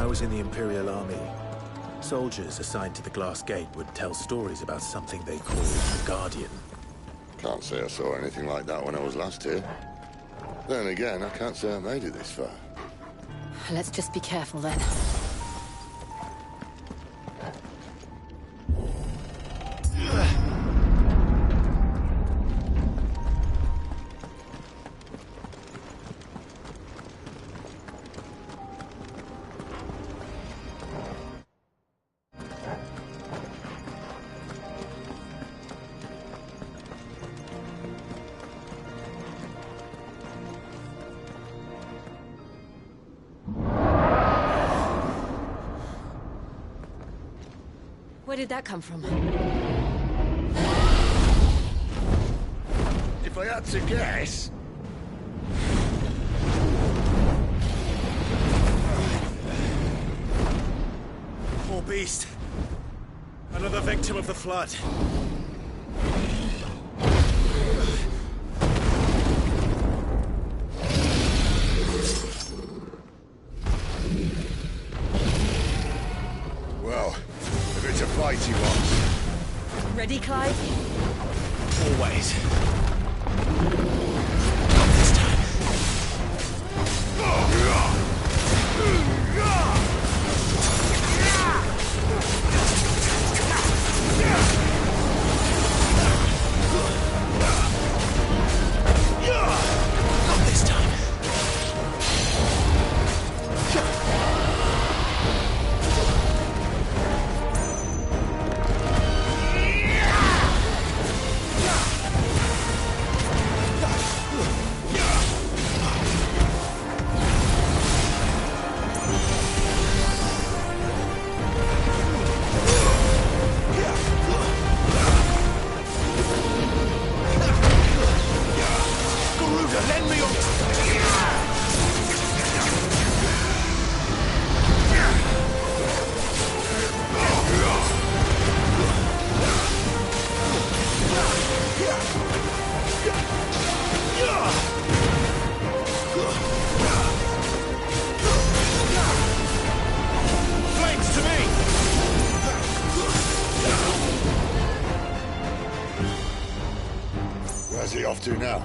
was in the Imperial Army, soldiers assigned to the Glass Gate would tell stories about something they called the Guardian. Can't say I saw anything like that when I was last here. Then again, I can't say I made it this far. Let's just be careful then. Where did that come from? If I had to guess... Poor beast. Another victim of the Flood. Well, if it's a fight he wants. Ready, Clive? Always. Where's he off to now?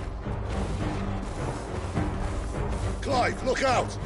Clive, look out!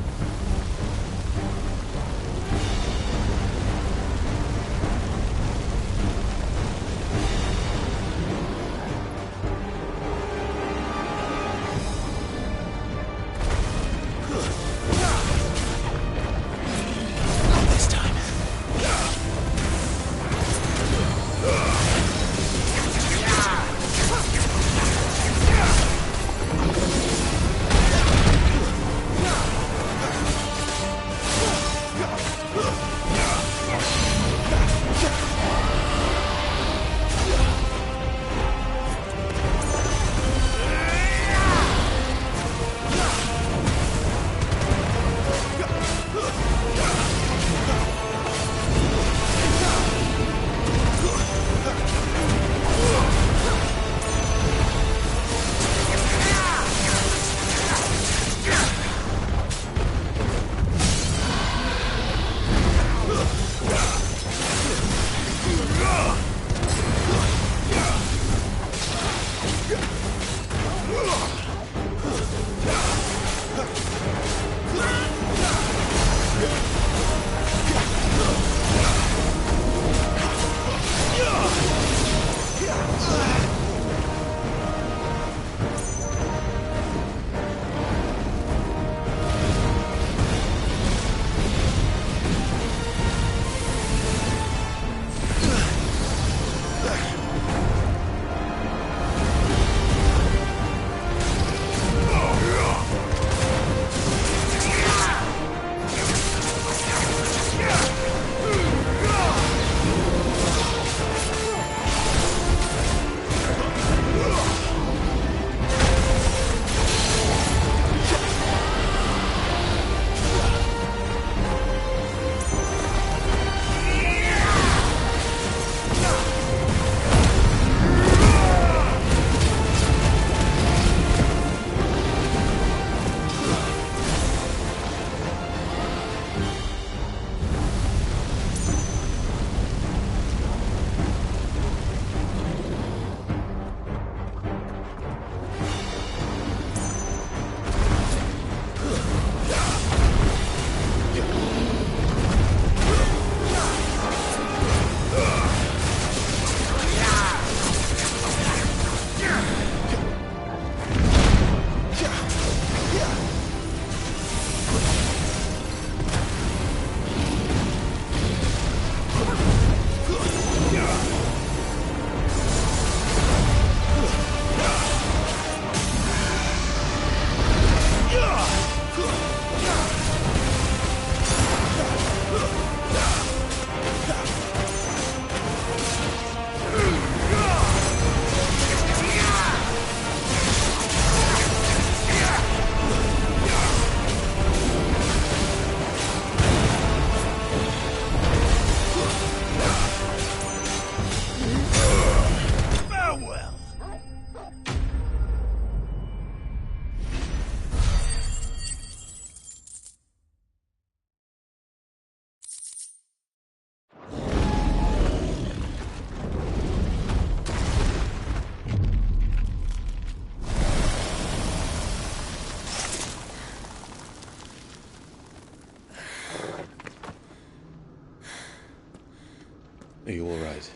you all right?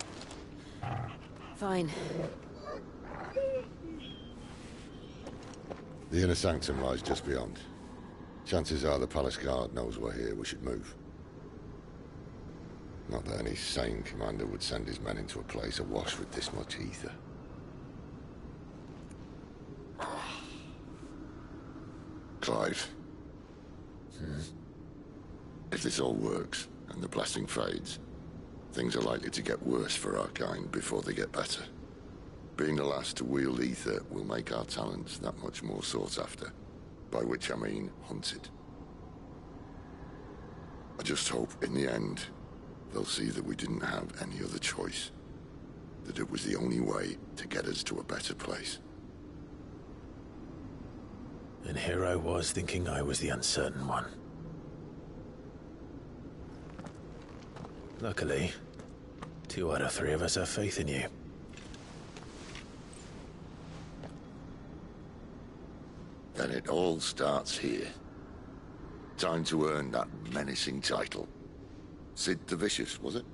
Fine. The inner sanctum lies just beyond. Chances are the palace guard knows we're here. We should move. Not that any sane commander would send his men into a place awash with this much ether. Clive. If this all works, and the blessing fades, things are likely to get worse for our kind before they get better. Being the last to wield ether will make our talents that much more sought after. By which I mean hunted. I just hope, in the end, they'll see that we didn't have any other choice. That it was the only way to get us to a better place. And here I was thinking I was the uncertain one. Luckily, 2 out of 3 of us have faith in you. Then it all starts here. Time to earn that menacing title. Sid the Vicious, was it?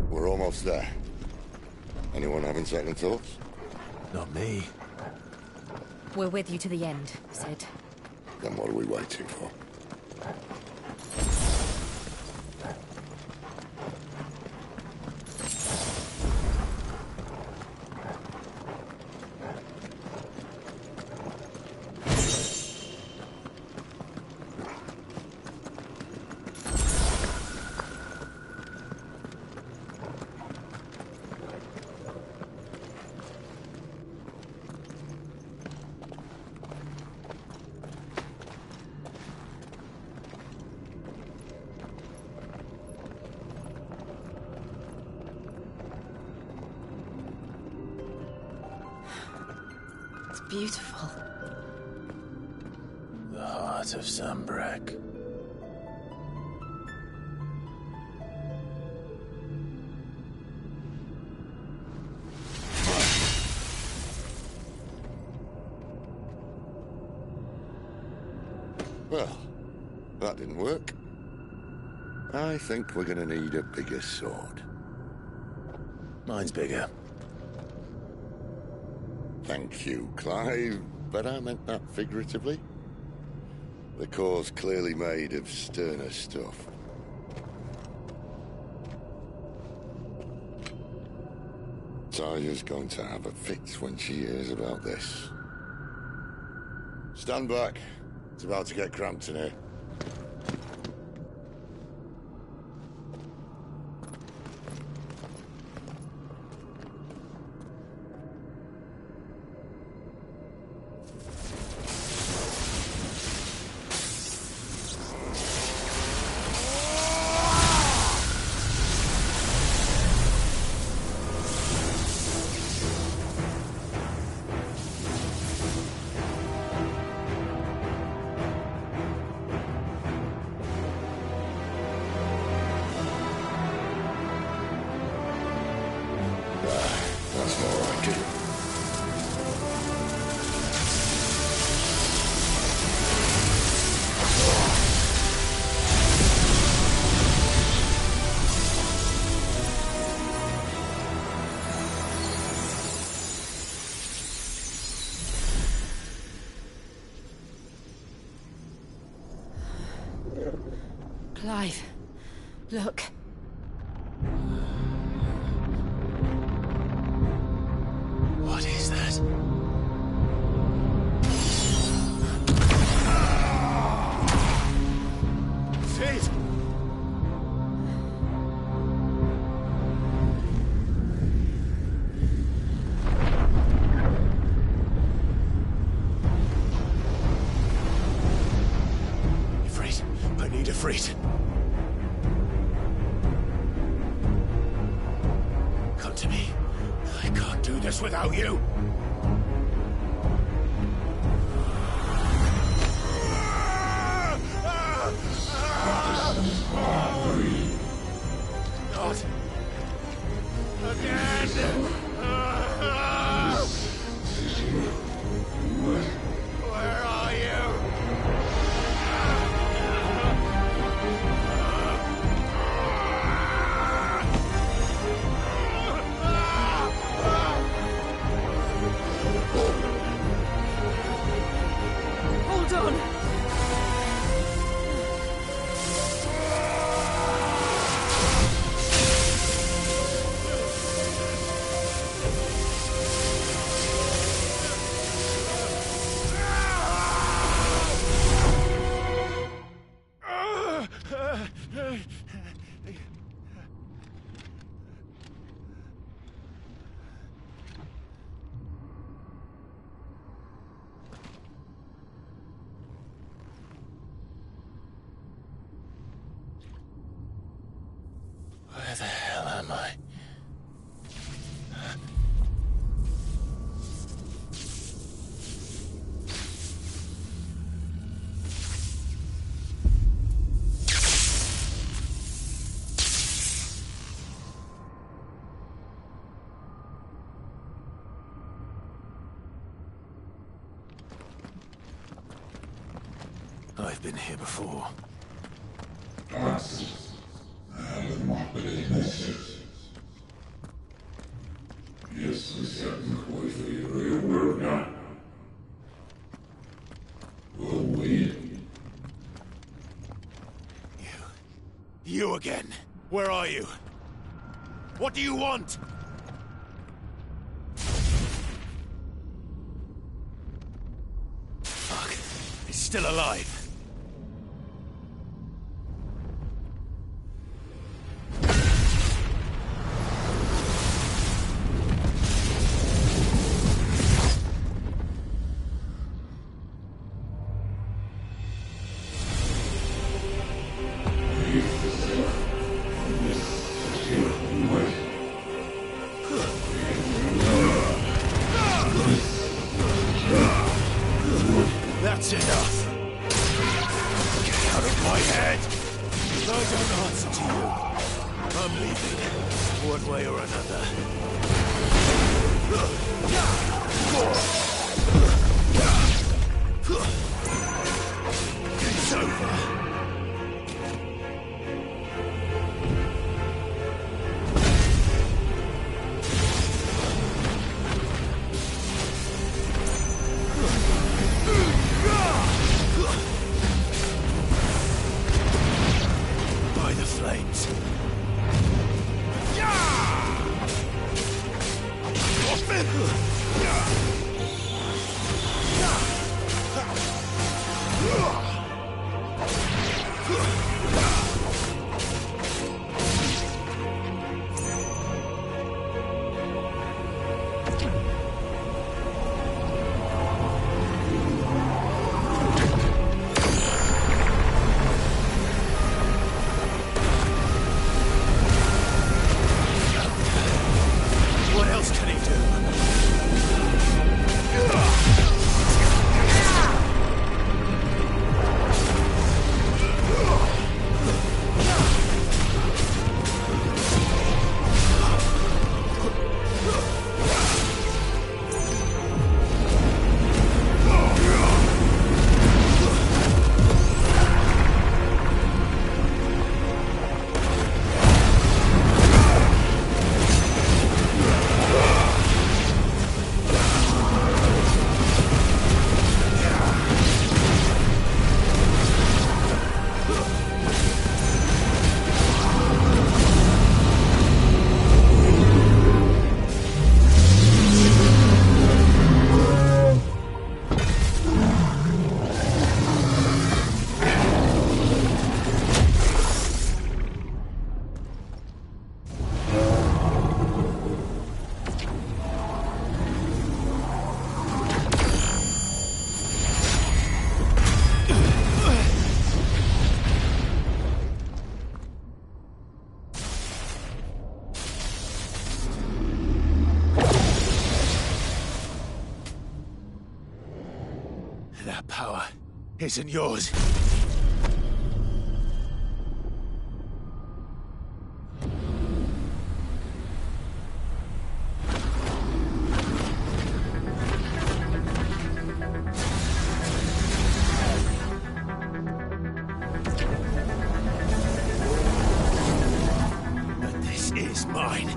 We're almost there. Anyone having second thoughts? Not me. We're with you to the end, Sid. Then what are we waiting for? Beautiful. The heart of Zambrak. Well, that didn't work. I think we're gonna need a bigger sword. Mine's bigger. Thank you, Clive, but I meant that figuratively. The core's clearly made of sterner stuff. Taya's going to have a fit when she hears about this. Stand back. It's about to get cramped in here. That's more like it. Clive, look. What is that? Sid! Ifrit, I need Ifrit. Come to me. I can't do this without you. Hold on! Where the hell am I? I've been here before. You again. Where are you? What do you want? Fuck. He's still alive. That's enough. Get out of my head. I don't answer to you. I'm leaving, one way or another. It's over. By the flames. What else can he do? That power isn't yours. But this is mine.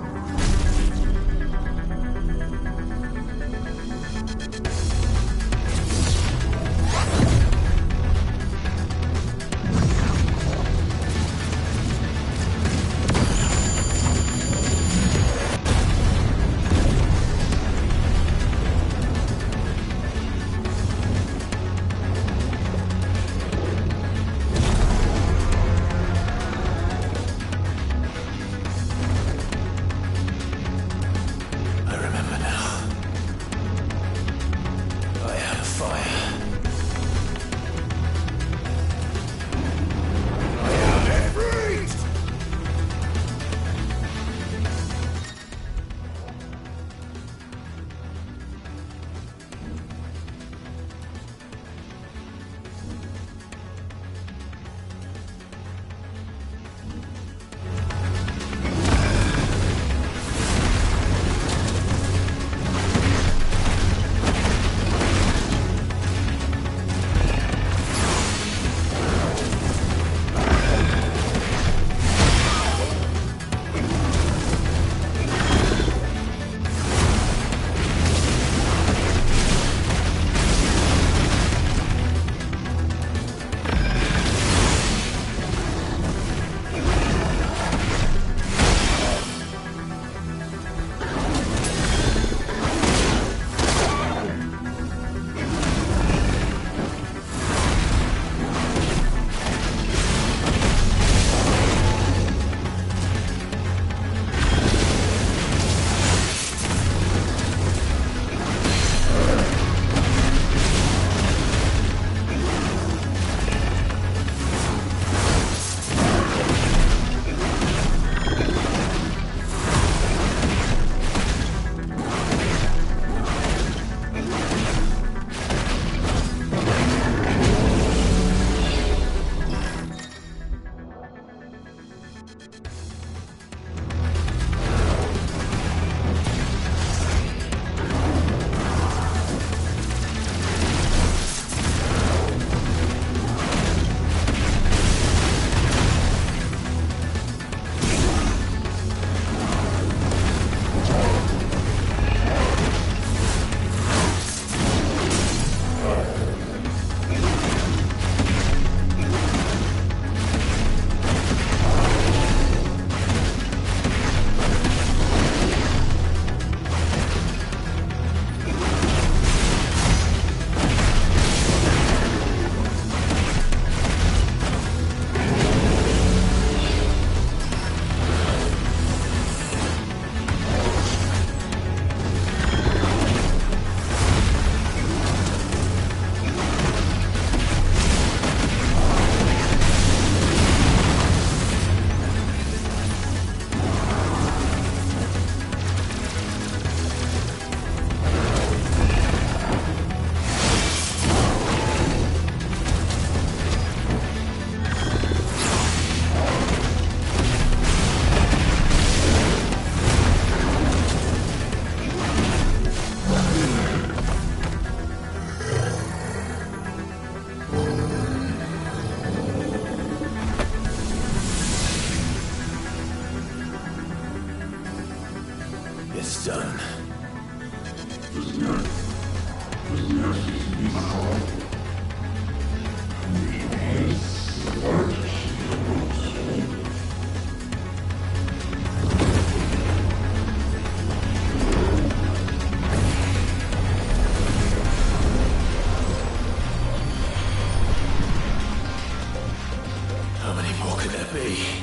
be.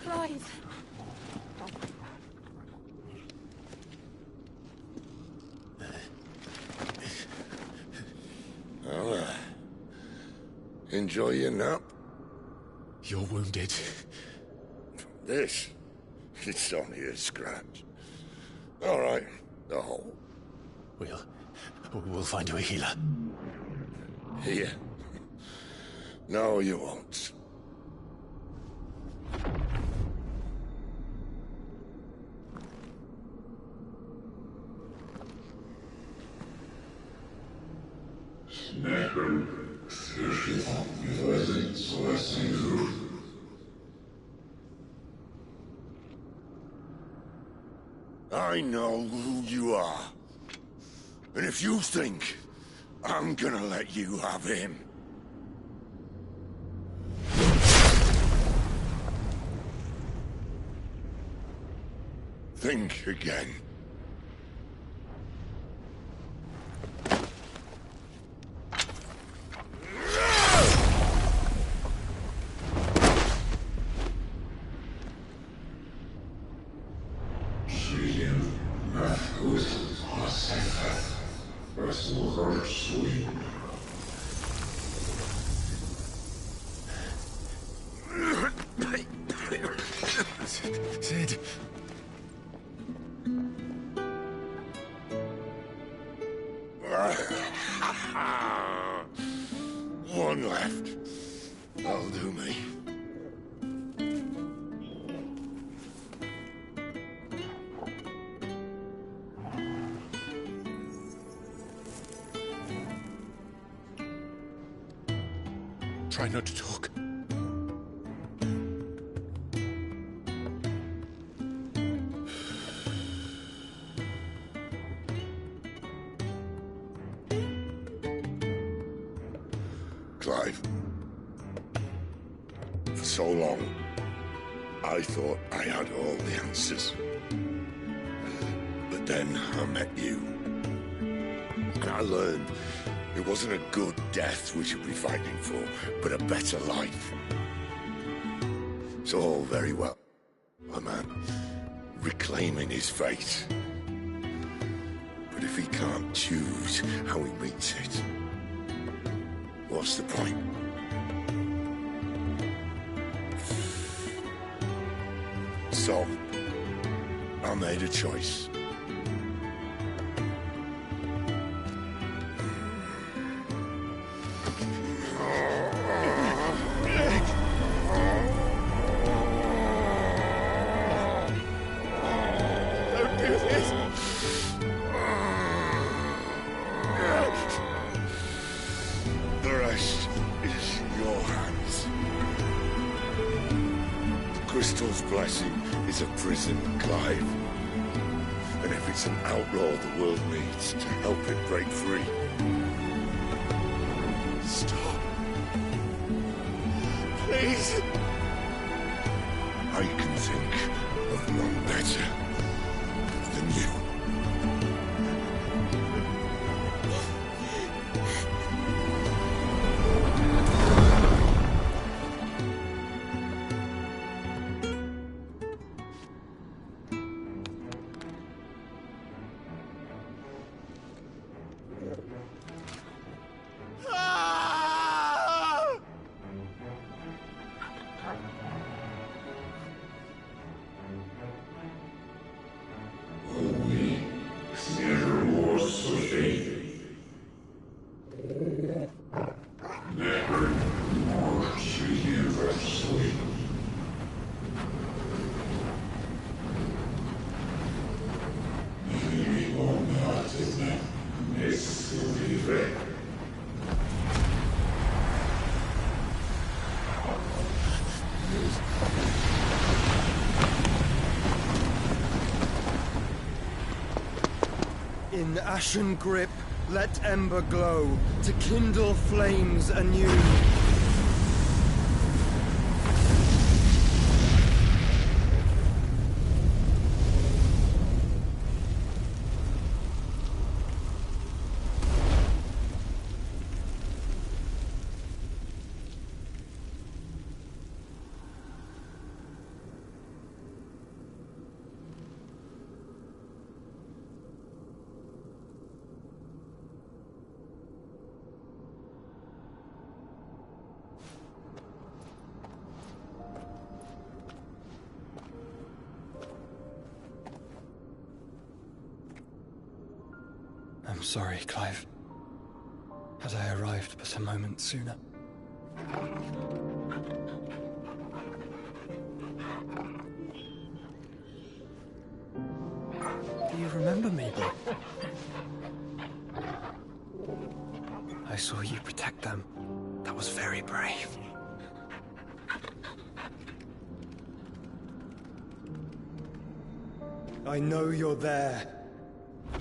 Clive. Well, enjoy your nap. You're wounded. This? It's only a scratch. All right, the hole. We'll find you a healer. Here. No, you won't. I know who you are. And if you think I'm gonna let you have him... think again. Sid. One left. That'll do me. Try not to talk. Clive. For so long, I thought I had all the answers. But then I met you. And I learned it wasn't a good death we should be fighting for, but a better life. It's all very well. A man reclaiming his fate. But if he can't choose how he meets it, what's the point? So, I made a choice. Don't do this! The rest is in your hands. Crystal's blessing is a prison, Clive. And if it's an outlaw the world needs to help it break free... Stop. Please! I can think of none better than you. In ashen grip, let ember glow to kindle flames anew. I'm sorry, Clive. Had I arrived but a moment sooner. Do you remember me, boy? I saw you protect them. That was very brave. I know you're there,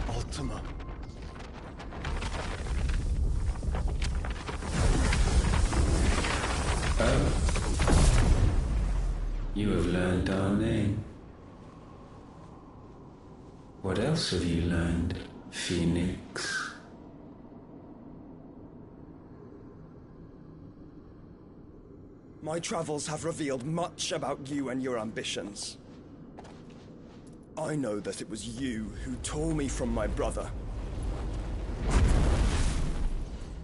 Ultima. You have learned our name. What else have you learned, Phoenix? My travels have revealed much about you and your ambitions. I know that it was you who tore me from my brother.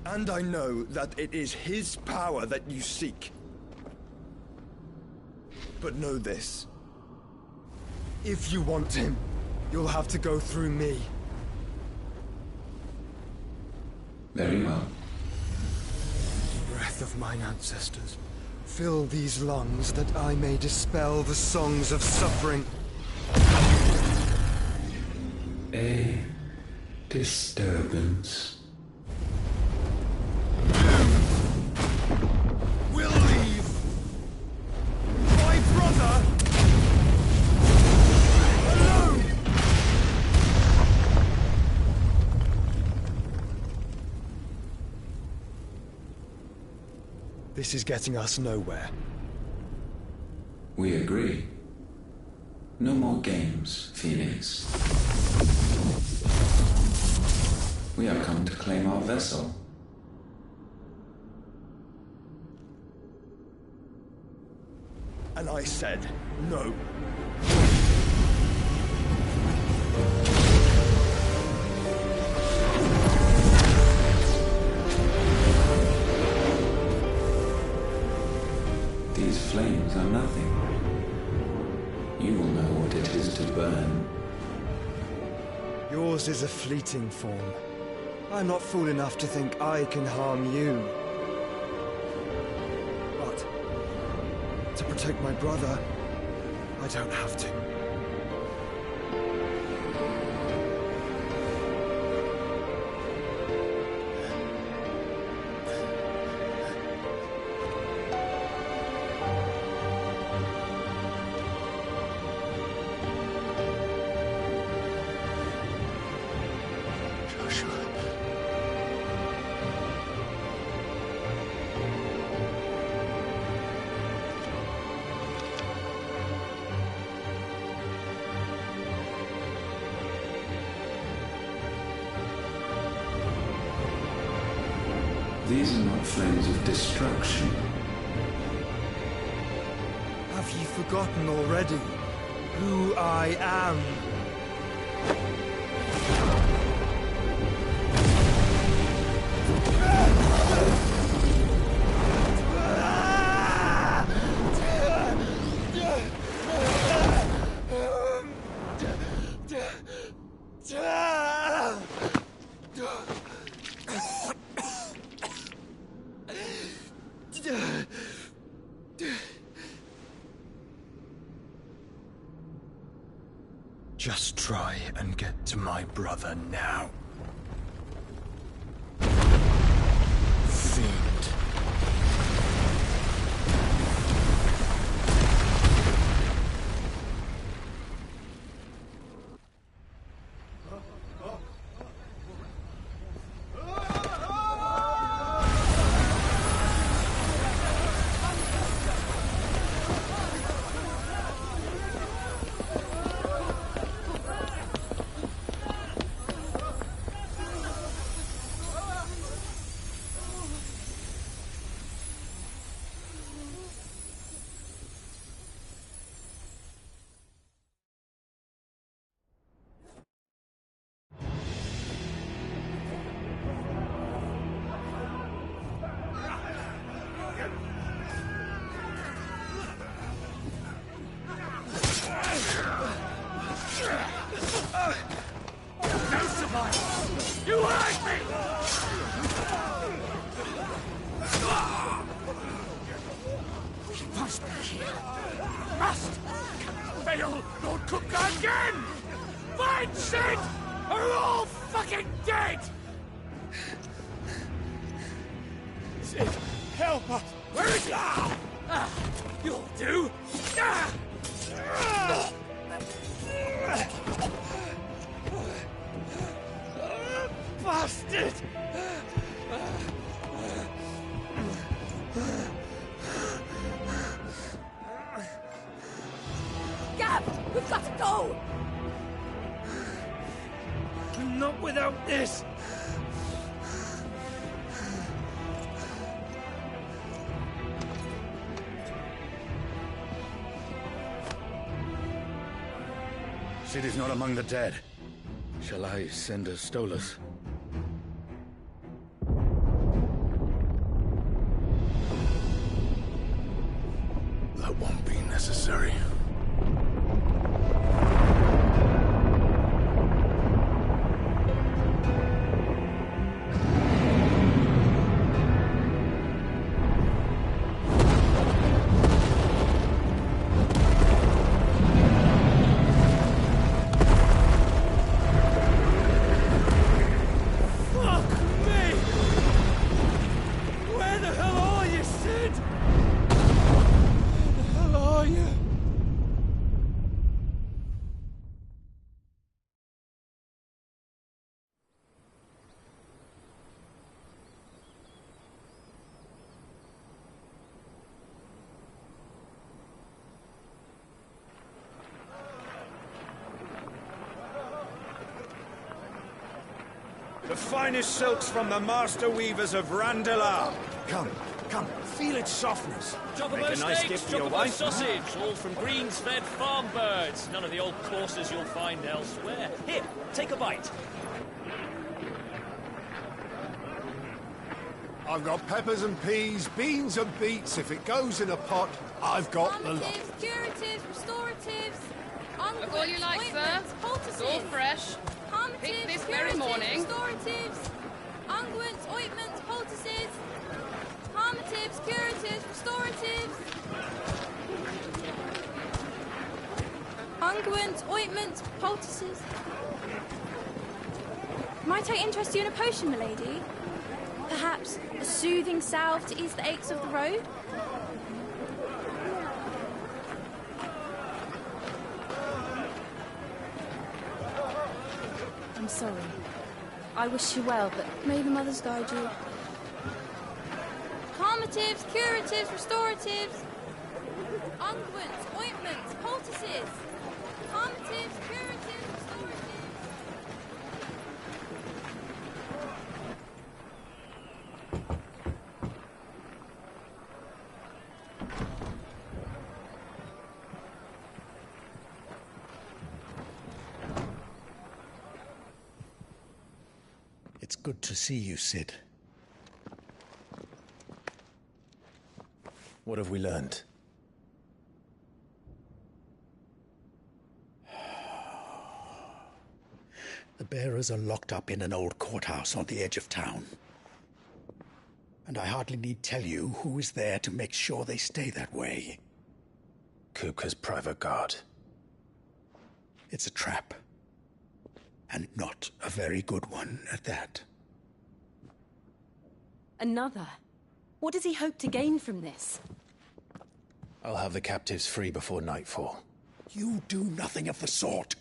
And I know that it is his power that you seek. But know this. If you want him, you'll have to go through me. Very well. Breath of mine ancestors, fill these lungs that I may dispel the songs of suffering. A disturbance. We'll leave! My brother! Alone! This is getting us nowhere. We agree. No more games, Phoenix. We have come to claim our vessel. And I said no. These flames are nothing. You will know what it is to burn. Yours is a fleeting form. I'm not fool enough to think I can harm you. But to protect my brother, I don't have to. These are not flames of destruction. Have you forgotten already who I am? Just try and get to my brother now. Fiend. fail, you'll cook again! Find Sid, or you're all fucking dead! Sid, help us! Where is he? You'll do! Bastard! Gab, we've got to go! Not without this! Sid is not among the dead. Shall I send a Stolas? That won't be necessary. The finest silks from the master weavers of Randalar. Come, come, feel its softness. Chocobo Make a nice steaks, gift for your chocobo wife. sausage, all from greens-fed farm birds. None of the old courses you'll find elsewhere. Here, take a bite. I've got peppers and peas, beans and beets. If it goes in a pot, I've got the lot. Calmatives, curatives, restoratives, Look all you like, sir. It's all fresh. Picked this very morning. Restoratives, unguents, ointments, poultices, calmatives, curatives, restoratives, unguents, ointments, poultices. Might I interest you in a potion, milady? Perhaps a soothing salve to ease the aches of the road? I'm sorry. I wish you well, but may the mothers guide you. Calmatives, curatives, restoratives, unguents, ointments, poultices. Calmatives, curatives, restoratives. It's good to see you, Sid. What have we learned? The bearers are locked up in an old courthouse on the edge of town. And I hardly need tell you who is there to make sure they stay that way. Kupka's private guard. It's a trap. And not a very good one at that. Another? What does he hope to gain from this? I'll have the captives free before nightfall. You do nothing of the sort.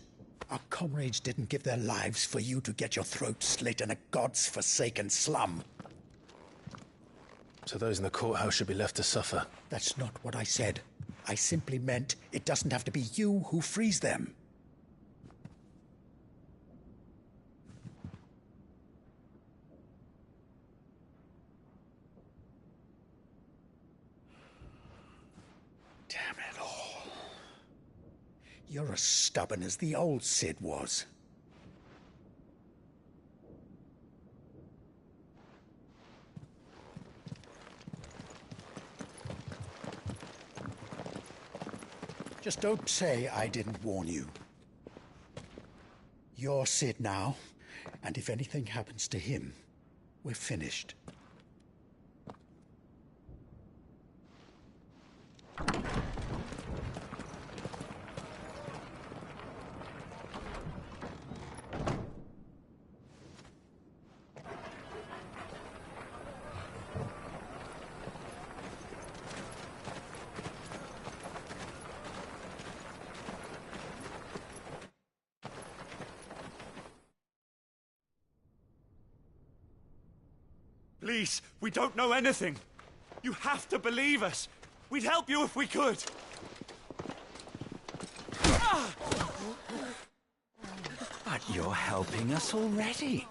Our comrades didn't give their lives for you to get your throat slit in a god's forsaken slum. So those in the courthouse should be left to suffer. That's not what I said. I simply meant it doesn't have to be you who frees them. Damn it all. You're as stubborn as the old Sid was. Just don't say I didn't warn you. You're Sid now, and if anything happens to him, we're finished. Please, we don't know anything. You have to believe us. We'd help you if we could. But you're helping us already.